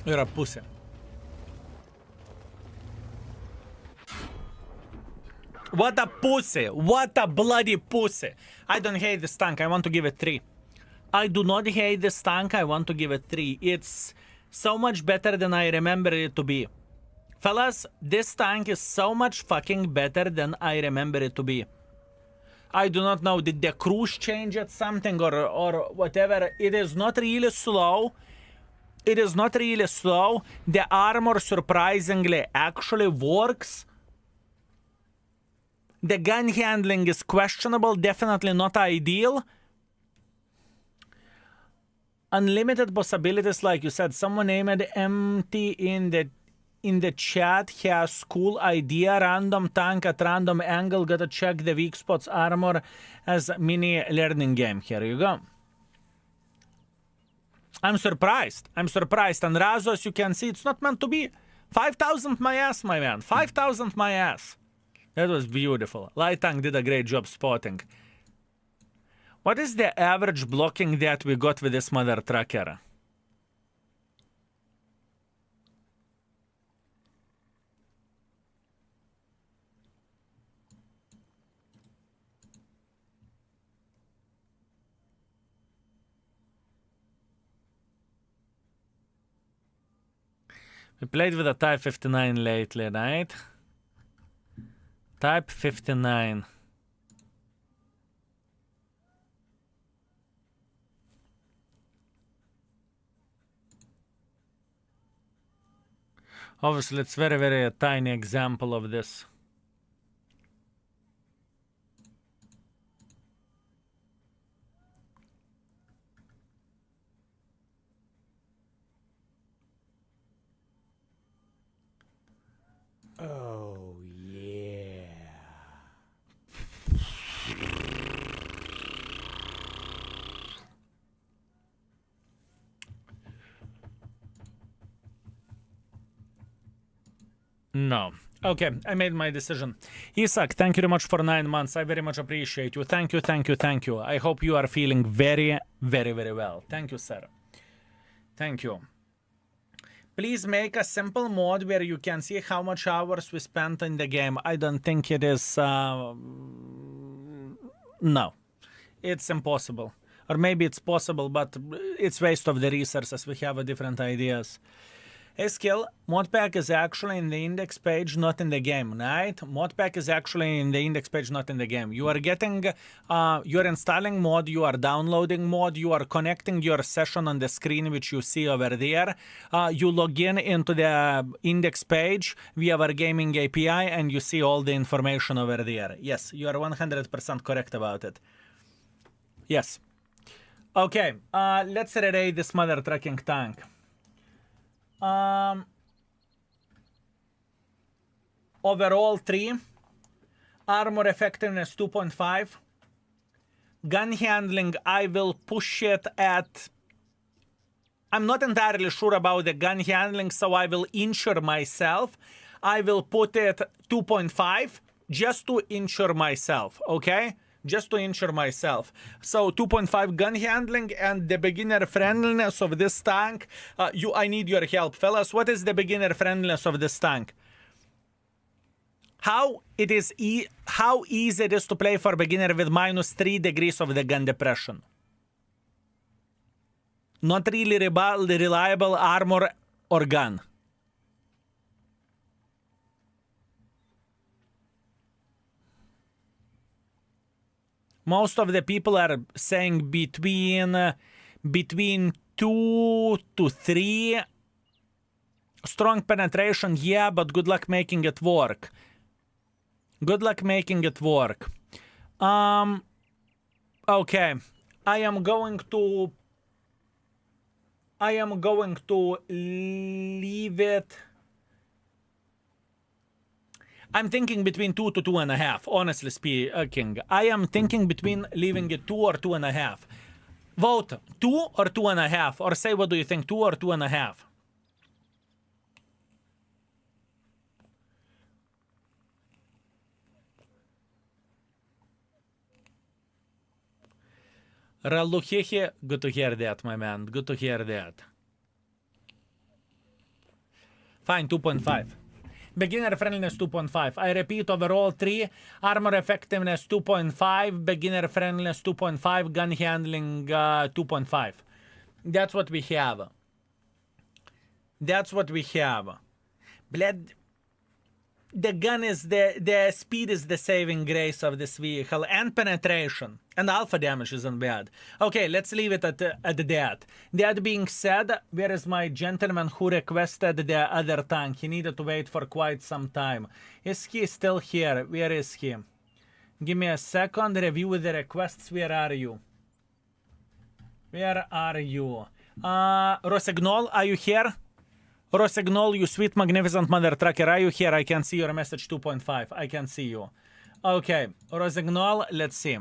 You're a pussy. What a pussy! What a bloody pussy! I don't hate this tank, I want to give it 3. I do not hate this tank, I want to give it 3. It's so much better than I remember it to be. Fellas, this tank is so much fucking better than I remember it to be. I do not know, did the cruise change at something or whatever? It is not really slow. It is not really slow. The armor surprisingly actually works. The gun handling is questionable, definitely not ideal. Unlimited possibilities, like you said. Someone named MT in the chat has cool idea. Random tank at random angle. Gotta check the weak spots armor as mini learning game. Here you go. I'm surprised. I'm surprised. And Razo, as you can see, it's not meant to be. 5,000 my ass, my man. 5,000 my ass. That was beautiful. Light tank did a great job spotting. What is the average blocking that we got with this mother trucker? We played with a Type 59 lately, right? Type 59. Obviously, it's very, very a tiny example of this. Oh, yeah. No. Okay, I made my decision. Isak, thank you very much for 9 months. I very much appreciate you. Thank you, thank you, thank you. I hope you are feeling very, very, very well. Thank you, sir. Thank you. Please make a simple mod where you can see how much hours we spent in the game. I don't think it is... No. It's impossible. Or maybe it's possible, but it's waste of the resources. We have different ideas. Hey, Skill, modpack is actually in the index page, not in the game, right? Modpack is actually in the index page, not in the game. You are getting, you're installing mod, you are downloading mod, you are connecting your session on the screen, which you see over there. You log in into the index page via our gaming API, and you see all the information over there. Yes, you are 100% correct about it. Yes. Okay, let's rerate this mother trucking tank. Overall 3, armor effectiveness 2.5, gun handling I will push it at, I'm not entirely sure about the gun handling, so I will insure myself. I will put it 2.5 just to insure myself, okay? Just to insure myself. So 2.5 gun handling and the beginner friendliness of this tank. I need your help, fellas. What is the beginner friendliness of this tank? How how easy it is to play for beginner with -3 degrees of the gun depression? Not really reliable armor or gun. Most of the people are saying between 2 to 3. Strong penetration, yeah, but good luck making it work. Good luck making it work. Okay. I am going to leave it. I'm thinking between 2 to 2.5, honestly speaking. I am thinking between leaving it 2 or 2.5. Vote 2 or 2.5, or say what do you think, 2 or 2.5. Raluhihi, good to hear that, my man. Good to hear that. Fine, 2.5. Beginner friendliness 2.5. I repeat, overall 3. Armor effectiveness 2.5. Beginner friendliness 2.5. Gun handling 2.5. That's what we have. That's what we have. Bled. The gun is the speed is the saving grace of this vehicle, and penetration and alpha damage isn't bad. Okay, let's leave it at that. That being said, where is my gentleman who requested the other tank? He needed to wait for quite some time. Is he still here? Where is he? Give me a second. Review the requests. Where are you? Where are you? Rosignol, are you here? Rosignol, you sweet magnificent mother trucker, are you here? I can see your message 2.5. I can see you. Okay, Rosignol, let's see.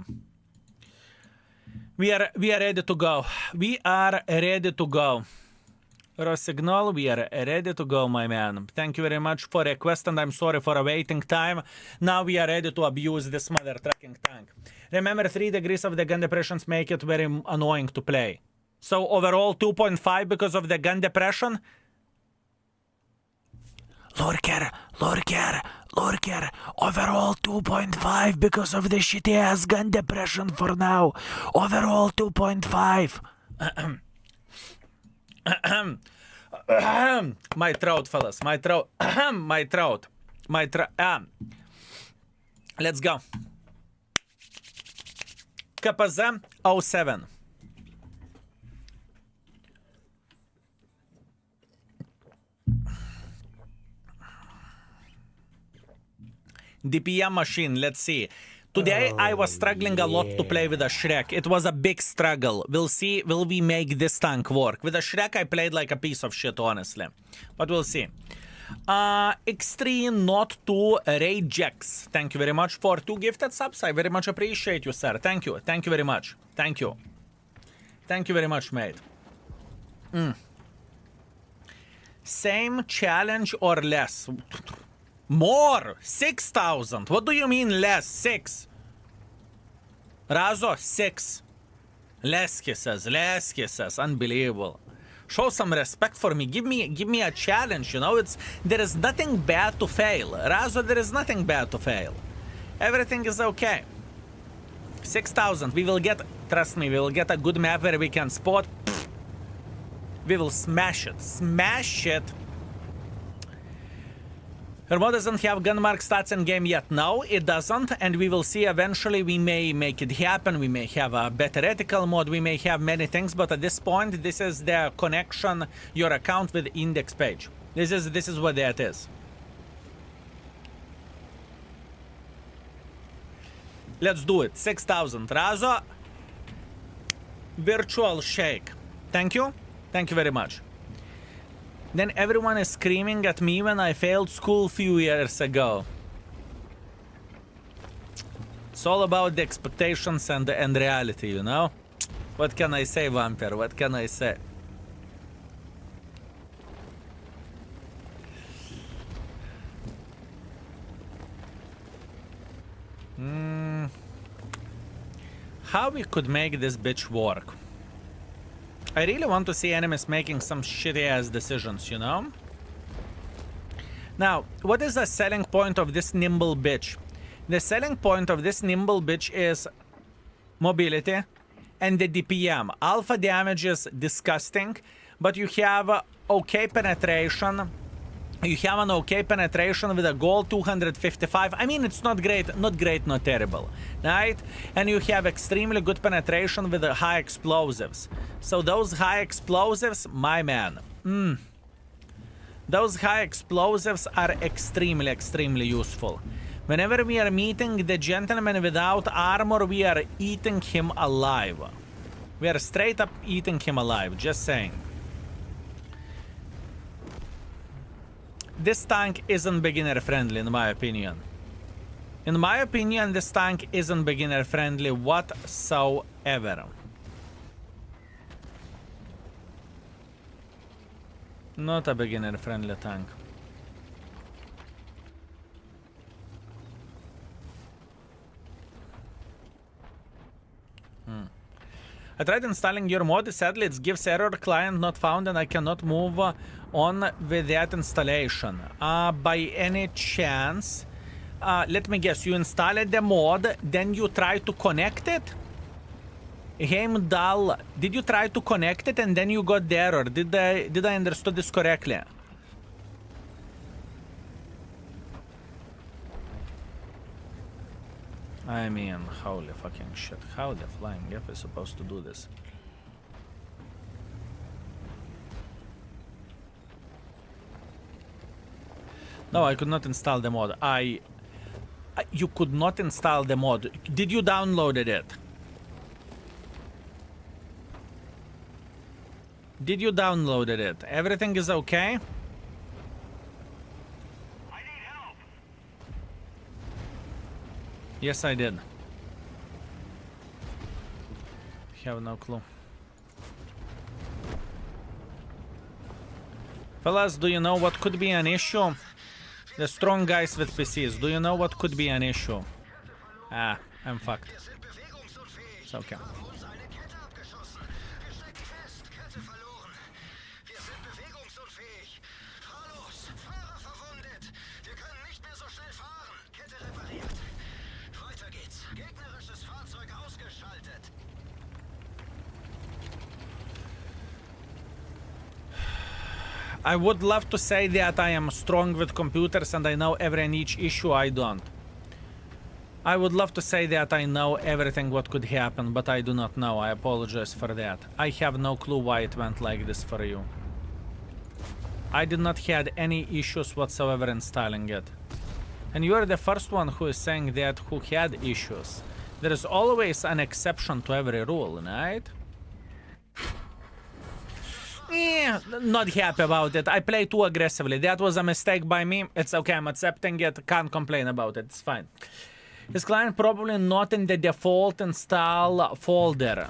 We are ready to go. We are ready to go. Rosignol, we are ready to go, my man. Thank you very much for request, and I'm sorry for a waiting time. Now we are ready to abuse this mother trucking tank. Remember, 3 degrees of the gun depressions make it very annoying to play. So overall 2.5 because of the gun depression. Lurker, overall 2.5 because of the shitty ass gun depression for now. Overall 2.5. My throat, fellas, my throat, let's go. KPZ 07. DPM machine, let's see. Today I was struggling a lot to play with a Shrek. It was a big struggle. We'll see, will we make this tank work? With a Shrek I played like a piece of shit, honestly. But we'll see. Extreme not to Ragex. Thank you very much for 2 gifted subs. I very much appreciate you, sir. Thank you. Thank you very much. Thank you. Thank you very much, mate. Same challenge or less? More! 6,000. What do you mean less? 6. Razo, 6. Less kisses. Less kisses. Unbelievable. Show some respect for me. Give me a challenge, you know? There is nothing bad to fail. Razo, there is nothing bad to fail. Everything is okay. 6,000. We will get, trust me, we will get a good map where we can spot. Pfft. We will smash it. Smash it. Her mod doesn't have gun mark stats in game yet. No, it doesn't, and we will see eventually. We may make it happen. We may have a better ethical mod. We may have many things, but at this point, this is the connection, your account with the index page. This is what that is. Let's do it. 6,000. Razo. Virtual shake. Thank you. Thank you very much. Then everyone is screaming at me when I failed school a few years ago. It's all about the expectations and reality, you know? What can I say, Vampire? What can I say? How we could make this bitch work? I really want to see enemies making some shitty-ass decisions, you know? Now, what is the selling point of this nimble bitch? The selling point of this nimble bitch is mobility and the DPM. Alpha damage is disgusting, but you have okay penetration. You have an okay penetration with a gold 255. I mean, it's not great, not terrible, right? And you have extremely good penetration with the high explosives. So those high explosives, my man, those high explosives are extremely useful. Whenever we are meeting the gentleman without armor, we are eating him alive. We are straight up eating him alive, just saying. This tank isn't beginner friendly, in my opinion. In my opinion, this tank isn't beginner friendly whatsoever. Not a beginner friendly tank. I tried installing your mod, sadly it gives error, client not found, and I cannot move on with that installation. By any chance, let me guess, you installed the mod, then you try to connect it? Heimdall, did you try to connect it and then you got the error? Did I understood this correctly? I mean, holy fucking shit. How the flying F is supposed to do this? No, I could not install the mod. You could not install the mod. Did you download it? Did you download it? Everything is okay? Yes, I did. Have no clue. Fellas, do you know what could be an issue? The strong guys with PCs, do you know what could be an issue? Ah, I'm fucked. It's okay. I would love to say that I am strong with computers and I know every and each issue. I don't. I would love to say that I know everything what could happen, but I do not know. I apologize for that. I have no clue why it went like this for you. I did not had any issues whatsoever installing it. And you are the first one who is saying that who had issues. There is always an exception to every rule, right? Not happy about it. I played too aggressively. That was a mistake by me. It's okay. I'm accepting it. Can't complain about it. It's fine. His client probably not in the default install folder.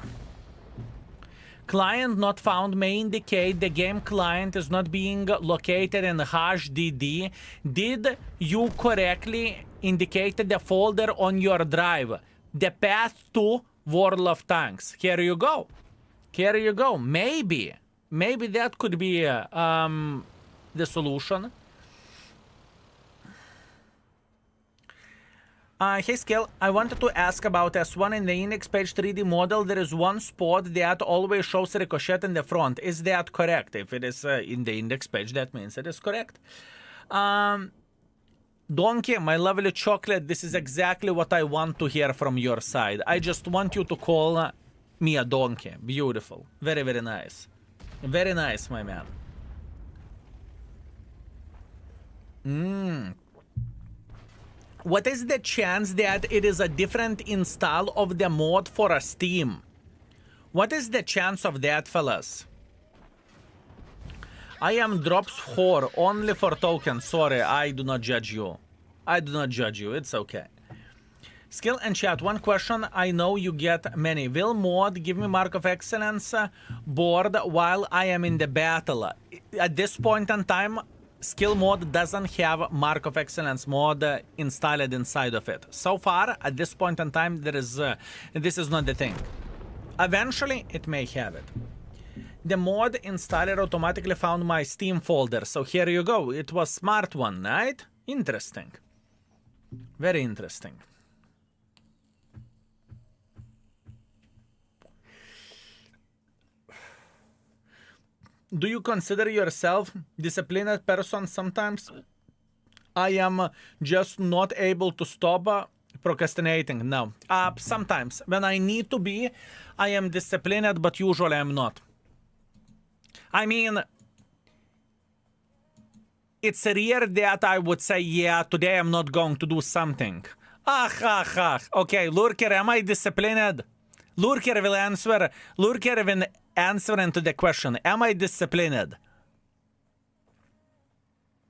Client not found may indicate the game client is not being located in HDD. Did you correctly indicate the folder on your drive? The path to World of Tanks. Here you go. Here you go. Maybe that could be the solution. Hey Skill, I wanted to ask about S1 in the index page 3D model. There is one spot that always shows ricochet in the front. Is that correct? If it is in the index page, that means it is correct. Donkey, my lovely chocolate, this is exactly what I want to hear from your side. I just want you to call me a donkey. Beautiful. Very, very nice. Very nice, my man. What is the chance that it is a different install of the mod for a Steam? What is the chance of that, fellas? I am drops whore only for tokens. Sorry, I do not judge you. I do not judge you. It's okay. Skill and chat, one question. I know you get many. Will mod give me Mark of Excellence board while I am in the battle? At this point in time, skill mod doesn't have Mark of Excellence mod installed inside of it. So far, at this point in time, this is not the thing. Eventually, it may have it. The mod installer automatically found my Steam folder. So here you go. It was smart one, right? Interesting. Very interesting. Do you consider yourself disciplined person sometimes? I am just not able to stop procrastinating. No. Sometimes. When I need to be, I am disciplined, but usually I'm not. I mean, it's rare that I would say, yeah, today I'm not going to do something. Okay, Lurker, am I disciplined? Lurker will answer. Lurker will answer to the question. Am I disciplined?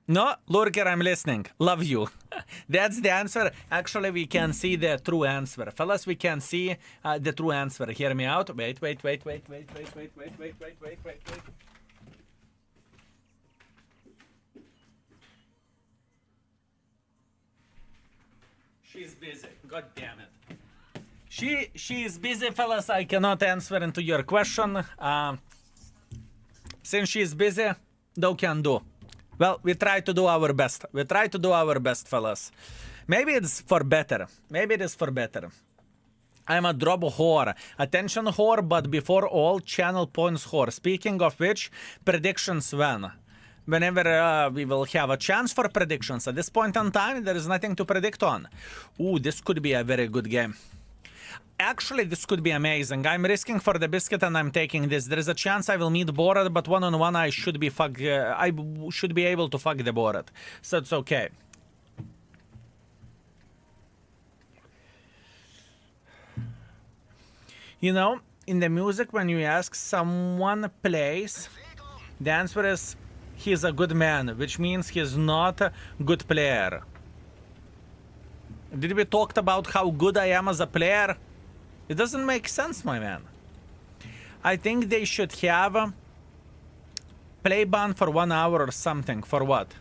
No? Lurker, I'm listening. Love you. That's the answer. Actually, we can see the true answer. Fellas, we can see the true answer. Hear me out. Wait. She's busy. God damn it. She is busy, fellas. I cannot answer into your question. Since she is busy, no can do. Well, we try to do our best. We try to do our best, fellas. Maybe it's for better. Maybe it is for better. I'm a drop whore. Attention whore, but before all, channel points whore. Speaking of which, predictions when? Whenever we will have a chance for predictions. At this point in time, there is nothing to predict on. Ooh, this could be a very good game. Actually, this could be amazing. I'm risking for the biscuit and I'm taking this. There is a chance I will meet Borat, but one-on-one I should be I should be able to fuck the Borat. So it's okay. You know, in the music, when you ask someone plays, the answer is he's a good man, which means he's not a good player. Did we talk about how good I am as a player? It doesn't make sense, my man. I think they should have a play ban for 1 hour or something. For what?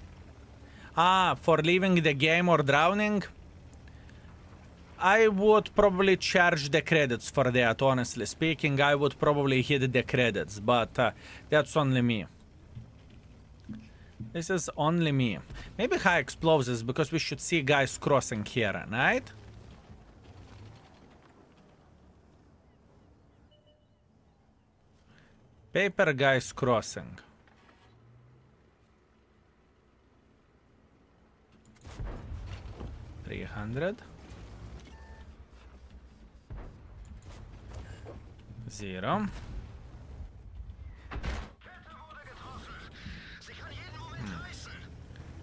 For leaving the game or drowning? I would probably charge the credits for that, honestly speaking. I would probably hit the credits, but that's only me. This is only me. Maybe high explosives, because we should see guys crossing here, right? Paper guys crossing. $300. 0.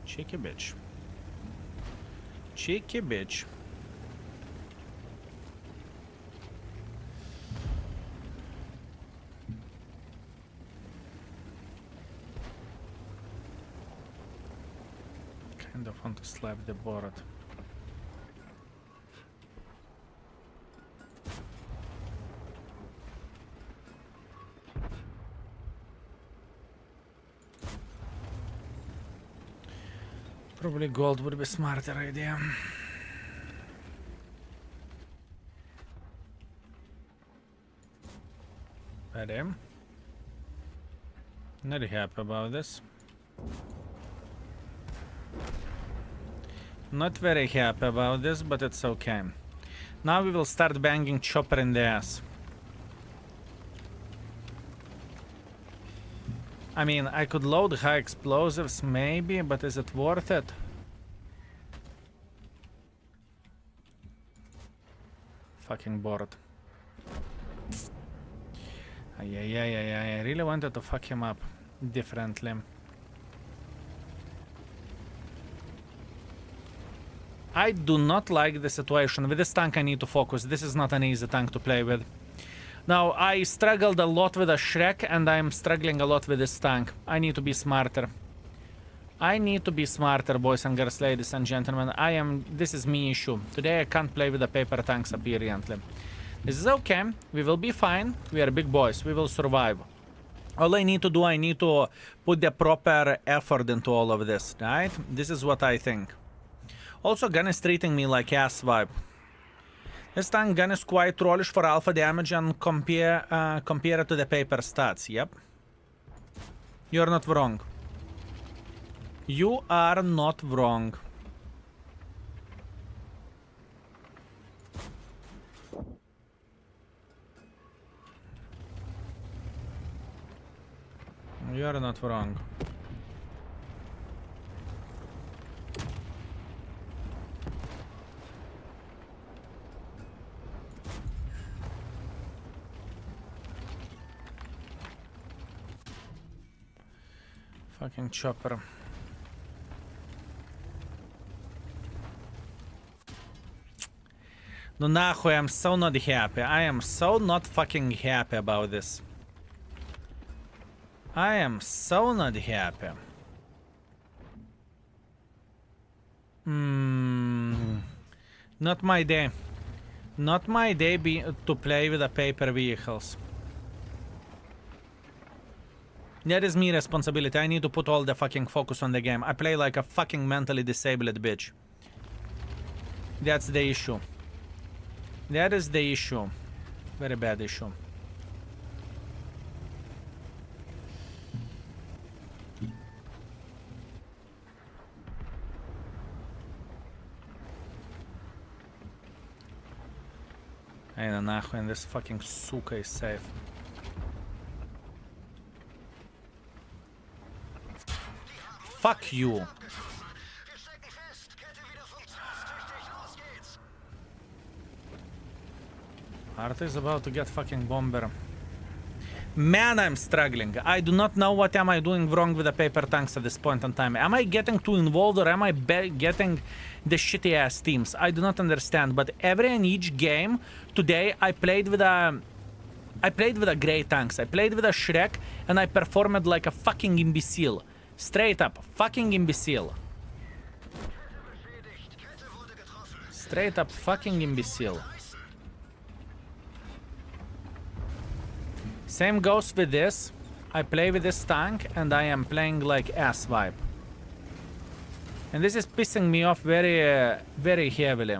Cheeky bitch. Cheeky bitch. kind of want to slap the board. Probably gold would be a smarter idea. Ready? Not happy about this. Not very happy about this, but it's okay. Now we will start banging chopper in the ass. I mean, I could load high explosives maybe, but is it worth it? Fucking bored. I really wanted to fuck him up differently. I do not like the situation. With this tank I need to focus. This is not an easy tank to play with. Now, I struggled a lot with a Shrek, and I'm struggling a lot with this tank. I need to be smarter. I need to be smarter, boys and girls, ladies and gentlemen. This is me issue. Today I can't play with the paper tanks apparently. This is okay. We will be fine. We are big boys. We will survive. All I need to do, I need to put the proper effort into all of this, right? This is what I think. Also, gun is treating me like ass vibe. This tank gun is quite trollish for alpha damage and compare it to the paper stats. Yep. You're not wrong. You are not wrong. You are not wrong. Fucking chopper. No нахуй, I'm so not happy. I am so not fucking happy about this. I am so not happy. Not my day. Not my day to play with the paper vehicles. That is me responsibility. I need to put all the fucking focus on the game. I play like a fucking mentally disabled bitch. That's the issue. That is the issue. Very bad issue. I don't know when this fucking suka is safe. Fuck you. Arthur is about to get fucking bomber. Man, I'm struggling. I do not know what am I doing wrong with the paper tanks at this point in time. Am I getting too involved or am I getting the shitty ass teams? I do not understand. But every and each game today I played with a great tanks. I played with a Shrek and I performed like a fucking imbecile. Straight up, fucking imbecile. Straight up fucking imbecile. Same goes with this. I play with this tank and I am playing like ass vibe. And this is pissing me off very, very heavily.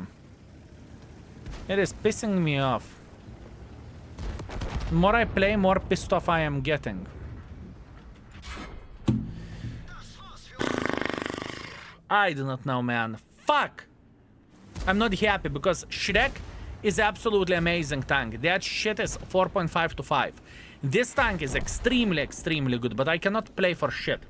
It is pissing me off. The more I play, more pissed off I am getting. I do not know, man. Fuck! I'm not happy because Shrek is absolutely amazing tank. That shit is 4.5 to 5. This tank is extremely, extremely good, but I cannot play for shit.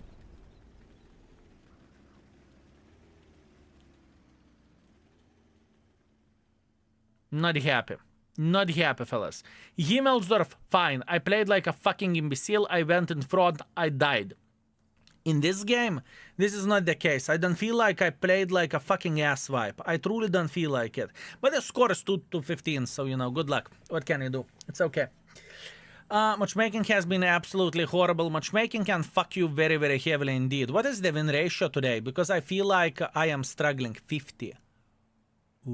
Not happy. Not happy, fellas. Himmelsdorf, fine. I played like a fucking imbecile. I went in front. I died. In this game, this is not the case. I don't feel like I played like a fucking ass vibe. I truly don't feel like it. But the score is 2-15, so, you know, good luck. What can you do? It's okay. Matchmaking has been absolutely horrible. Matchmaking can fuck you very, very heavily indeed. What is the win ratio today? Because I feel like I am struggling. 50. Ooh.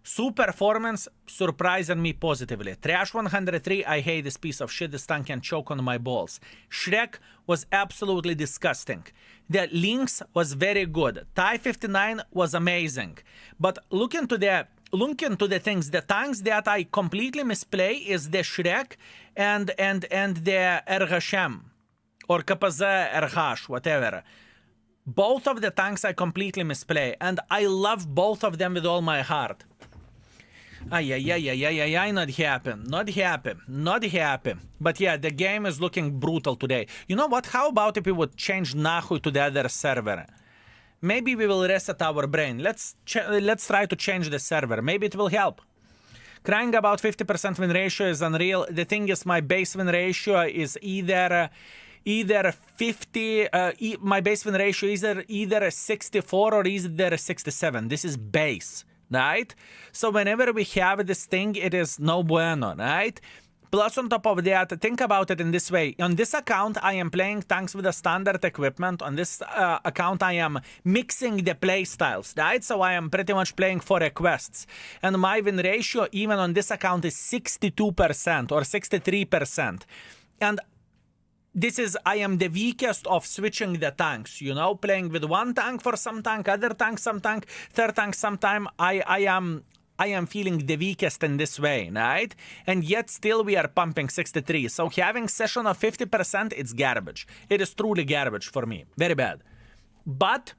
Sue performance surprising me positively. Trash 103, I hate this piece of shit. This tank can choke on my balls. Shrek was absolutely disgusting. The Lynx was very good. TIE 59 was amazing. But look into the things, the tanks that I completely misplay is the Shrek and the RHM or KPZ RH, whatever. Both of the tanks I completely misplay, and I love both of them with all my heart. Not happy. But yeah, the game is looking brutal today. You know what? How about if we would change Nahui to the other server? Maybe we will reset our brain. Let's try to change the server. Maybe it will help. Crying about 50% win ratio is unreal. The thing is, my base win ratio is either 50. My base win ratio is either 64 or either 67. This is base, right? So whenever we have this thing, it is no bueno, right? Plus, on top of that, think about it in this way. On this account, I am playing tanks with a standard equipment. On this account, I am mixing the play styles, right? So I am pretty much playing for requests. And my win ratio, even on this account, is 62% or 63%. And this is, I am the weakest of switching the tanks, you know? Playing with one tank for some tank, other tank, some tank, third tank, sometime. I am feeling the weakest in this way, right? And yet still we are pumping 63. So having session of 50%, it's garbage. It is truly garbage for me. Very bad. But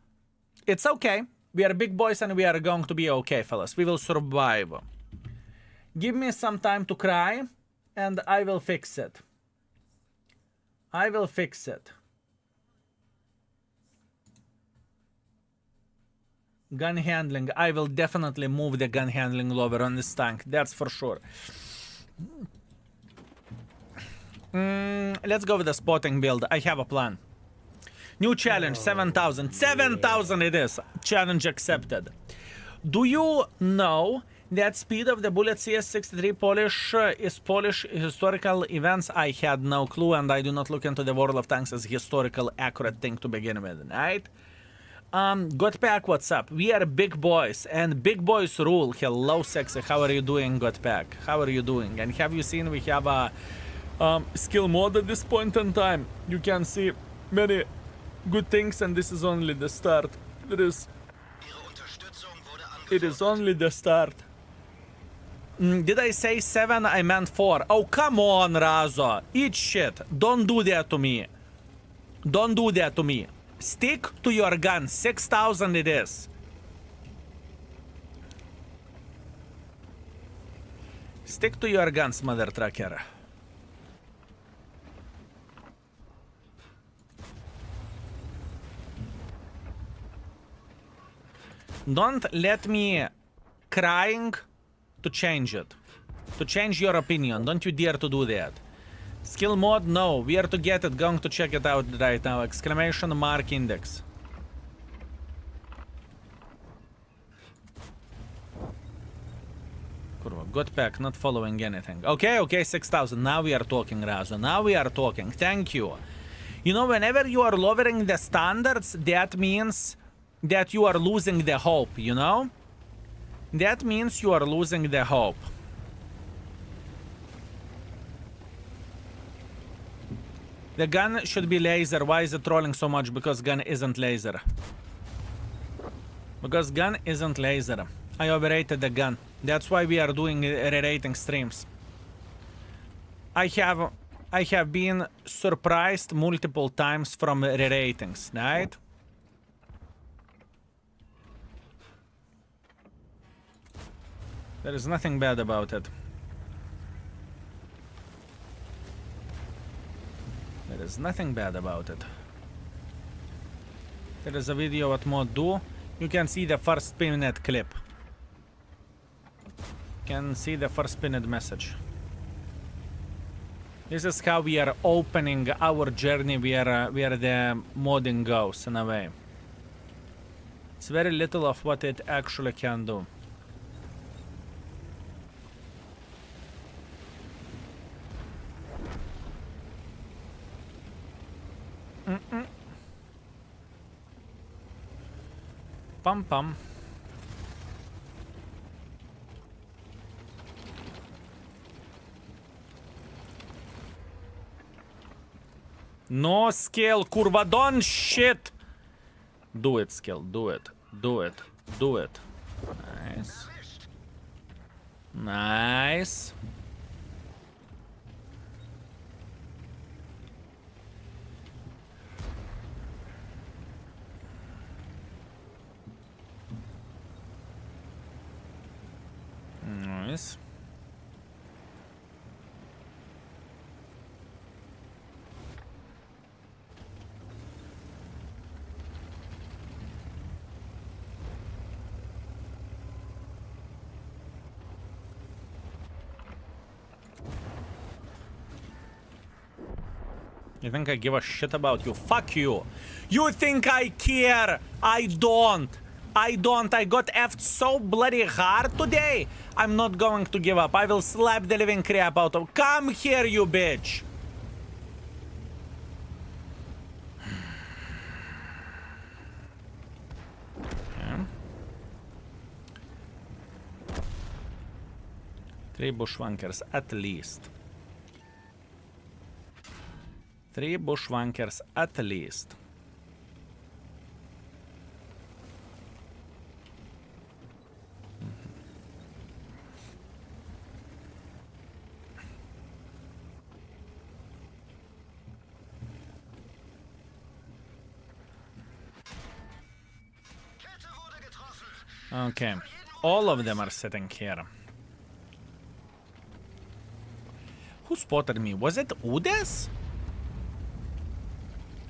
it's okay. We are big boys and we are going to be okay, fellas. We will survive. Give me some time to cry and I will fix it. I will fix it. Gun handling. I will definitely move the gun handling lower on this tank. That's for sure. Let's go with the spotting build. I have a plan. New challenge, 7,000. 7,000 it is. Challenge accepted. Do you know that speed of the bullet CS63 Polish is Polish historical events? I had no clue, and I do not look into the World of Tanks as historical accurate thing to begin with, right? Godpack, what's up? We are big boys, and big boys rule. Hello, sexy. How are you doing, Godpack? How are you doing? And have you seen we have a skill mode at this point in time? You can see many good things, and this is only the start. It is only the start. Did I say 7? I meant 4. Oh, come on, Razo. Eat shit. Don't do that to me. Don't do that to me. Stick to your gun. 6,000 it is. Stick to your guns, mother trucker. Don't let me crying to change it. To change your opinion. Don't you dare to do that. Skill mod? No. Where to get it? Going to check it out right now. Exclamation mark index. Kurwa, Godpack not following anything. Okay, 6,000. Now we are talking, Razo. Now we are talking. Thank you. You know, whenever you are lowering the standards, that means that you are losing the hope, you know? That means you are losing the hope. The gun should be laser. Why is it trolling so much? Because gun isn't laser. Because gun isn't laser. I overrated the gun. That's why we are doing rerating streams. I have been surprised multiple times from reratings, right? There is nothing bad about it. There is nothing bad about it. There is a video what mod do. You can see the first pinned clip. You can see the first pinned message. This is how we are opening our journey where the modding goes in a way. It's very little of what it actually can do. Pum pum. No skill, kurva, don't shit! Do it, skill, do it, do it, do it. Nice. Nice. Nice. You think I give a shit about you? Fuck you. You think I care? I don't. I don't. I got effed so bloody hard today. I'm not going to give up. I will slap the living crap out of... Come here, you bitch. Okay. 3 bushwankers at least. 3 bushwankers at least. Okay, all of them are sitting here. Who spotted me? Was it Udes?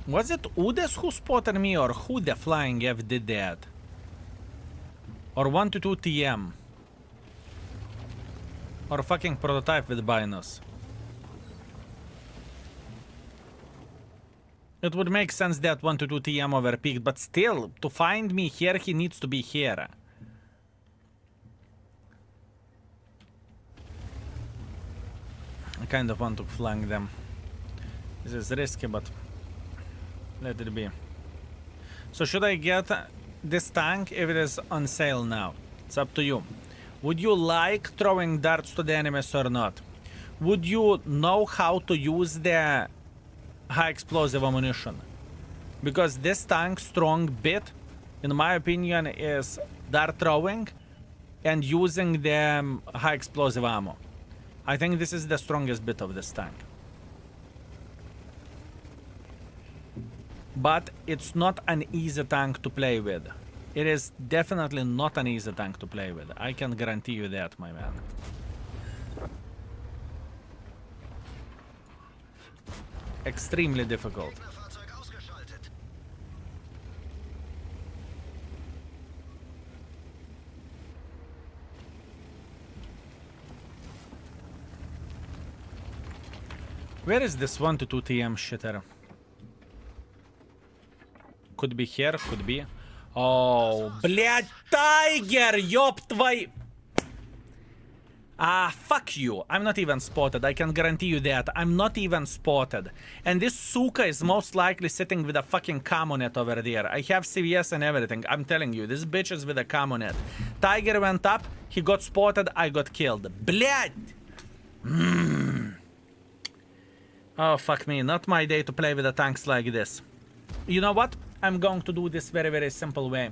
Was it Udes who spotted me, or who the flying F did that? Or 122 TM? Or fucking prototype with Binus? It would make sense that 122 TM overpeaked, but still, to find me here, he needs to be here. I kind of want to flank them. This is risky, but let it be. So should I get this tank if it is on sale now? It's up to you. Would you like throwing darts to the enemies or not? Would you know how to use the high explosive ammunition? Because this tank strong bit, in my opinion, is dart throwing and using the high explosive ammo. I think this is the strongest bit of this tank. But it's not an easy tank to play with. It is definitely not an easy tank to play with. I can guarantee you that, my man. Extremely difficult. Where is this 122 TM shitter? Could be here, could be. Oh, блядь, Tiger, ёб твой... Ah, fuck you. I'm not even spotted. I can guarantee you that. I'm not even spotted. And this Suka is most likely sitting with a fucking camo net over there. I have CVS and everything. I'm telling you, this bitch is with a camo net. Tiger went up, he got spotted, I got killed. Блядь! Oh, fuck me. Not my day to play with the tanks like this. You know what? I'm going to do this very, very simple way.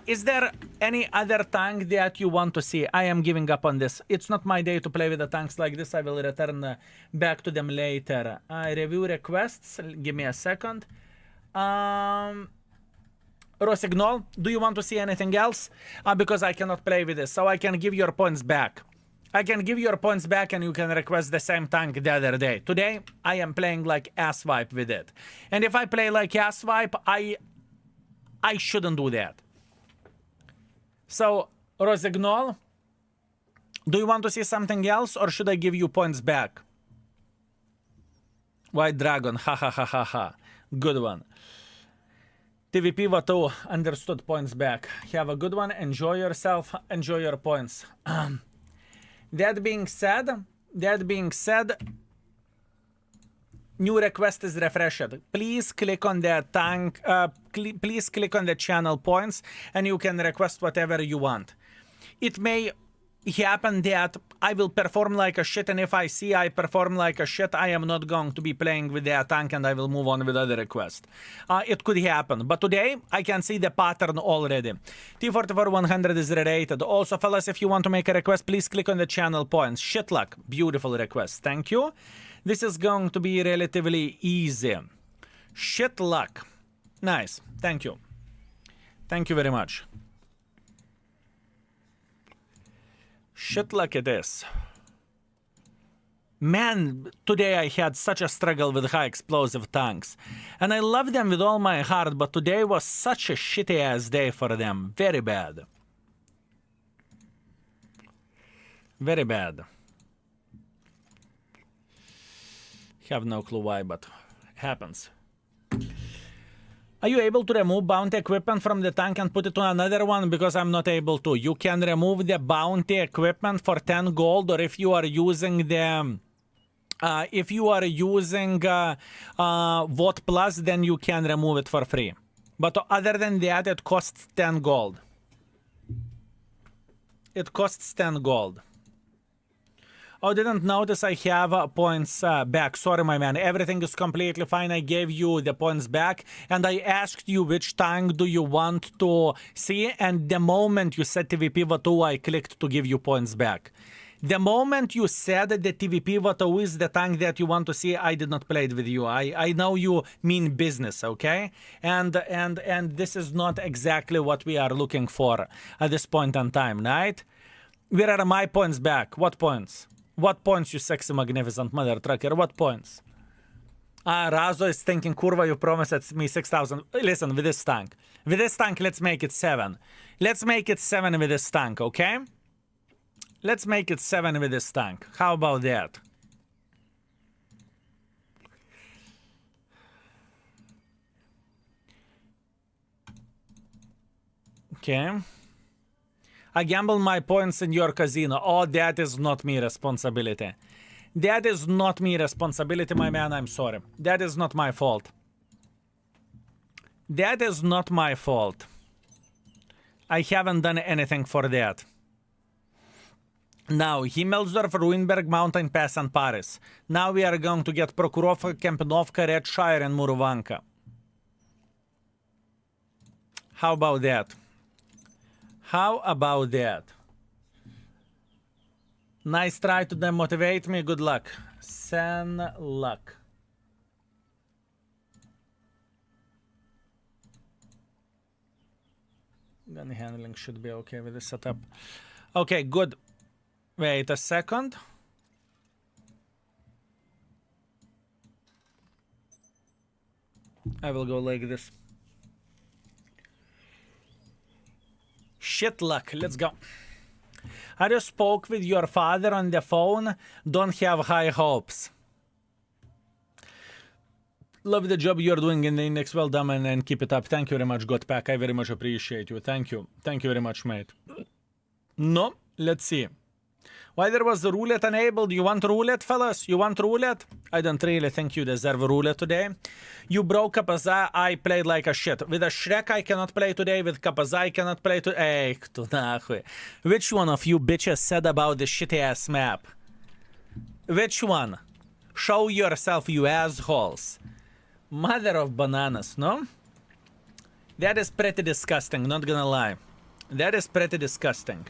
Is there any other tank that you want to see? I am giving up on this. It's not my day to play with the tanks like this. I will return back to them later. Review requests. Give me a second. Rosignol, do you want to see anything else? Because I cannot play with this. So I can give your points back. I can give your points back and you can request the same tank the other day. Today, I am playing like asswipe with it. And if I play like asswipe, I shouldn't do that. So, Rosignol, do you want to see something else or should I give you points back? White Dragon, ha ha ha ha ha. Good one. TVP Vatu, understood, points back. Have a good one, enjoy yourself, enjoy your points. That being said, New request is refreshed. Please click on the tank. Please click on the channel points, and you can request whatever you want. It may happen that I will perform like a shit, and if I see I perform like a shit, I am not going to be playing with the tank, and I will move on with other requests. It could happen, but today I can see the pattern already. T44100 is related. Also, fellas, if you want to make a request, please click on the channel points. Shit luck. Beautiful request. Thank you. This is going to be relatively easy. Shit luck. Nice. Thank you. Thank you very much. Shit luck it is. Man, today I had such a struggle with high explosive tanks. And I love them with all my heart, but today was such a shitty ass day for them. Very bad. Very bad. Have no clue why, but happens. Are you able to remove bounty equipment from the tank and put it to another one? Because I'm not able to. You can remove the bounty equipment for 10 gold, or if you are using the VOT Plus, then you can remove it for free. But other than that, it costs 10 gold. It costs 10 gold. Oh, didn't notice I have points back. Sorry, my man. Everything is completely fine. I gave you the points back, and I asked you which tank do you want to see, and the moment you said TVP Vatu, I clicked to give you points back. The moment you said that the TVP Vatu is the tank that you want to see, I did not play it with you. I know you mean business, okay? And this is not exactly what we are looking for at this point in time, right? Where are my points back? What points? What points, you sexy magnificent mother trucker? What points? Razo is thinking, Kurva, you promised me 6,000. Listen, with this tank. With this tank, let's make it 7. Let's make it 7 with this tank, okay? Let's make it 7 with this tank. How about that? Okay. I gamble my points in your casino. Oh, that is not me responsibility. That is not me responsibility, my man. I'm sorry. That is not my fault. That is not my fault. I haven't done anything for that. Now, Himmelsdorf, Ruinberg, Mountain Pass, and Paris. Now we are going to get Prokhorovka, Kempenovka, Redshire, and Murovanka. How about that? How about that? Nice try to demotivate me. Good luck. Senlac. Gun handling should be okay with the setup. Okay, good. Wait a second. I will go like this. Shit luck. Let's go. I just spoke with your father on the phone. Don't have high hopes. Love the job you're doing in the index. Well done, and keep it up. Thank you very much, Godpack. I very much appreciate you. Thank you. Thank you very much, mate. No, let's see. Why there was the roulette enabled? You want roulette, fellas? You want roulette? I don't really think you deserve roulette today. You broke Kapaza. I played like a shit. With a Shrek, I cannot play today. With Kapaza, I cannot play today. Which one of you bitches said about the shitty ass map? Which one? Show yourself, you assholes. Mother of bananas, no? That is pretty disgusting, not gonna lie. That is pretty disgusting.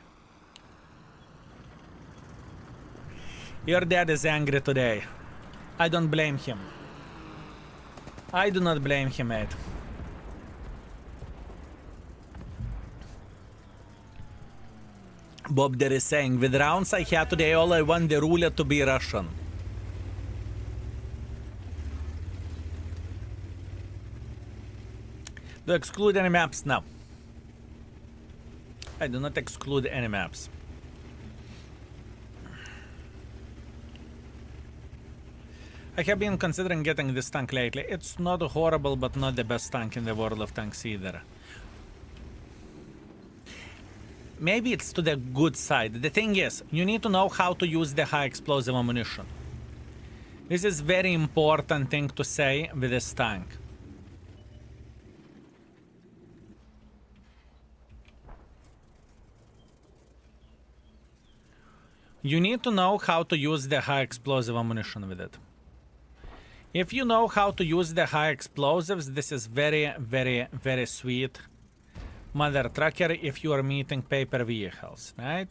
Your dad is angry today. I don't blame him. I do not blame him, mate. Bob there is saying, with rounds I had today, all I want the roulette to be Russian. Do you exclude any maps? No. I do not exclude any maps. I have been considering getting this tank lately. It's not horrible, but not the best tank in the world of tanks either. Maybe it's to the good side. The thing is, you need to know how to use the high explosive ammunition. This is very important thing to say with this tank. You need to know how to use the high explosive ammunition with it. If you know how to use the high explosives, this is very, very, very sweet mother trucker if you are meeting paper vehicles, right?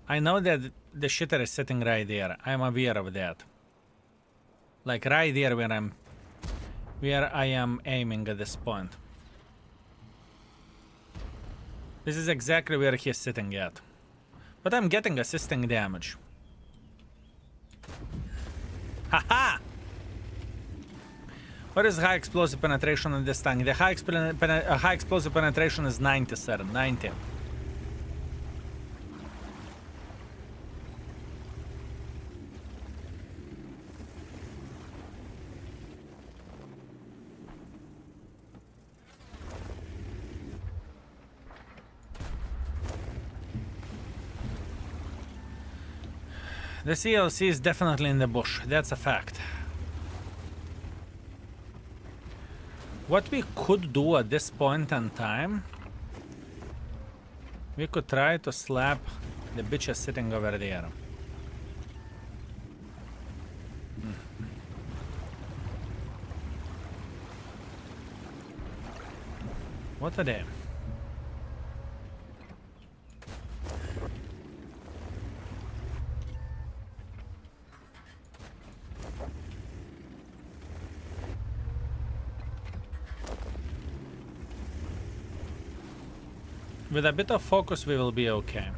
I know that the shitter is sitting right there. I'm aware of that. Like right there where I am aiming at this point. This is exactly where he's sitting at. But I'm getting assisting damage. Haha! What is high explosive penetration in this tank? The high explosive penetration is 90, sir. 90. The CLC is definitely in the bush, that's a fact. What we could do at this point in time, we could try to slap the bitches sitting over there. What are they? With a bit of focus, we will be okay.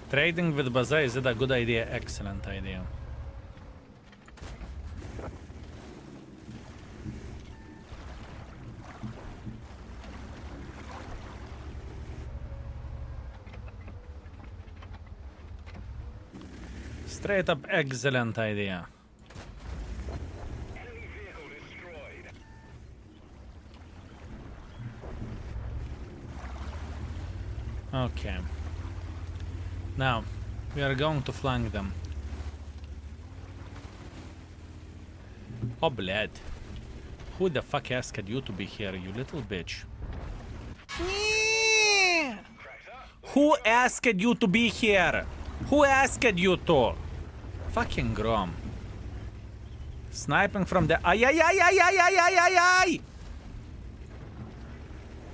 Trading with Baza, is it a good idea? Excellent idea. Straight up excellent idea. Okay. Now, we are going to flank them. Oh, blood. Who the fuck asked you to be here, you little bitch? Who asked you to be here? Who asked you to? Fucking Grom. Sniping from the... Ay, ay, ay, ay, ay, ay, ay, ay, ay!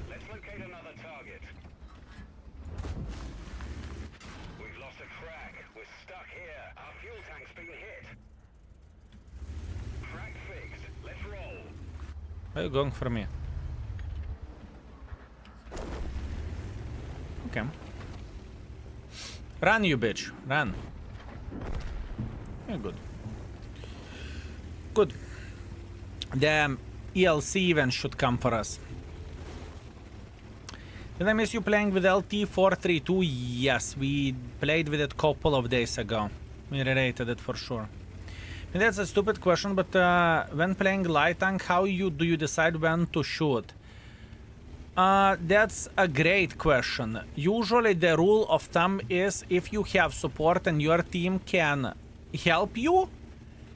Let's locate another target. We've lost a frag. We're stuck here. Our fuel tank's been hit. Frag fixed. Let's roll. Why are you going for me? Okay. Run, you bitch. Run. Yeah, good. Good. The ELC event should come for us. Did I miss you playing with LT432? Yes, we played with it a couple of days ago. We related it for sure. And that's a stupid question, but when playing light tank, how do you decide when to shoot? That's a great question. Usually the rule of thumb is if you have support and your team can help you,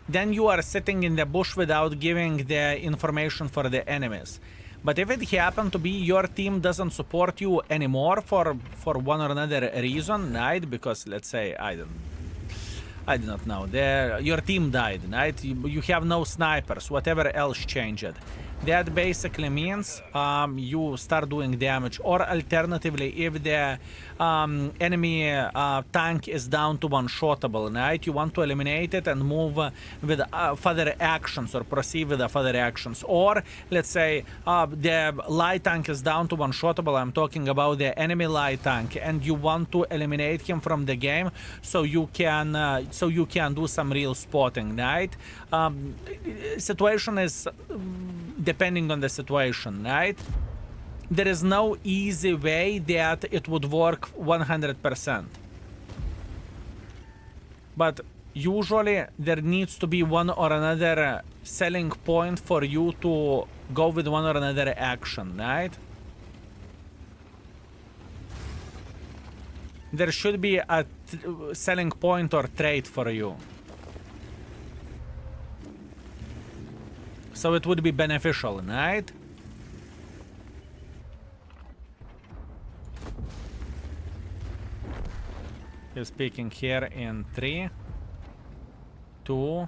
then you are sitting in the bush without giving the information for the enemies. But if it happened to be your team doesn't support you anymore for one or another reason, right? Because let's say I do not know. Your team died, right? You have no snipers, whatever else changed. That basically means you start doing damage. Or alternatively, if the enemy tank is down to one-shotable, right? You want to eliminate it and move with further actions or proceed with the further actions. Or, let's say, the light tank is down to one-shotable. I'm talking about the enemy light tank. And you want to eliminate him from the game so you can do some real spotting, right? Situation is... depending on the situation, right? There is no easy way that it would work 100%. But usually there needs to be one or another selling point for you to go with one or another action, right? there should be a selling point or trade for you. So it would be beneficial, right? He's speaking here in 3, 2,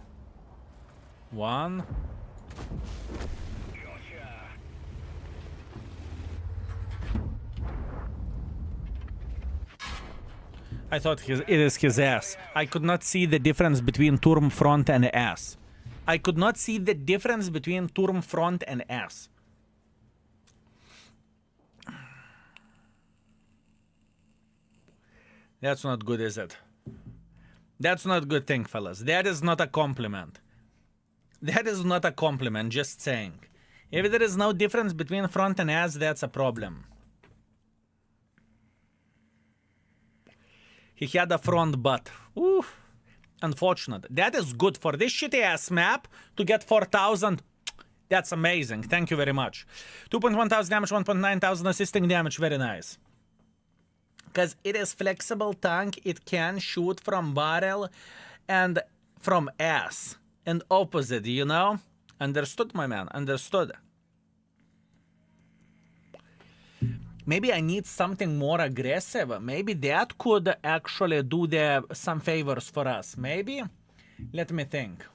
1. I thought it is his ass. I could not see the difference between turm front and ass. I could not see the difference between turm front and ass. That's not good, is it? That's not a good thing, fellas. That is not a compliment. That is not a compliment, just saying. If there is no difference between front and ass, that's a problem. He had a front butt. Ooh, unfortunate. That is good for this shitty ass map to get 4,000. That's amazing. Thank you very much. 2.1 thousand damage, 1.9 thousand assisting damage. Very nice. Because it is flexible tank, it can shoot from barrel and from ass. And opposite, you know? Understood, my man. Understood. Maybe I need something more aggressive. Maybe that could actually do some favors for us. Maybe? Let me think.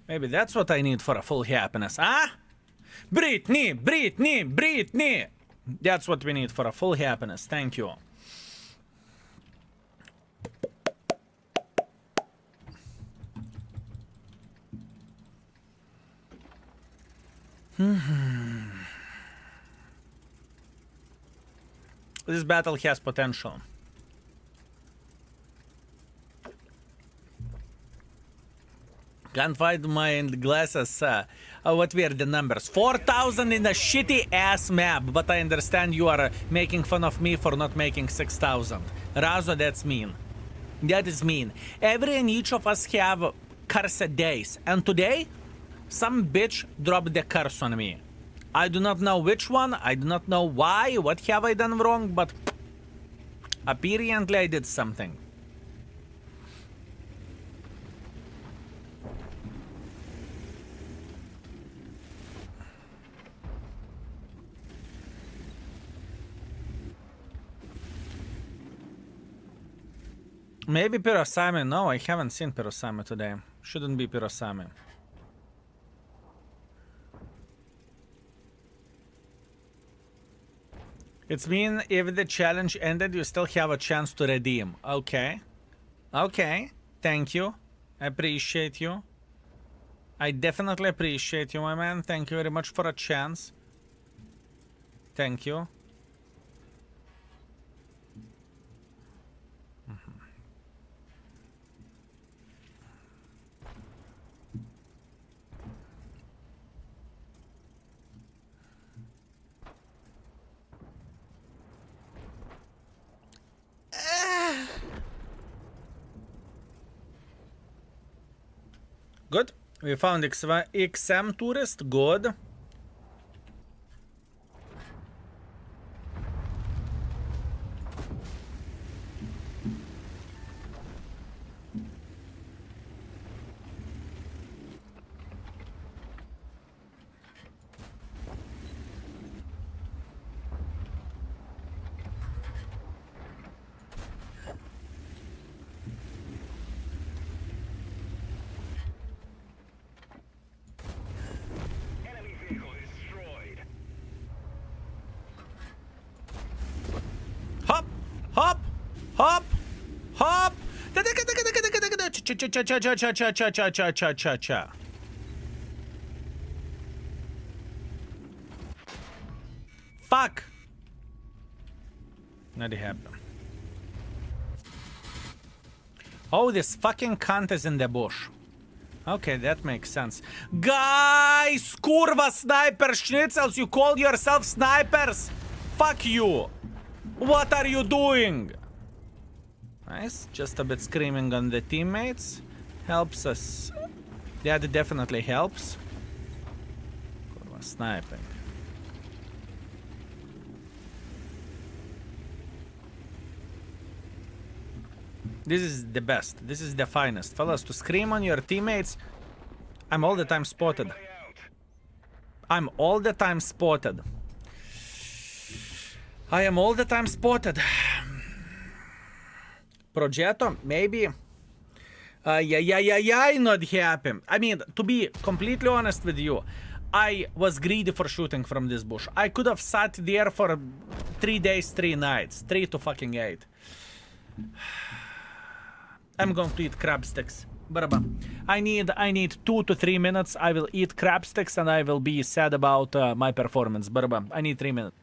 Maybe that's what I need for a full happiness. Ah? Brittany! Brittany! Brittany! That's what we need for a full happiness. Thank you. This battle has potential. Can't find my glasses. What were the numbers? 4,000 in a shitty ass map, but I understand you are making fun of me for not making 6,000. Razo, that's mean. That is mean. Every and each of us have cursed days, and today, some bitch dropped the curse on me. I do not know which one, I do not know why, what have I done wrong, but apparently I did something. Maybe Pirosami. No, I haven't seen Pirosami today. Shouldn't be Pirosami. It's mean if the challenge ended, you still have a chance to redeem. Okay. Okay. Thank you. I appreciate you. I definitely appreciate you, my man. Thank you very much for a chance. Thank you. Good. We found XM tourist. Good. Enemy vehicle destroyed. Hop, hop, hop, hop. Cha. Fuck. Not happen. Oh, this fucking cunt is in the bush. Okay, that makes sense. Guys, kurva sniper schnitzels, you call yourself snipers? Fuck you. What are you doing? Nice, just a bit screaming on the teammates. helps us. That definitely helps. Kurva, sniping. This is the best. This is the finest. Fellas, to scream on your teammates. I'm all the time spotted. Everybody out. I'm all the time spotted. I am all the time spotted. Progetto, maybe. Yeah, not happy. I mean, to be completely honest with you, I was greedy for shooting from this bush. I could have sat there for 3 days, 3 nights. 3 to fucking 8. I'm going to eat crab sticks. Baraba. I need 2 to 3 minutes. I will eat crab sticks and I will be sad about my performance. Baraba. I need 3 minutes.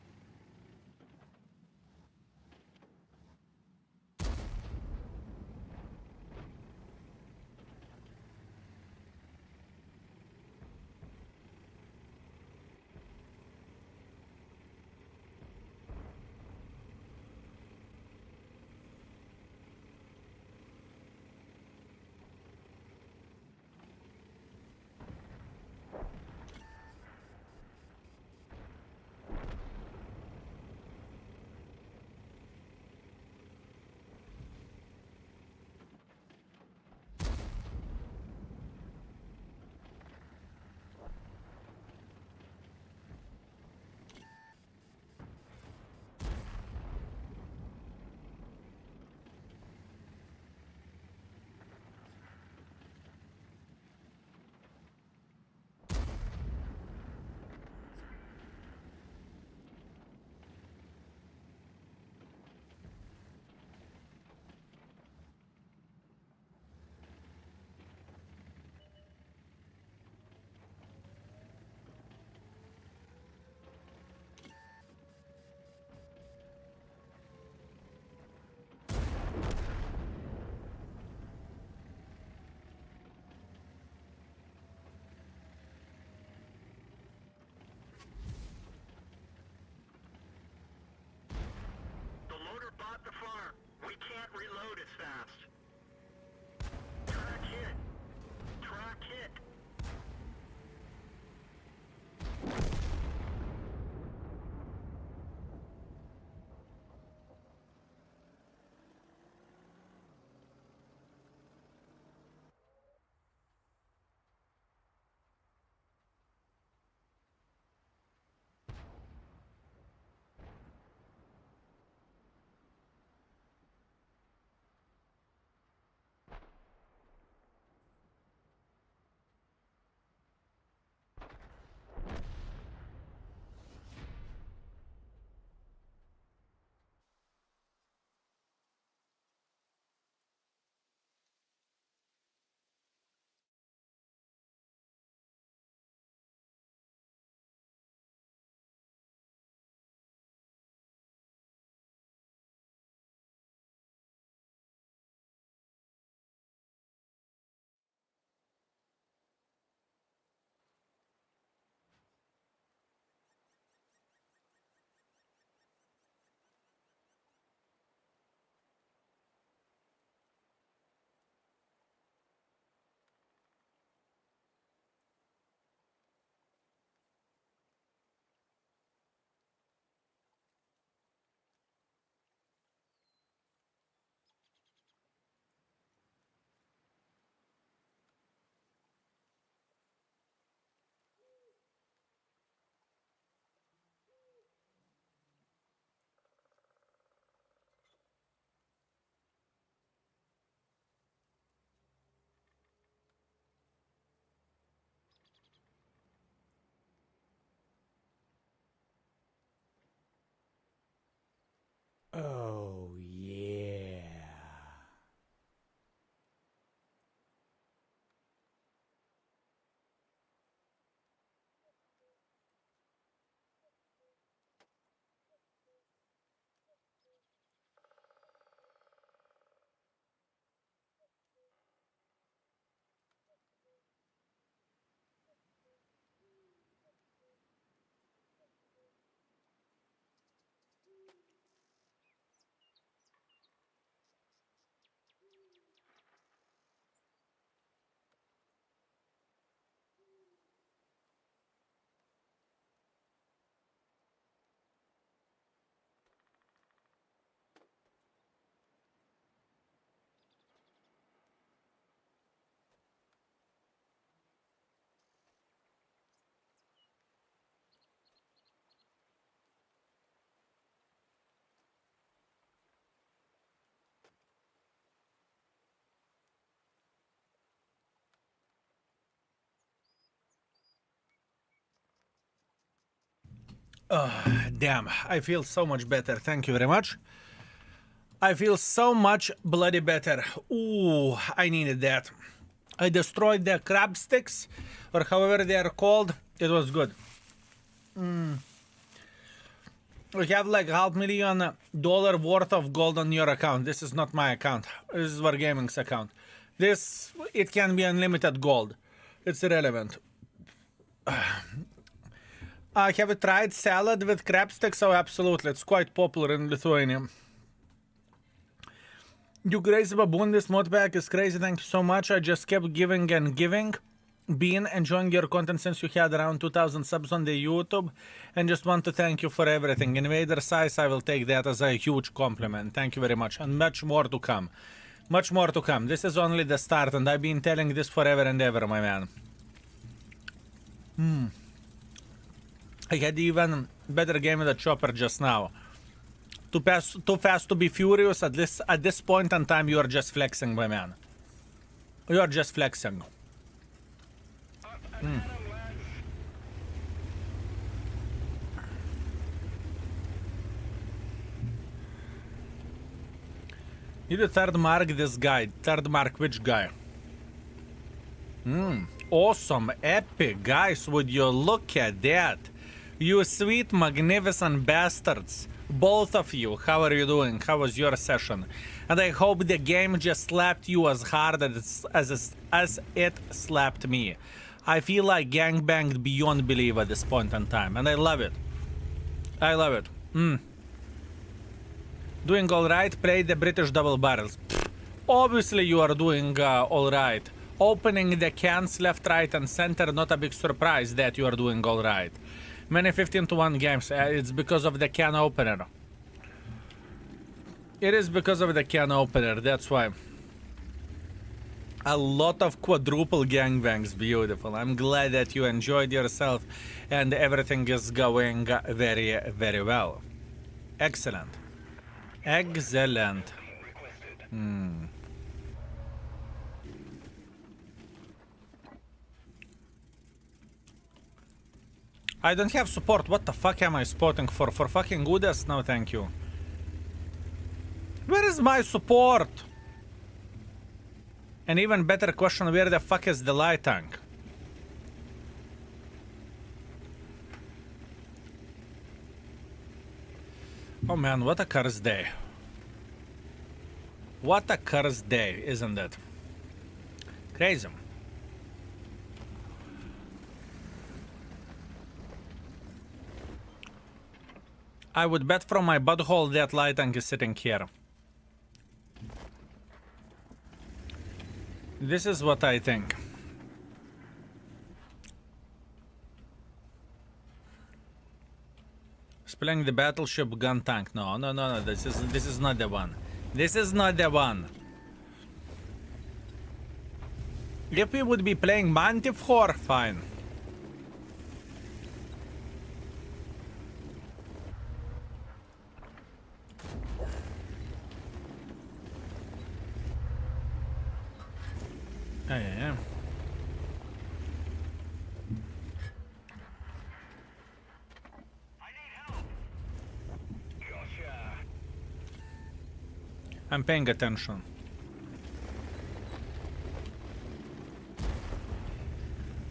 Damn, I feel so much better. Thank you very much. I feel so much bloody better. Ooh, I needed that. I destroyed the crab sticks, or however they are called. It was good. We have like $500,000 worth of gold on your account. This is not my account. This is Wargaming's account. This, it can be unlimited gold. It's irrelevant. Have you tried salad with crab sticks? Oh, absolutely. It's quite popular in Lithuania. You crazy baboon, this mod pack is crazy. Thank you so much. I just kept giving and giving. Been enjoying your content since you had around 2,000 subs on the YouTube, and just want to thank you for everything. Invader size, I will take that as a huge compliment. Thank you very much, and much more to come. Much more to come. This is only the start, and I've been telling this forever and ever, my man. I had even better game with the chopper just now. Too fast to be furious. At this point in time, you are just flexing, my man. You are just flexing. You the third mark this guy. Third mark which guy? Awesome, epic, guys. Would you look at that? You sweet, magnificent bastards. Both of you, how are you doing? How was your session? And I hope the game just slapped you as hard as it slapped me. I feel like gangbanged beyond belief at this point in time, and I love it. I love it. Doing alright, play the British double barrels. Pfft, obviously you are doing alright. Opening the cans left, right, and center, not a big surprise that you are doing alright. Many 15-1 games, it's because of the can opener. It is because of the can opener, that's why. A lot of quadruple gangbangs, beautiful. I'm glad that you enjoyed yourself and everything is going very, very well. Excellent. Excellent. I don't have support. What the fuck am I spotting for? For fucking goodness? No, thank you. Where is my support? An even better question, where the fuck is the light tank? Oh man, what a cursed day. What a cursed day, isn't it? Crazy. I would bet from my butthole that light tank is sitting here. This is what I think. Spelling the battleship gun tank. No, no, no, no. This is not the one. This is not the one. If we would be playing Manticore, fine. Yeah. I'm paying attention.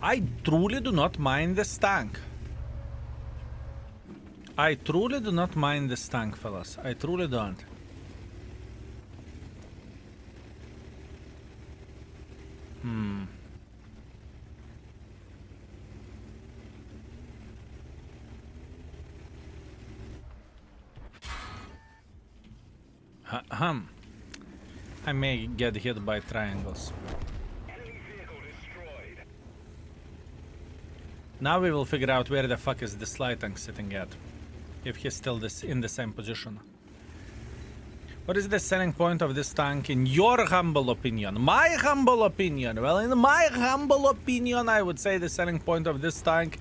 I truly do not mind this tank. I truly do not mind this tank, fellas. I truly don't. I may get hit by triangles. Now we will figure out where the fuck is this light tank sitting at. If he's still in the same position. What is the selling point of this tank in your humble opinion? My humble opinion? Well, in my humble opinion, I would say the selling point of this tank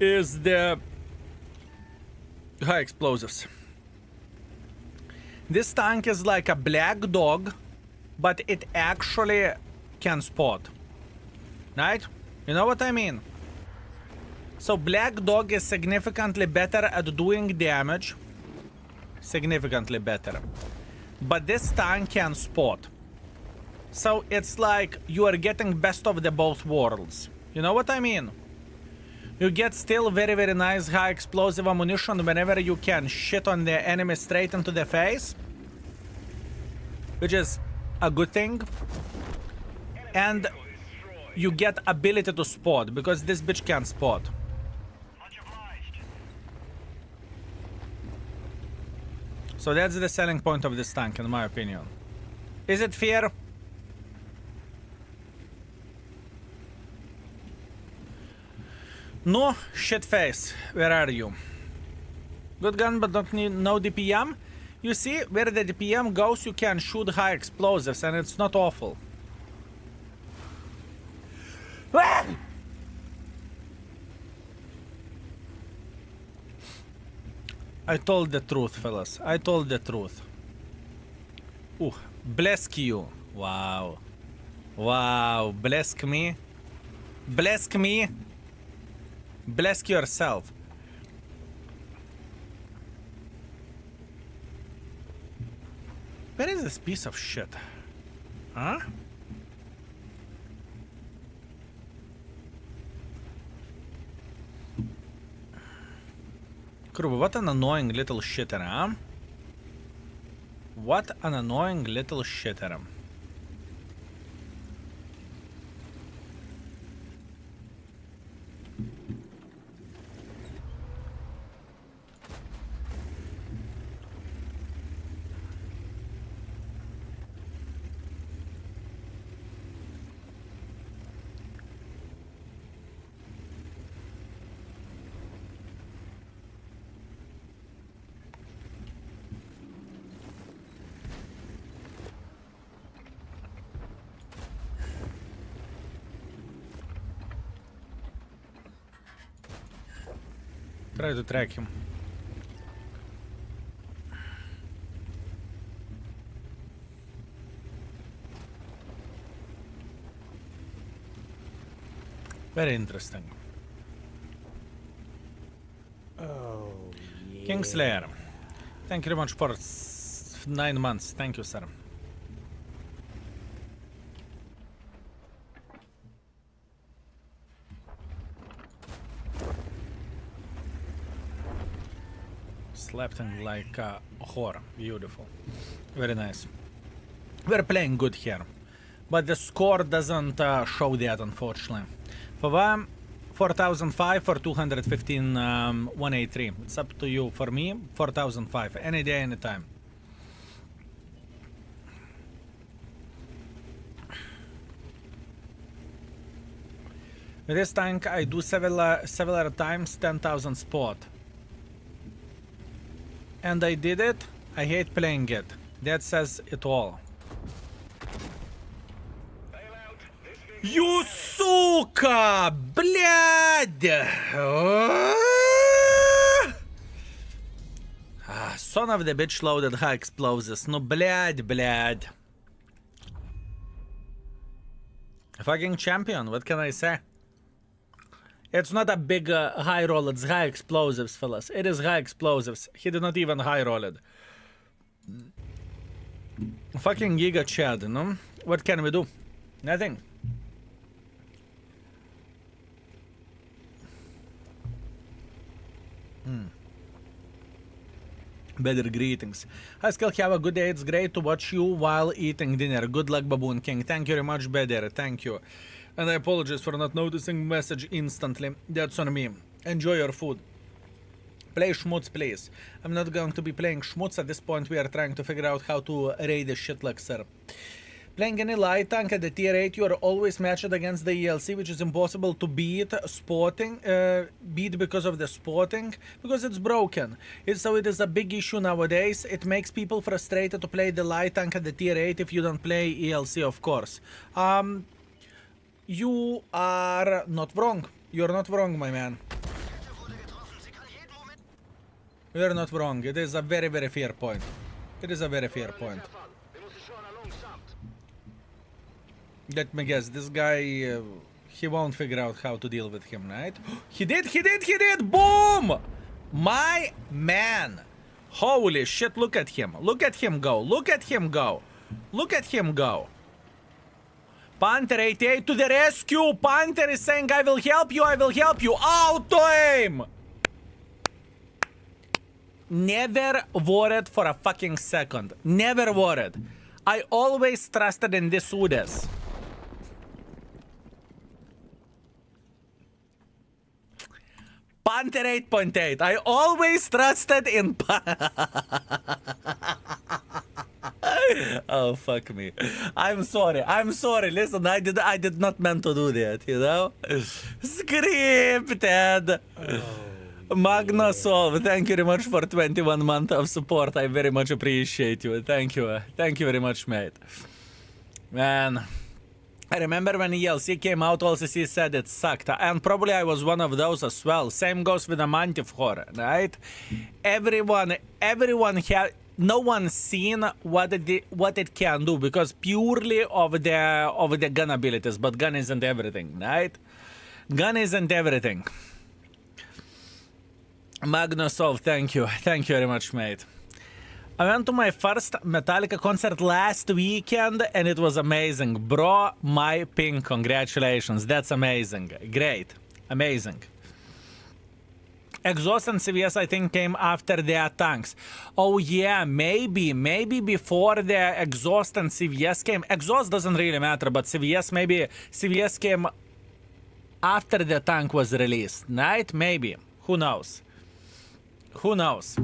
is the high explosives. This tank is like a black dog, but it actually can spot. Right? You know what I mean? So Black Dog is significantly better at doing damage. Significantly better. But this tank can spot. So it's like you are getting best of the both worlds. You know what I mean? You get still very, very nice high explosive ammunition whenever you can shit on the enemy straight into the face. Which is a good thing. And you get ability to spot, because this bitch can spot. So that's the selling point of this tank, in my opinion. Is it fair? No, shit face. Where are you? Good gun, but don't need no DPM. You see, where the DPM goes, you can shoot high explosives, and it's not awful. I told the truth, fellas. I told the truth. Ooh, bless you. Wow. Wow, bless me. Bless me. Bless yourself. Where is this piece of shit? Huh? Crew, what an annoying little shitter, huh? What an annoying little shitter. Try to track him. Very interesting. Oh, yeah. Kingslayer, thank you very much for 9 months. Thank you, sir. Slapped him like a whore. Beautiful. Very nice. We're playing good here. But the score doesn't show that, unfortunately. For them, 4005 for 215, 183. It's up to you. For me, 4005. Any day, any time. With this tank, I do several times 10,000 spot. And I did it. I hate playing it. That says it all. You сука! Блядь! Son of the bitch loaded high explosives. No, блядь. Fucking champion, what can I say? It's not a big high roll, it's high explosives, fellas. It is high explosives. He did not even high roll it. Fucking Giga Chad, no? What can we do? Nothing. Better greetings. Hi, Skill, have a good day. It's great to watch you while eating dinner. Good luck, Baboon King. Thank you very much, Better. Thank you. And I apologize for not noticing message instantly. That's on me. Enjoy your food. Play Schmutz, please. I'm not going to be playing Schmutz at this point. We are trying to figure out how to raid the shit like sir. Playing any light tank at the tier 8, you are always matched against the ELC, which is impossible to beat because of the spotting, because it's broken. So it is a big issue nowadays. It makes people frustrated to play the light tank at the tier 8 if you don't play ELC, of course. You are not wrong. You're not wrong, my man. You're not wrong. It is a very, very fair point. It is a very fair point. Let me guess. This guy, He won't figure out how to deal with him, right? He did! Boom! My man! Holy shit, look at him. Look at him go. Look at him go. Look at him go. Panhard 88 to the rescue! Panhard is saying, I will help you, I will help you. Auto aim! Never worried for a fucking second. Never worried. I always trusted in this Udes. Panhard 8.8. I always trusted in Oh, fuck me. I'm sorry. Listen, I did not meant to do that, you know? Scripted. Magnasolve, thank you very much for 21 months of support. I very much appreciate you. Thank you. Thank you very much, mate. Man. I remember when ELC came out, also he said it sucked. And probably I was one of those as well. Same goes with the Manticore, right? Everyone no one seen what it can do because purely of the gun abilities, but gun isn't everything, right? Gun isn't everything. Magnusov, thank you very much, mate. I went to my first Metallica concert last weekend and it was amazing. Bro, my ping, congratulations. That's amazing. Great. Amazing. Exhaust and CVS, I think, came after their tanks. Oh yeah, maybe before the exhaust and CVS came. Exhaust doesn't really matter, but CVS, maybe CVS came after the tank was released, right? Maybe. Who knows? Who knows?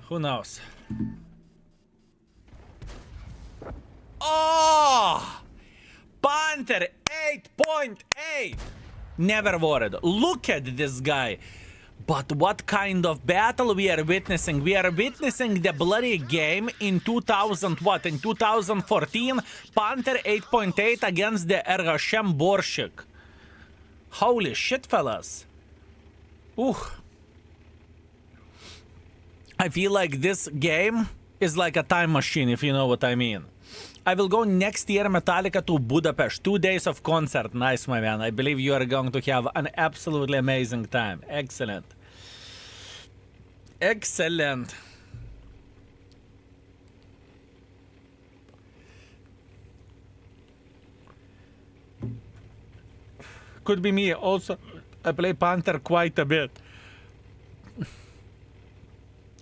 Who knows? Oh! Panhard 8.8! Never worried. Look at this guy. But what kind of battle we are witnessing? We are witnessing the bloody game in 2000 what? In 2014? Panhard 8.8 against the Ergashem Borshik. Holy shit, fellas. Ooh. I feel like this game is like a time machine, if you know what I mean. I will go next year Metallica to Budapest. 2 days of concert. Nice, my man. I believe you are going to have an absolutely amazing time. Excellent. Excellent. Could be me also. I play Panhard quite a bit.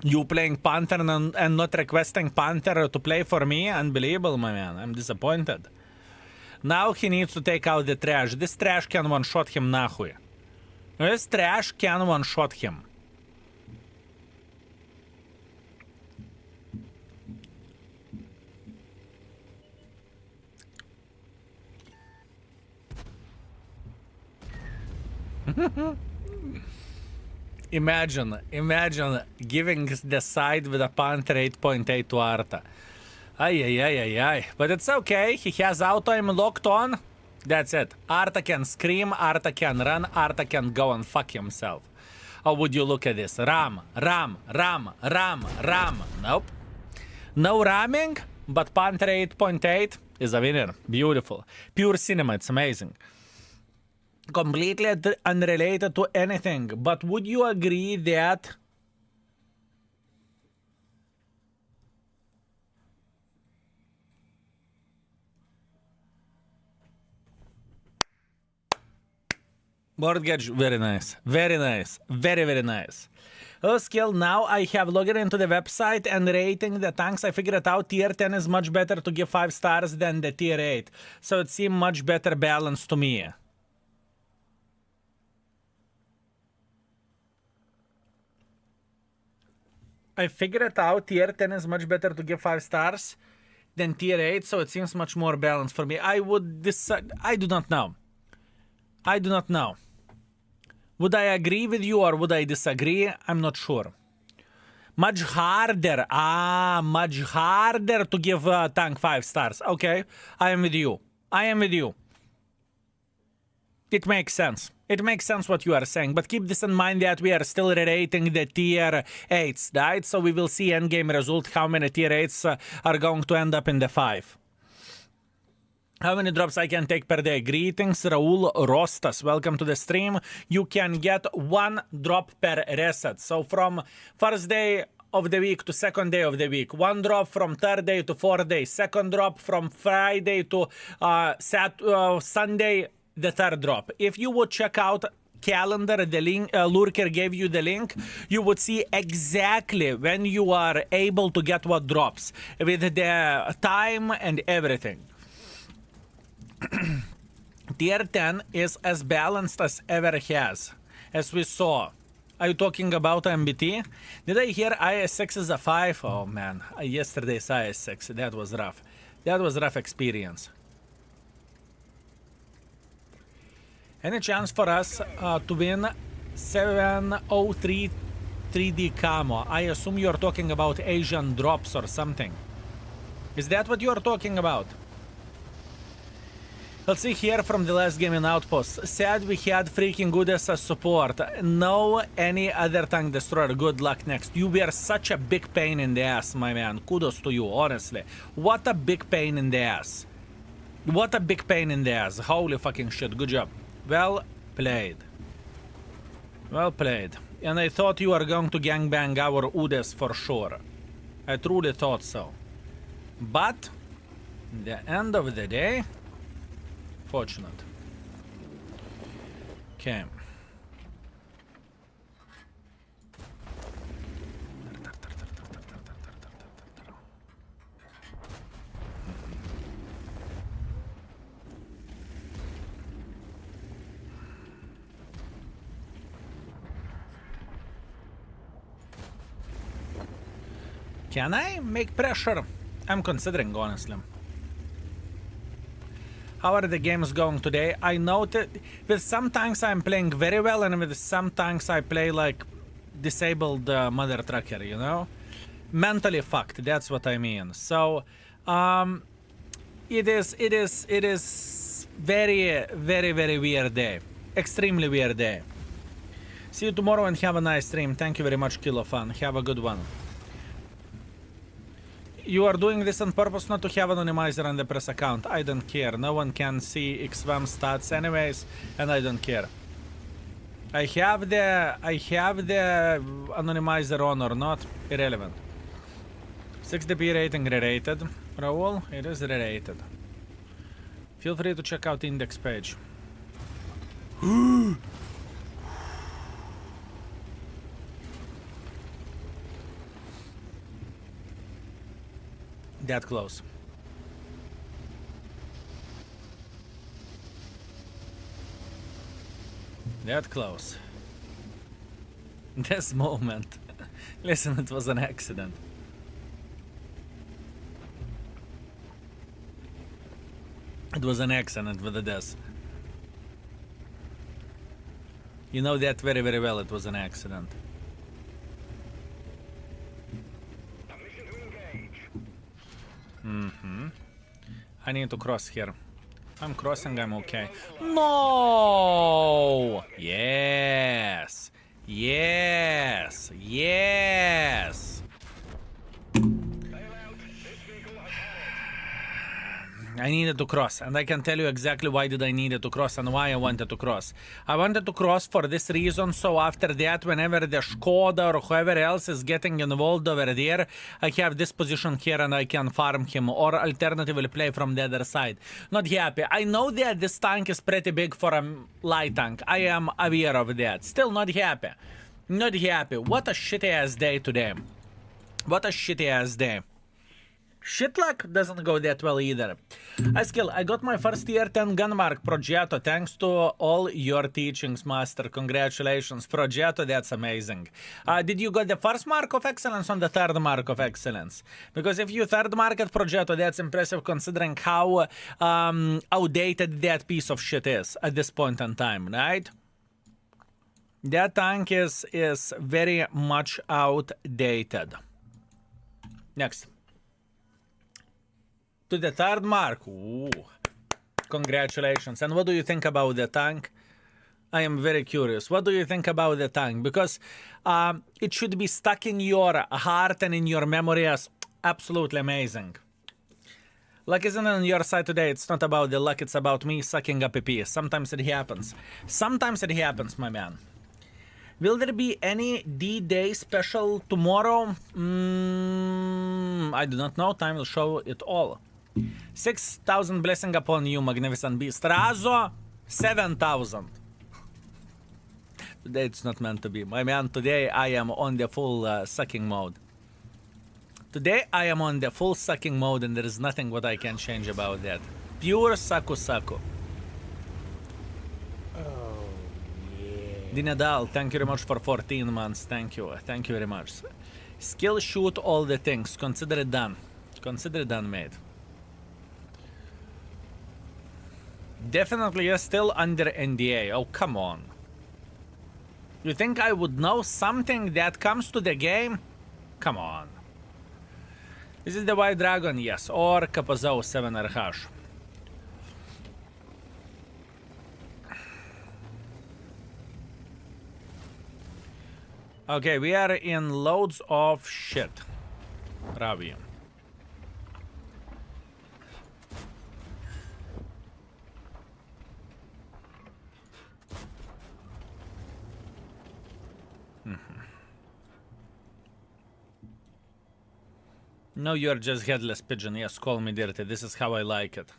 You playing Panhard and not requesting Panhard to play for me? Unbelievable, my man. I'm disappointed. Now he needs to take out the trash. This trash can one-shot him нахуй. This trash can one-shot him. Imagine giving the side with a Panhard 8.8 to Arta. Ay. But it's okay. He has auto aim locked on. That's it. Arta can scream, Arta can run, Arta can go and fuck himself. How would you look at this? Ram. Nope. No ramming, but Panhard 8.8 is a winner. Beautiful. Pure cinema. It's amazing. Completely unrelated to anything, but would you agree that Mortgage, very nice, very nice. Oh, skill, now I have logged into the website and rating the tanks. I figured out tier 10 is much better to give 5 stars than the tier 8, so it seemed much better balanced to me. I figured it out. Tier 10 is much better to give 5 stars than tier 8, so it seems much more balanced for me. I would decide. I do not know. Would I agree with you or would I disagree? I'm not sure. Much harder. Much harder to give a tank 5 stars. Okay, I am with you. It makes sense. It makes sense what you are saying, but keep this in mind that we are still rerating the tier 8s, right? So we will see endgame result how many tier 8s are going to end up in the 5. How many drops I can take per day? Greetings, Raul Rostas. Welcome to the stream. You can get 1 drop per reset. So from first day of the week to second day of the week, 1 drop from third day to fourth day, second drop from Friday to Sunday, the third drop. If you would check out calendar, the link, Lurker gave you the link, you would see exactly when you are able to get what drops with the time and everything. Tier 10 is as balanced as ever has, as we saw. Are you talking about MBT? Did I hear IS6 is a 5? Oh man, yesterday's IS6, that was rough. That was rough experience. Any chance for us to win 703 3D camo? I assume you're talking about Asian drops or something. Is that what you're talking about? Let's see here from the last game in Outpost. Said we had freaking good as a support. No any other tank destroyer. Good luck next. You were such a big pain in the ass, my man. Kudos to you, honestly. What a big pain in the ass. What a big pain in the ass. Holy fucking shit. Good job. Well played. Well played. And I thought you were going to gangbang our Udes for sure. I truly thought so. But, at the end of the day, fortunate. Okay. Can I make pressure? I'm considering, honestly. How are the games going today? I noted with some tanks I'm playing very well, and with some tanks I play like disabled mother trucker, you know? Mentally fucked, that's what I mean. So, it is very, very, very weird day. Extremely weird day. See you tomorrow and have a nice stream. Thank you very much, Kilofan. Have a good one. You are doing this on purpose not to have anonymizer on the press account. I don't care. No one can see XVAM stats anyways, and I don't care. I have the anonymizer on or not, irrelevant. 6DP rating rerated. Raul, it is rerated. Feel free to check out the index page. That close. That close. This moment. Listen, it was an accident. It was an accident with the death. You know that very, very well. It was an accident. I need to cross here. If I'm crossing, I'm okay. No! Yes! Yes! Yes! I needed to cross, and I can tell you exactly why did I needed to cross and why I wanted to cross. I wanted to cross for this reason, so after that, whenever the Skoda or whoever else is getting involved over there, I have this position here and I can farm him, or alternatively play from the other side. Not happy. I know that this tank is pretty big for a light tank. I am aware of that. Still not happy. Not happy. What a shitty ass day today. What a shitty ass day. Shit luck doesn't go that well either. I got my first tier 10 gun mark, Progetto. Thanks to all your teachings, master. Congratulations, Progetto. That's amazing. Did you get the first mark of excellence on the third mark of excellence? Because if you third mark at Progetto, that's impressive considering how outdated that piece of shit is at this point in time, right? That tank is very much outdated. Next. To the third mark. Ooh. Congratulations. And what do you think about the tank? I am very curious. What do you think about the tank? Because it should be stuck in your heart and in your memory as absolutely amazing. Luck isn't on your side today. It's not about the luck. It's about me sucking up a pee. Sometimes it happens. Sometimes it happens, my man. Will there be any D-Day special tomorrow? I do not know. Time will show it all. 6,000 blessing upon you, magnificent beast. Razo, 7,000. Today it's not meant to be. My man, today I am on the full sucking mode. Today I am on the full sucking mode and there is nothing what I can change about that. Pure saku saku. Oh, yeah. Dinadal, thank you very much for 14 months. Thank you. Thank you very much. Skill shoot all the things. Consider it done. Consider it done, mate. Definitely you're still under NDA. Oh, come on. You think I would know something that comes to the game? Come on. Is it the White Dragon? Yes. Or Kapazao 7RH. Okay, we are in loads of shit. Ravi. No, you're just headless pigeon. Yes, call me dirty. This is how I like it.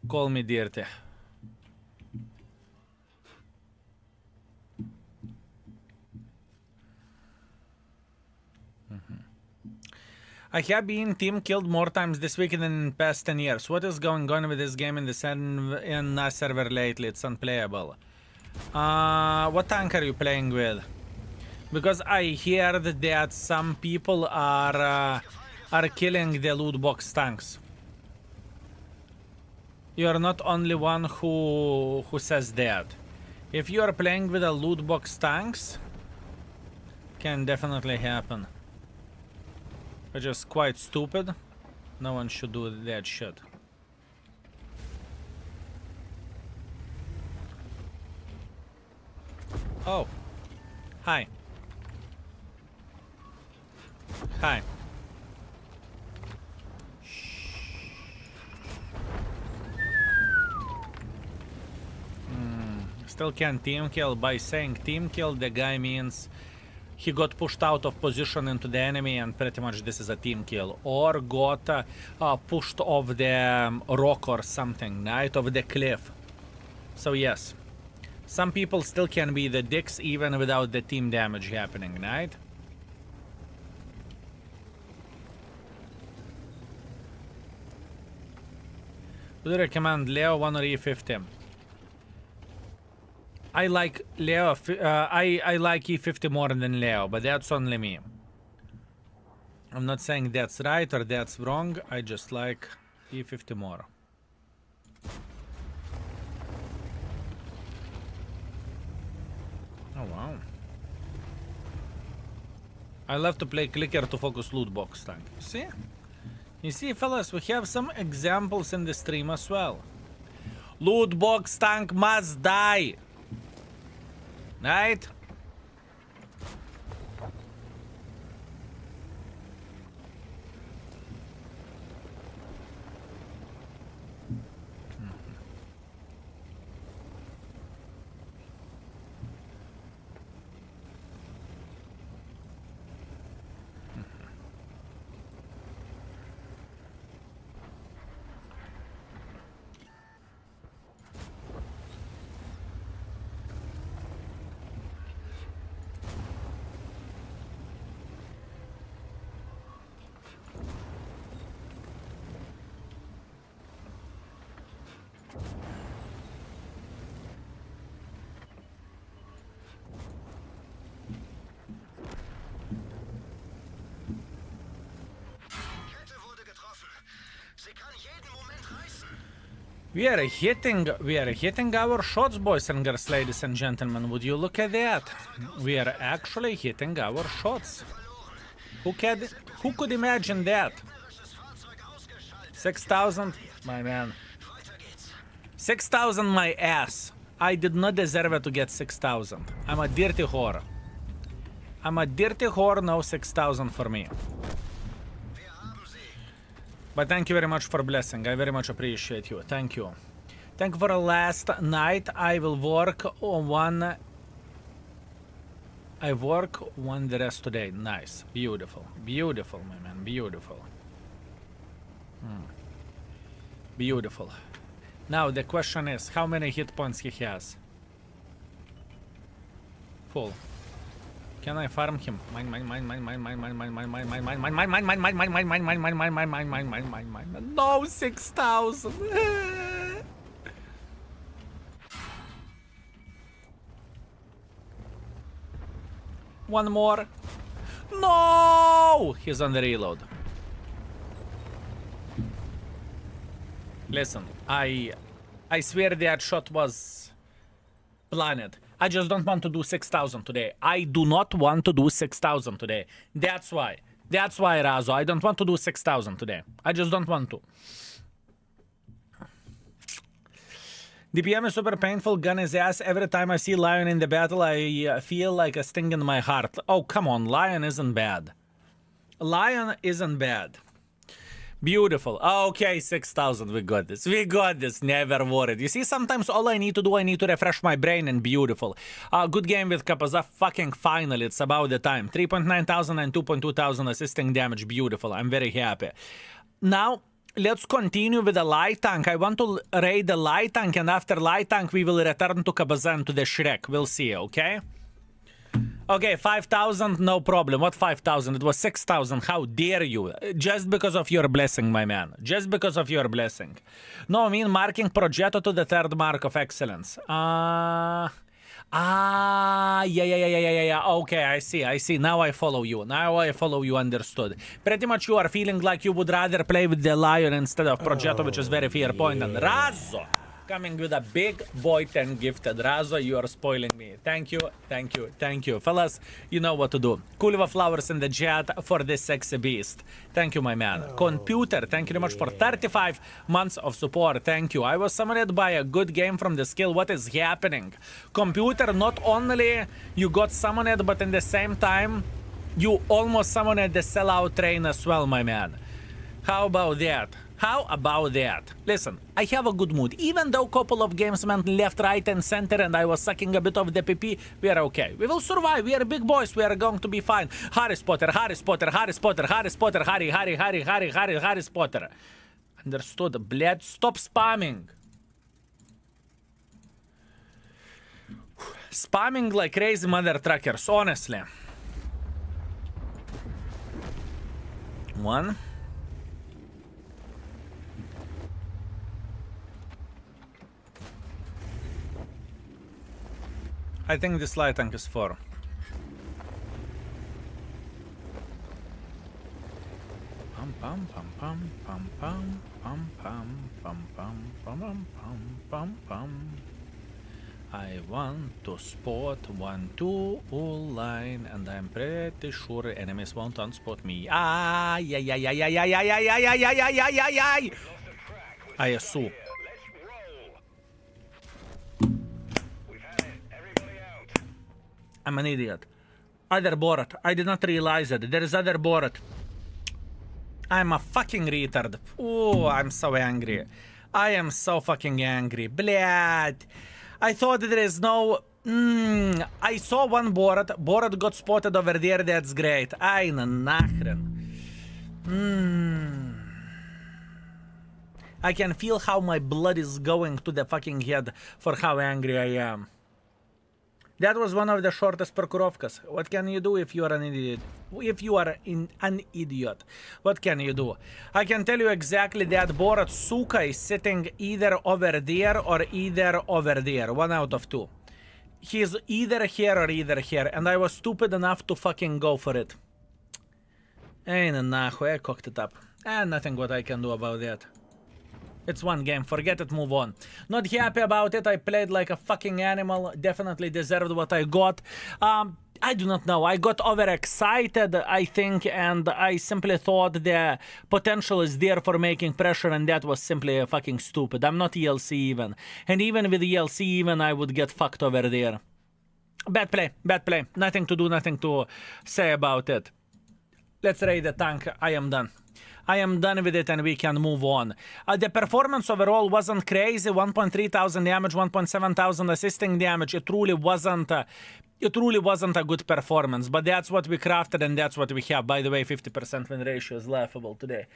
Call me dirty. I have been team killed more times this week than in past 10 years. What is going on with this game in the server lately? It's unplayable. What tank are you playing with? Because I heard that some people are killing the loot box tanks. You are not only one who says that. If you are playing with a loot box tanks, can definitely happen. Which is quite stupid. No one should do that shit. Oh. Hi. Hi. Still can team kill. By saying team kill, the guy means he got pushed out of position into the enemy and pretty much this is a team kill. Or got pushed off the rock or something, right? Of the cliff. So yes. Some people still can be the dicks even without the team damage happening, right? Would you recommend Leo 1 or E50? I like Leo. I like E50 more than Leo, but that's only me. I'm not saying that's right or that's wrong. I just like E50 more. Oh wow. I love to play clicker to focus loot box tank. See? You see, fellas, we have some examples in the stream as well. Loot box tank must die. Right? We are hitting our shots, boys and girls, ladies and gentlemen. Would you look at that? We are actually hitting our shots. Who could imagine that? 6,000, my man. 6,000 my ass. I did not deserve it to get 6,000. I'm a dirty whore. I'm a dirty whore, no 6,000 for me. But thank you very much for blessing. I very much appreciate you. Thank you. Thank you for last night. I will work on one. I work one the rest today. Nice. Beautiful. Beautiful, my man. Beautiful. Beautiful. Now the question is, how many hit points he has? Full. Can I farm him? Mine. No, 6,000. One more. No! He's on the reload. Listen, I swear that shot was planned. I just don't want to do 6,000 today. I do not want to do 6,000 today. That's why. That's why, Razo. I don't want to do 6,000 today. I just don't want to. DPM is super painful. Gun his ass. Every time I see Lion in the battle, I feel like a sting in my heart. Oh, come on. Lion isn't bad. Lion isn't bad. Beautiful. Okay, 6,000. We got this. We got this. Never worried. You see, sometimes all I need to do, I need to refresh my brain, and beautiful. Good game with Kapaza. Fucking finally. It's about the time. 3.9 thousand and 2.2 thousand assisting damage. Beautiful. I'm very happy. Now, let's continue with the light tank. I want to raid the light tank, and after light tank, we will return to Kabazan to the Shrek. We'll see, okay? Okay, 5,000, no problem. What 5,000? It was 6,000. How dare you? Just because of your blessing, my man. Just because of your blessing. No, I mean marking Progetto to the third mark of excellence. Yeah. Okay, I see. Now I follow you. Understood. Pretty much you are feeling like you would rather play with the Lion instead of Progetto, which is very fair point. And Razo coming with a big boy 10 gifted. Razo, you are spoiling me. Thank you. Fellas, you know what to do. Kulva flowers in the chat for this sexy beast. Thank you, my man. Computer, thank you very much for 35 months of support. Thank you. I was summoned by a good game from the skill. What is happening? Computer, not only you got summoned, but in the same time, you almost summoned the sellout train as well, my man. How about that? Listen, I have a good mood. Even though a couple of games went left, right, and center, and I was sucking a bit of the PP, we are okay. We will survive. We are big boys. We are going to be fine. Harry Potter. Harry Potter. Understood. Bled, stop spamming. Spamming like crazy mother truckers, honestly. One. I think this light tank is 4. I want to spot 1-2 all line, and I'm pretty sure enemies won't unspot me. I assume. I'm an idiot. Other Borat. I did not realize it. There is other Borat. I'm a fucking retard. Oh, I'm so angry. I am so fucking angry. Blad. I thought there is no... I saw one Borat. Borat got spotted over there. That's great. Eine nachren. I can feel how my blood is going to the fucking head for how angry I am. That was one of the shortest Prokurovkas. What can you do if you are an idiot? If you are an idiot, what can you do? I can tell you exactly that Borat Suka is sitting either over there or either over there. 1 out of 2. He's either here or either here, and I was stupid enough to fucking go for it. Ain't nahue, I cocked it up. And nothing what I can do about that. It's one game, forget it, move on. Not happy about it, I played like a fucking animal, definitely deserved what I got. I do not know. I got overexcited, I think, and I simply thought the potential is there for making pressure, and that was simply fucking stupid. I'm not ELC even. And even with ELC even, I would get fucked over there. Bad play, bad play. Nothing to do, nothing to say about it. Let's raid the tank. I am done. I am done with it and we can move on. The performance overall wasn't crazy. 1.3 thousand damage, 1.7 thousand assisting damage. It truly wasn't a good performance. But that's what we crafted and that's what we have. By the way, 50% win ratio is laughable today.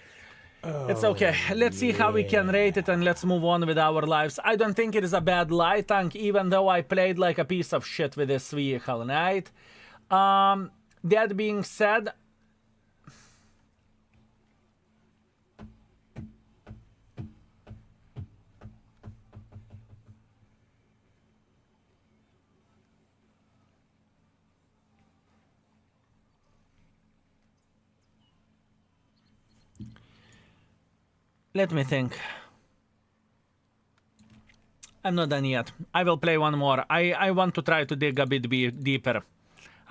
It's okay. Let's see how we can rate it and let's move on with our lives. I don't think it is a bad light tank, even though I played like a piece of shit with this vehicle, right? That being said, let me think. I'm not done yet. I will play one more. I want to try to dig a bit deeper.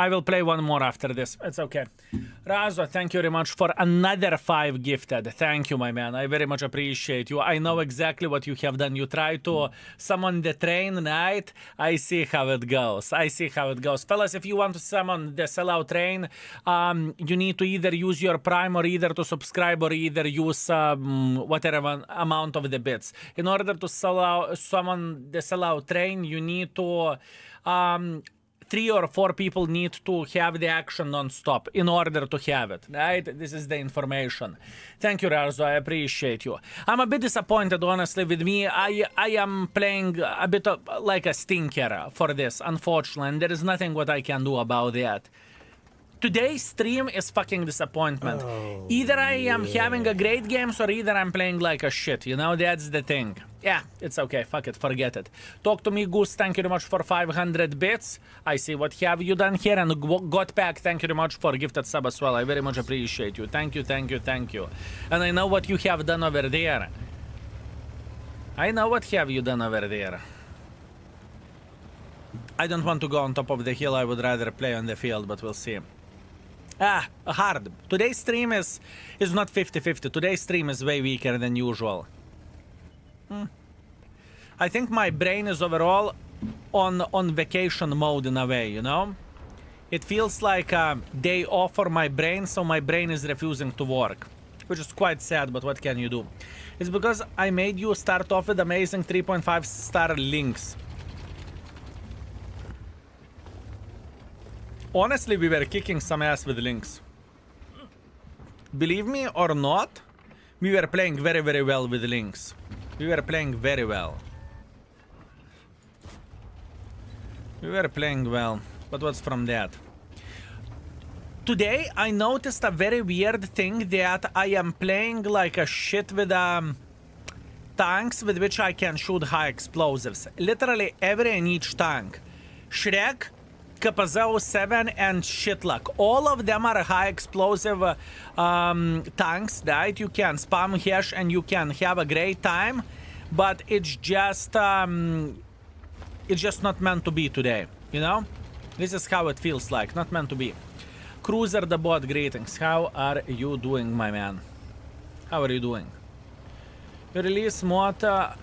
I will play one more after this. It's okay. Razo, thank you very much for another 5 gifted. Thank you, my man. I very much appreciate you. I know exactly what you have done. You try to summon the train, right? I see how it goes. I see how it goes. Fellas, if you want to summon the sellout train, you need to either use your Prime or either to subscribe or either use whatever amount of the bits. In order to summon the sellout train, you need to... 3 or 4 people need to have the action non-stop in order to have it, right? This is the information. Thank you, Razo. I appreciate you. I'm a bit disappointed, honestly, with me. I am playing a bit of, like a stinker for this, unfortunately, and there is nothing what I can do about that. Today's stream is fucking disappointment. Either I am having a great games or either I'm playing like a shit, you know? That's the thing. Yeah, it's okay. Fuck it. Forget it. Talk to me, Goose. Thank you very much for 500 bits. I see what have you done here. And Godpack, thank you very much for gifted sub as well. I very much appreciate you. Thank you, thank you, thank you. And I know what you have done over there. I know what have you done over there. I don't want to go on top of the hill. I would rather play on the field, but we'll see. Hard. Today's stream is not 50-50. Today's stream is way weaker than usual. I think my brain is overall on vacation mode in a way, you know? It feels like a day off for my brain, so my brain is refusing to work. Which is quite sad, but what can you do? It's because I made you start off with amazing 3.5 star Lynx. Honestly, we were kicking some ass with Lynx. Believe me or not, we were playing very, very well with Lynx. We were playing very well. We were playing well. But what's from that? Today, I noticed a very weird thing that I am playing like a shit with tanks with which I can shoot high explosives. Literally every and each tank. Shrek, KP-07 and Shitluck. All of them are high explosive tanks, right? You can spam hash and you can have a great time, but it's just not meant to be today, you know? This is how it feels like, not meant to be. Cruiser the bot, greetings. How are you doing, my man? How are you doing? You release mod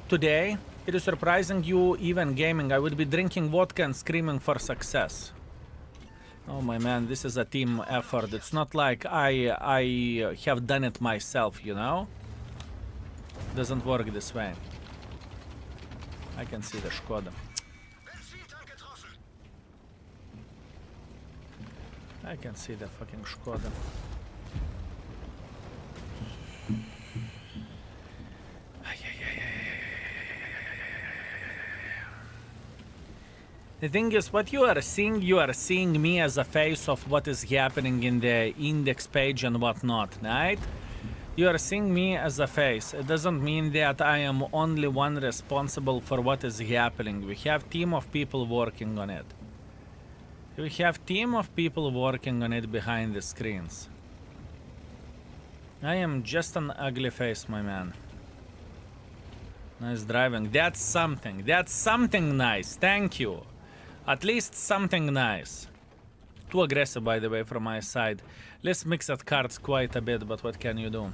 today. It is surprising you even gaming. I would be drinking vodka and screaming for success. Oh my man, this is a team effort. It's not like I have done it myself, you know? Doesn't work this way. I can see the Skoda. I can see the fucking Skoda. The thing is, what you are seeing me as a face of what is happening in the index page and whatnot, right? You are seeing me as a face. It doesn't mean that I am only one responsible for what is happening. We have team of people working on it. We have team of people working on it behind the screens. I am just an ugly face, my man. Nice driving. That's something. That's something nice. Thank you. At least something nice. too aggressive, by the way, from my side. Let's mix at cards quite a bit, but what can you do?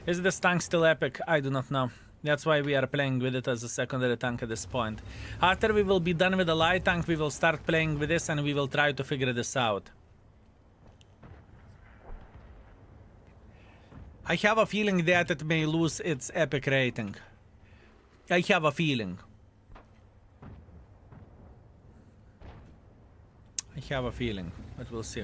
Is this tank still epic? I do not know. That's why we are playing with it as a secondary tank at this point. After we will be done with the light tank, we will start playing with this and we will try to figure this out. I have a feeling that it may lose its epic rating. I have a feeling. I have a feeling, but we'll see.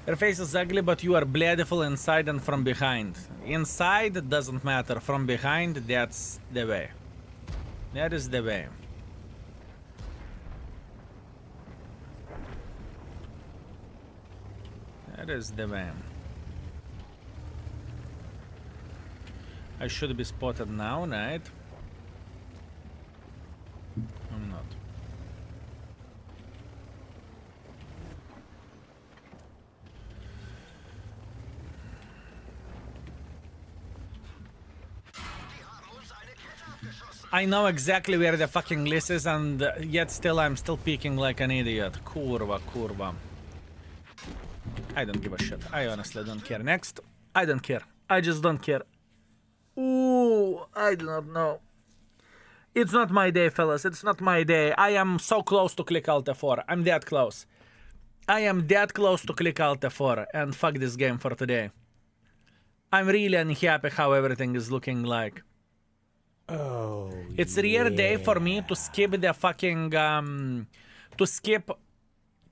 Your face is ugly, but you are beautiful inside and from behind. Inside, it doesn't matter. From behind, that's the way. That is the way. That is the way. I should be spotted now, right? I'm not. I know exactly where the fucking list is, and yet still I'm still peeking like an idiot. Kurva, kurva. I don't give a shit. I honestly don't care. Next. I don't care. I just don't care. Ooh, I do not know. It's not my day, fellas. It's not my day. I am so close to click Alt F4. I'm that close. I am that close to click Alt F4 and fuck this game for today. I'm really unhappy how everything is looking like. Oh, It's a rare day for me to skip the fucking, to skip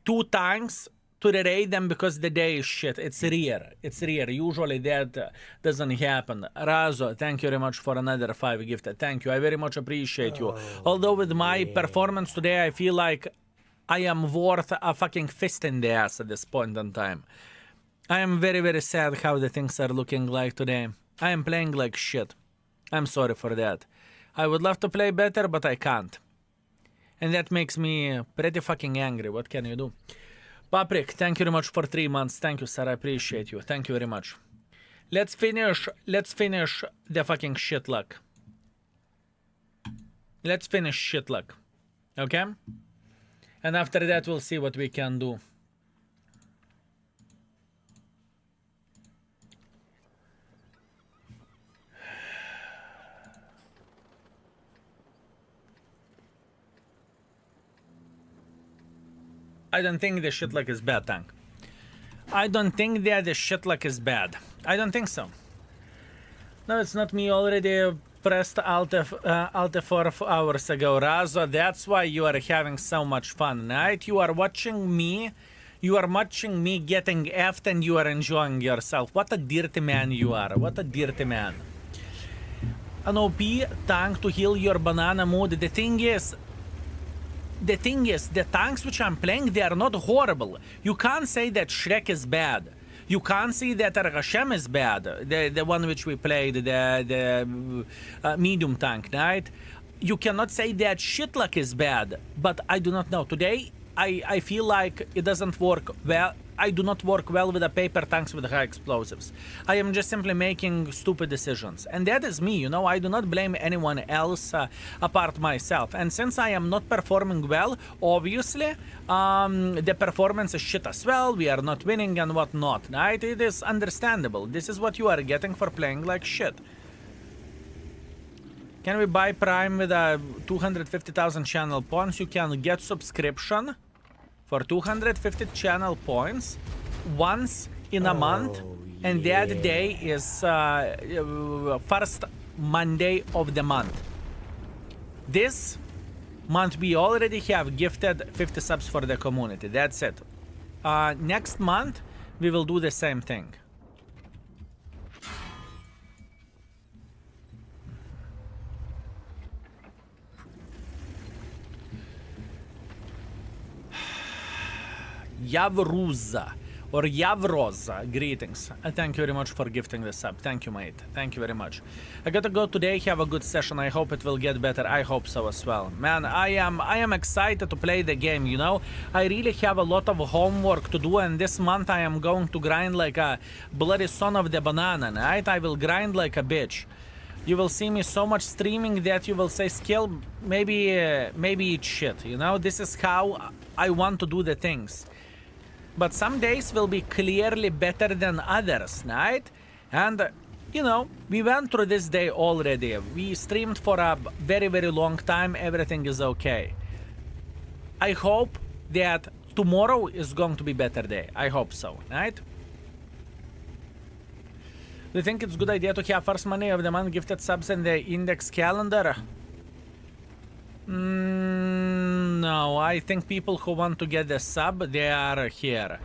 2 tanks to rerate them because the day is shit. It's rare. It's rare. Usually that doesn't happen. Razo, thank you very much for another 5 gifted. Thank you. I very much appreciate you. Although with my performance today, I feel like I am worth a fucking fist in the ass at this point in time. I am very, very sad how the things are looking like today. I am playing like shit. I'm sorry for that. I would love to play better, but I can't. And that makes me pretty fucking angry. What can you do? Paprik, thank you very much for 3 months. Thank you, sir. I appreciate you. Thank you very much. Let's finish the fucking shit luck. Let's finish shit luck. Okay? And after that, we'll see what we can do. I don't think the shit luck is bad, tank. I don't think that the shit luck is bad. I don't think so. No, it's not me. Already pressed Alt F4 hours ago. Razo, that's why you are having so much fun, right? You are watching me. You are watching me getting effed and you are enjoying yourself. What a dirty man you are. What a dirty man. An OP tank to heal your banana mood. The thing is, the tanks which I'm playing, they are not horrible. You can't say that Shrek is bad. You can't say that Argashem is bad. The one which we played, the medium tank, right? You cannot say that Shitluck is bad. But I do not know. Today, I feel like it doesn't work well. I do not work well with the paper tanks with high explosives. I am just simply making stupid decisions. And that is me, you know, I do not blame anyone else apart myself. And since I am not performing well, obviously, the performance is shit as well. We are not winning and whatnot, right? It is understandable. This is what you are getting for playing like shit. Can we buy Prime with 250,000 channel points? You can get subscription for 250 channel points once in a month, and that day is first Monday of the month. This month we already have gifted 50 subs for the community. That's it. Next month we will do the same thing. Yavruza or Yavroza, greetings. Thank you very much for gifting the sub. Thank you, mate. Thank you very much. I gotta go today, have a good session. I hope it will get better. I hope so as well. Man, I am excited to play the game, you know. I really have a lot of homework to do, and this month I am going to grind like a bloody son of the banana, right? I will grind like a bitch. You will see me so much streaming that you will say skill, maybe it's shit, you know? This is how I want to do the things. But some days will be clearly better than others, right? And, you know, we went through this day already. We streamed for a very, very long time. Everything is okay. I hope that tomorrow is going to be better day. I hope so, right? Do you think it's a good idea to have first money of the month gifted subs in the index calendar? No, I think people who want to get the sub, they are here.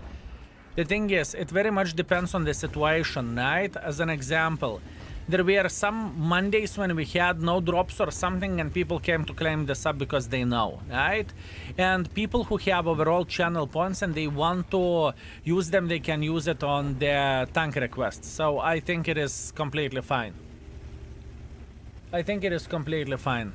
The thing is, it very much depends on the situation, right? As an example, there were some Mondays when we had no drops or something and people came to claim the sub because they know, right? And people who have overall channel points and they want to use them, they can use it on their tank requests. So I think it is completely fine. I think it is completely fine.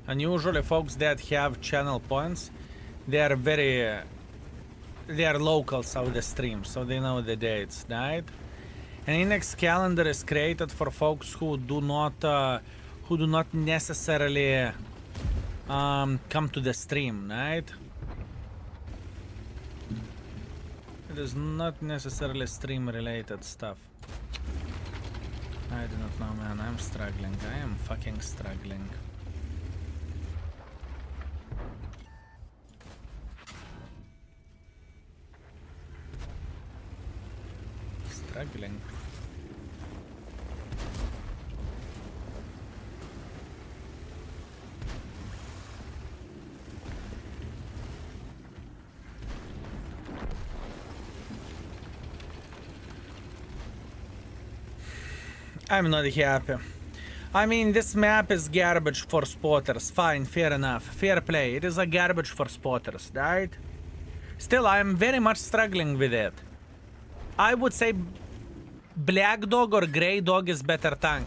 And usually folks that have channel points, they are very, they are locals of the stream, so they know the dates, right? An index calendar is created for folks who do not necessarily come to the stream, right? It is not necessarily stream related stuff. I do not know, man. I'm struggling. I am fucking struggling. Struggling. I'm not happy. I mean, this map is garbage for spotters. Fine, fair enough. Fair play. It is a garbage for spotters, right? Still, I'm very much struggling with it. I would say Black Dog or Grey Dog is better tank.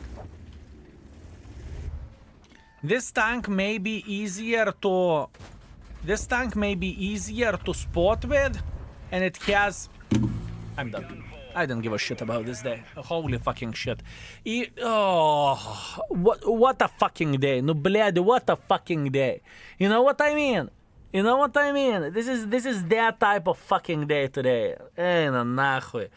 This tank may be easier to... This tank may be easier to spot with, and it has... I'm done. I don't give a shit about this day. Holy fucking shit. What a fucking day. No, блядь, what a fucking day. You know what I mean? You know what I mean? This is that type of fucking day today. No, нахуй.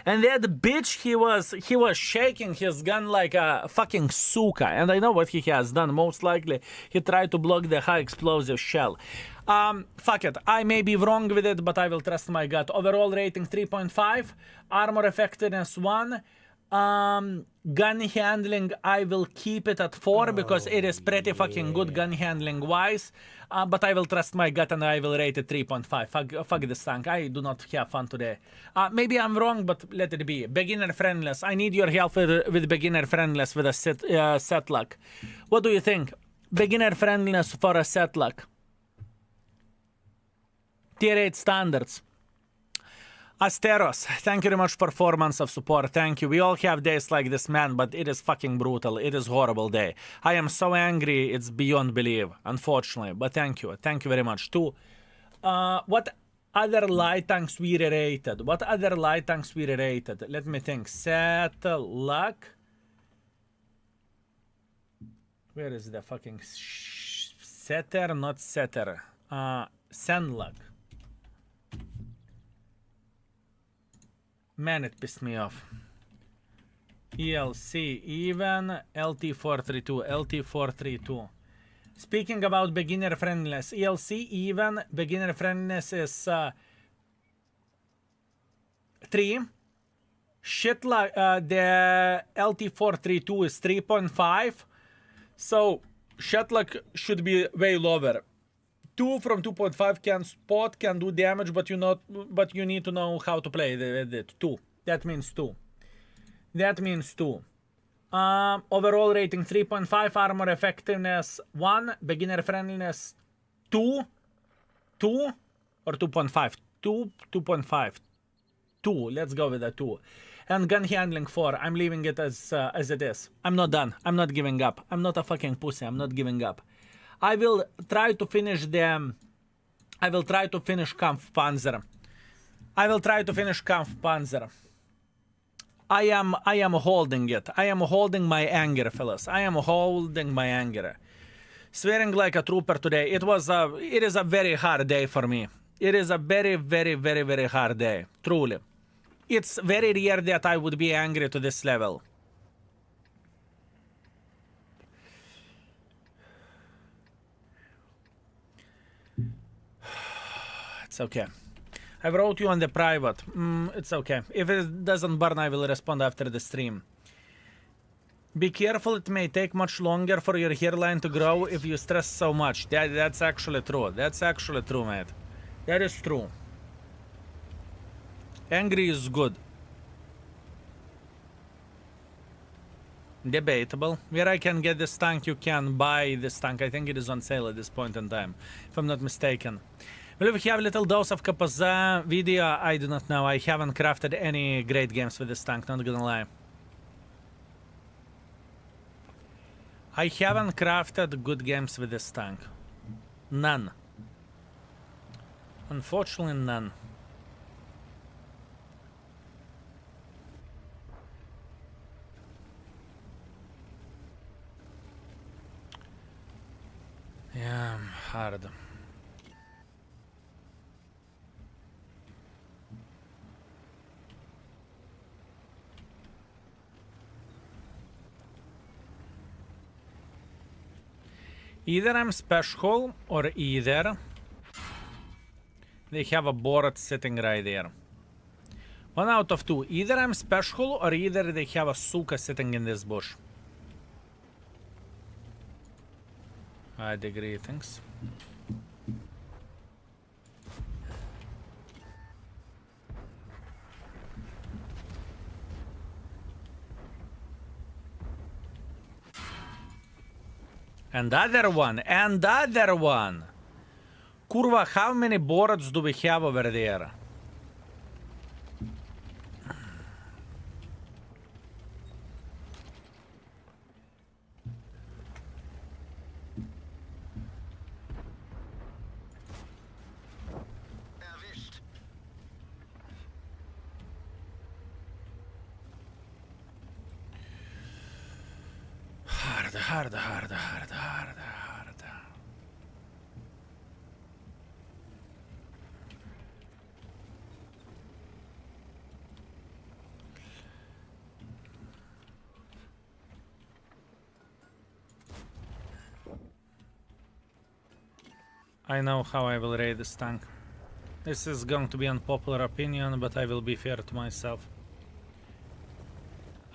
And that bitch, he was shaking his gun like a fucking suka. And I know what he has done. Most likely, he tried to block the high explosive shell. Fuck it. I may be wrong with it, but I will trust my gut. Overall rating 3.5. Armor effectiveness 1. Gun handling, I will keep it at 4 because it is pretty fucking good gun handling wise. But I will trust my gut and I will rate it 3.5. Fuck this tank. I do not have fun today. Maybe I'm wrong, but let it be. Beginner friendless. I need your help with beginner friendless with a Senlac. What do you think? Beginner friendliness for a Senlac. Tier 8 standards. Asteros, thank you very much for 4 months of support. Thank you. We all have days like this, man, but it is fucking brutal. It is horrible day. I am so angry, it's beyond belief, unfortunately. But thank you. Thank you very much, too. What other light tanks we rated? What other light tanks we rated? Let me think. Senlac. Where is the fucking... Setter, not Setter. Senlac. Man, it pissed me off. ELC even, LT432, LT432. Speaking about beginner friendliness, ELC even, beginner friendliness is 3. Shit like the LT432 is 3.5. So Shetlock should be way lower. 2 from 2.5 can spot, can do damage, but you need to know how to play it. 2. That means 2. That means 2. Overall rating 3.5, armor effectiveness 1, beginner friendliness 2. 2 or 2.5? 2.5. 2. Let's go with a 2. And gun handling 4. I'm leaving it as it is. I'm not done. I'm not giving up. I'm not a fucking pussy. I'm not giving up. I will try to finish the... I will try to finish Kampfpanzer. I will try to finish Kampfpanzer. I am holding it. I am holding my anger, fellas. I am holding my anger. Swearing like a trooper today. It is a very hard day for me. It is a very, very, very, very hard day. Truly. It's very rare that I would be angry to this level. It's okay. I wrote you on the private. It's okay. If it doesn't burn, I will respond after the stream. Be careful, it may take much longer for your hairline to grow if you stress so much. That's actually true. That's actually true, mate. That is true. Angry is good. Debatable. Where I can get this tank, you can buy this tank. I think it is on sale at this point in time, if I'm not mistaken. Will we have a little dose of Kapaza video? I do not know. I haven't crafted any great games with this tank, not gonna lie. I haven't crafted good games with this tank. None. Unfortunately, none. Yeah, hard. Either I'm special or either they have a board sitting right there. One out of two. Either I'm special or either they have a suka sitting in this bush. I agree, thanks. And other one, and other one. Kurva, how many boards do we have over there? Hard. I know how I will raid this tank. This is going to be unpopular opinion, but I will be fair to myself.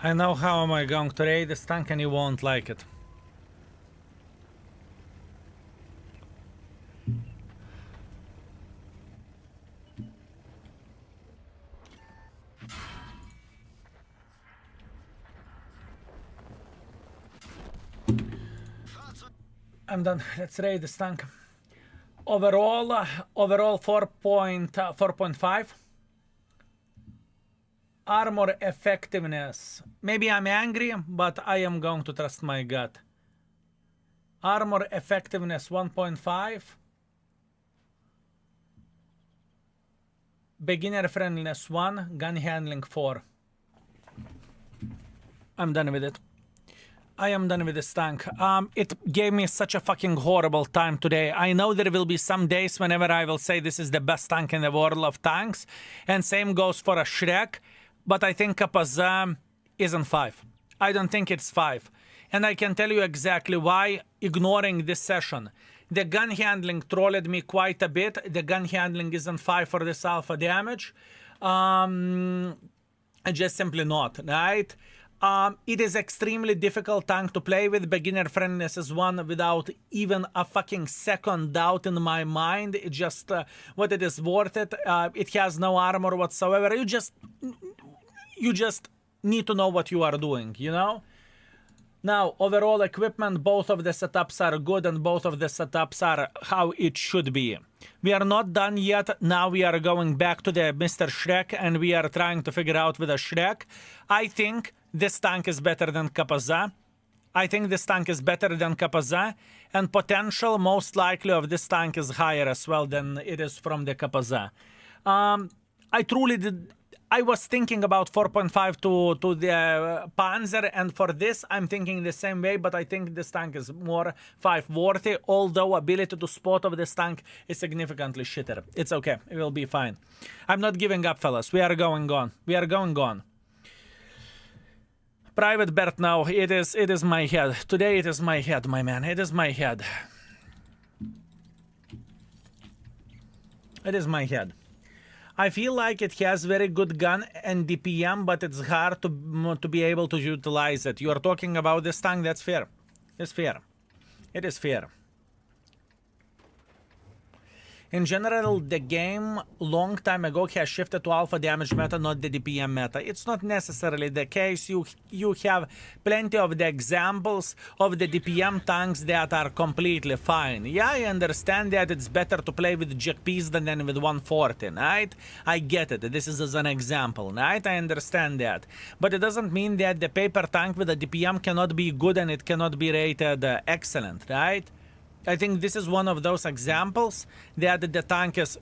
I know how am I going to raid this tank and you won't like it. I'm done. Let's raid this tank. Overall 4.5. Armor effectiveness. Maybe I'm angry, but I am going to trust my gut. Armor effectiveness 1.5. Beginner friendliness 1. Gun handling 4. I'm done with it. I am done with this tank. It gave me such a fucking horrible time today. I know there will be some days whenever I will say this is the best tank in the world of tanks. And same goes for a Shrek. But I think Kapaza isn't 5. I don't think it's 5. And I can tell you exactly why, ignoring this session. The gun handling trolled me quite a bit. The gun handling isn't 5 for this alpha damage. Just simply not, right? It is extremely difficult tank to play with. Beginner friendliness is 1 without even a fucking second doubt in my mind. It just, what it is worth it. It has no armor whatsoever. You just need to know what you are doing, you know? Now, overall equipment, both of the setups are good and both of the setups are how it should be. We are not done yet. Now we are going back to the Mr. Shrek and we are trying to figure out with a Shrek. I think this tank is better than Kapaza. I think this tank is better than Kapaza, and potential most likely of this tank is higher as well than it is from the Kapaza. I was thinking about 4.5 to the Panzer, and for this I'm thinking the same way, but I think this tank is more 5 worthy, although ability to spot of this tank is significantly shitter. It's okay, it will be fine. I'm not giving up, fellas. We are going on. We are going on. Private Bert now, it is my head. Today it is my head, my man. It is my head. It is my head. I feel like it has very good gun and DPM, but it's hard to be able to utilize it. You are talking about this tank, that's fair. It's fair. It is fair. In general, the game long time ago has shifted to alpha damage meta, not the DPM meta. It's not necessarily the case. You have plenty of the examples of the DPM tanks that are completely fine. Yeah, I understand that it's better to play with JPs than with 140, right? I get it. This is as an example, right? I understand that. But it doesn't mean that the paper tank with a DPM cannot be good and it cannot be rated excellent, right? I think this is one of those examples that the tank is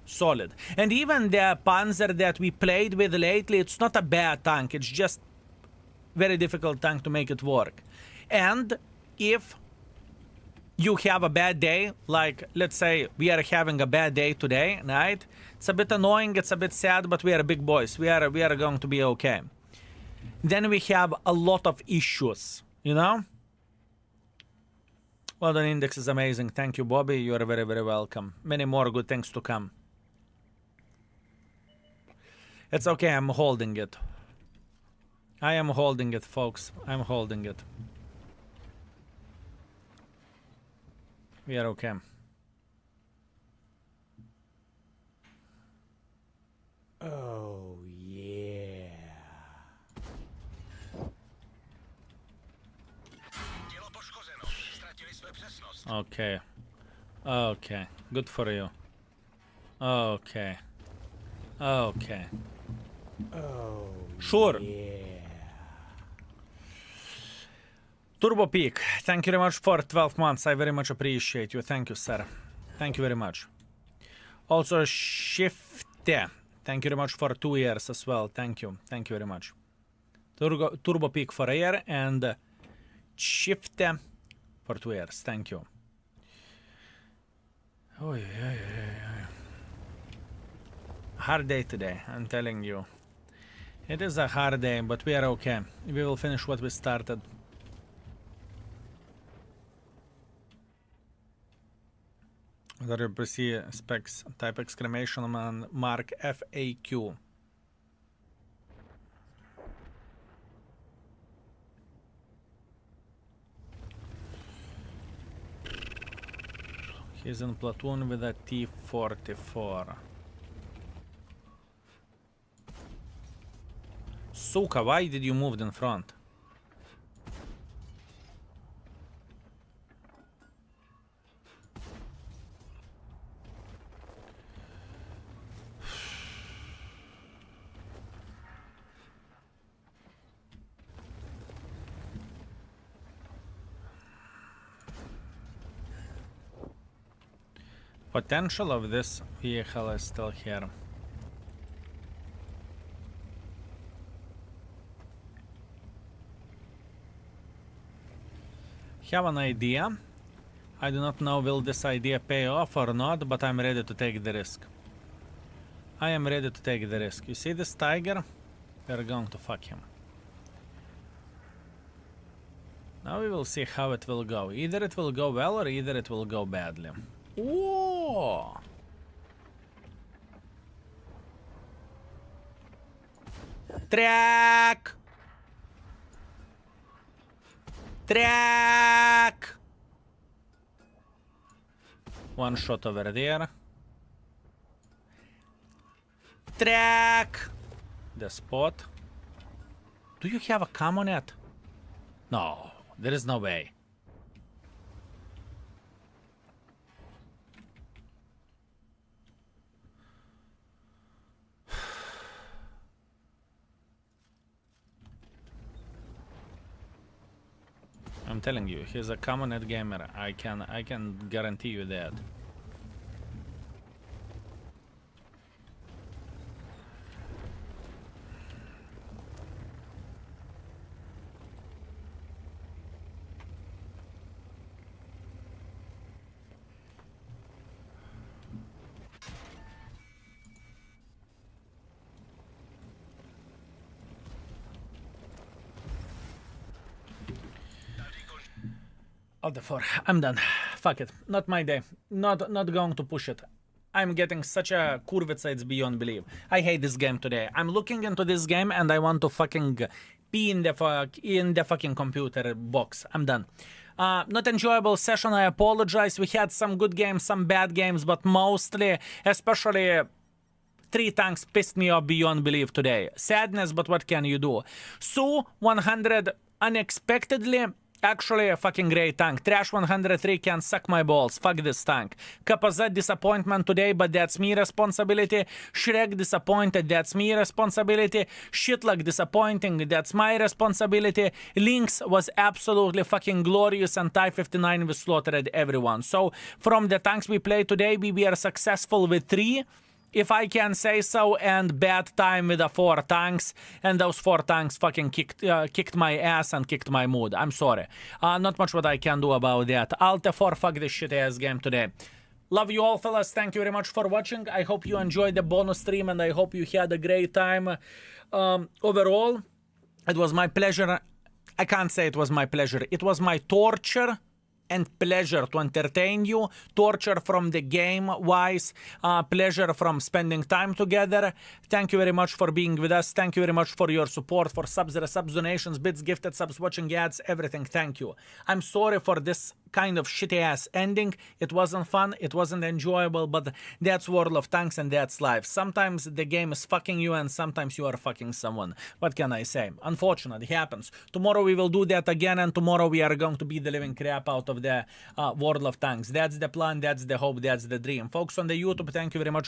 solid. And even the Panzer that we played with lately, it's not a bad tank. It's just very difficult tank to make it work. And if you have a bad day, like let's say we are having a bad day today, right? It's a bit annoying, it's a bit sad, but we are big boys. We are going to be okay. Then we have a lot of issues, you know? Well done, Index is amazing. Thank you, Bobby. You are very, very welcome. Many more good things to come. It's okay, I'm holding it. I am holding it, folks. I'm holding it. We are okay. Oh, yeah. Okay. Okay. Good for you. Okay. Okay. Oh, Sure. yeah. Turbo Peak, thank you very much for 12 months. I very much appreciate you. Thank you, sir. Thank you very much. Also, Shifte, thank you very much for 2 years as well. Thank you. Thank you very much. Turbo Peak for a year and Shifte for 2 years. Thank you. Oh, yeah. Hard day today, I'm telling you. It is a hard day, but we are okay. We will finish what we started. WPC specs, type exclamation mark FAQ. He's in platoon with a T-44. Suka, why did you move in front? Potential of this vehicle is still here. Have an idea. I do not know will this idea pay off or not, but I'm ready to take the risk. I am ready to take the risk. You see this tiger? We're going to fuck him. Now we will see how it will go. Either it will go well or either it will go badly. Whoa! Track! Track! One shot over there. Track! The spot. Do you have a cam on it? No, there is no way. I'm telling you, he's a common net gamer. I can guarantee you that. Alt F4. I'm done. Fuck it. Not my day. Not going to push it. I'm getting such a kurvica, it's beyond belief. I hate this game today. I'm looking into this game and I want to fucking pee in the fucking computer box. I'm done. Not enjoyable session, I apologize. We had some good games, some bad games, but mostly, especially 3 tanks pissed me off beyond belief today. Sadness, but what can you do? Su 100 unexpectedly. Actually, a fucking great tank. Trash 103 can suck my balls. Fuck this tank. KPZ disappointment today, but that's me responsibility. Shrek disappointed, that's me responsibility. Shitluck disappointing, that's my responsibility. Lynx was absolutely fucking glorious, and Type 59 we slaughtered everyone. So, from the tanks we played today, we were successful with 3. If I can say so, and bad time with the 4 tanks, and those 4 tanks fucking kicked my ass and kicked my mood. I'm sorry. Not much what I can do about that. Alt F4, fuck this shit ass game today. Love you all, fellas. Thank you very much for watching. I hope you enjoyed the bonus stream, and I hope you had a great time. Overall, it was my pleasure. I can't say it was my pleasure. It was my torture and pleasure to entertain you. Torture from the game-wise, pleasure from spending time together. Thank you very much for being with us. Thank you very much for your support, for subs, donations, bits, gifted subs, watching ads, everything. Thank you. I'm sorry for this kind of shitty-ass ending. It wasn't fun, it wasn't enjoyable, but that's World of Tanks and that's life. Sometimes the game is fucking you and sometimes you are fucking someone. What can I say? Unfortunately, it happens. Tomorrow we will do that again, and tomorrow we are going to beat the living crap out of the World of Tanks. That's the plan, that's the hope, that's the dream. Folks on the YouTube, thank you very much